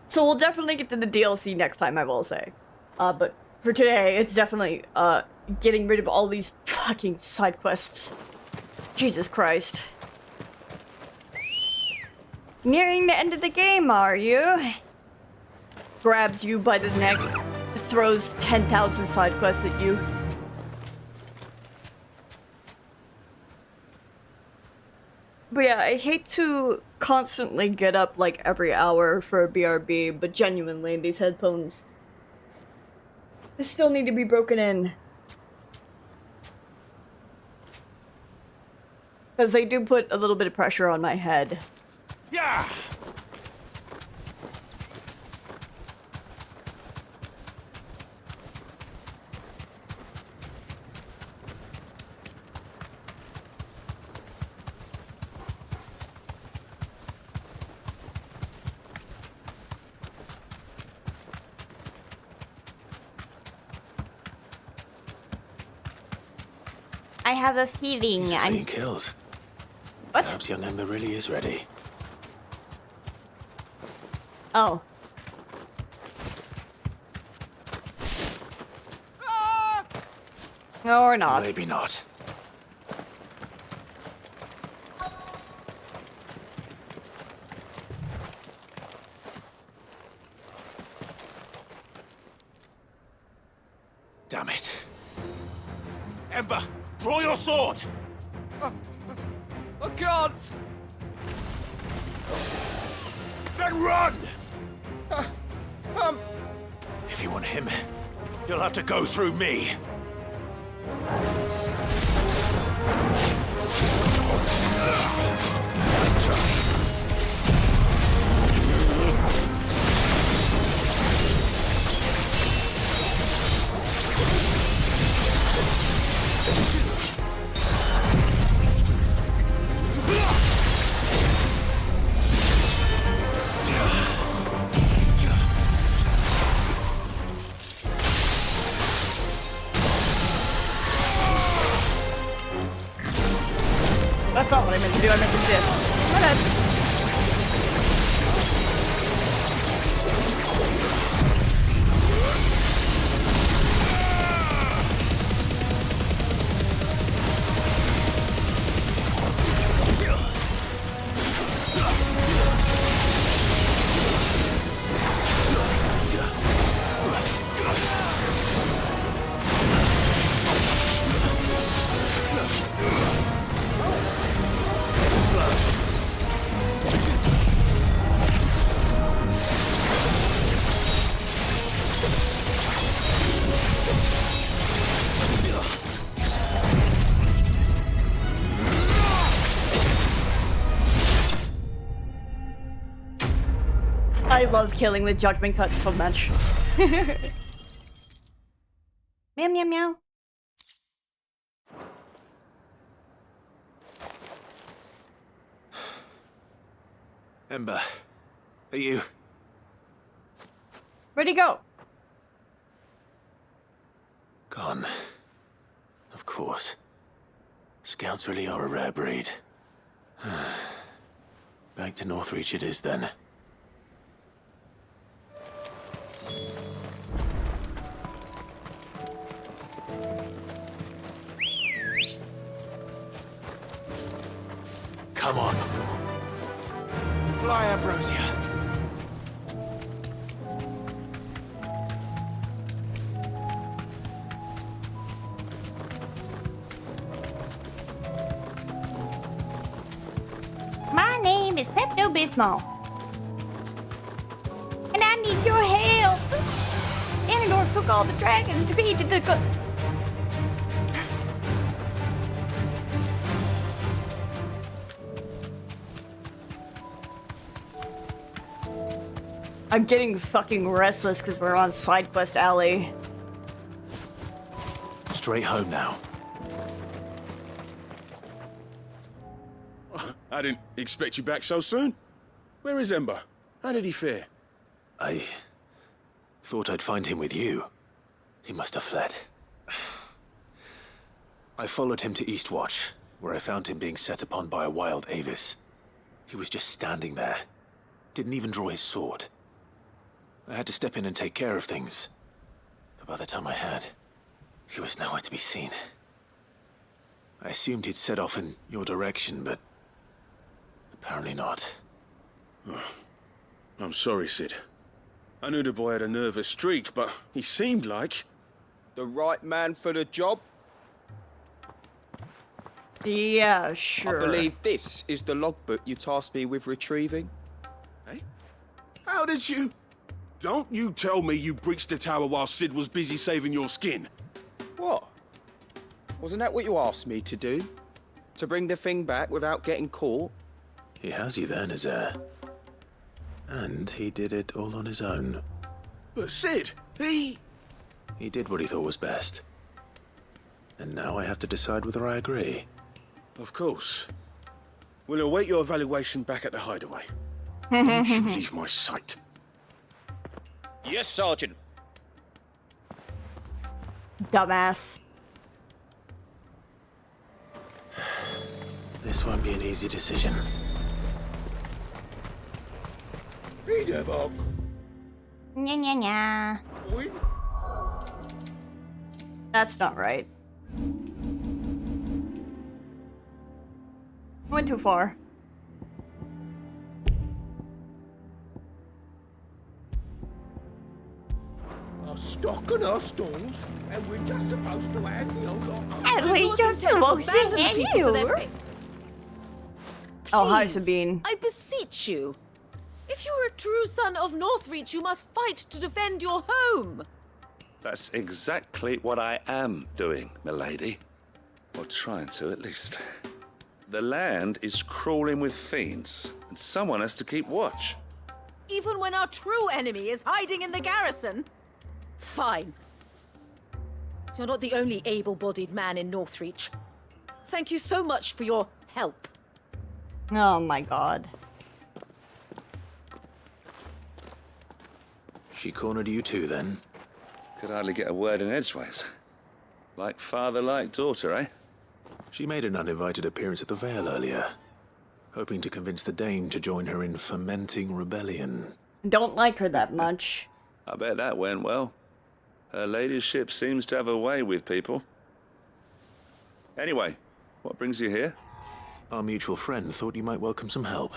so we'll definitely get to the DLC next time, I will say. But for today, it's definitely getting rid of all these fucking side quests. Jesus Christ. Nearing the end of the game, are you? Grabs you by the neck, throws 10,000 side quests at you. But yeah, I hate to constantly get up like every hour for a BRB, but genuinely, these headphones still need to be broken in. Because they do put a little bit of pressure on my head. Yeah! I have a feeling These are clean kills. What? Perhaps young Ember really is ready. Oh. No, or not. Maybe not. Damn it. Ember, draw your sword! I can't! Then run! If you want him, you'll have to go through me. Nice try. That's not what I meant to do, I meant to do this. My bad. I love killing with judgment cuts so much. Meow meow meow. Ember, are you? Where'd he go? Gone. Of course. Scouts really are a rare breed. Back to Northreach it is then. Come on. Fly, Ambrosia. My name is Pepto-Bismol. And I need your help. Ganondorf took all the dragons to feed to the I'm getting fucking restless because we're on side quest alley. Straight home now. I didn't expect you back so soon. Where is Ember? How did he fare? I thought I'd find him with you. He must have fled. I followed him to Eastwatch, where I found him being set upon by a wild Avis. He was just standing there. Didn't even draw his sword. I had to step in and take care of things. But by the time I had, he was nowhere to be seen. I assumed he'd set off in your direction, but apparently not. Oh, I'm sorry, Sid. I knew the boy had a nervous streak, but he seemed like... The right man for the job? Yeah, sure. I believe this is the logbook you tasked me with retrieving. Hey? How did you... Don't you tell me you breached the tower while Sid was busy saving your skin. What? Wasn't that what you asked me to do? To bring the thing back without getting caught? He has you then, his heir. And he did it all on his own. But Sid, he did what he thought was best. And now I have to decide whether I agree. Of course. We'll await your evaluation back at the hideaway. Don't you leave my sight. Yes, Sergeant. Dumbass. This won't be an easy decision. Nya nya nya. That's not right. Went too far. Our stock and our stalls, and we're just supposed to hand the old lot over. And we just supposed to hand you. Oh, hi, Sabine. I beseech you. If you're a true son of Northreach, you must fight to defend your home. That's exactly what I am doing, milady. Or trying to, at least. The land is crawling with fiends, and someone has to keep watch. Even when our true enemy is hiding in the garrison? Fine. You're not the only able-bodied man in Northreach. Thank you so much for your help. Oh my god. She cornered you too, then? Could hardly get a word in edgeways. Like father, like daughter, eh? She made an uninvited appearance at the Vale earlier, hoping to convince the Dane to join her in fomenting rebellion. Don't like her that much. I bet that went well. Her ladyship seems to have a way with people. Anyway, what brings you here? Our mutual friend thought you might welcome some help.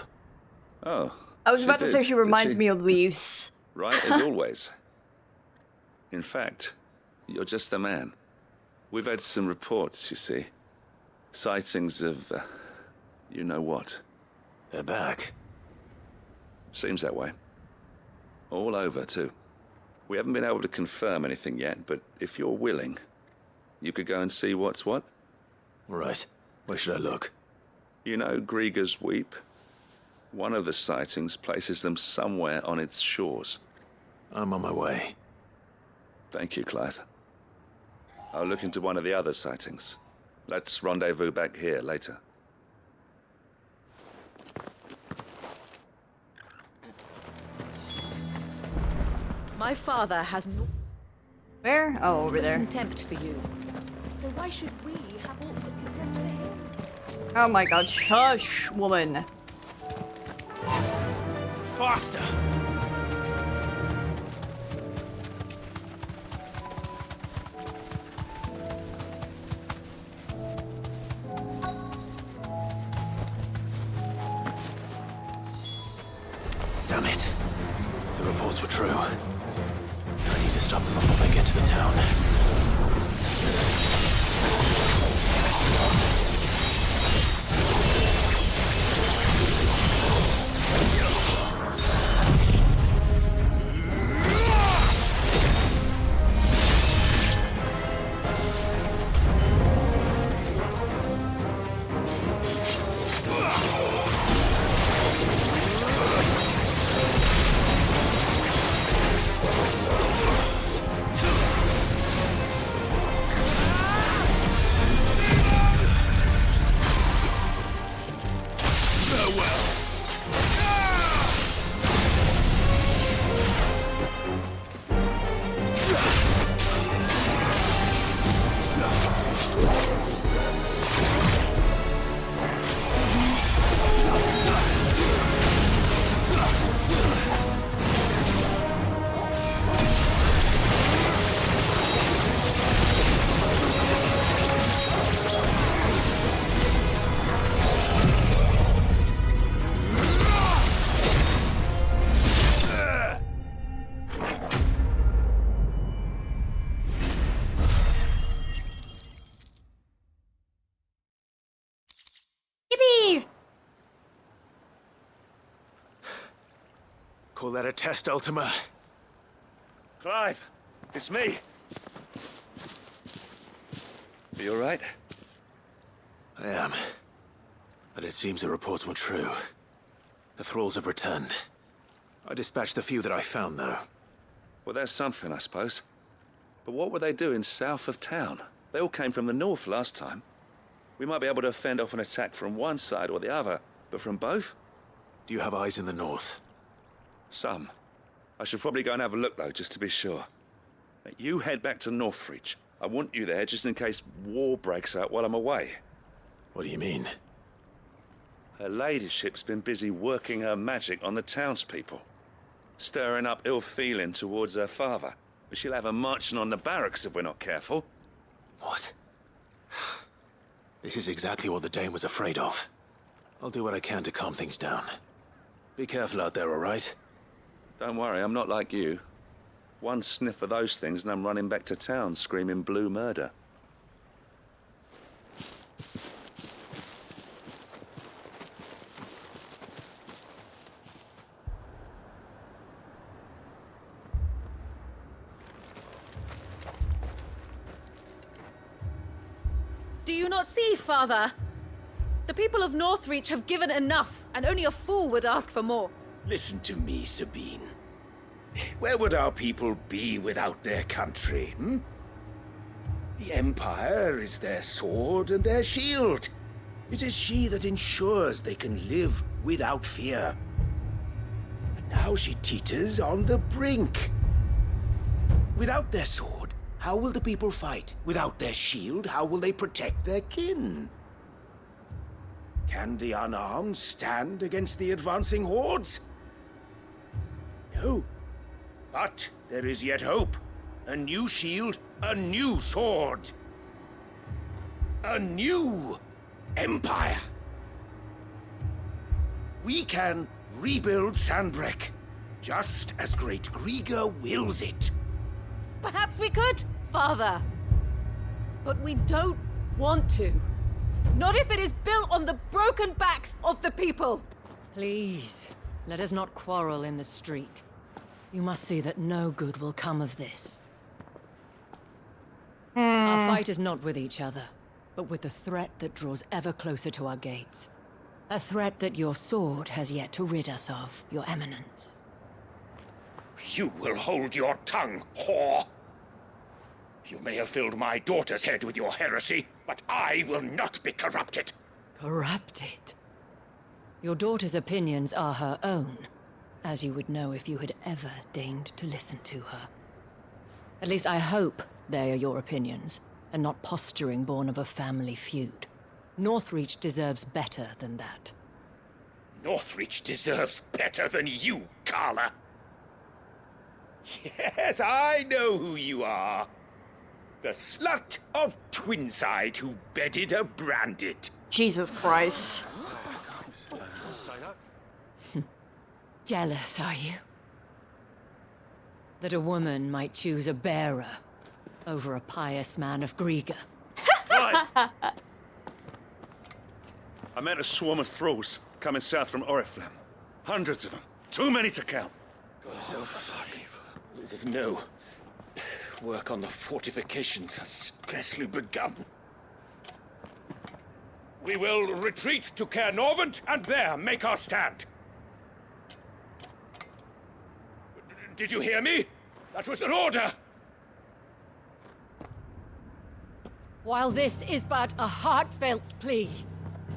Oh. I was about to say she reminds me of Leaves. Right, as always. In fact, you're just the man. We've had some reports, you see. Sightings of, you know what. They're back. Seems that way. All over, too. We haven't been able to confirm anything yet, but if you're willing, you could go and see what's what. Right. Where should I look? You know Grieger's Weep? One of the sightings places them somewhere on its shores. I'm on my way. Thank you, Clive. I'll look into one of the other sightings. Let's rendezvous back here later. My father has no... Where? Oh, over there. ...contempt for you. So why should we have ultimate contempt for him? Oh my god, shush, woman. Faster! Damn it. The reports were true. I need to stop them before they get to the town. Call that a test, Ultima? Clive, it's me. Are you all right? I am. But it seems the reports were true. The thralls have returned. I dispatched the few that I found, though. Well, that's something, I suppose. But what were they doing south of town? They all came from the north last time. We might be able to fend off an attack from one side or the other, but from both? Do you have eyes in the north? Some. I should probably go and have a look, though, just to be sure. You head back to Northreach. I want you there just in case war breaks out while I'm away. What do you mean? Her ladyship's been busy working her magic on the townspeople, stirring up ill feeling towards her father. But she'll have her marching on the barracks if we're not careful. What? This is exactly what the Dane was afraid of. I'll do what I can to calm things down. Be careful out there, all right? Don't worry, I'm not like you. One sniff of those things and I'm running back to town screaming blue murder. Do you not see, Father? The people of Northreach have given enough, and only a fool would ask for more. Listen to me, Sabine. Where would our people be without their country, hmm? The Empire is their sword and their shield. It is she that ensures they can live without fear. And now she teeters on the brink. Without their sword, how will the people fight? Without their shield, how will they protect their kin? Can the unarmed stand against the advancing hordes? No. But there is yet hope. A new shield, a new sword. A new empire. We can rebuild Sandbreck, just as Great Grieger wills it. Perhaps we could, Father. But we don't want to. Not if it is built on the broken backs of the people. Please, let us not quarrel in the street. You must see that no good will come of this. Our fight is not with each other, but with the threat that draws ever closer to our gates. A threat that your sword has yet to rid us of, Your Eminence. You will hold your tongue, whore! You may have filled my daughter's head with your heresy, but I will not be corrupted. Corrupted? Your daughter's opinions are her own, as you would know if you had ever deigned to listen to her. At least I hope they are your opinions, and not posturing born of a family feud. Northreach deserves better than that. Northreach deserves better than you, Carla. Yes, I know who you are. The slut of Twinside who bedded a branded. Jesus Christ. Jealous, are you? That a woman might choose a bearer over a pious man of Grieger. Right. I met a swarm of thralls coming south from Oriflamme. Hundreds of them. Too many to count. Oh, fuck. No. Work on the fortifications has scarcely begun. We will retreat to Caer Norvent and there make our stand. Did you hear me? That was an order! While this is but a heartfelt plea,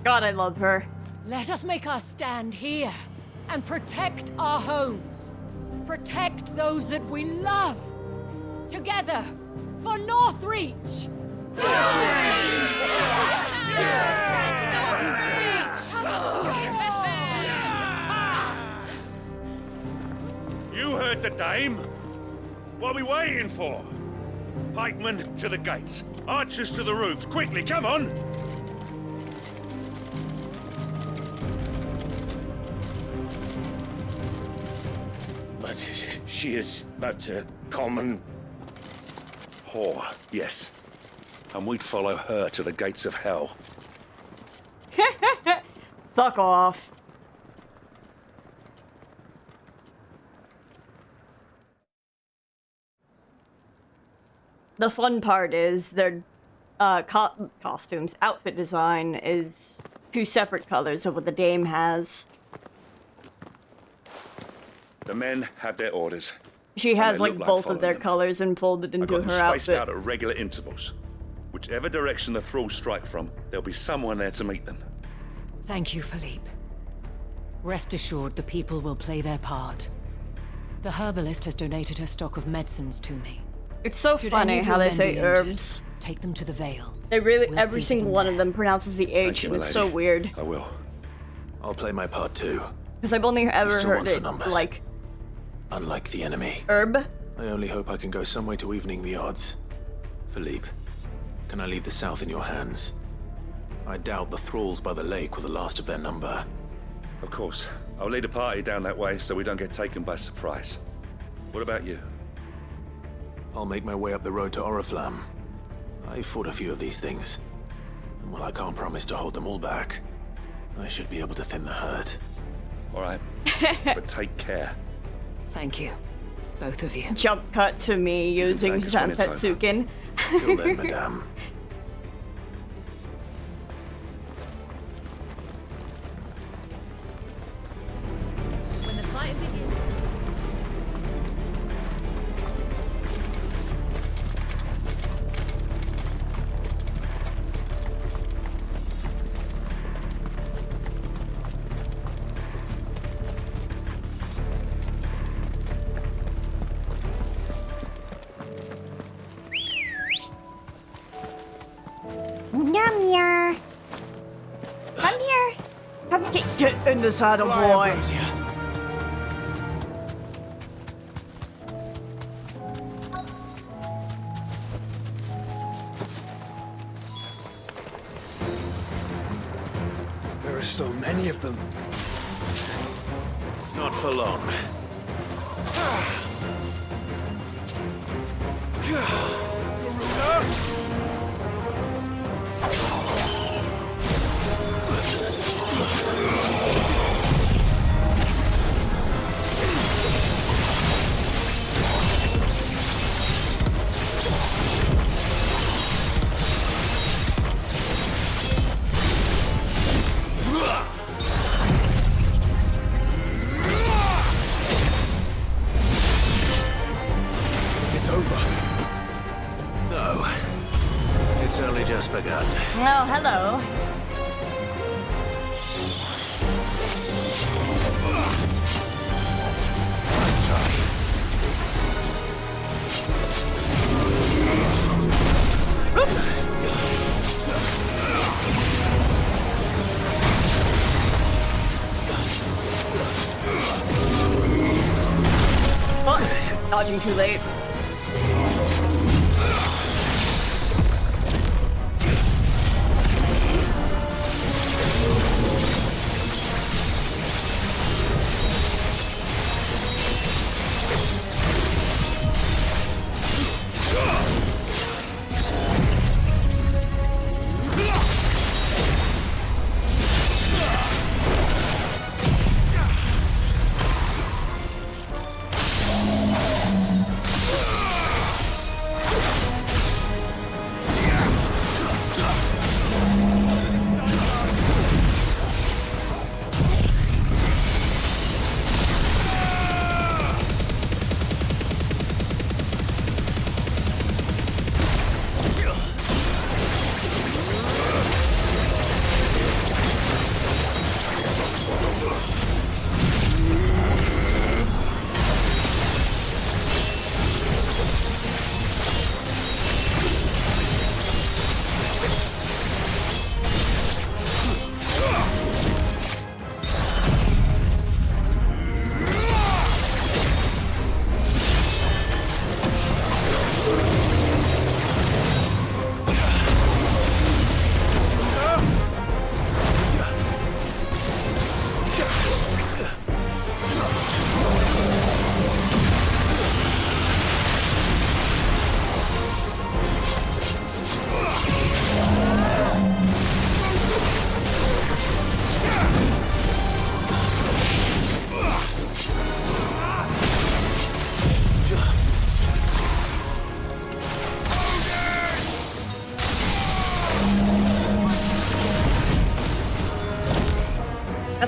God, I love her. let us make our stand here and protect our homes. Protect those that we love. Together, for Northreach! You heard the dame. What are we waiting for? Pikemen to the gates. Archers to the roofs. Quickly, come on! But she is but a common... whore, yes. And we'd follow her to the gates of hell. Fuck off. the fun part is their costumes, outfit design is 2 separate colors of what the dame has. The men have their orders. She and has they like look both of following their them. colors enfolded I've into got them her spaced outfit. out at regular intervals. Whichever direction the thralls strike from, there'll be someone there to meet them. Thank you, Philippe. Rest assured the people will play their part. The herbalist has donated her stock of medicines to me. It's so Should funny any of how your they men say be injured, herbs. Take them to the Vale. They really, We'll every see to single them one there. of them pronounces the H, you, and it's so milady. weird. I will. I'll play my part too. Because I've only ever Still heard one for it, numbers. like, Unlike the enemy, herb. I only hope I can go some way to evening the odds. Philippe, can I leave the south in your hands? I doubt the thralls by the lake were the last of their number. Of course. I'll lead a party down that way so we don't get taken by surprise. What about you? I'll make my way up the road to Oriflamme. I fought a few of these things. And while I can't promise to hold them all back, I should be able to thin the herd. All right. But take care. Thank you, both of you. Jump cut to me using thank us when it's over. Zanpetsuken. Till then, madame. When the fighting begins. Yum here. Come here. Come get in the saddle, boy. There are so many of them. Not for long. Is it over? No. It's only just begun. Oh, hello. Nice try. Oh, dodging too late.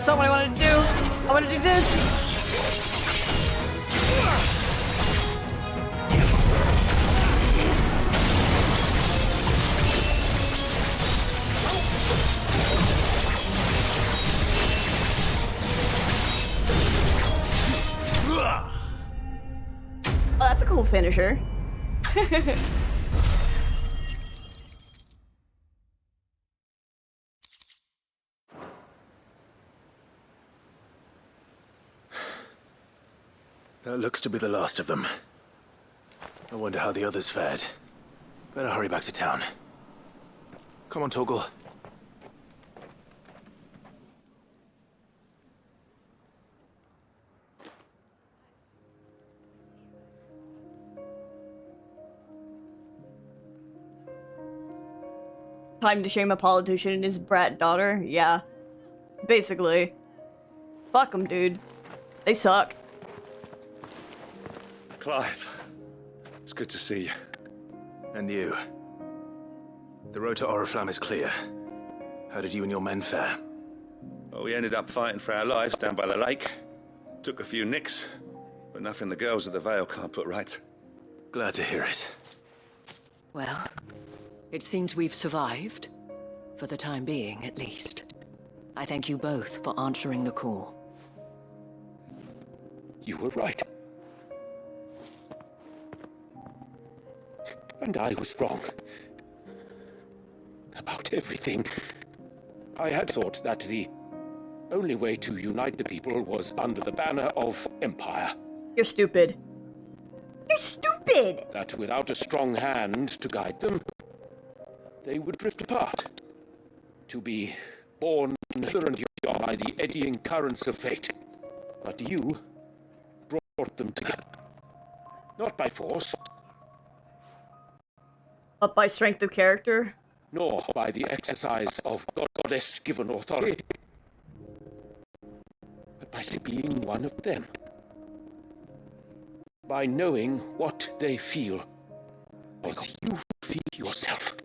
not what I wanted to do. I want to do this. Oh, that's a cool finisher. That looks to be the last of them. I wonder how the others fared. Better hurry back to town. Come on, Torgal. Time to shame a politician and his brat daughter? Yeah. Basically. Fuck them, dude. They suck. Clive, it's good to see you. And you. The road to Oriflamme is clear. How did you and your men fare? Well, we ended up fighting for our lives down by the lake. Took a few nicks, but nothing the girls of the Vale can't put right. Glad to hear it. Well, it seems we've survived. For the time being, at least. I thank you both for answering the call. You were right. And I was wrong. About everything. I had thought that the only way to unite the people was under the banner of Empire. You're stupid. You're stupid! That without a strong hand to guide them, they would drift apart. To be born hither and yon by the eddying currents of fate. But you brought them together. Not by force. Up by strength of character? Nor by the exercise of goddess-given authority. But by simply being one of them. By knowing what they feel, as you feel yourself.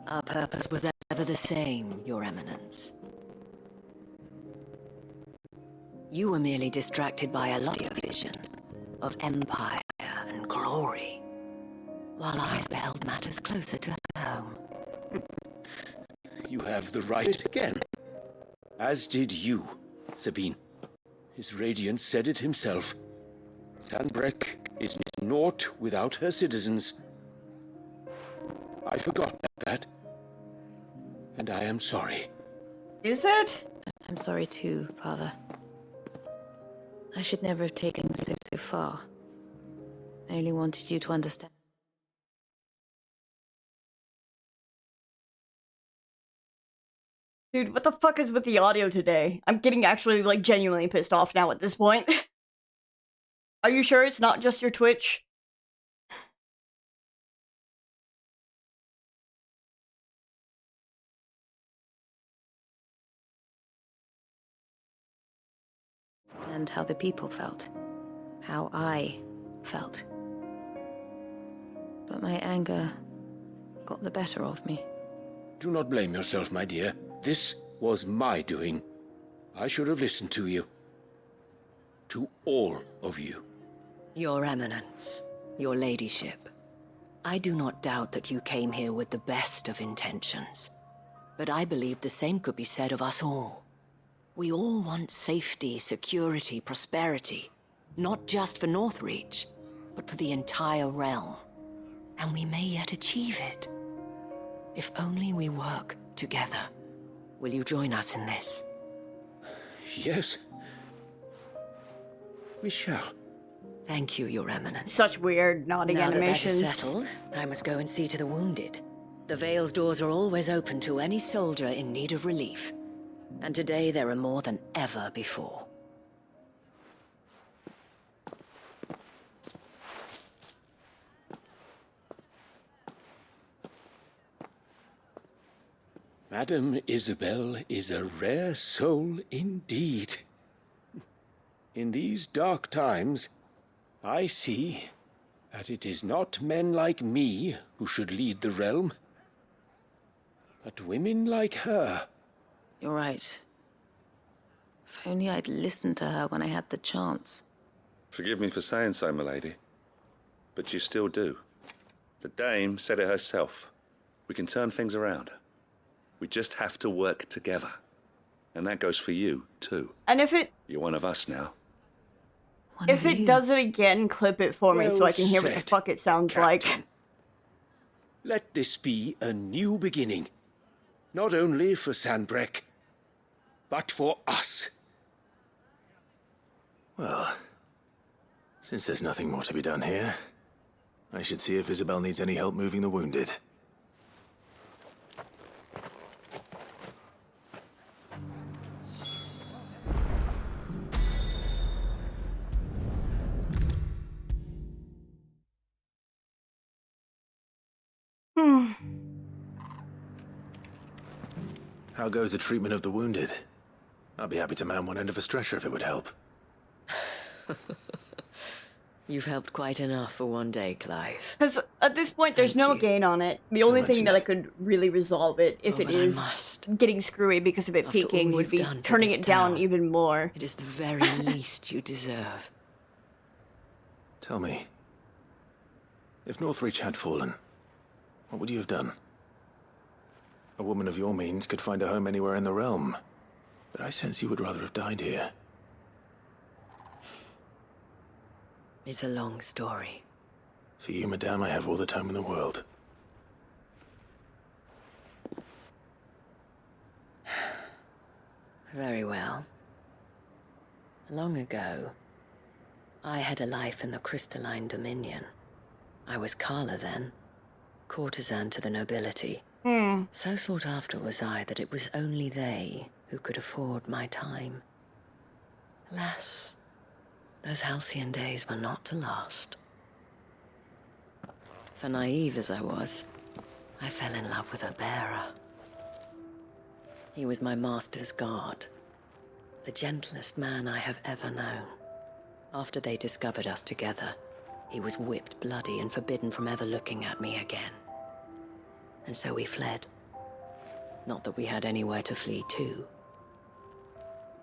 Our purpose was ever the same, Your Eminence. You were merely distracted by a loftier vision of empire and glory, while I beheld matters closer to home. You have the right again. As did you, Sabine. His radiance said it himself. Sanbreque is naught without her citizens. I forgot that. And I am sorry. Is it? I'm sorry too, Father. I should never have taken this so far. I only wanted you to understand. Dude, what the fuck is with the audio today? I'm getting actually, like, genuinely pissed off now at this point. Are you sure it's not just your Twitch? And how the people felt. How I felt. But my anger got the better of me. Do not blame yourself, my dear. This was my doing. I should have listened to you. To all of you. Your Eminence, your Ladyship, I do not doubt that you came here with the best of intentions. But I believe the same could be said of us all. We all want safety, security, prosperity. Not just for Northreach, but for the entire realm. And we may yet achieve it. If only we work together. Will you join us in this? Yes. We shall. Thank you, Your Eminence. Such weird nodding animations. Now that is settled, I must go and see to the wounded. The Vale's doors are always open to any soldier in need of relief. And today there are more than ever before. Madame Isabel is a rare soul indeed. In these dark times, I see that it is not men like me who should lead the realm, but women like her You're right. If only I'd listened to her when I had the chance. Forgive me for saying so, milady, but you still do. The dame said it herself. We can turn things around. We just have to work together. And that goes for you, too. And if it... You're one of us now. If it does it again, clip it for me so I can hear what the fuck it sounds like. Let this be a new beginning. Not only for Sandbreck, but for us. Well, since there's nothing more to be done here, I should see if Isabel needs any help moving the wounded. How goes the treatment of the wounded? I'll be happy to man one end of a stretcher if it would help. You've helped quite enough for one day, Clive. Because at this point, there's no gain on it. The only thing that I could really resolve it, if it is getting screwy because of it peaking, would be turning it down even more. It is the very least you deserve. Tell me, if Northreach had fallen, what would you have done? A woman of your means could find a home anywhere in the realm, but I sense you would rather have died here. It's a long story. For you, madame, I have all the time in the world. Very well. Long ago, I had a life in the Crystalline Dominion. I was Carla then, courtesan to the nobility. So sought after was I that it was only they who could afford my time. Alas, those halcyon days were not to last. For naive as I was, I fell in love with a bearer. He was my master's guard, the gentlest man I have ever known. After they discovered us together, he was whipped bloody and forbidden from ever looking at me again. And so we fled. Not that we had anywhere to flee to.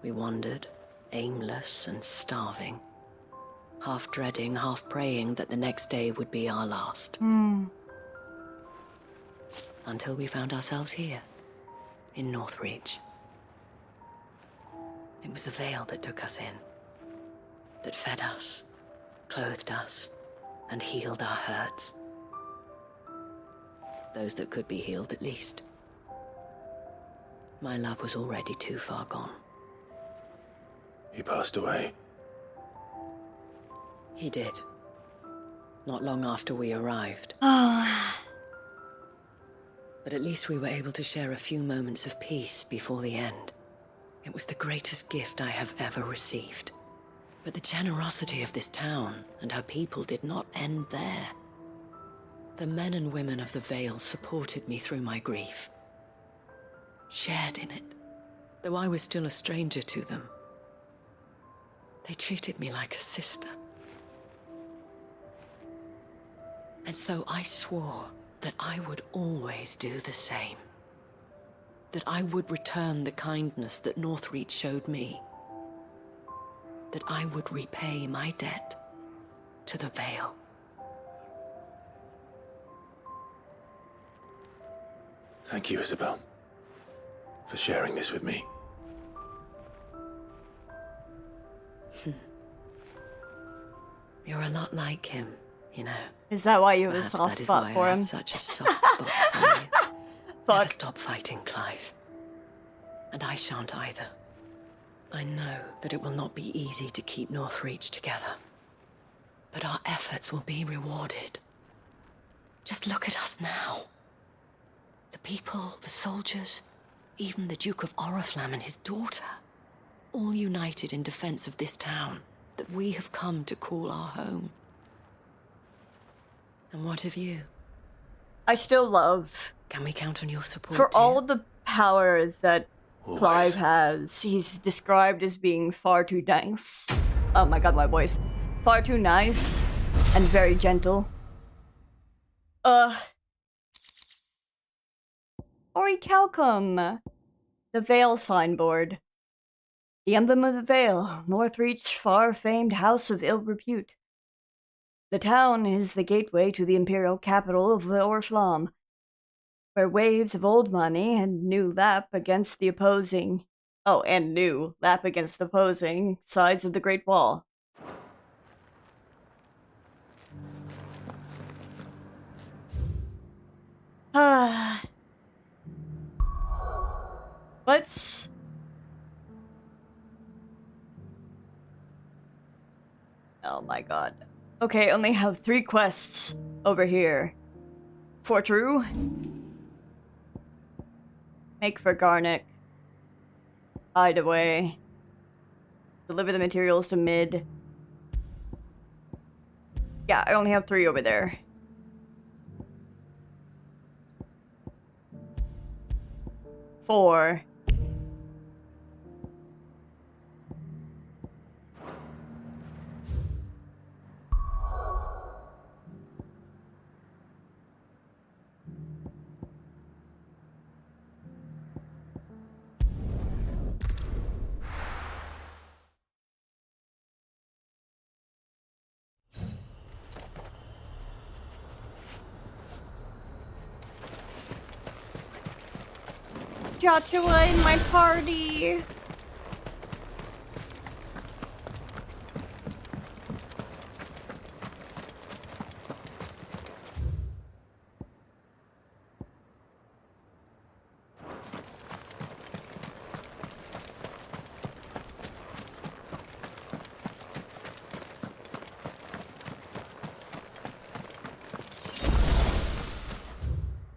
We wandered, aimless and starving, half dreading, half praying that the next day would be our last. Until we found ourselves here, in Northreach. It was the veil that took us in, that fed us, clothed us, and healed our hurts. Those that could be healed, at least. My love was already too far gone. He passed away. He did. Not long after we arrived. Oh. But at least we were able to share a few moments of peace before the end. It was the greatest gift I have ever received. But the generosity of this town and her people did not end there. The men and women of the Vale supported me through my grief. Shared in it, though I was still a stranger to them. They treated me like a sister. And so I swore that I would always do the same. That I would return the kindness that Northreach showed me. That I would repay my debt to the Vale. Thank you, Isabel, for sharing this with me. You're a lot like him, you know. Is that why you have a Perhaps soft that is spot why for I him? have such a soft spot for you. Never stop fighting, Clive. And I shan't either. I know that it will not be easy to keep Northreach together. But our efforts will be rewarded. Just look at us now. The people, the soldiers, even the Duke of Oriflamme and his daughter, all united in defense of this town that we have come to call our home. And what of you? I still love... Can we count on your support, For dear? all the power that Always. Clive has, he's described as being far too nice. Oh my god, my voice. Far too nice and very gentle. Ori Calcum, The Vale signboard. The emblem of the Vale, Northreach's far-famed house of ill repute. The town is the gateway to the imperial capital of the Orflam, where waves of old money and new lap against the opposing sides of the Great Wall. Let's... Oh my god. Okay, only have 3 quests over here. For true. Make for Garnick. Hide away. Deliver the materials to Mid. Yeah, I only have 3 over there. Four. Joshua in my party.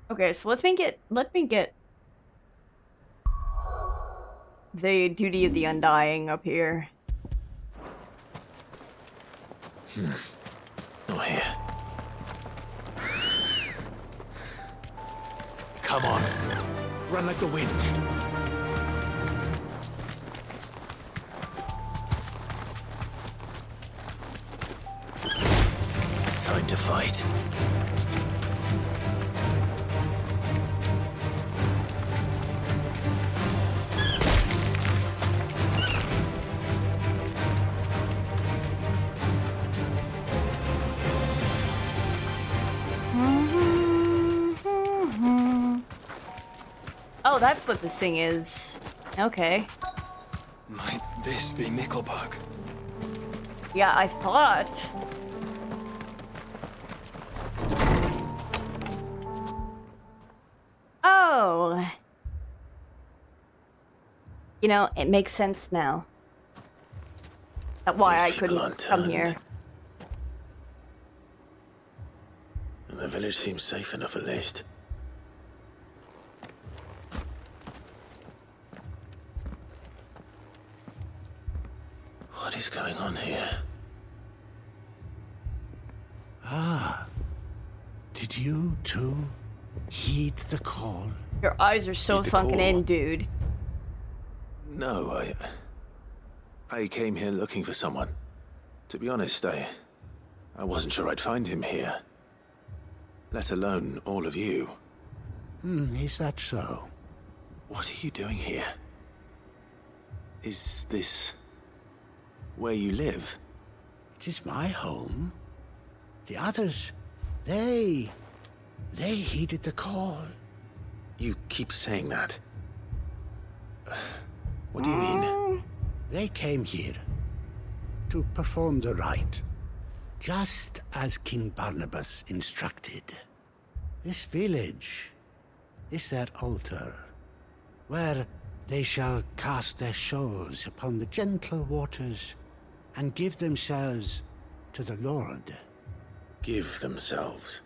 Okay, so let me get the duty of the Undying up here. Not here. Come on. Run like the wind. Time to fight. Oh, that's what this thing is. Okay. Might this be Nickelbug? Yeah, I thought. Oh. You know, it makes sense now. That's why I couldn't come here. And the village seems safe enough at least. What is going on here? Ah. Did you too heed the call? Your eyes are so sunken in, dude. No, I came here looking for someone. To be honest, I wasn't sure I'd find him here. Let alone all of you. Is that so? What are you doing here? Is this where you live? It is my home. The others, they heeded the call. You keep saying that. What do you mean? They came here to perform the rite, just as King Barnabas instructed. This village is their altar, where they shall cast their shoals upon the gentle waters and give themselves to the Lord. Give themselves?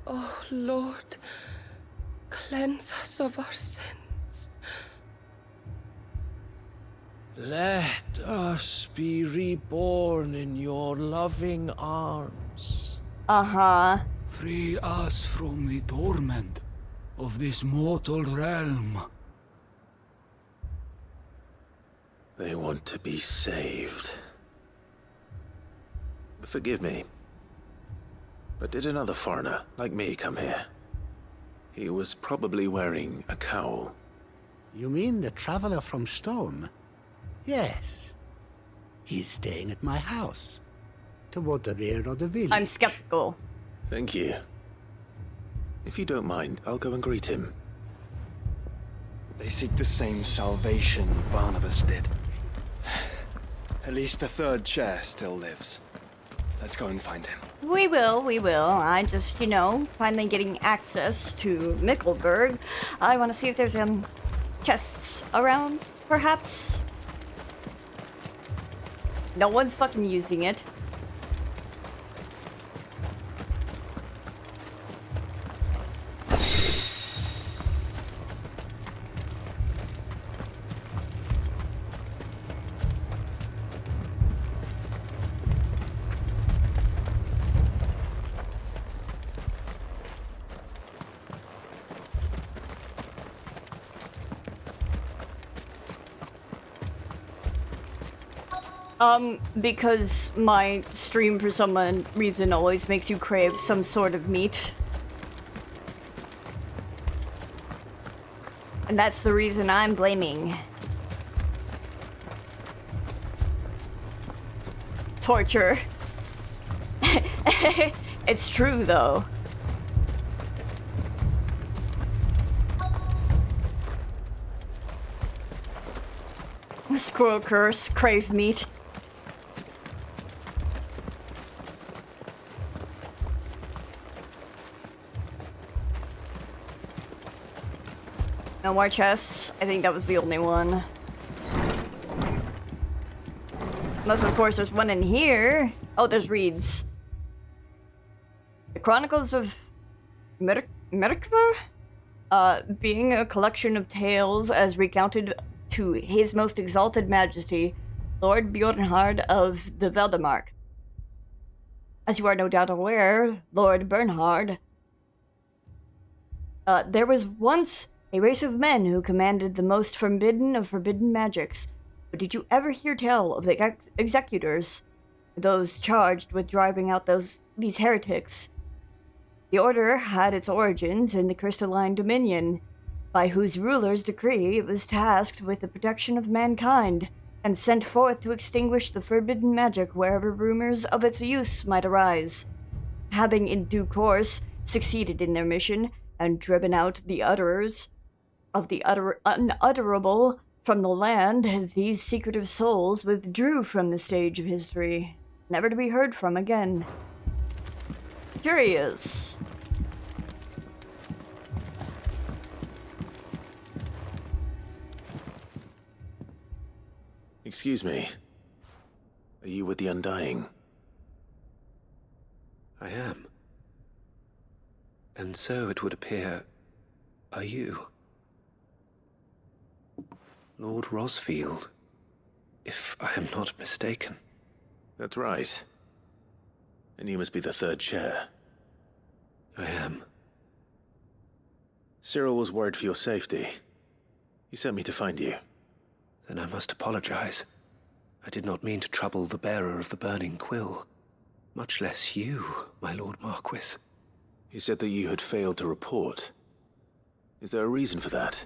Oh, Lord, cleanse us of our sins. Let us be reborn in your loving arms. Uh-huh. Free us from the torment of this mortal realm. They want to be saved. Forgive me, but did another foreigner like me come here? He was probably wearing a cowl. You mean the traveler from Stone? Yes. He's staying at my house, toward the rear of the village. I'm skeptical. Thank you. If you don't mind, I'll go and greet him. They seek the same salvation Barnabas did. At least the third chair still lives. Let's go and find him. We will. I just, finally getting access to Mickelberg. I want to see if there's chests around, perhaps. No one's fucking using it. Because my stream for some reason always makes you crave some sort of meat. And that's the reason I'm blaming. Torture. It's true, though. Squirrel curse, crave meat. No more chests. I think that was the only one. Unless, of course, there's one in here. Oh, there's reeds. The Chronicles of Merkvar? Being a collection of tales as recounted to His Most Exalted Majesty, Lord Bjornhard of the Veldemark. As you are no doubt aware, Lord Bernhard, there was once a race of men who commanded the most forbidden of forbidden magics. But did you ever hear tell of the executors, those charged with driving out these heretics? The order had its origins in the Crystalline Dominion, by whose ruler's decree it was tasked with the protection of mankind, and sent forth to extinguish the forbidden magic wherever rumors of its use might arise. Having in due course succeeded in their mission, and driven out the utterers of the unutterable from the land, these secretive souls withdrew from the stage of history, never to be heard from again. Curious. Excuse me. Are you with the Undying? I am. And so it would appear, are you? Lord Rosfield, if I am not mistaken. That's right. And you must be the third chair. I am. Cyril was worried for your safety. He sent me to find you. Then I must apologize. I did not mean to trouble the bearer of the burning quill. Much less you, my Lord Marquis. He said that you had failed to report. Is there a reason for that?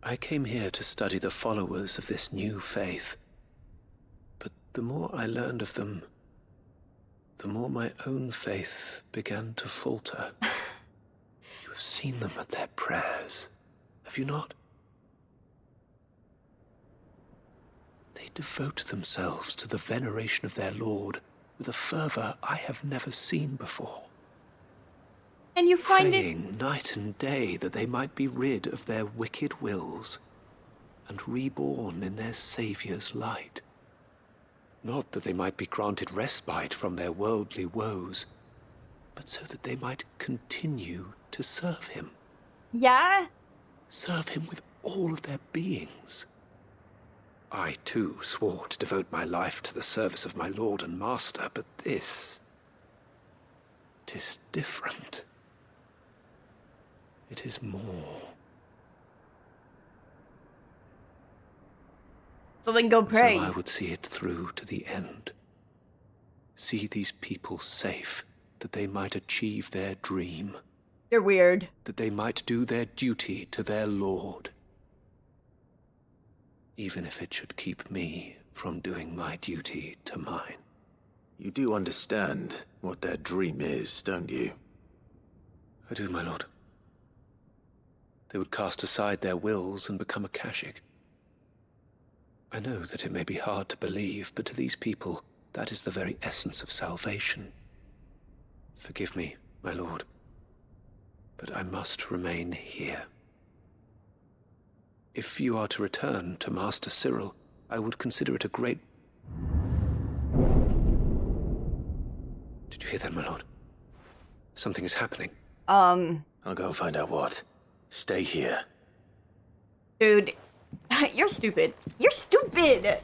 I came here to study the followers of this new faith. But the more I learned of them, the more my own faith began to falter. You have seen them at their prayers, have you not? They devote themselves to the veneration of their Lord with a fervor I have never seen before. And you find praying night and day that they might be rid of their wicked wills and reborn in their Saviour's light. Not that they might be granted respite from their worldly woes, but so that they might continue to serve him. Yeah? Serve him with all of their beings. I, too, swore to devote my life to the service of my Lord and Master, but this... 'tis different. It is more. So then go pray. So I would see it through to the end. See these people safe, that they might achieve their dream. You're weird. That they might do their duty to their Lord. even if it should keep me from doing my duty to mine. You do understand what their dream is, don't you? I do, my lord. They would cast aside their wills and become a Kashik. I know that it may be hard to believe, but to these people, that is the very essence of salvation. Forgive me, my lord, but I must remain here. If you are to return to Master Cyril, I would consider it a great... Did you hear that, my lord? Something is happening. I'll go find out what. Stay here. Dude, you're stupid. You're stupid!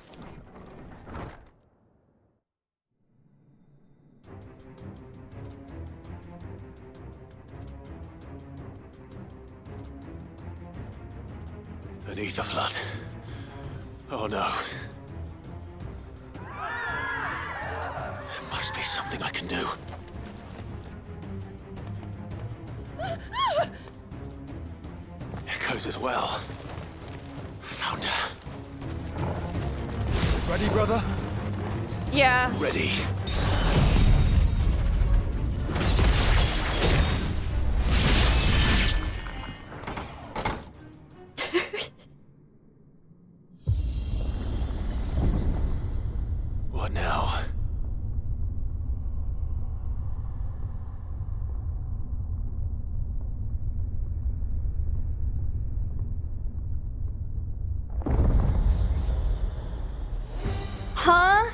An ether flood. Oh no. There must be something I can do. Echoes as well. Found her. Ready, brother? Yeah. Ready. What now? Huh?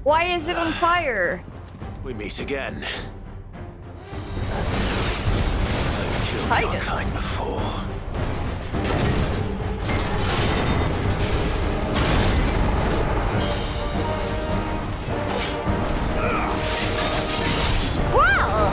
Why is it on fire? We meet again. I've killed your kind before. Wow!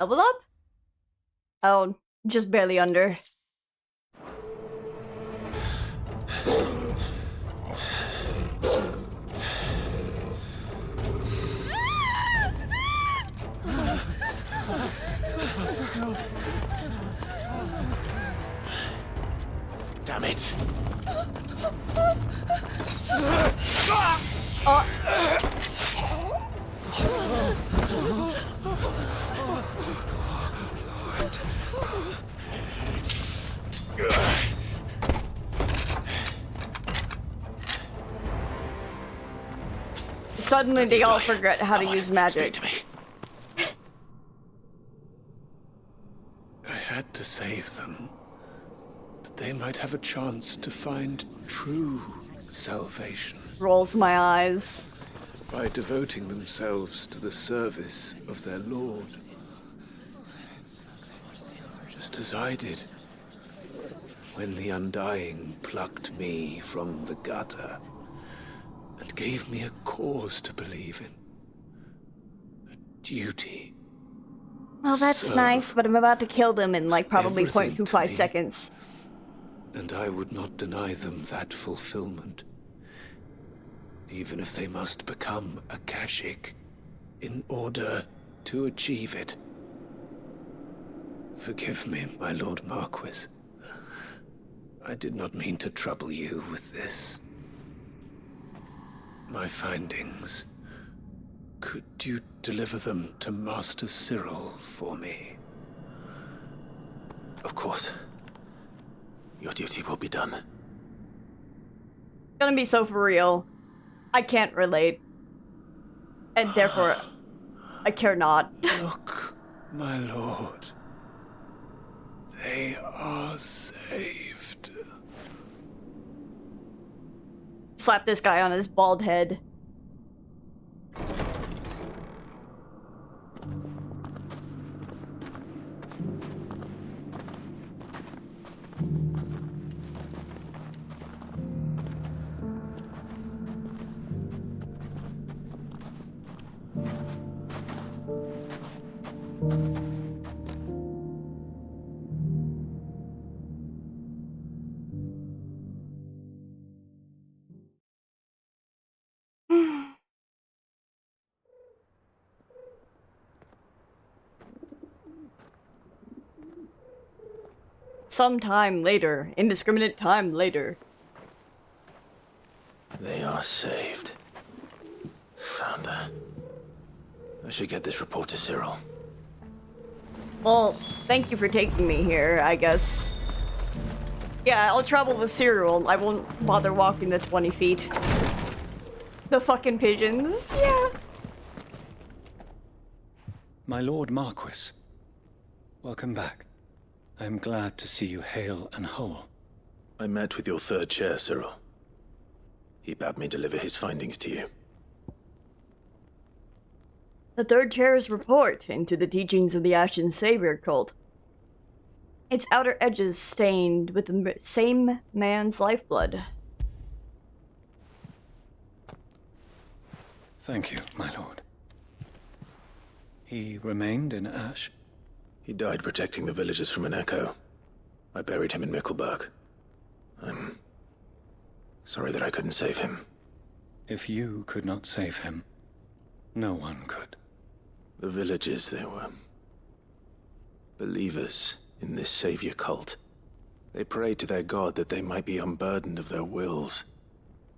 level up? Oh, just barely under. Damn it. Suddenly they all forget how to use magic. Speak to me. I had to save them, that they might have a chance to find true salvation. Rolls my eyes. By devoting themselves to the service of their Lord. Just as I did when the Undying plucked me from the gutter and gave me a cause to believe in. A duty. Well, that's Serve nice, but I'm about to kill them in like probably everything to 0.25 me. seconds. And I would not deny them that fulfillment. Even if they must become a Kashik in order to achieve it. Forgive me, my Lord Marquis. I did not mean to trouble you with this. My findings. Could you deliver them to Master Cyril for me? Of course. Your duty will be done. Gonna be so for real. I can't relate. And therefore, I care not. Look, my lord. They are saved. Slap this guy on his bald head. Some time later, indiscriminate time later. They are saved. Founder. I should get this report to Cyril. Well, thank you for taking me here, I guess. Yeah, I'll travel with Cyril. I won't bother walking the 20 feet. The fucking pigeons, yeah. My Lord Marquis, welcome back. I am glad to see you hale and whole. I met with your third chair, Cyril. He bade me deliver his findings to you. The third chair's report into the teachings of the Ashen Savior cult. Its outer edges stained with the same man's lifeblood. Thank you, my lord. He remained in Ash? He died protecting the villagers from an echo. I buried him in Mickelberg. I'm sorry that I couldn't save him. If you could not save him, no one could. The villagers, they were believers in this savior cult. They prayed to their god that they might be unburdened of their wills.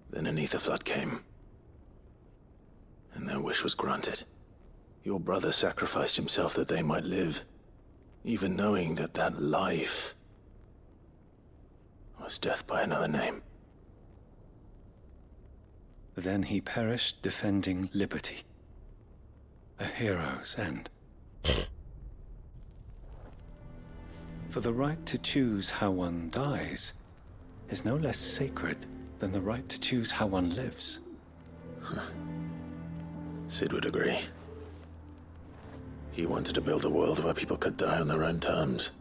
Then an ether flood came, and their wish was granted. Your brother sacrificed himself that they might live, even knowing that that life was death by another name. Then he perished defending liberty. A hero's end. For the right to choose how one dies is no less sacred than the right to choose how one lives. Sid would agree. He wanted to build a world where people could die on their own terms.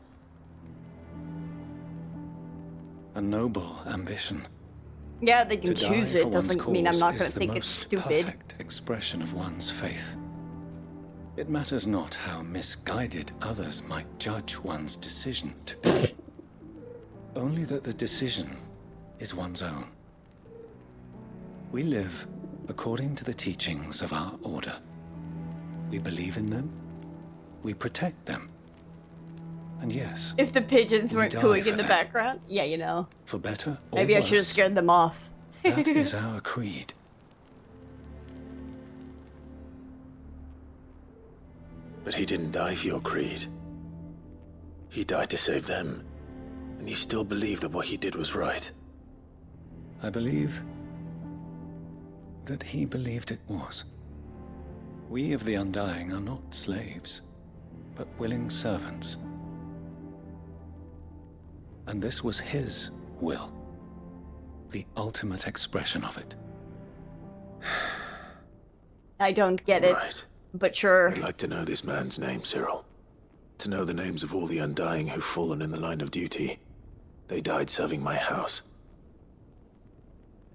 A noble ambition. Yeah, they can To choose die for it. one's Doesn't mean I'm cause not is gonna the think it's most stupid. perfect expression of one's faith. It matters not how misguided others might judge one's decision to be. Only that the decision is one's own. We live according to the teachings of our order. We believe in them. We protect them. And yes, If the pigeons weren't die cooing for in the them. background. Yeah, you know. For better or Maybe I worse, should have scared them off. that is our creed. But he didn't die for your creed. He died to save them. And you still believe that what he did was right. I believe that he believed it was. We of the Undying are not slaves, but willing servants. And this was his will, the ultimate expression of it. I don't get it, Right. but sure. I'd like to know this man's name, Cyril. To know the names of all the Undying who've fallen in the line of duty. They died serving my house.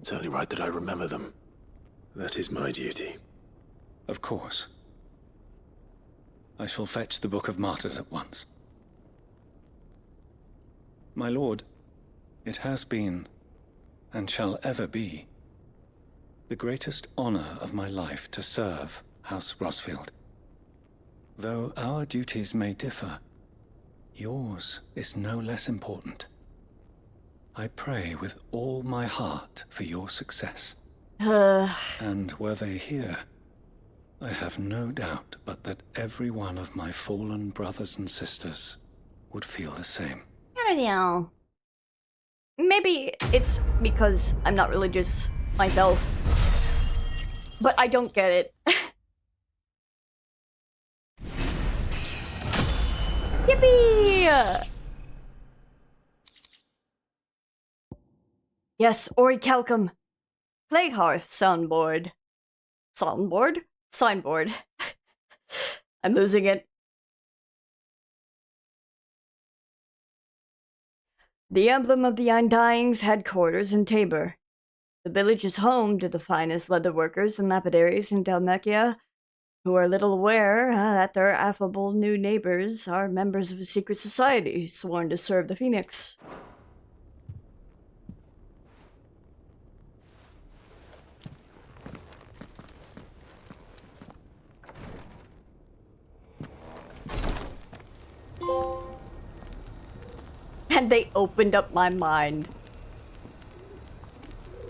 It's only right that I remember them. That is my duty. Of course. I shall fetch the Book of Martyrs at once. My lord, it has been, and shall ever be, the greatest honor of my life to serve House Rosfield. Though our duties may differ, yours is no less important. I pray with all my heart for your success. And were they here, I have no doubt but that every one of my fallen brothers and sisters would feel the same. I don't know. Maybe it's because I'm not religious myself. But I don't get it. Yippee! Yes, Orichalcum. Plague Hearth soundboard. Soundboard? Signboard. I'm losing it. The emblem of the Undying's headquarters in Tabor. The village is home to the finest leatherworkers and lapidaries in Dalmacia, who are little aware that their affable new neighbors are members of a secret society sworn to serve the Phoenix. And they opened up my mind.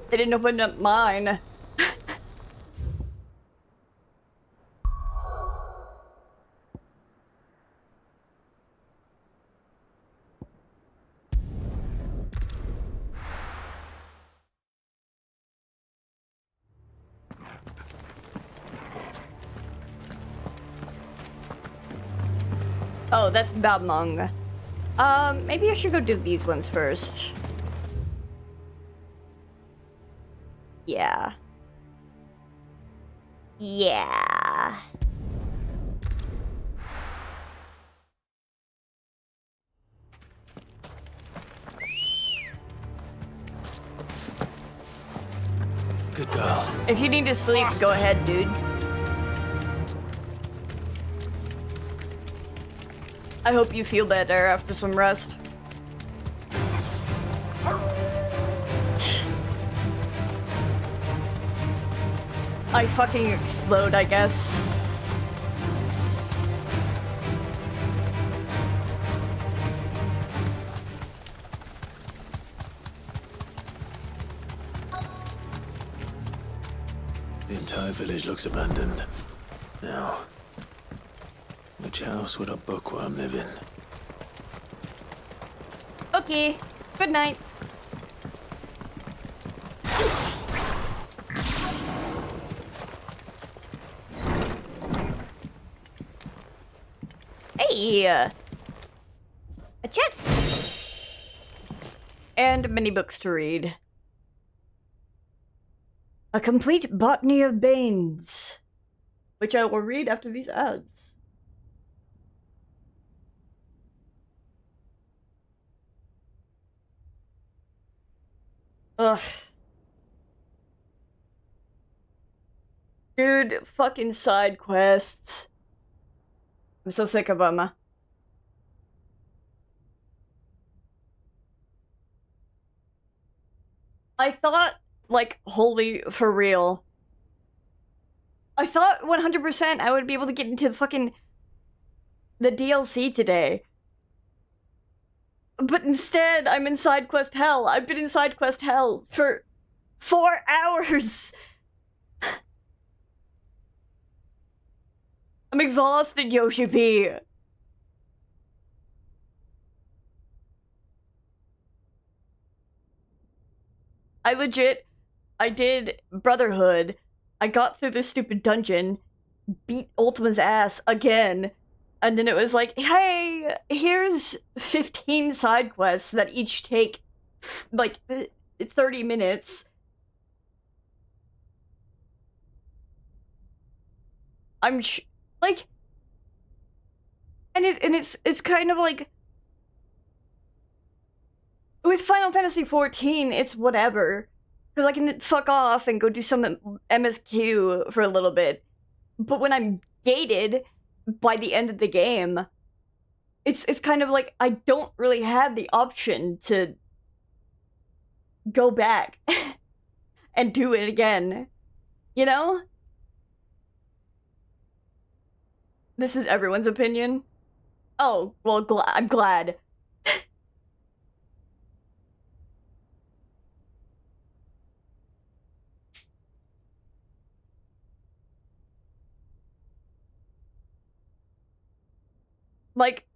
They didn't open up mine. Oh, that's Balmung. Maybe I should go do these ones first. Yeah. Yeah. Good girl. If you need to sleep, go ahead, dude. I hope you feel better after some rest. I fucking explode, I guess. The entire village looks abandoned. Now, which house would a bookworm live in? Okay, good night. Hey! A chest! And many books to read. A complete botany of Banes, which I will read after these ads. Ugh. Dude, fucking side quests. I'm so sick of them. I thought, like, holy, for real. I thought 100% I would be able to get into the DLC today. But instead, I'm in side quest hell. I've been in side quest hell for 4 hours. I'm exhausted, Yoshi P. I did Brotherhood. I got through this stupid dungeon, beat Ultima's ass again, and then it was like, hey, here's 15 side quests that each take, like, 30 minutes. Like, and it's kind of like, with Final Fantasy XIV, it's whatever. Because I can fuck off and go do some MSQ for a little bit. But when I'm gated by the end of the game, it's kind of like I don't really have the option to go back and do it again. You know? This is everyone's opinion. Oh, well, I'm glad. Like,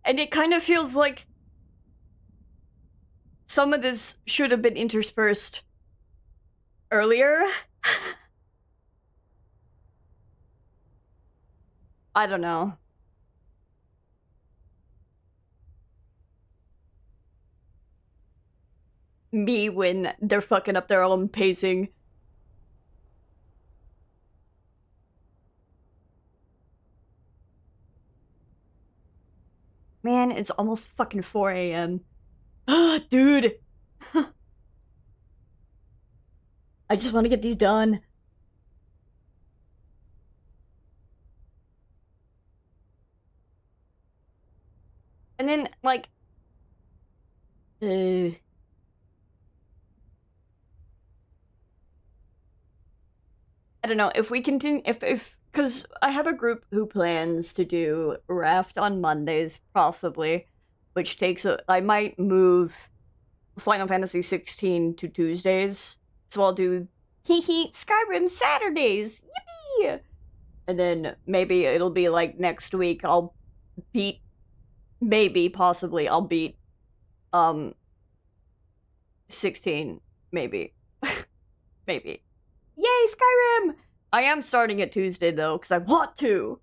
and it kind of feels like some of this should have been interspersed earlier. I don't know. Me when they're fucking up their own pacing. Man, it's almost fucking 4 a.m. Ah, dude! I just want to get these done. And then, like... I don't know, if we continue, because I have a group who plans to do Raft on Mondays, possibly, which takes I might move Final Fantasy 16 to Tuesdays, so I'll do Skyrim Saturdays, yippee! And then maybe it'll be like next week I'll beat, possibly, I'll beat, 16, maybe. Maybe. Yay, Skyrim! I am starting it Tuesday, though, because I want to!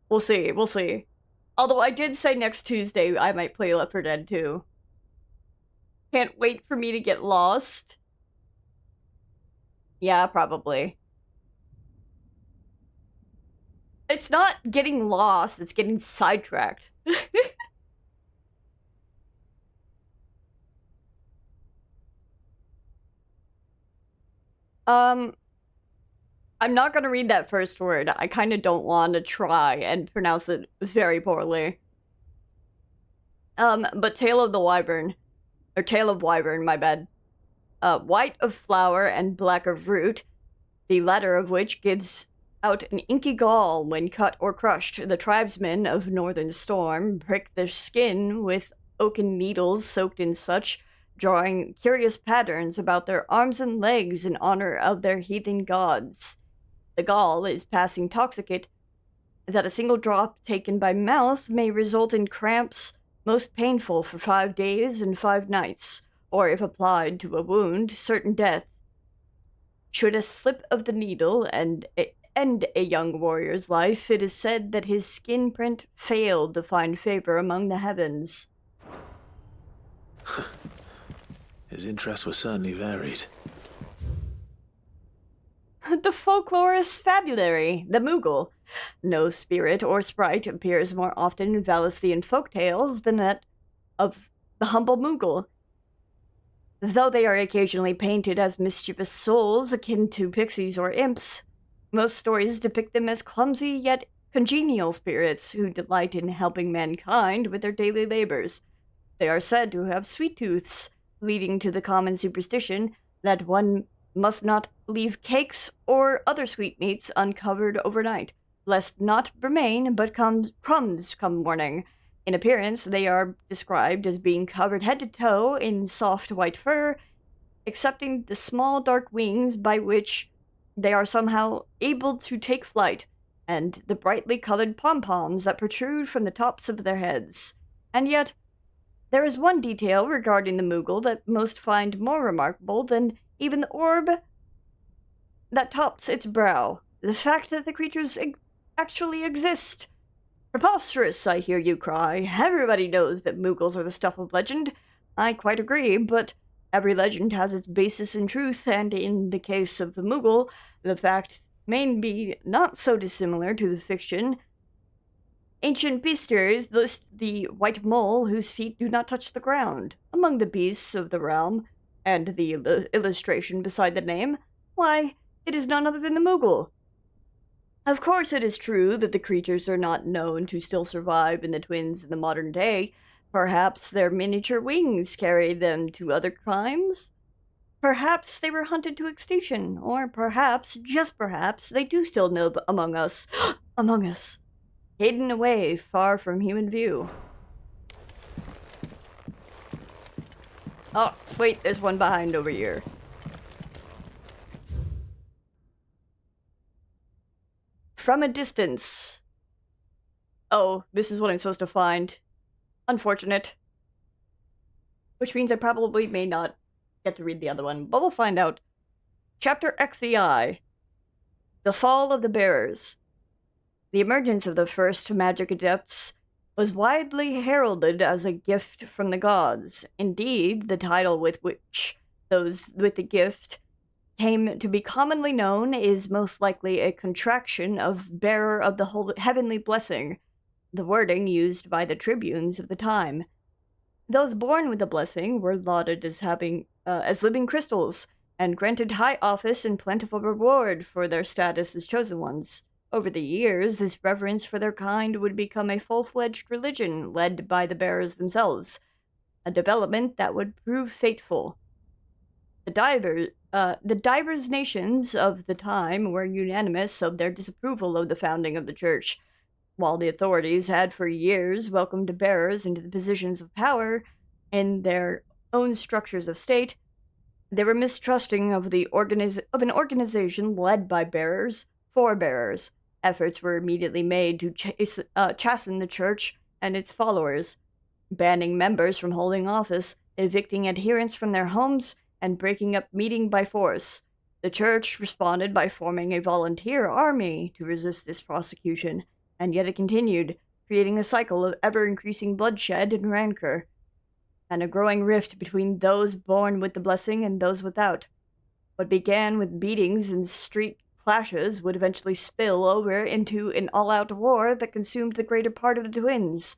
We'll see. Although I did say next Tuesday I might play Left 4 Dead 2. Can't wait for me to get lost. Yeah, probably. It's not getting lost, it's getting sidetracked. I'm not gonna read that first word. I kind of don't want to try and pronounce it very poorly. But Tale of Wyvern, my bad. White of flower and black of root, the latter of which gives out an inky gall when cut or crushed. The tribesmen of Northern Storm prick their skin with oaken needles soaked in such, drawing curious patterns about their arms and legs in honor of their heathen gods. The gall is passing toxicate that a single drop taken by mouth may result in cramps most painful for 5 days and 5 nights, or if applied to a wound, certain death. Should a slip of the needle end a young warrior's life, it is said that his skin print failed to find favor among the heavens. His interests were certainly varied. The folklorist's fabulary, the Moogle. No spirit or sprite appears more often in Valisthian folktales than that of the humble Moogle. Though they are occasionally painted as mischievous souls akin to pixies or imps, most stories depict them as clumsy yet congenial spirits who delight in helping mankind with their daily labors. They are said to have sweet tooths, leading to the common superstition that one must not leave cakes or other sweetmeats uncovered overnight, lest not remain but crumbs come morning. In appearance, they are described as being covered head to toe in soft white fur, excepting the small dark wings by which they are somehow able to take flight, and the brightly colored pom-poms that protrude from the tops of their heads. And yet, there is one detail regarding the Moogle that most find more remarkable than even the orb that tops its brow: the fact that the creatures actually exist. Preposterous, I hear you cry. Everybody knows that Moogles are the stuff of legend. I quite agree, but every legend has its basis in truth, and in the case of the Moogle, the fact may be not so dissimilar to the fiction. Ancient bestiaries list the white mole whose feet do not touch the ground among the beasts of the realm, and the illustration beside the name, why, it is none other than the Moogle. Of course, it is true that the creatures are not known to still survive in the Twins in the modern day. Perhaps their miniature wings carried them to other climes? Perhaps they were hunted to extinction, or perhaps, just perhaps, they do still live among us. Among us. Hidden away, far from human view. Oh, wait, there's one behind over here. From a distance. Oh, this is what I'm supposed to find. Unfortunate. Which means I probably may not get to read the other one, but we'll find out. Chapter Ffvi. The Fall of the Bearers. The emergence of the first magic adepts was widely heralded as a gift from the gods. Indeed, the title with which those with the gift came to be commonly known is most likely a contraction of bearer of the heavenly blessing, the wording used by the tribunes of the time. Those born with the blessing were lauded as having as living crystals, and granted high office and plentiful reward for their status as chosen ones. Over the years, this reverence for their kind would become a full-fledged religion led by the bearers themselves, a development that would prove fateful. The divers nations of the time were unanimous of their disapproval of the founding of the church. While the authorities had for years welcomed bearers into the positions of power in their own structures of state, they were mistrusting of an organization led by bearers for bearers. Efforts were immediately made to chasten the church and its followers, banning members from holding office, evicting adherents from their homes, and breaking up meeting by force. The church responded by forming a volunteer army to resist this prosecution, and yet it continued, creating a cycle of ever-increasing bloodshed and rancor, and a growing rift between those born with the blessing and those without. What began with beatings and street clashes would eventually spill over into an all-out war that consumed the greater part of the Twins.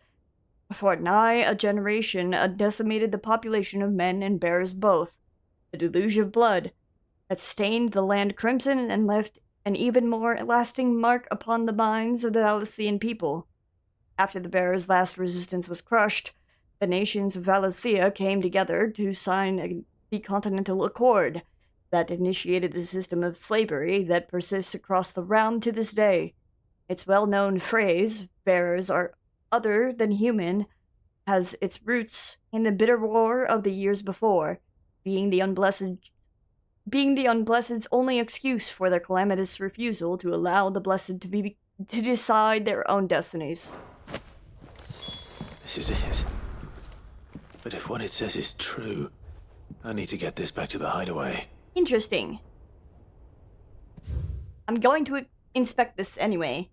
For nigh a generation, decimated the population of men and bears both. The deluge of blood that stained the land crimson and left an even more lasting mark upon the minds of the Valesian people. After the bearers' last resistance was crushed, the nations of Valencia came together to sign the Continental Accord that initiated the system of slavery that persists across the realm to this day. Its well-known phrase, "bearers are other than human," has its roots in the bitter war of the years before, being the Unblessed's only excuse for their calamitous refusal to allow the Blessed to decide their own destinies. This is it. But if what it says is true, I need to get this back to the hideaway. Interesting. I'm going to inspect this anyway.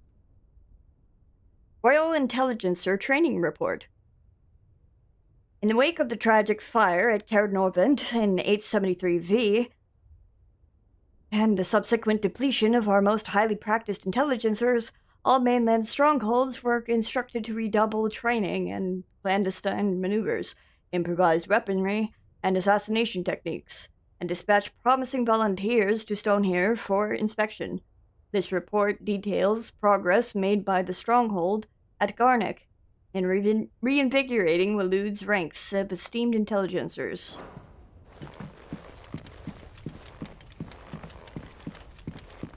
Royal Intelligencer Training Report. In the wake of the tragic fire at Caernarvon in 873V, and the subsequent depletion of our most highly practiced intelligencers, all mainland strongholds were instructed to redouble training and clandestine maneuvers, improvised weaponry, and assassination techniques, and dispatched promising volunteers to Stonehere for inspection. This report details progress made by the stronghold at Garnick in reinvigorating Waloed's ranks of esteemed intelligencers.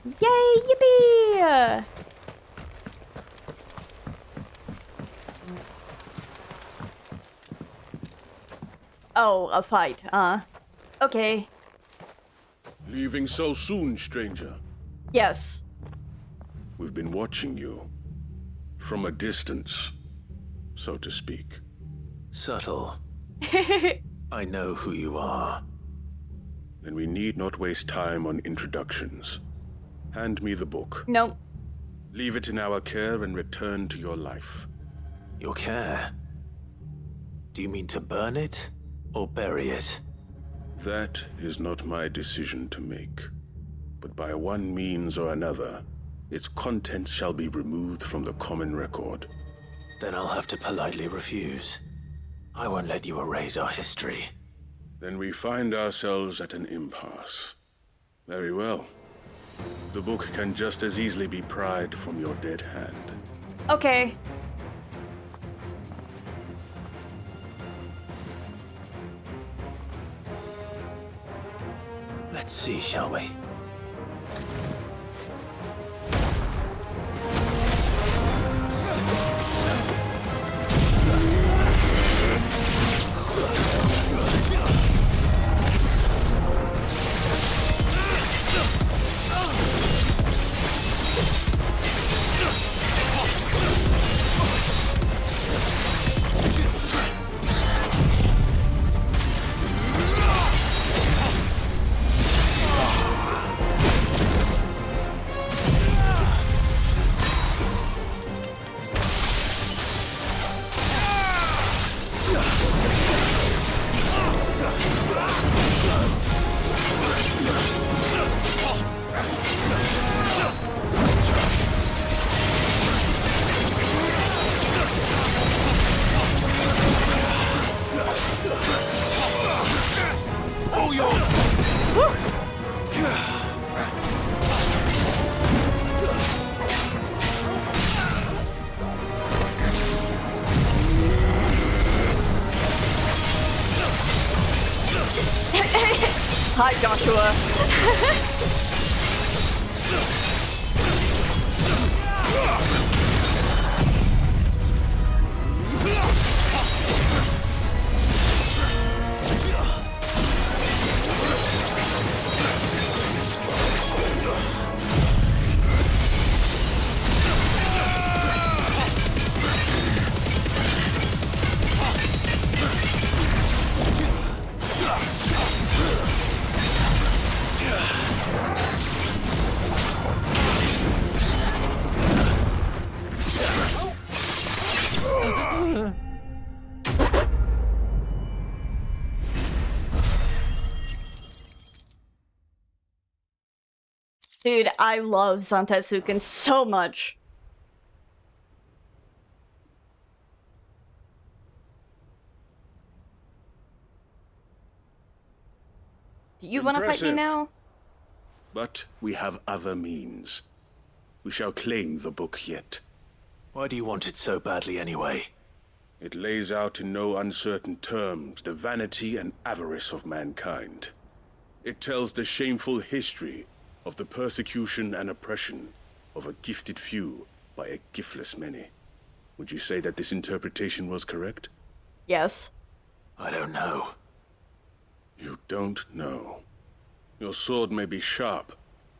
Yay! Yippee! Oh, a fight, okay. Leaving so soon, stranger? Yes. We've been watching you. From a distance, so to speak. Subtle. I know who you are. Then we need not waste time on introductions. Hand me the book. Nope. Leave it in our care and return to your life. Your care? Do you mean to burn it, or bury it? That is not my decision to make. But by one means or another, its contents shall be removed from the common record. Then I'll have to politely refuse. I won't let you erase our history. Then we find ourselves at an impasse. Very well. The book can just as easily be pried from your dead hand. Okay. Let's see, shall we? Hi, Joshua. Dude, I love Zantetsuken so much. Do you want to fight me Impressive. now? But we have other means. We shall claim the book yet. Why do you want it so badly anyway? It lays out in no uncertain terms the vanity and avarice of mankind. It tells the shameful history of the persecution and oppression of a gifted few by a giftless many. Would you say that this interpretation was correct? Yes. I don't know. You don't know. Your sword may be sharp,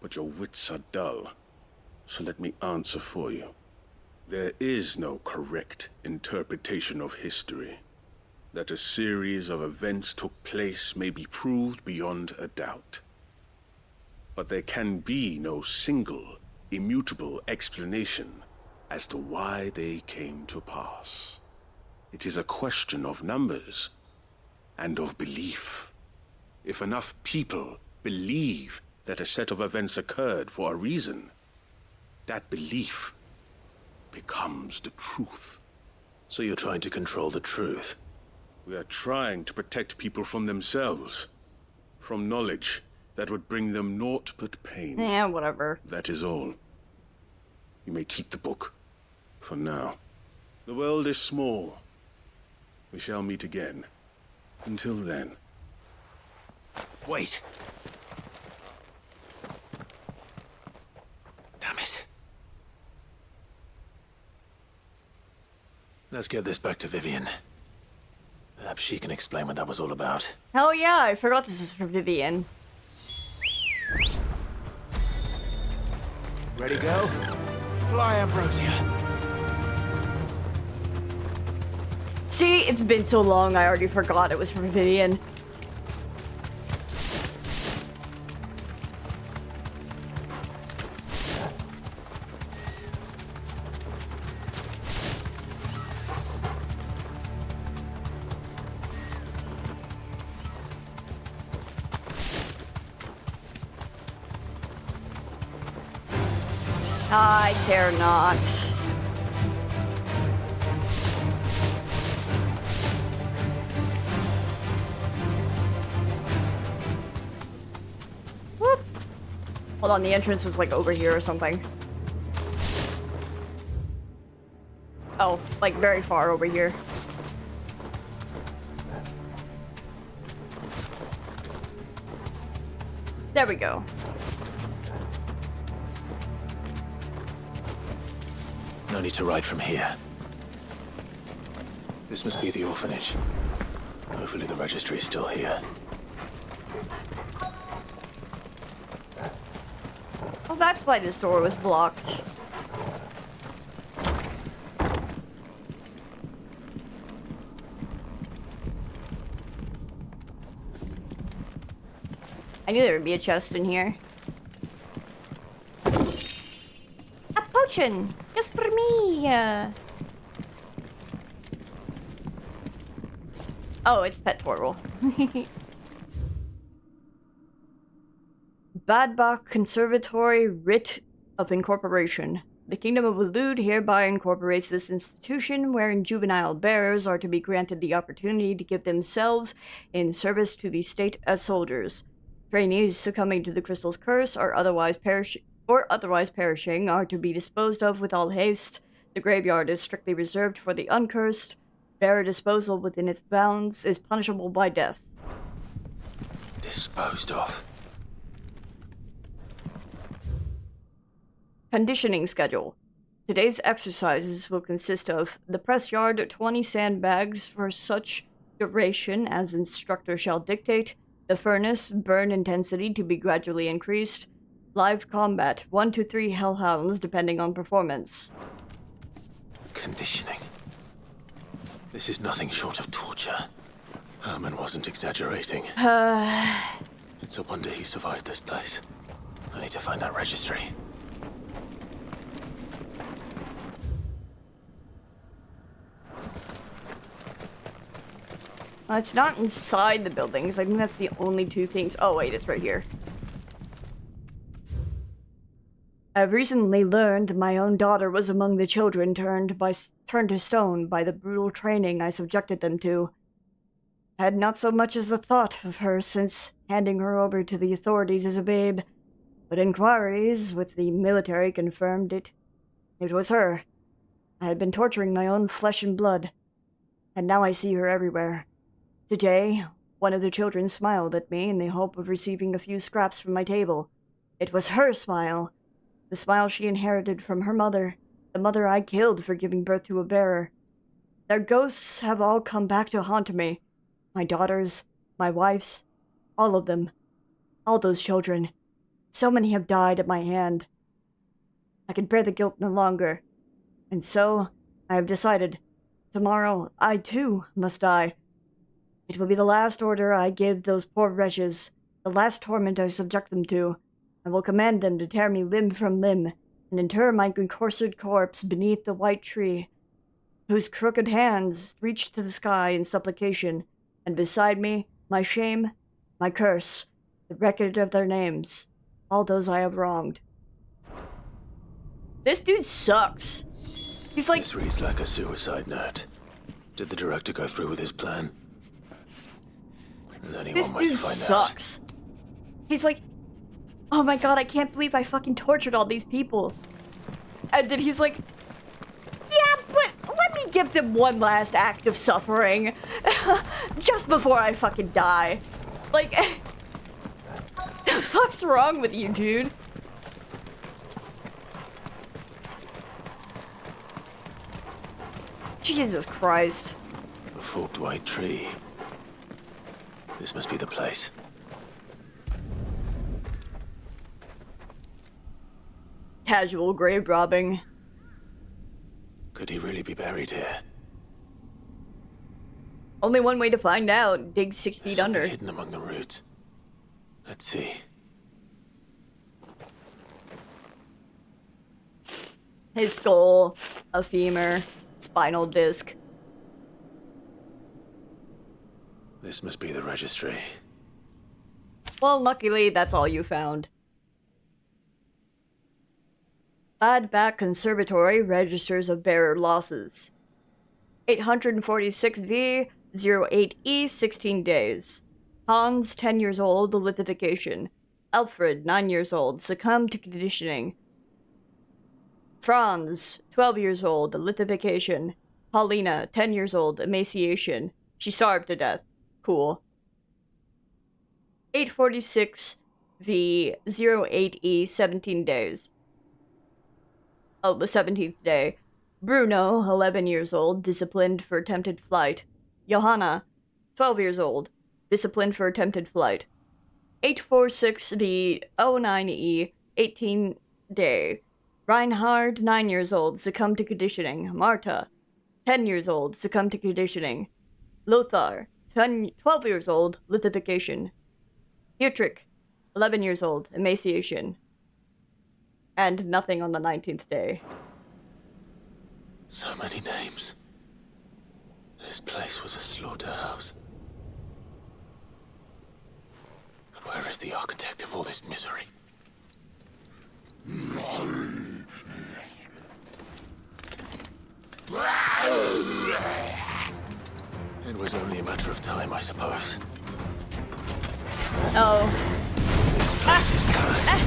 but your wits are dull. So let me answer for you. There is no correct interpretation of history. That a series of events took place may be proved beyond a doubt. But there can be no single, immutable explanation as to why they came to pass. It is a question of numbers and of belief. If enough people believe that a set of events occurred for a reason, that belief becomes the truth. So you're trying to control the truth? We are trying to protect people from themselves. From knowledge that would bring them naught but pain. Yeah, whatever. That is all. You may keep the book. For now. The world is small. We shall meet again. Until then. Wait. Damn it. Let's get this back to Vivian. Perhaps she can explain what that was all about. Hell yeah, I forgot this was for Vivian. Ready, go? Fly, Ambrosia. See, it's been so long I already forgot it was for Vivian. I dare not. Whoop. Hold on, the entrance was like over here or something. Oh, like very far over here. There we go. No need to ride from here. This must be the orphanage. Hopefully the registry is still here. Oh, that's why this door was blocked. I knew there would be a chest in here. A potion! Just for me! Oh, it's Pet Torval. Badbach Conservatory Writ of Incorporation. The Kingdom of Waloed hereby incorporates this institution wherein juvenile bearers are to be granted the opportunity to give themselves in service to the state as soldiers. Trainees succumbing to the crystal's curse or otherwise perishing are to be disposed of with all haste. The graveyard is strictly reserved for the uncursed. Bearer disposal within its bounds is punishable by death. Disposed of. Conditioning schedule. Today's exercises will consist of the press yard, 20 sandbags for such duration as instructor shall dictate, the furnace, burn intensity to be gradually increased, live combat, 1 to 3 hellhounds depending on performance. Conditioning. This is nothing short of torture. Herman wasn't exaggerating. It's a wonder he survived this place. I need to find that registry. It's not inside the buildings. I think that's the only two things. Oh, wait, it's right here. I've recently learned that my own daughter was among the children turned to stone by the brutal training I subjected them to. I had not so much as a thought of her since handing her over to the authorities as a babe, but inquiries with the military confirmed it. It was her. I had been torturing my own flesh and blood, and now I see her everywhere. Today, one of the children smiled at me in the hope of receiving a few scraps from my table. It was her smile. The smile she inherited from her mother, the mother I killed for giving birth to a bearer. Their ghosts have all come back to haunt me. My daughters, my wife's, all of them. All those children. So many have died at my hand. I can bear the guilt no longer. And so, I have decided, tomorrow I too must die. It will be the last order I give those poor wretches, the last torment I subject them to. I will command them to tear me limb from limb, and inter my coursed corpse beneath the white tree, whose crooked hands reach to the sky in supplication, and beside me, my shame, my curse, the record of their names, all those I have wronged. This dude sucks. He's like... This reads like a suicide note. Did the director go through with his plan? There's only This one way to dude find sucks. He's like, oh my god, I can't believe I fucking tortured all these people. And then he's like, yeah, but let me give them one last act of suffering. Just before I fucking die. Like, the fuck's wrong with you, dude? Jesus Christ. A forked white tree. This must be the place. Casual grave robbing. Could he really be buried here? Only one way to find out. Dig 6 feet Something under. hidden among the roots. Let's see. His skull, a femur, spinal disc. This must be the registry. Well, luckily, that's all you found. Badback Conservatory registers of bearer losses. 846V, 08E, 16 days. Hans, 10 years old, lithification. Alfred, 9 years old, succumbed to conditioning. Franz, 12 years old, lithification. Paulina, 10 years old, emaciation. She starved to death. Cool. 846V, 08E, 17 days. Oh, the 17th day. Bruno, 11 years old, disciplined for attempted flight. Johanna, 12 years old, disciplined for attempted flight. 846V, 09E, 18 day. Reinhard, 9 years old, succumbed to conditioning. Marta, 10 years old, succumbed to conditioning. Lothar, 12 years old, lithification. Dietrich, 11 years old, emaciation. And nothing on the 19th day. So many names. This place was a slaughterhouse. But where is the architect of all this misery? It was only a matter of time, I suppose. Oh. This place is cursed.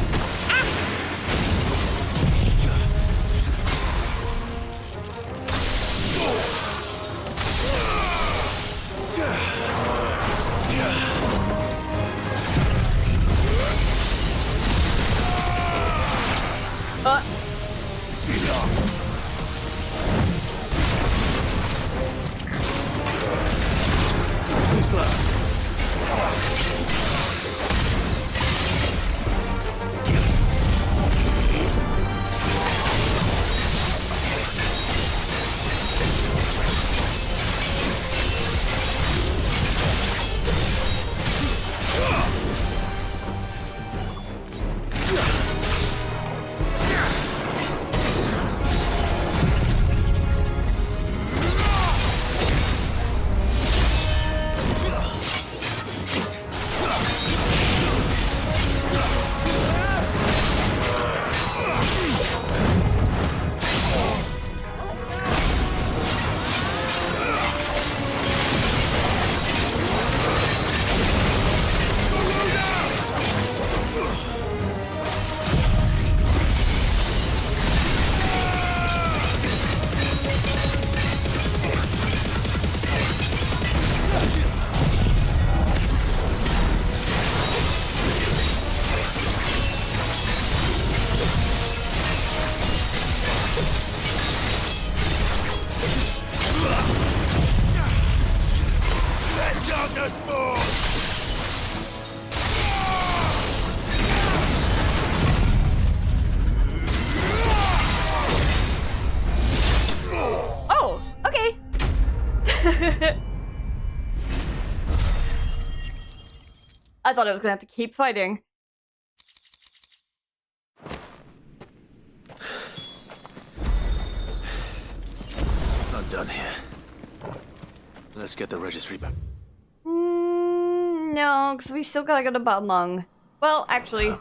I thought I was gonna have to keep fighting. Not done here. Let's get the registry back. No, because we still gotta go to Balmung. Well, actually...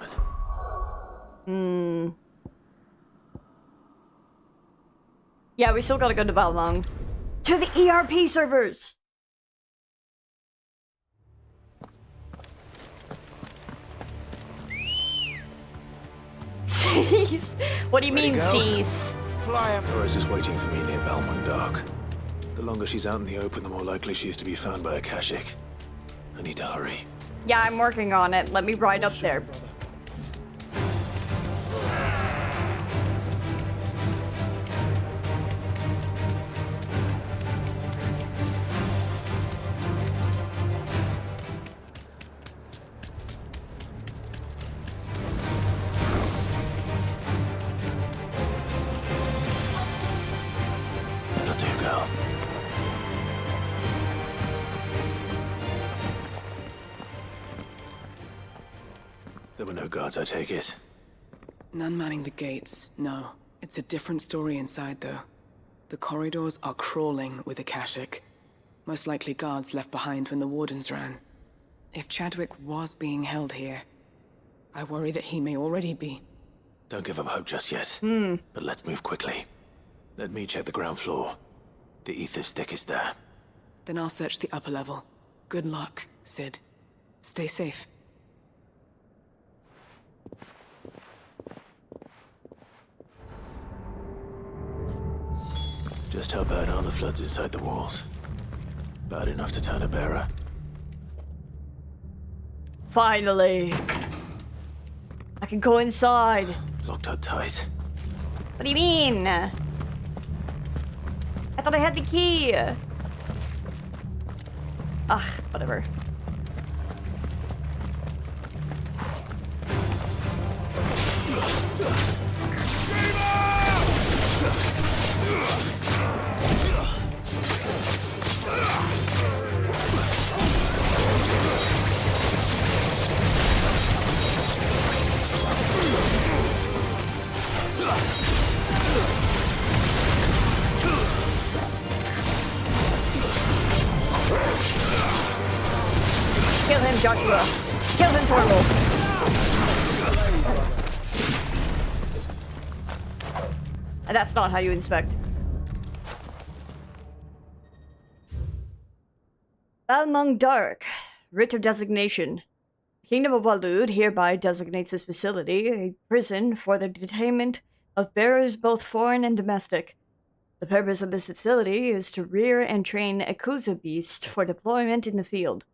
Yeah, we still gotta go to Balmung. To the ERP servers! Cease? What do you mean, cease? Doris is waiting for me near Balmung Dark. The longer she's out in the open, the more likely she is to be found by a Kashik. I need to hurry. Yeah, I'm working on it. Let me ride up there. That'll do, girl. There were no guards, I take it. None manning the gates, no. It's a different story inside, though. The corridors are crawling with Akashic. Most likely guards left behind when the wardens ran. If Chadwick was being held here, I worry that he may already be. Don't give up hope just yet. But let's move quickly. Let me check the ground floor. The ether's thickest there. Then I'll search the upper level. Good luck, Sid. Stay safe. Just how bad are the floods inside the walls? Bad enough to turn a bearer. Finally. I can go inside. Locked up tight. What do you mean? I thought I had the key. Ugh, whatever. Kill him, Joshua. Kill him, Torval. And that's not how you inspect. Balmung Dark. Writ of designation. The Kingdom of Waloed hereby designates this facility a prison for the detainment of bearers both foreign and domestic. The purpose of this facility is to rear and train a Kuza beast for deployment in the field.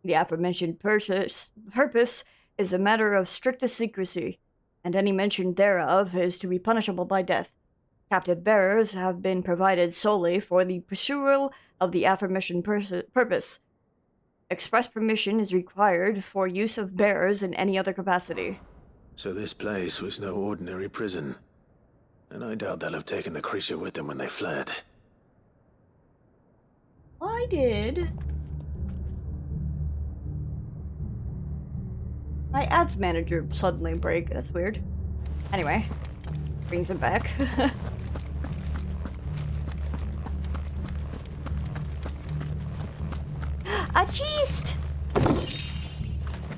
The aforementioned purpose is a matter of strictest secrecy, and any mention thereof is to be punishable by death. Captive bearers have been provided solely for the pursual of the aforementioned purpose. Express permission is required for use of bearers in any other capacity. So this place was no ordinary prison. And I doubt they'll have taken the creature with them when they fled. I did. My ads manager suddenly break. That's weird. Anyway, brings him back. A chest!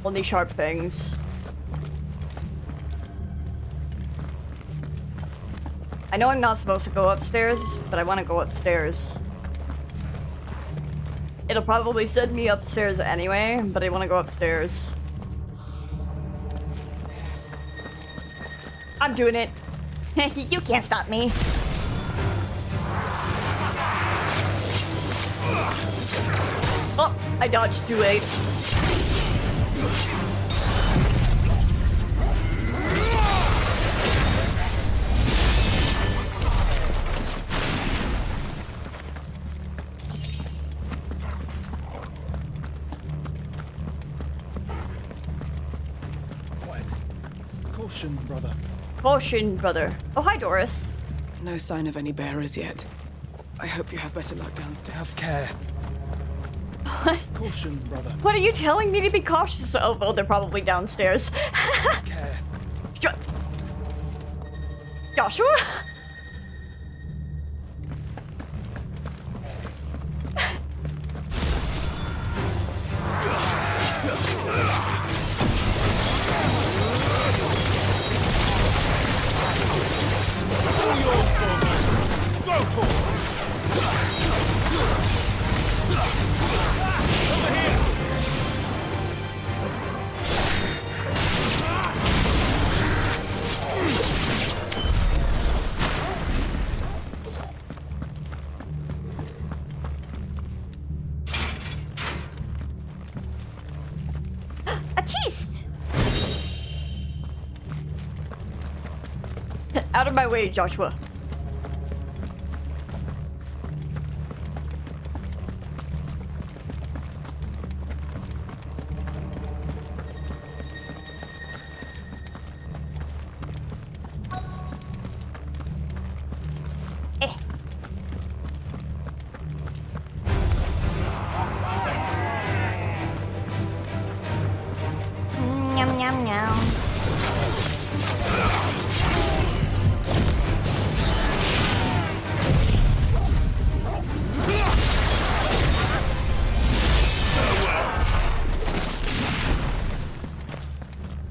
Only sharp things. I know I'm not supposed to go upstairs, but I want to go upstairs. It'll probably send me upstairs anyway, but I want to go upstairs. I'm doing it. You can't stop me. Oh, I dodged too late. Caution, brother. Caution, brother. Oh, hi, Doris. No sign of any bearers yet. I hope you have better luck downstairs. Have care. Caution, brother. What are you telling me to be cautious of? Oh, they're probably downstairs. Care. Joshua? Out of my way, Joshua. Nham nham nham.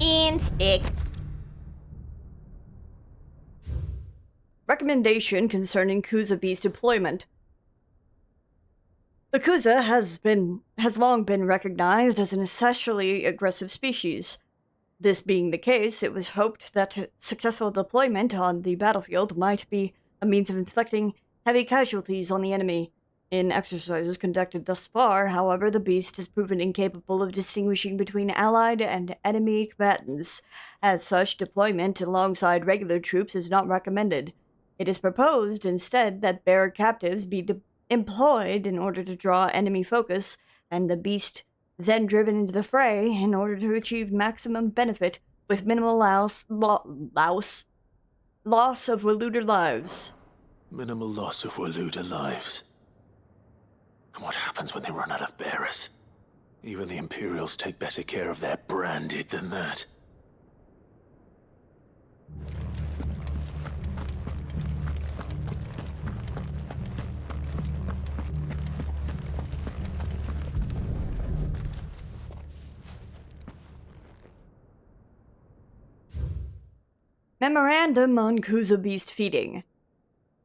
Inspect. Recommendation concerning Ffxi's deployment. The Kuza has long been recognized as an especially aggressive species. This being the case, it was hoped that successful deployment on the battlefield might be a means of inflicting heavy casualties on the enemy. In exercises conducted thus far, however, the beast has proven incapable of distinguishing between allied and enemy combatants. As such, deployment alongside regular troops is not recommended. It is proposed instead that bearer captives be employed in order to draw enemy focus, and the beast then driven into the fray in order to achieve maximum benefit with minimal loss of Waluder lives. Minimal loss of Waluder lives. And what happens when they run out of bearers? Even the Imperials take better care of their branded than that. Memorandum on Kuza beast feeding.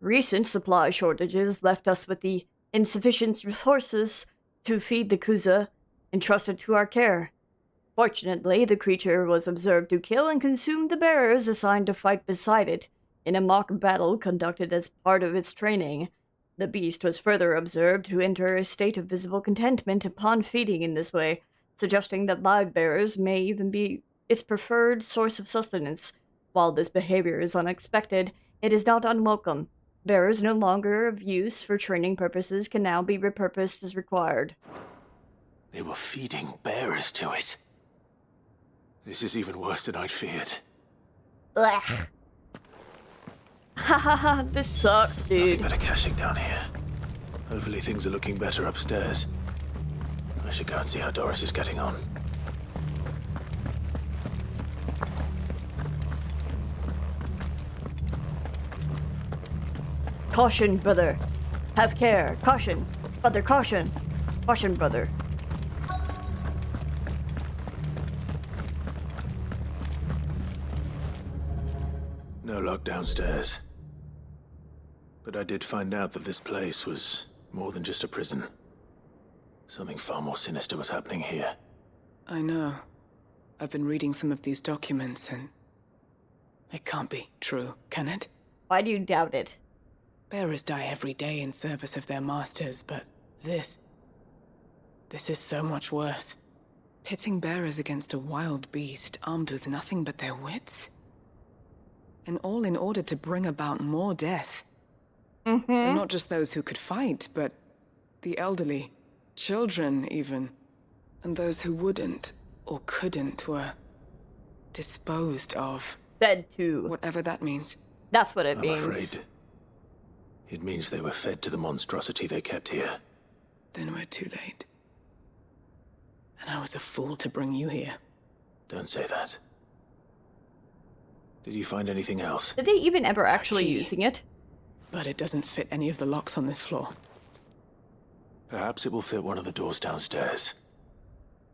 Recent supply shortages left us with the insufficient resources to feed the Kuza entrusted to our care. Fortunately, the creature was observed to kill and consume the bearers assigned to fight beside it in a mock battle conducted as part of its training. The beast was further observed to enter a state of visible contentment upon feeding in this way, suggesting that live bearers may even be its preferred source of sustenance. While this behavior is unexpected, it is not unwelcome. Bearers no longer of use for training purposes can now be repurposed as required. They were feeding bearers to it. This is even worse than I'd feared. Ugh. Hahaha, this sucks, dude. Nothing better caching down here. Hopefully things are looking better upstairs. I should go and see how Doris is getting on. Caution, brother. Have care. Caution. Brother, caution. Caution, brother. No luck downstairs. But I did find out that this place was more than just a prison. Something far more sinister was happening here. I know. I've been reading some of these documents and... it can't be true, can it? Why do you doubt it? Bearers die every day in service of their masters, but this is so much worse. Pitting bearers against a wild beast armed with nothing but their wits? And all in order to bring about more death. Mm-hmm. And not just those who could fight, but the elderly, children even. And those who wouldn't or couldn't were disposed of. Fed to. Whatever that means. That's what it means. I'm afraid it means they were fed to the monstrosity they kept here. Then we're too late. And I was a fool to bring you here. Don't say that. Did you find anything else? Did they even ever actually using it? But it doesn't fit any of the locks on this floor. Perhaps it will fit one of the doors downstairs.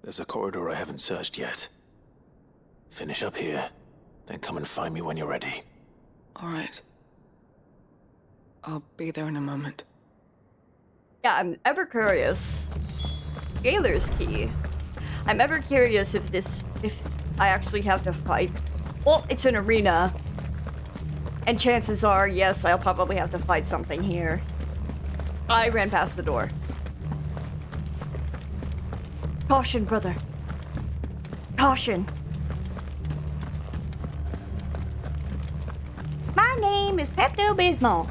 There's a corridor I haven't searched yet. Finish up here, then come and find me when you're ready. All right. I'll be there in a moment. Yeah, I'm ever curious. Galer's key. I'm ever curious if I actually have to fight. Well, it's an arena. And chances are, yes, I'll probably have to fight something here. I ran past the door. Caution, brother. Caution. Bye. My name is Pepto-Bismol.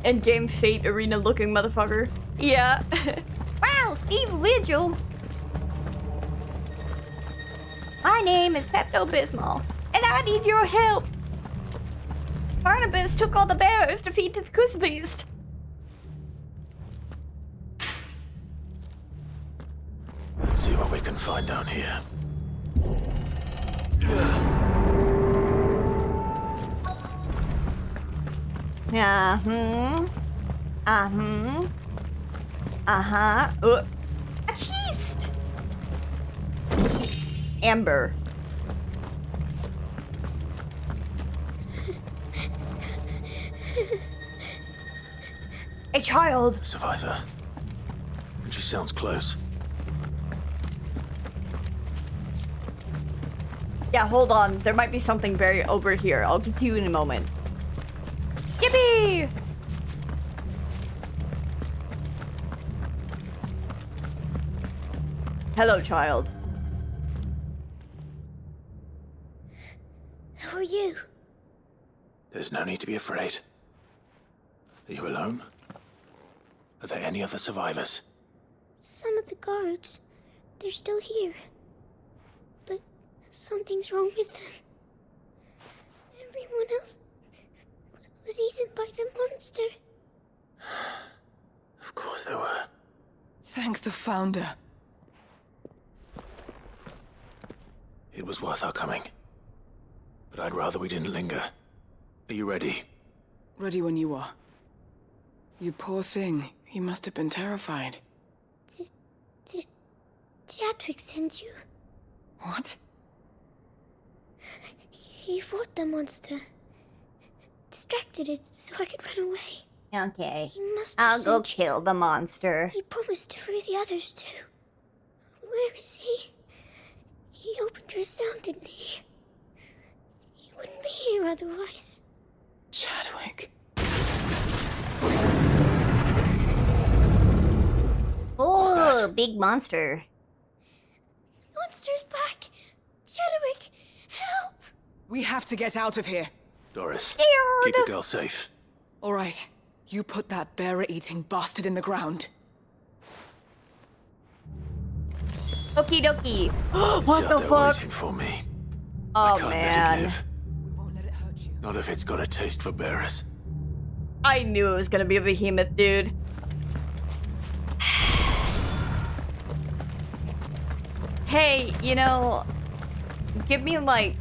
And Game Fate Arena looking motherfucker. Yeah. Wow, Steve Vigil. My name is Pepto-Bismol, and I need your help. Barnabas took all the bears to feed to the Goose Beast. Let's see what we can find down here. A chest. Amber. A child. Survivor. And she sounds close. Yeah, hold on. There might be something very over here. I'll get to you in a moment. Yippee! Hello, child. Who are you? There's no need to be afraid. Are you alone? Are there any other survivors? Some of the guards. They're still here. But something's wrong with them. Everyone else was eaten by the monster. Of course there were. Thank the Founder. It was worth our coming. But I'd rather we didn't linger. Are you ready? Ready when you are. You poor thing. He must have been terrified. Did Chadwick send you? What? He fought the monster. Distracted it so I could run away. Okay. He must have I'll go sent kill the monster. He promised to free the others too. Where is he? He opened your cell, didn't he? He wouldn't be here otherwise. Chadwick. Oh, big monster. Monster's back! Chadwick, help! We have to get out of here. Doris, Scared. keep the girl safe. All right. You put that bearer-eating bastard in the ground. Okie dokie. It's What out the there fuck? waiting for me. Oh, I can't man. let it live. Not if it's got a taste for bearers. I knew it was gonna be a behemoth, dude. Hey, you know, give me like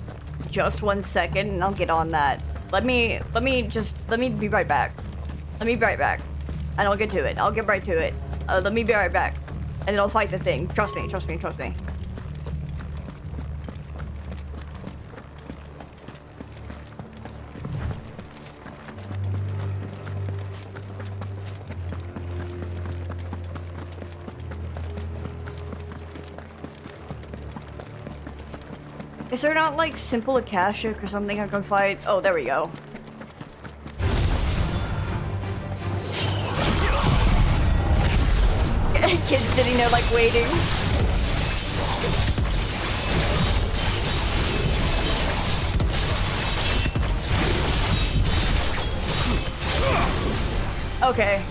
just 1 second and I'll get on that. Let me be right back. Let me be right back. And I'll get to it. I'll get right to it. Let me be right back. And then I'll fight the thing. Trust me, trust me, trust me. Is there not like simple Akashic or something I can fight? Oh, there we go. Kid's sitting there like waiting. Okay.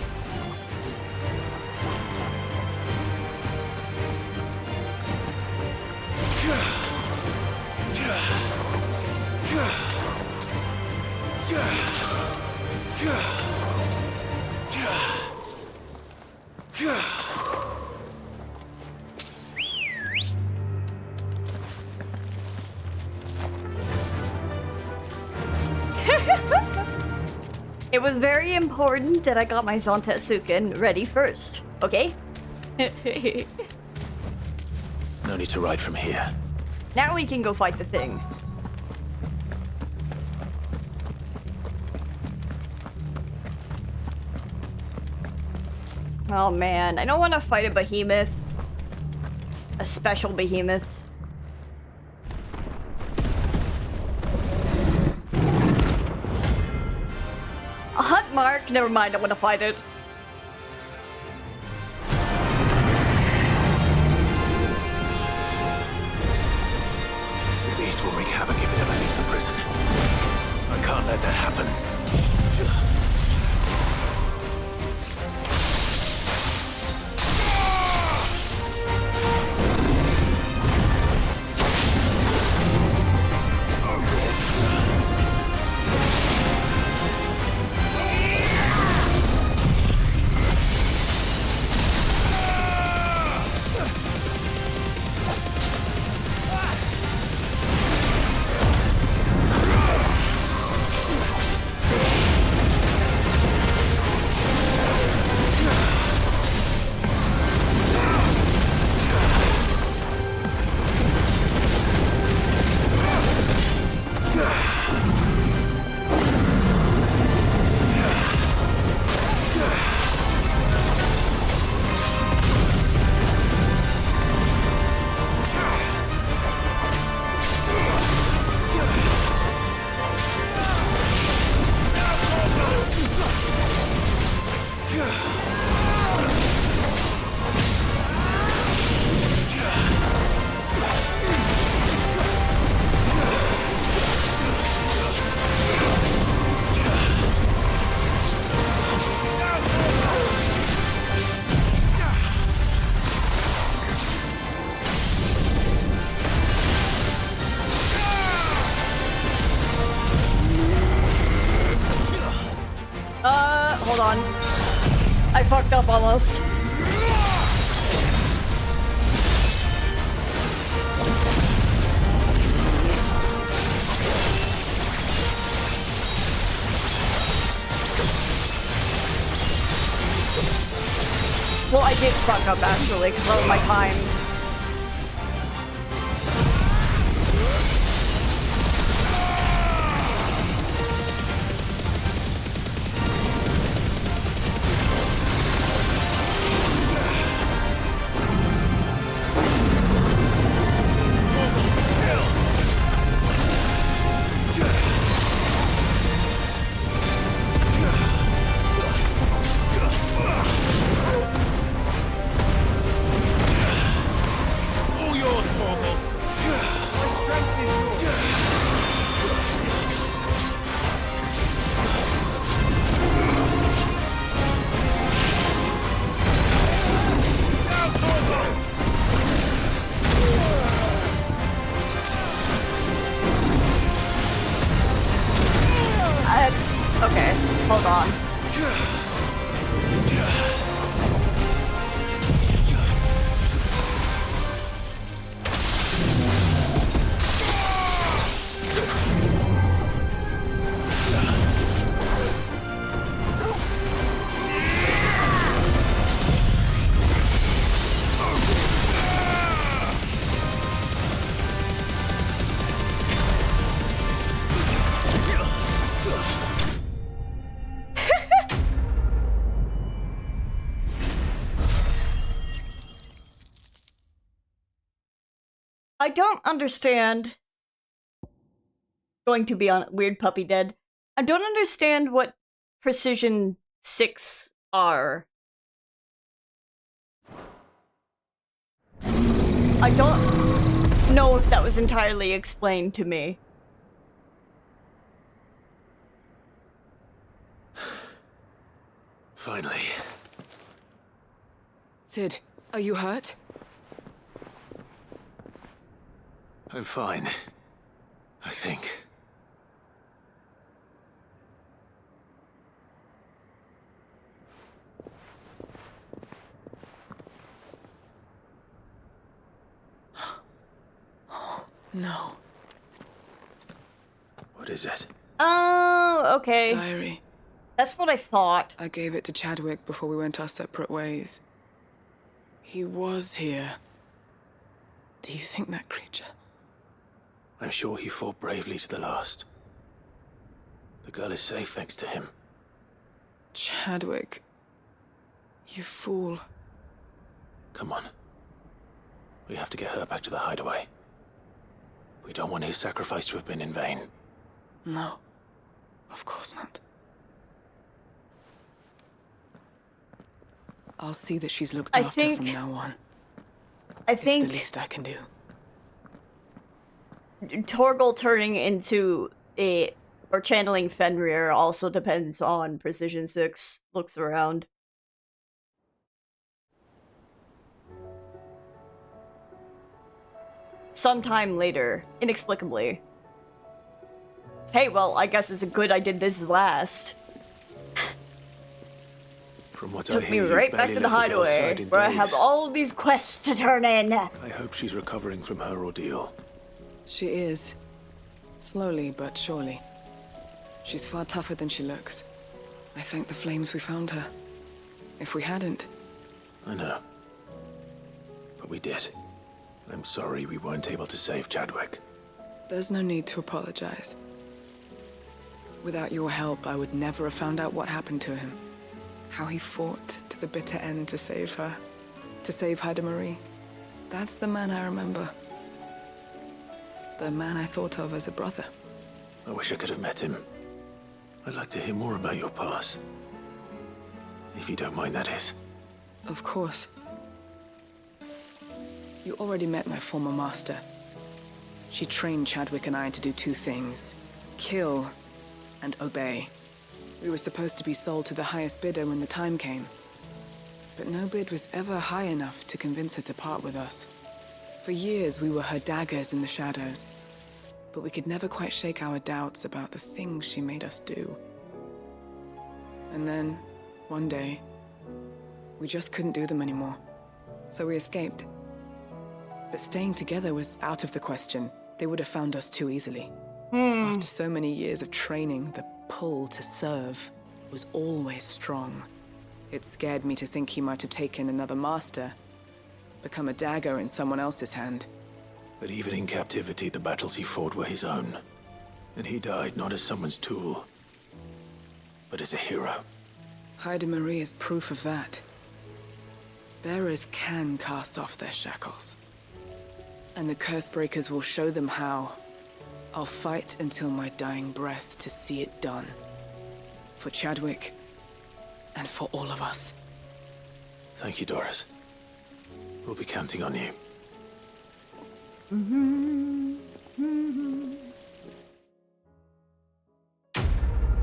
It was very important that I got my Zantetsuken ready first, okay? No need to ride from here. Now we can go fight the thing. Oh man, I don't want to fight a behemoth. A special behemoth. A hunt mark? Never mind, I want to fight it. The beast will wreak havoc if it ever let that happen. Hold on. I fucked up almost. Well, I did fuck up actually, because of my time. Okay, hold on. I don't understand. Going to be on Weird Puppy Dead. I don't understand what Precision 6 are. I don't know if that was entirely explained to me. Finally. Sid, are you hurt? I'm fine. I think. No. What is it? Oh, okay. Diary. That's what I thought. I gave it to Chadwick before we went our separate ways. He was here. Do you think that creature? I'm sure he fought bravely to the last. The girl is safe thanks to him. Chadwick. You fool. Come on. We have to get her back to the hideaway. We don't want his sacrifice to have been in vain. No. Of course not. I'll see that she's looked after from now on. It's the least I can do. Torgal turning into a or channeling Fenrir also depends on Precision 6 looks around. Sometime later, inexplicably. Hey, well, I guess it's good I did this last. From what I Took me hear, right back to the hideaway, where I have all these quests to turn in. I hope she's recovering from her ordeal. She is. Slowly but surely. She's far tougher than she looks. I thank the flames we found her. If we hadn't... I know. But we did. I'm sorry we weren't able to save Chadwick. There's no need to apologize. Without your help, I would never have found out what happened to him. How he fought to the bitter end to save her. To save Hyde Marie. That's the man I remember. The man I thought of as a brother. I wish I could have met him. I'd like to hear more about your past. If you don't mind, that is. Of course. You already met my former master. She trained Chadwick and I to do two things. Kill and obey. We were supposed to be sold to the highest bidder when the time came. But no bid was ever high enough to convince her to part with us. For years, we were her daggers in the shadows. But we could never quite shake our doubts about the things she made us do. And then, one day, we just couldn't do them anymore. So we escaped. But staying together was out of the question. They would have found us too easily. After so many years of training, the pull to serve was always strong. It scared me to think he might have taken another master, become a dagger in someone else's hand. But even in captivity, the battles he fought were his own. And he died not as someone's tool, but as a hero. Hyde Marie is proof of that. Bearers can cast off their shackles. And the Cursebreakers will show them how. I'll fight until my dying breath to see it done. For Chadwick, and for all of us. Thank you, Doris. We'll be counting on you.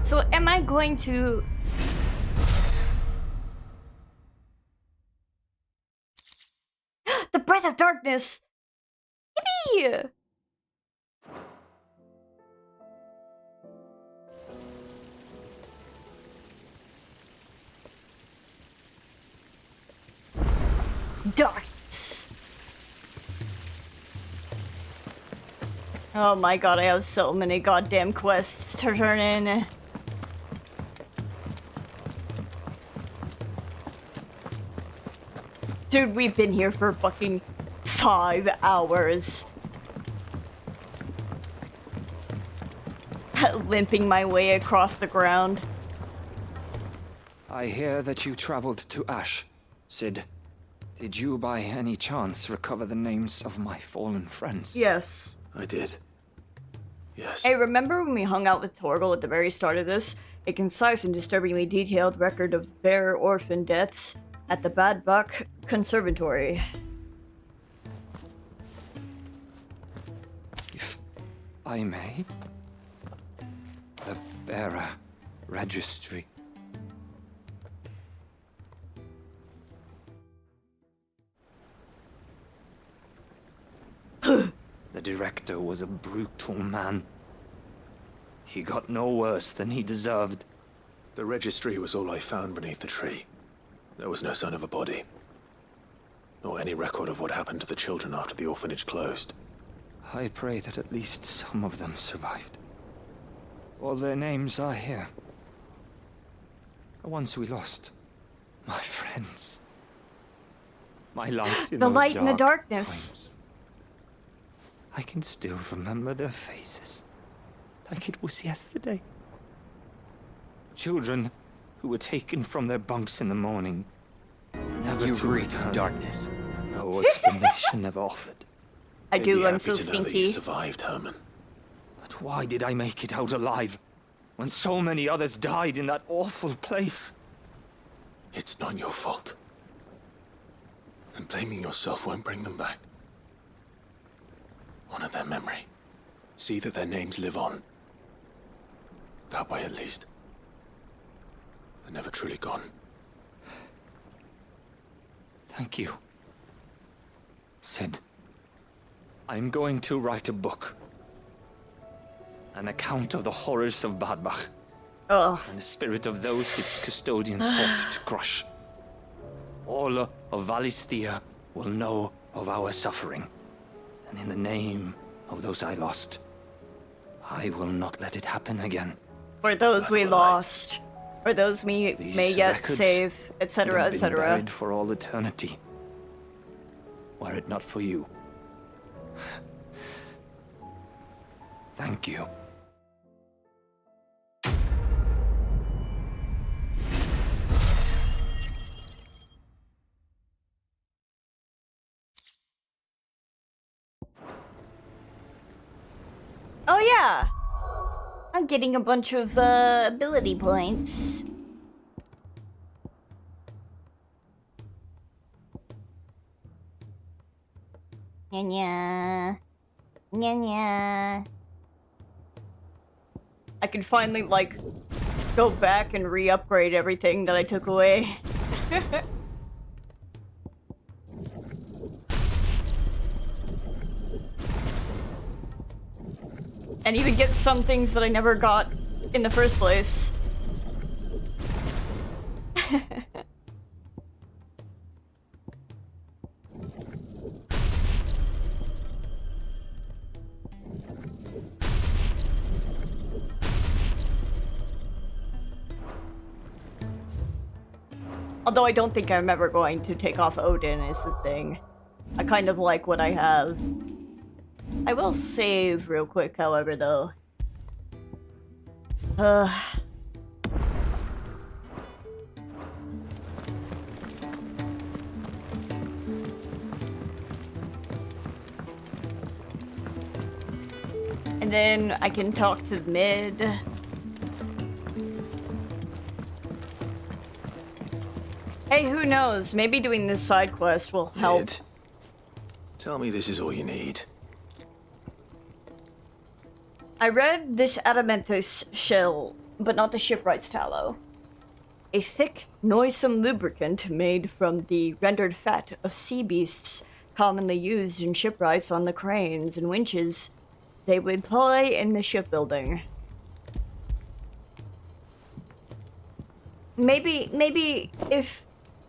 So am I going to... The Breath of Darkness! Yippee! Darkness. Oh my god, I have so many goddamn quests to turn in. Dude, we've been here for fucking 5 hours. Limping my way across the ground. I hear that you traveled to Ash, Sid. Did you by any chance recover the names of my fallen friends? Yes. I did. Yes. Hey, remember when we hung out with Torgal at the very start of this? A concise and disturbingly detailed record of bear orphan deaths at the Bad Buck Conservatory. If I may? The Bearer Registry. The director was a brutal man. He got no worse than he deserved. The registry was all I found beneath the tree. There was no sign of a body. Nor any record of what happened to the children after the orphanage closed. I pray that at least some of them survived. All their names are here. The ones we lost. My friends. My light in the those light in the dark darkness. times. I can still remember their faces, like it was yesterday. Children who were taken from their bunks in the morning, never You to breed of return. darkness. No explanation ever offered. I do, I'm Happy so to know that stinky. you survived, Herman. But why did I make it out alive, when so many others died in that awful place? It's not your fault. And blaming yourself won't bring them back. Honor their memory. See that their names live on. That way, at least. They're never truly gone. Thank you. Sid, I'm going to write a book. An account of the horrors of Badbach. And the spirit of those its custodians sought to crush. All of Valisthea will know of our suffering. And in the name of those I lost, I will not let it happen again. For those we lost, or those we may yet save, etc., etc. Buried for all eternity. Were it not for you. Thank you. Oh yeah! I'm getting a bunch of ability points. Nya. Nya. I can finally, like, go back and re-upgrade everything that I took away. And even get some things that I never got in the first place. Although I don't think I'm ever going to take off Odin is the thing. I kind of like what I have. I will save real quick, however, though. And then I can talk to Mid. Hey, who knows? Maybe doing this side quest will help. Mid, tell me this is all you need. I read this adamanthus shell, but not the shipwright's tallow. A thick, noisome lubricant made from the rendered fat of sea beasts commonly used in shipwrights on the cranes and winches they would ply in the shipbuilding. Maybe if...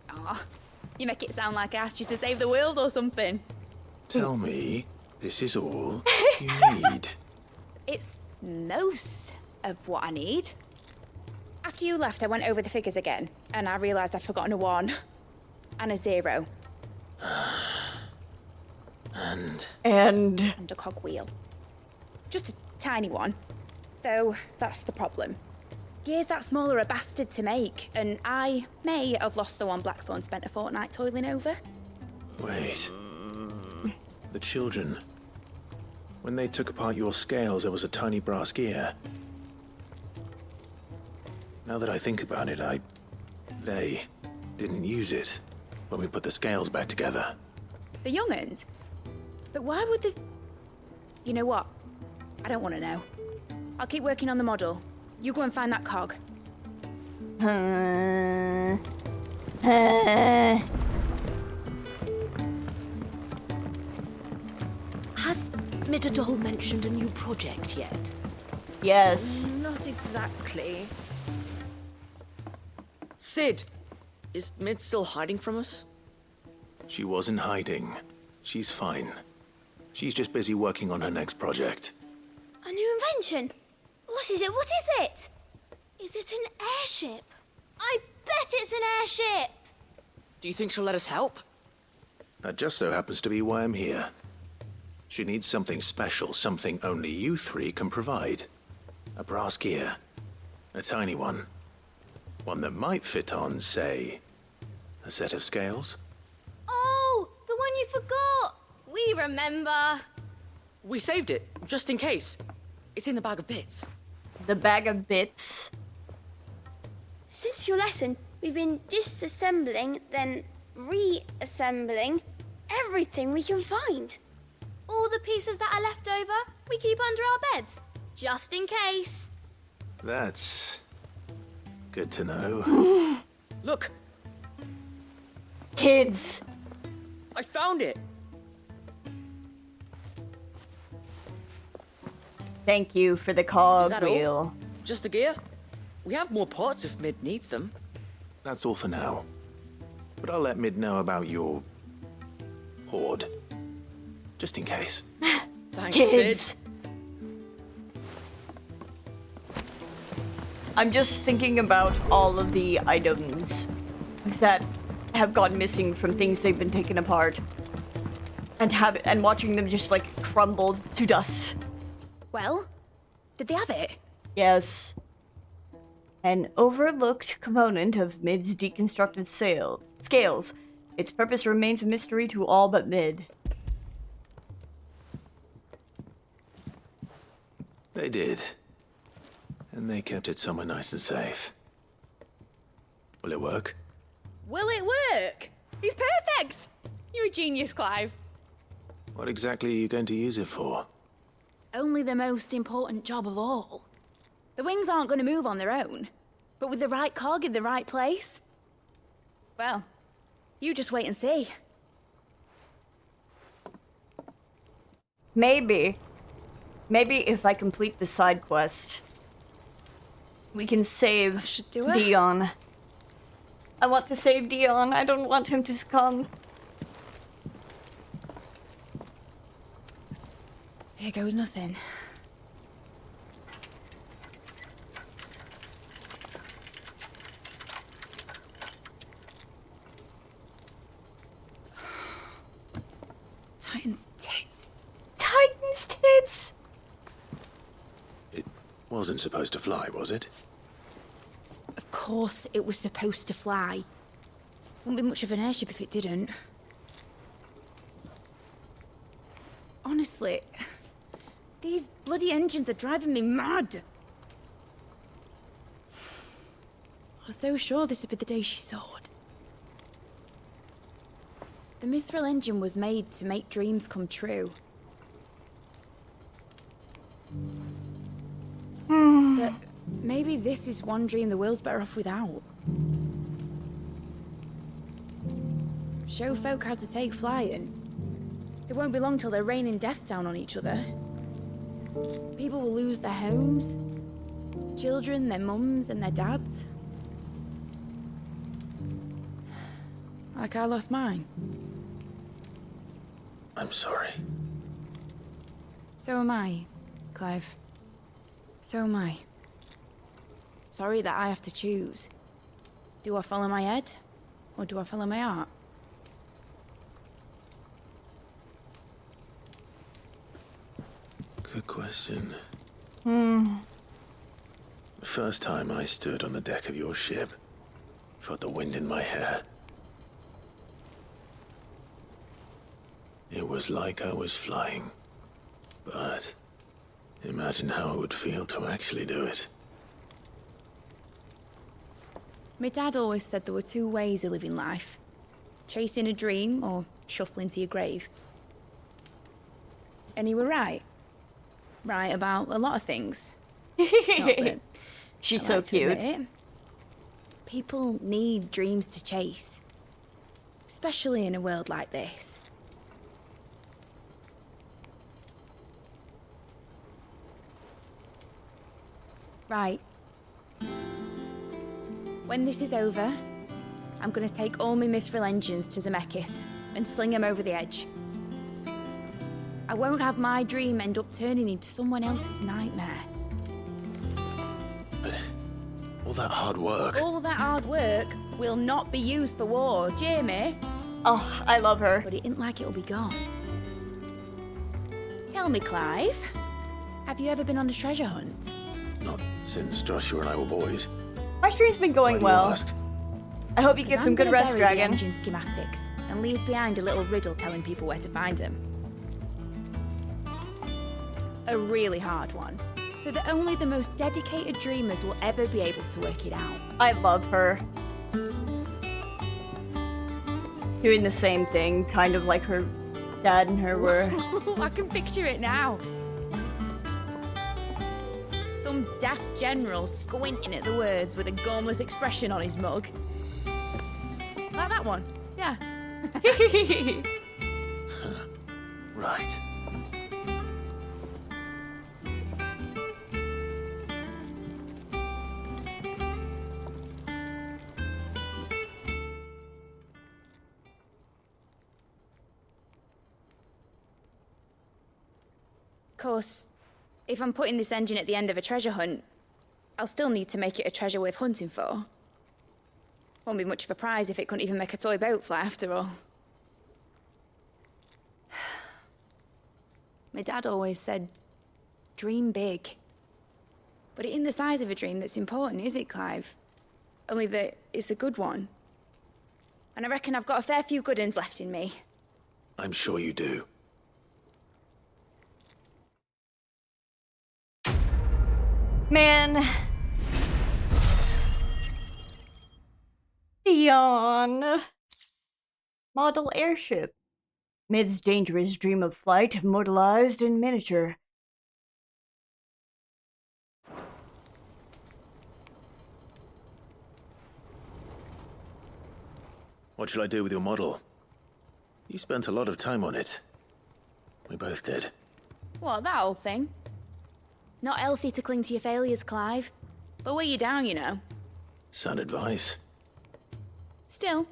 Aw, you make it sound like I asked you to save the world or something. Tell me this is all you need. It's most of what I need. After you left, I went over the figures again, and I realised I'd forgotten a 1 and a 0. And a cogwheel. Just a tiny one. Though, that's the problem. Gears that small are a bastard to make, and I may have lost the one Blackthorn spent a fortnight toiling over. Wait. The children. When they took apart your scales, there was a tiny brass gear. Now that I think about it, they didn't use it when we put the scales back together. The young'uns? But why would they... You know what? I don't want to know. I'll keep working on the model. You go and find that cog. Has Midadol mentioned a new project yet? Yes. Not exactly. Sid, is Mid still hiding from us? She wasn't hiding. She's fine. She's just busy working on her next project. A new invention? What is it? What is it? Is it an airship? I bet it's an airship! Do you think she'll let us help? That just so happens to be why I'm here. She needs something special, something only you three can provide. A brass gear. A tiny one. One that might fit on, say, a set of scales. Oh, the one you forgot! We remember. We saved it, just in case. It's in the bag of bits. The bag of bits? Since your lesson, we've been disassembling, then reassembling everything we can find. All the pieces that are left over, we keep under our beds, just in case. That's good to know. Look, Kids! I found it. Thank you for the cog Is that all? wheel. Just the gear? We have more parts if Mid needs them. That's all for now. But I'll let Mid know about your hoard. Just in case. Thanks, Kids! Sid. I'm just thinking about all of the items that have gone missing from things they've been taken apart. And watching them just like crumble to dust. Well, did they have it? Yes. An overlooked component of Mid's deconstructed scales. Its purpose remains a mystery to all but Mid. They did. And they kept it somewhere nice and safe. Will it work? Will it work? He's perfect! You're a genius, Clive. What exactly are you going to use it for? Only the most important job of all. The wings aren't going to move on their own, but with the right cog in the right place, well, you just wait and see. Maybe if I complete the side quest, we can save Dion. I want to save Dion. I don't want him to succumb. Here goes nothing. Titan's tits. Titan's tits! It wasn't supposed to fly, was it? Of course it was supposed to fly. Wouldn't be much of an airship if it didn't. Honestly, these bloody engines are driving me mad. I was so sure this would be the day she soared. The mithril engine was made to make dreams come true. But maybe this is one dream the world's better off without. Show folk how to take flying. It won't be long till they're raining death down on each other. People will lose their homes, children, their mums and their dads. Like I lost mine. I'm sorry. So am I, Clive. So am I. Sorry that I have to choose. Do I follow my head, or do I follow my heart? Good question. Hmm. The first time I stood on the deck of your ship, felt the wind in my hair. It was like I was flying. But imagine how it would feel to actually do it. My dad always said there were two ways of living life. Chasing a dream or shuffling to your grave. And he were right. Right about a lot of things. Not that She's I so like to cute. admit it. People need dreams to chase. Especially in a world like this. Right. When this is over, I'm gonna take all my mithril engines to Zemeckis and sling them over the edge. I won't have my dream end up turning into someone else's nightmare. But all that hard work. All that hard work will not be used for war, Jamie. Oh, I love her. But it isn't like it'll be gone. Tell me, Clive, have you ever been on a treasure hunt? Not since Joshua and I were boys. My stream's been going Why do you well. ask? I hope you get some good rest, The Dragon. engine schematics and leave behind a little riddle telling people where to find them. A really hard one, so that only the most dedicated dreamers will ever be able to work it out. I love her. Doing the same thing, kind of like her dad and her were. I can picture it now. some daft general squinting at the words with a gormless expression on his mug. Like that one, yeah. Right. Of course, if I'm putting this engine at the end of a treasure hunt, I'll still need to make it a treasure worth hunting for. Won't be much of a prize if it couldn't even make a toy boat fly after all. My dad always said, dream big. But it ain't the size of a dream that's important, is it, Clive? Only that it's a good one. And I reckon I've got a fair few good uns left in me. I'm sure you do. Man. Dion. Model airship. Mid's dangerous dream of flight, immortalized in miniature. What shall I do with your model? You spent a lot of time on it. We both did. What, that old thing? Not healthy to cling to your failures, Clive. They'll weigh you down, you know. Sound advice. Still,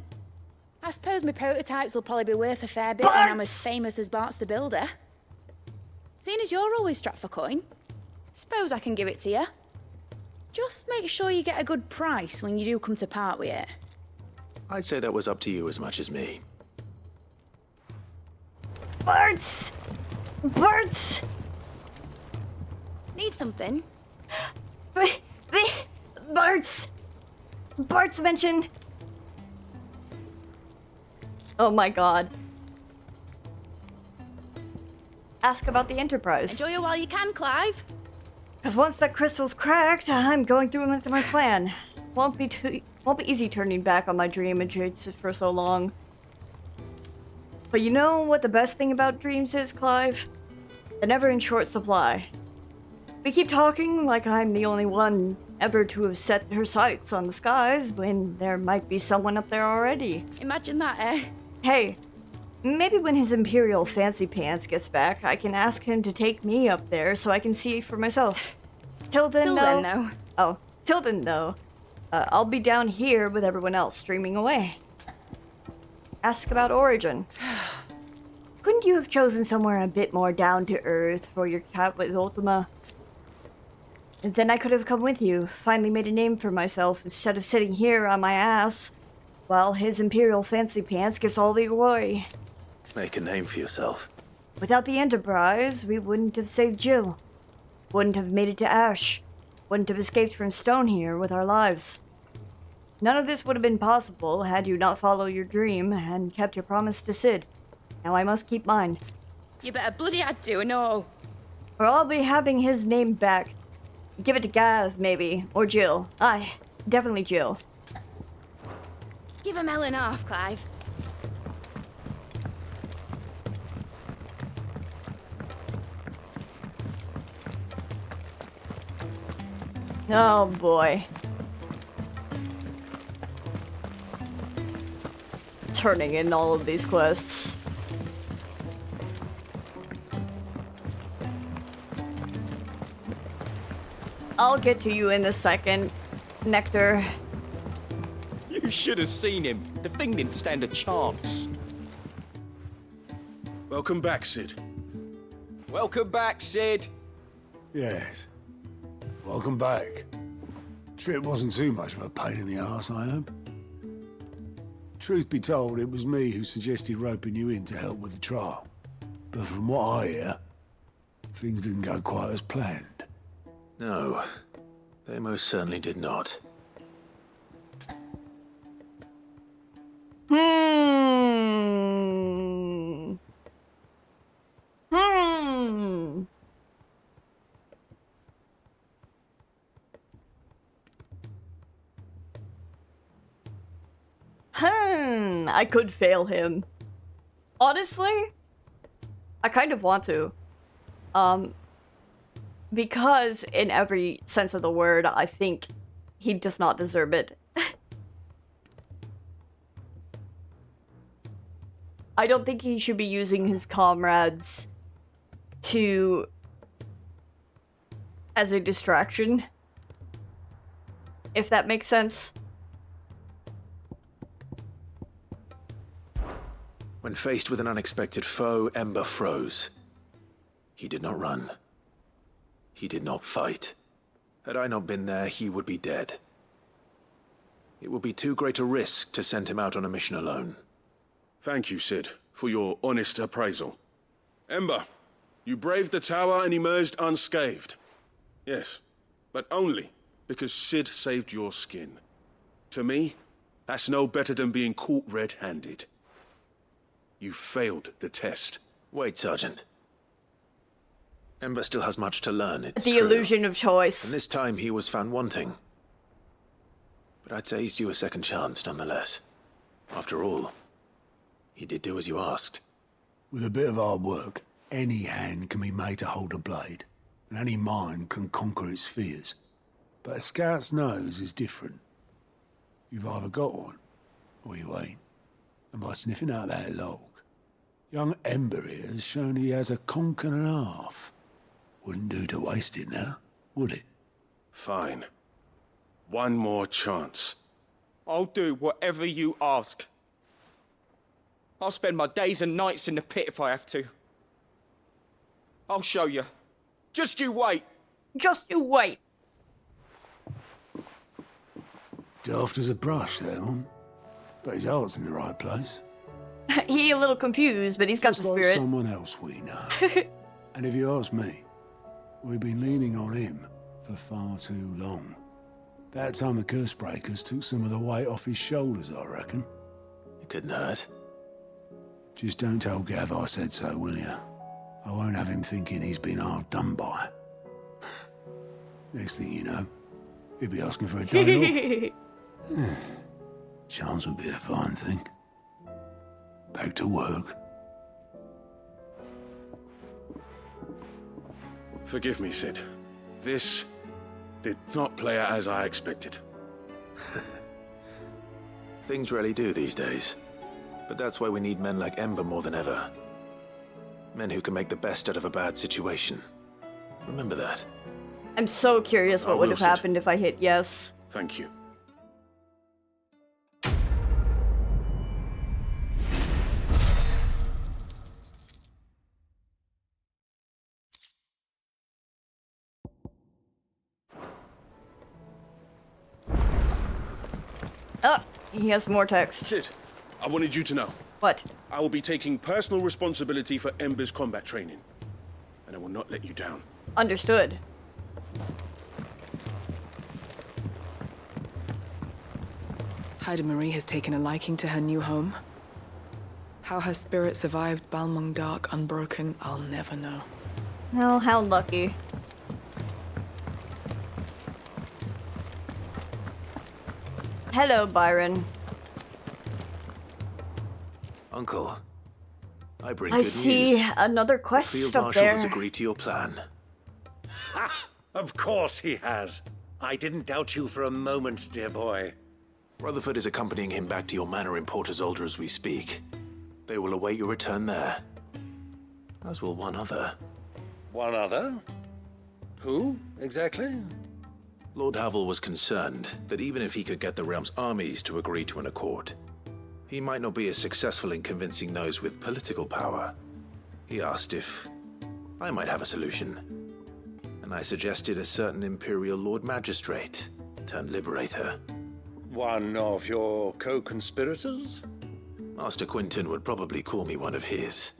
I suppose my prototypes will probably be worth a fair bit when I'm as famous as Bart's the Builder. Seeing as you're always strapped for coin, suppose I can give it to you. Just make sure you get a good price when you do come to part with it. I'd say that was up to you as much as me. Bart's! Bart's! Need something? Bart's! Bart's mentioned. Oh my god. Ask about the Enterprise. Enjoy it while you can, Clive. Because once that crystal's cracked, I'm going through with my plan. Won't be easy turning back on my dream and dreams for so long. But you know what the best thing about dreams is, Clive? They're never in short supply. We keep talking like I'm the only one ever to have set her sights on the skies when there might be someone up there already. Imagine that, eh? Hey, maybe when his Imperial Fancy Pants gets back, I can ask him to take me up there so I can see for myself. Till then, though, I'll be down here with everyone else streaming away. Ask about Origin. Couldn't you have chosen somewhere a bit more down to earth for your cat with Ultima? And then I could have come with you, finally made a name for myself instead of sitting here on my ass while his Imperial Fancy Pants gets all the glory. Make a name for yourself. Without the Enterprise, we wouldn't have saved Jill. Wouldn't have made it to Ash. Wouldn't have escaped from Stone here with our lives. None of this would have been possible had you not followed your dream and kept your promise to Sid. Now I must keep mine. You better bloody had to and all. Or I'll be having his name back. Give it to Gav, maybe. Or Jill. Aye, definitely Jill. Give a melon off, Clive. Oh boy. Turning in all of these quests. I'll get to you in a second, Nectar. You should have seen him. The thing didn't stand a chance. Welcome back, Sid. Welcome back, Sid. Yes. Welcome back. Trip wasn't too much of a pain in the arse, I hope. Truth be told, it was me who suggested roping you in to help with the trial. But from what I hear, things didn't go quite as planned. No, they most certainly did not. I could fail him. Honestly, I kind of want to. Because, in every sense of the word, I think he does not deserve it. I don't think he should be using his comrades as a distraction. If that makes sense. When faced with an unexpected foe, Ember froze. He did not run. He did not fight. Had I not been there, he would be dead. It would be too great a risk to send him out on a mission alone. Thank you, Sid, for your honest appraisal. Ember, you braved the tower and emerged unscathed. Yes, but only because Sid saved your skin. To me, that's no better than being caught red-handed. You failed the test. Wait, Sergeant. Ember still has much to learn, it's the true. Illusion of choice. And this time he was found wanting. But I'd say he's due a second chance, nonetheless. After all, he did do as you asked. With a bit of hard work, any hand can be made to hold a blade, and any mind can conquer its fears. But a scout's nose is different. You've either got one, or you ain't. And by sniffing out that log, young Ember here has shown he has a conk and a half. Wouldn't do to waste it now, would it? Fine. One more chance. I'll do whatever you ask. I'll spend my days and nights in the pit if I have to. I'll show you. Just you wait. Just you wait. Daft as a brush, that one. But his heart's in the right place. He a little confused, but he's got Just the like spirit. someone else we know. And if you ask me, we've been leaning on him for far too long. That time the curse breakers took some of the weight off his shoulders, I reckon. It couldn't hurt. Just don't tell Gav I said so, will you? I won't have him thinking he's been hard done by. Next thing you know, he'll be asking for a day off. Chance would be a fine thing. Back to work. Forgive me, Sid. This did not play out as I expected. Things rarely do these days. But that's why we need men like Ember more than ever. Men who can make the best out of a bad situation. Remember that. I'm so curious what would have Sid. happened if I hit yes. Thank you. Oh, he has more text. Sid, I wanted you to know. What? I will be taking personal responsibility for Ember's combat training. And I will not let you down. Understood. Haida Marie has taken a liking to her new home. How her spirit survived Balmung Dark unbroken, I'll never know. Oh, how lucky. Hello, Byron. Uncle, I bring I good see news. another The quest Field up Marshal there. has agreed to your plan. Of course he has. I didn't doubt you for a moment, dear boy. Rutherford is accompanying him back to your manor in Porter's Alder as we speak. They will await your return there. As will one other. One other? Who, exactly? Lord Havel was concerned that even if he could get the realm's armies to agree to an accord, he might not be as successful in convincing those with political power. He asked if I might have a solution, and I suggested a certain Imperial Lord Magistrate turned Liberator. One of your co-conspirators? Master Quinton would probably call me one of his.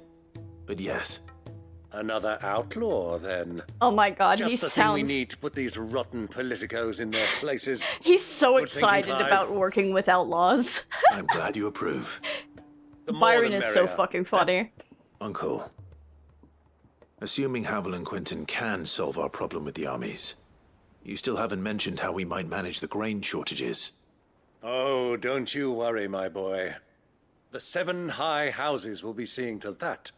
But yes. Another outlaw, then. Oh my god, Just he the sounds... thing we need to put these rotten politicos in their places. He's so Good thinking, excited Clive. about working with outlaws. I'm glad you approve. Byron is so fucking funny. Uncle, assuming Havel and Quinton can solve our problem with the armies, you still haven't mentioned how we might manage the grain shortages. Oh, don't you worry, my boy. The 7 high houses will be seeing to that.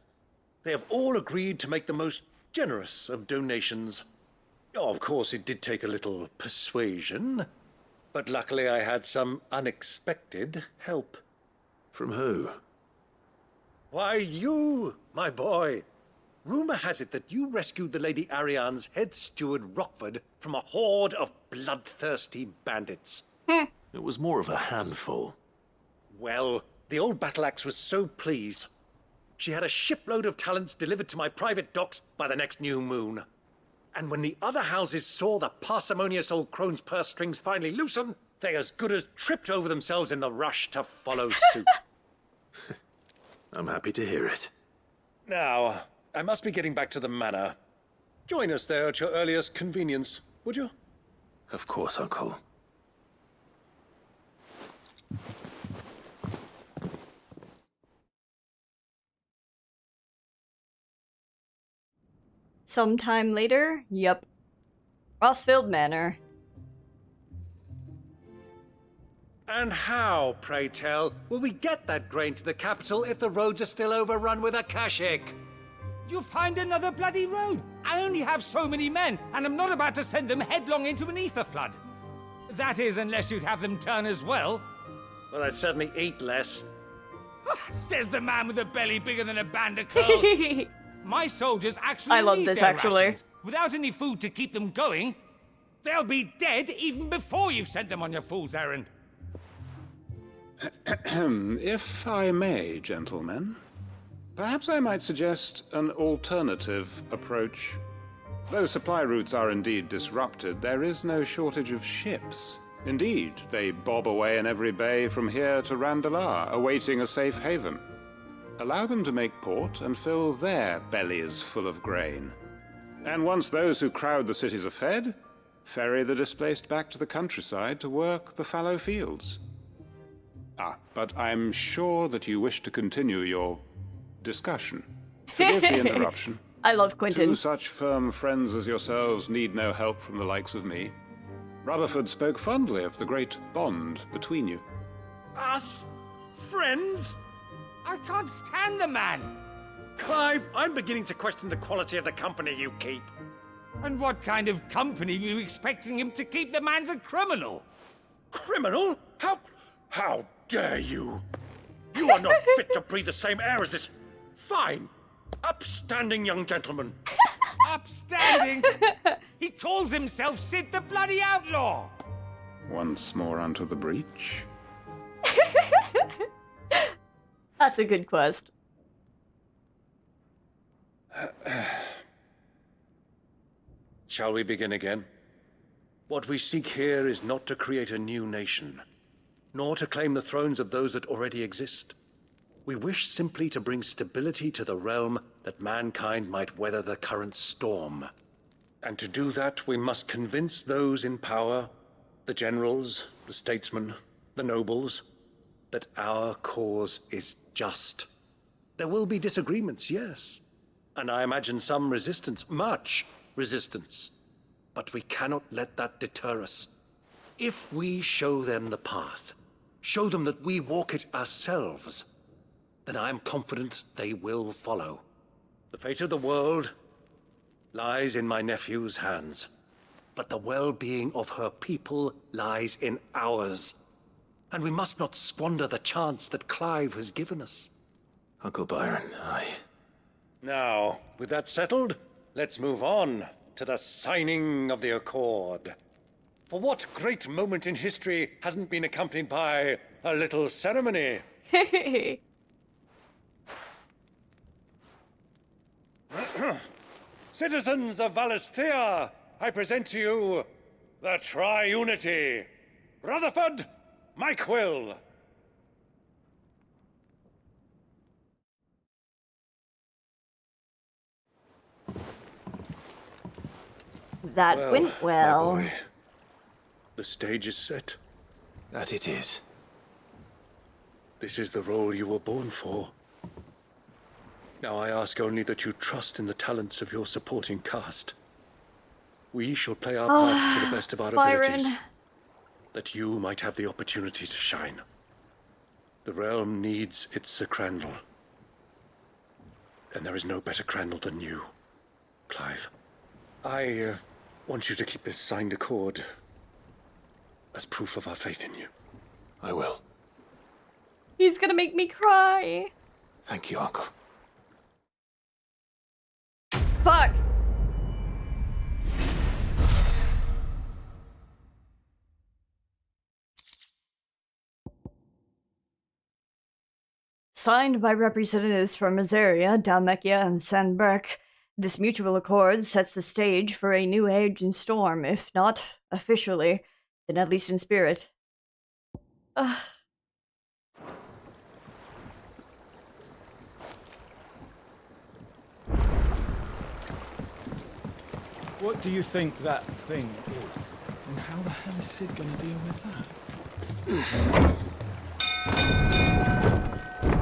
They have all agreed to make the most generous of donations. Oh, of course, it did take a little persuasion, but luckily I had some unexpected help. From who? Why, you, my boy. Rumor has it that you rescued the Lady Ariane's head steward Rockford from a horde of bloodthirsty bandits. It was more of a handful. Well, the old battle axe was so pleased. She had a shipload of talents delivered to my private docks by the next new moon. And when the other houses saw the parsimonious old crone's purse strings finally loosen, they as good as tripped over themselves in the rush to follow suit. I'm happy to hear it. Now, I must be getting back to the manor. Join us there at your earliest convenience, would you? Of course, Uncle. Sometime later? Yep. Rossfield Manor. And how, pray tell, will we get that grain to the capital if the roads are still overrun with Akashic? You'll find another bloody road. I only have so many men, and I'm not about to send them headlong into an ether flood. That is, unless you'd have them turn as well. Well, I'd certainly eat less. Says the man with a belly bigger than a band of curls. My soldiers actually I love need this, their actually. rations. Without any food to keep them going, they'll be dead even before you've sent them on your fool's errand. If I may, gentlemen, perhaps I might suggest an alternative approach. Though supply routes are indeed disrupted, there is no shortage of ships. Indeed, they bob away in every bay from here to Randalar, awaiting a safe haven. Allow them to make port and fill their bellies full of grain. And once those who crowd the cities are fed, ferry the displaced back to the countryside to work the fallow fields. But I'm sure that you wish to continue your discussion. Forgive the interruption. I love Quentin. Two such firm friends as yourselves need no help from the likes of me. Rutherford spoke fondly of the great bond between you. Us? Friends? I can't stand the man! Clive, I'm beginning to question the quality of the company you keep. And what kind of company were you expecting him to keep? The man's a criminal! Criminal? How dare you? You are not fit to breathe the same air as this fine, upstanding young gentleman. Upstanding? He calls himself Sid the Bloody Outlaw! Once more onto the breach. That's a good quest. Shall we begin again? What we seek here is not to create a new nation, nor to claim the thrones of those that already exist. We wish simply to bring stability to the realm that mankind might weather the current storm. And to do that, we must convince those in power, the generals, the statesmen, the nobles, that our cause is just. There will be disagreements, yes. And I imagine some resistance, much resistance. But we cannot let that deter us. If we show them the path, show them that we walk it ourselves, then I am confident they will follow. The fate of the world lies in my nephew's hands, but the well-being of her people lies in ours. And we must not squander the chance that Clive has given us. Uncle Byron, Now, with that settled, let's move on to the signing of the Accord. For what great moment in history hasn't been accompanied by a little ceremony? Citizens of Valisthea, I present to you the Triunity. Rutherford, Mike Will. That went well. My boy, the stage is set. That it is. This is the role you were born for. Now I ask only that you trust in the talents of your supporting cast. We shall play our parts to the best of our abilities, that you might have the opportunity to shine. The realm needs its Sir Crandall. And there is no better Crandall than you, Clive. I want you to keep this signed accord as proof of our faith in you. I will. He's gonna make me cry. Thank you, Uncle. Fuck. Signed by representatives from Azaria, Dalmekia, and Sanbreque, this mutual accord sets the stage for a new age in Storm, if not officially, then at least in spirit. Ugh. What do you think that thing is? And how the hell is Sid gonna deal with that?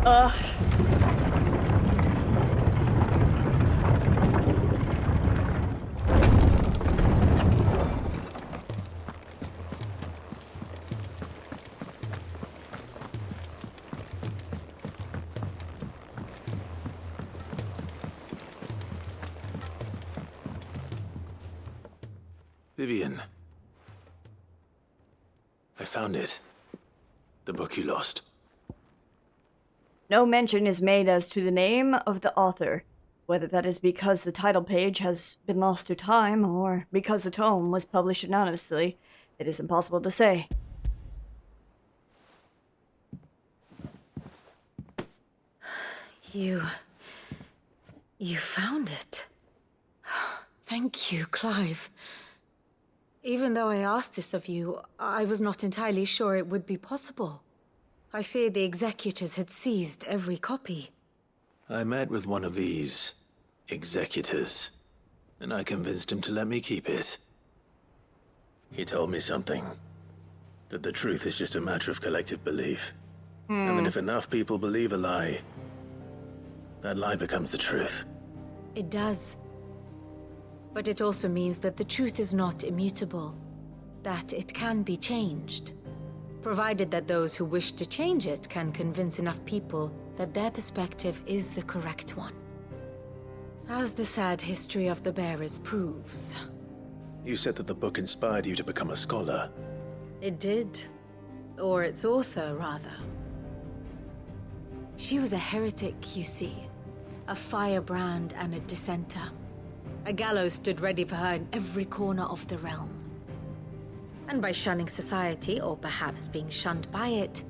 Ugh. Vivian. I found it. The book you lost. No mention is made as to the name of the author, whether that is because the title page has been lost to time or because the tome was published anonymously. It is impossible to say. You found it. Thank you, Clive. Even though I asked this of you, I was not entirely sure it would be possible. I feared the executors had seized every copy. I met with one of these executors, and I convinced him to let me keep it. He told me something. That the truth is just a matter of collective belief. And then if enough people believe a lie, that lie becomes the truth. It does. But it also means that the truth is not immutable. That it can be changed. Provided that those who wish to change it can convince enough people that their perspective is the correct one. As the sad history of the Bearers proves. You said that the book inspired you to become a scholar. It did. Or its author, rather. She was a heretic, you see. A firebrand and a dissenter. A gallows stood ready for her in every corner of the realm. And by shunning society, or perhaps being shunned by it,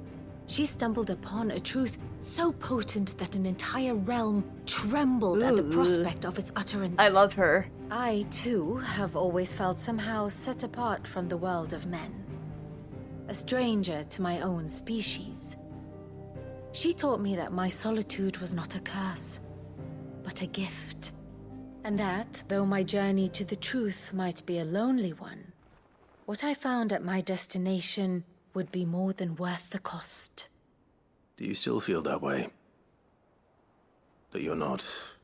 she stumbled upon a truth so potent that an entire realm trembled at the prospect of its utterance. I love her. I, too, have always felt somehow set apart from the world of men. A stranger to my own species. She taught me that my solitude was not a curse, but a gift. And that, though my journey to the truth might be a lonely one, what I found at my destination would be more than worth the cost. Do you still feel that way? That you're not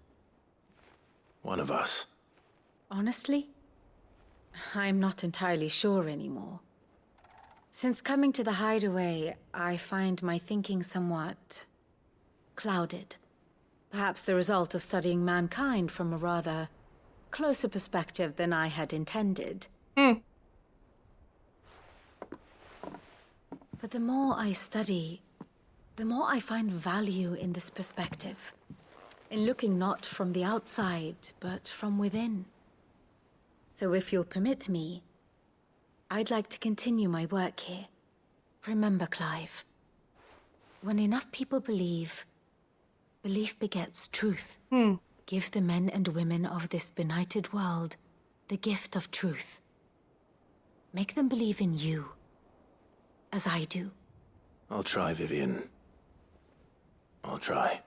one of us? Honestly, I'm not entirely sure anymore. Since coming to the hideaway, I find my thinking somewhat clouded. Perhaps the result of studying mankind from a rather closer perspective than I had intended. But the more I study, the more I find value in this perspective. In looking not from the outside, but from within. So if you'll permit me, I'd like to continue my work here. Remember, Clive, when enough people believe, belief begets truth. Give the men and women of this benighted world the gift of truth. Make them believe in you, as I do. I'll try, Vivian. I'll try.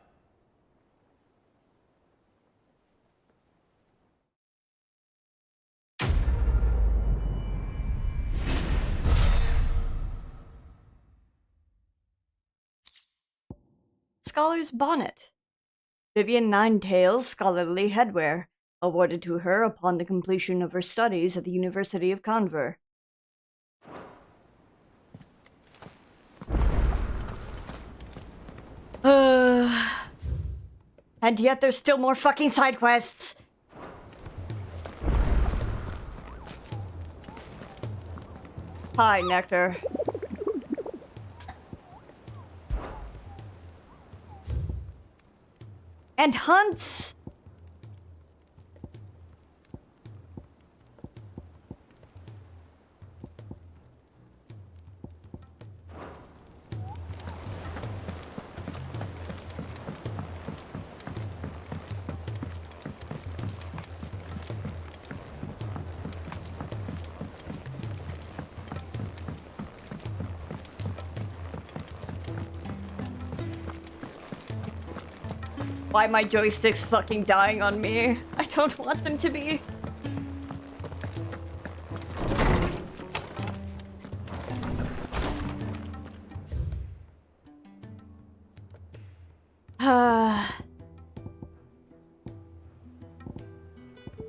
Scholar's Bonnet. Vivian Ninetail's scholarly headwear, awarded to her upon the completion of her studies at the University of Conver. And yet there's still more fucking side quests. Hi, Nectar. And hunts! Why my joysticks fucking dying on me? I don't want them to be.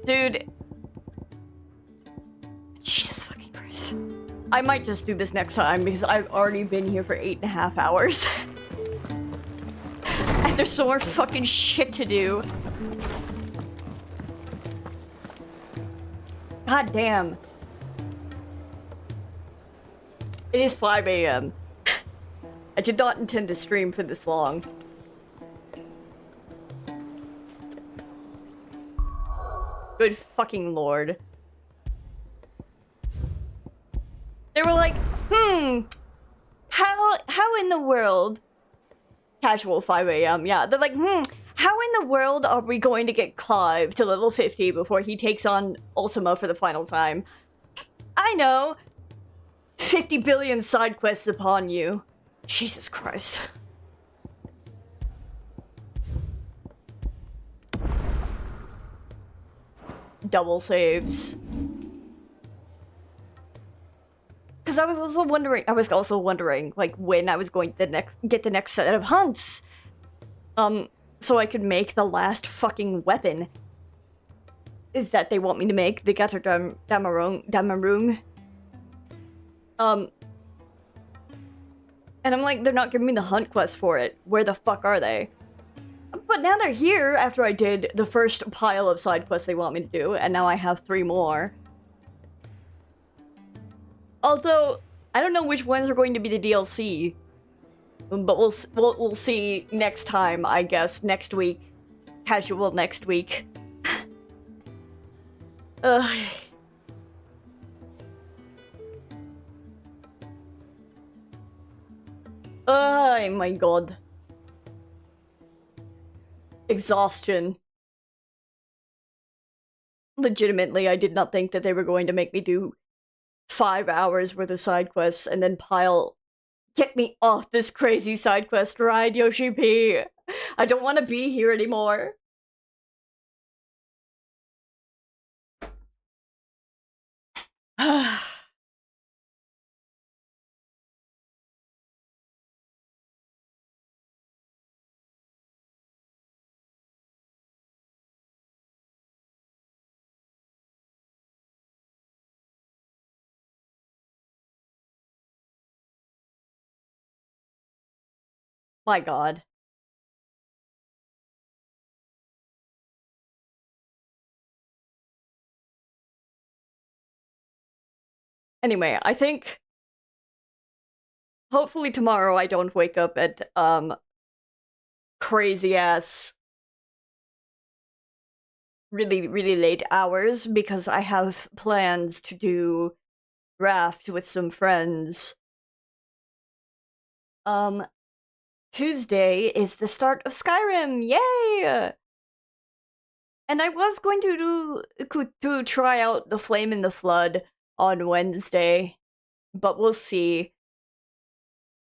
Dude. Jesus fucking Christ. I might just do this next time because I've already been here for 8.5 hours. And there's some more fucking shit to do. God damn. It is 5 AM. I did not intend to stream for this long. Good fucking lord. They were like, how in the world... Casual 5 AM, yeah. They're like, how in the world are we going to get Clive to level 50 before he takes on Ultima for the final time? I know! 50 billion side quests upon you. Jesus Christ. Double saves. Because I was also wondering, like, when I was going to get the next set of hunts. So I could make the last fucking weapon that they want me to make, the Damarung. And I'm like, they're not giving me the hunt quest for it. Where the fuck are they? But now they're here after I did the first pile of side quests they want me to do, and now I have 3 more. Although, I don't know which ones are going to be the DLC. But we'll see next time, I guess, next week. Casual next week. Ugh. Oh my god. Exhaustion. Legitimately, I did not think that they were going to make me do 5 hours worth of side quests and then get me off this crazy side quest ride, Yoshi P. I don't want to be here anymore. My god. Anyway, I think hopefully tomorrow I don't wake up at crazy ass really late hours because I have plans to do raft with some friends. Tuesday is the start of Skyrim. Yay! And I was going to try out the Flame in the Flood on Wednesday, but we'll see.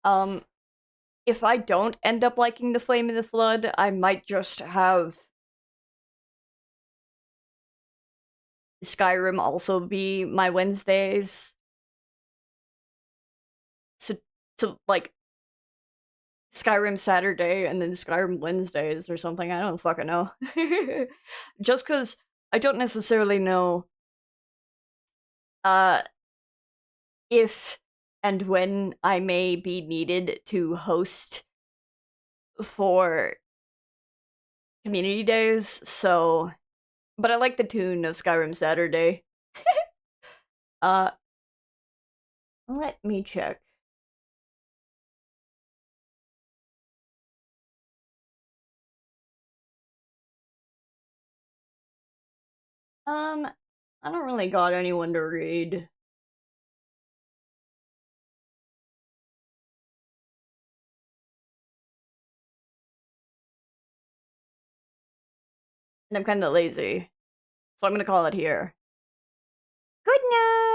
If I don't end up liking the Flame in the Flood, I might just have Skyrim also be my Wednesdays. So like Skyrim Saturday and then Skyrim Wednesdays or something. I don't fucking know. Just because I don't necessarily know if and when I may be needed to host for community days, so... But I like the tune of Skyrim Saturday. Let me check. I don't really got anyone to read. And I'm kinda lazy. So I'm gonna call it here. Good night!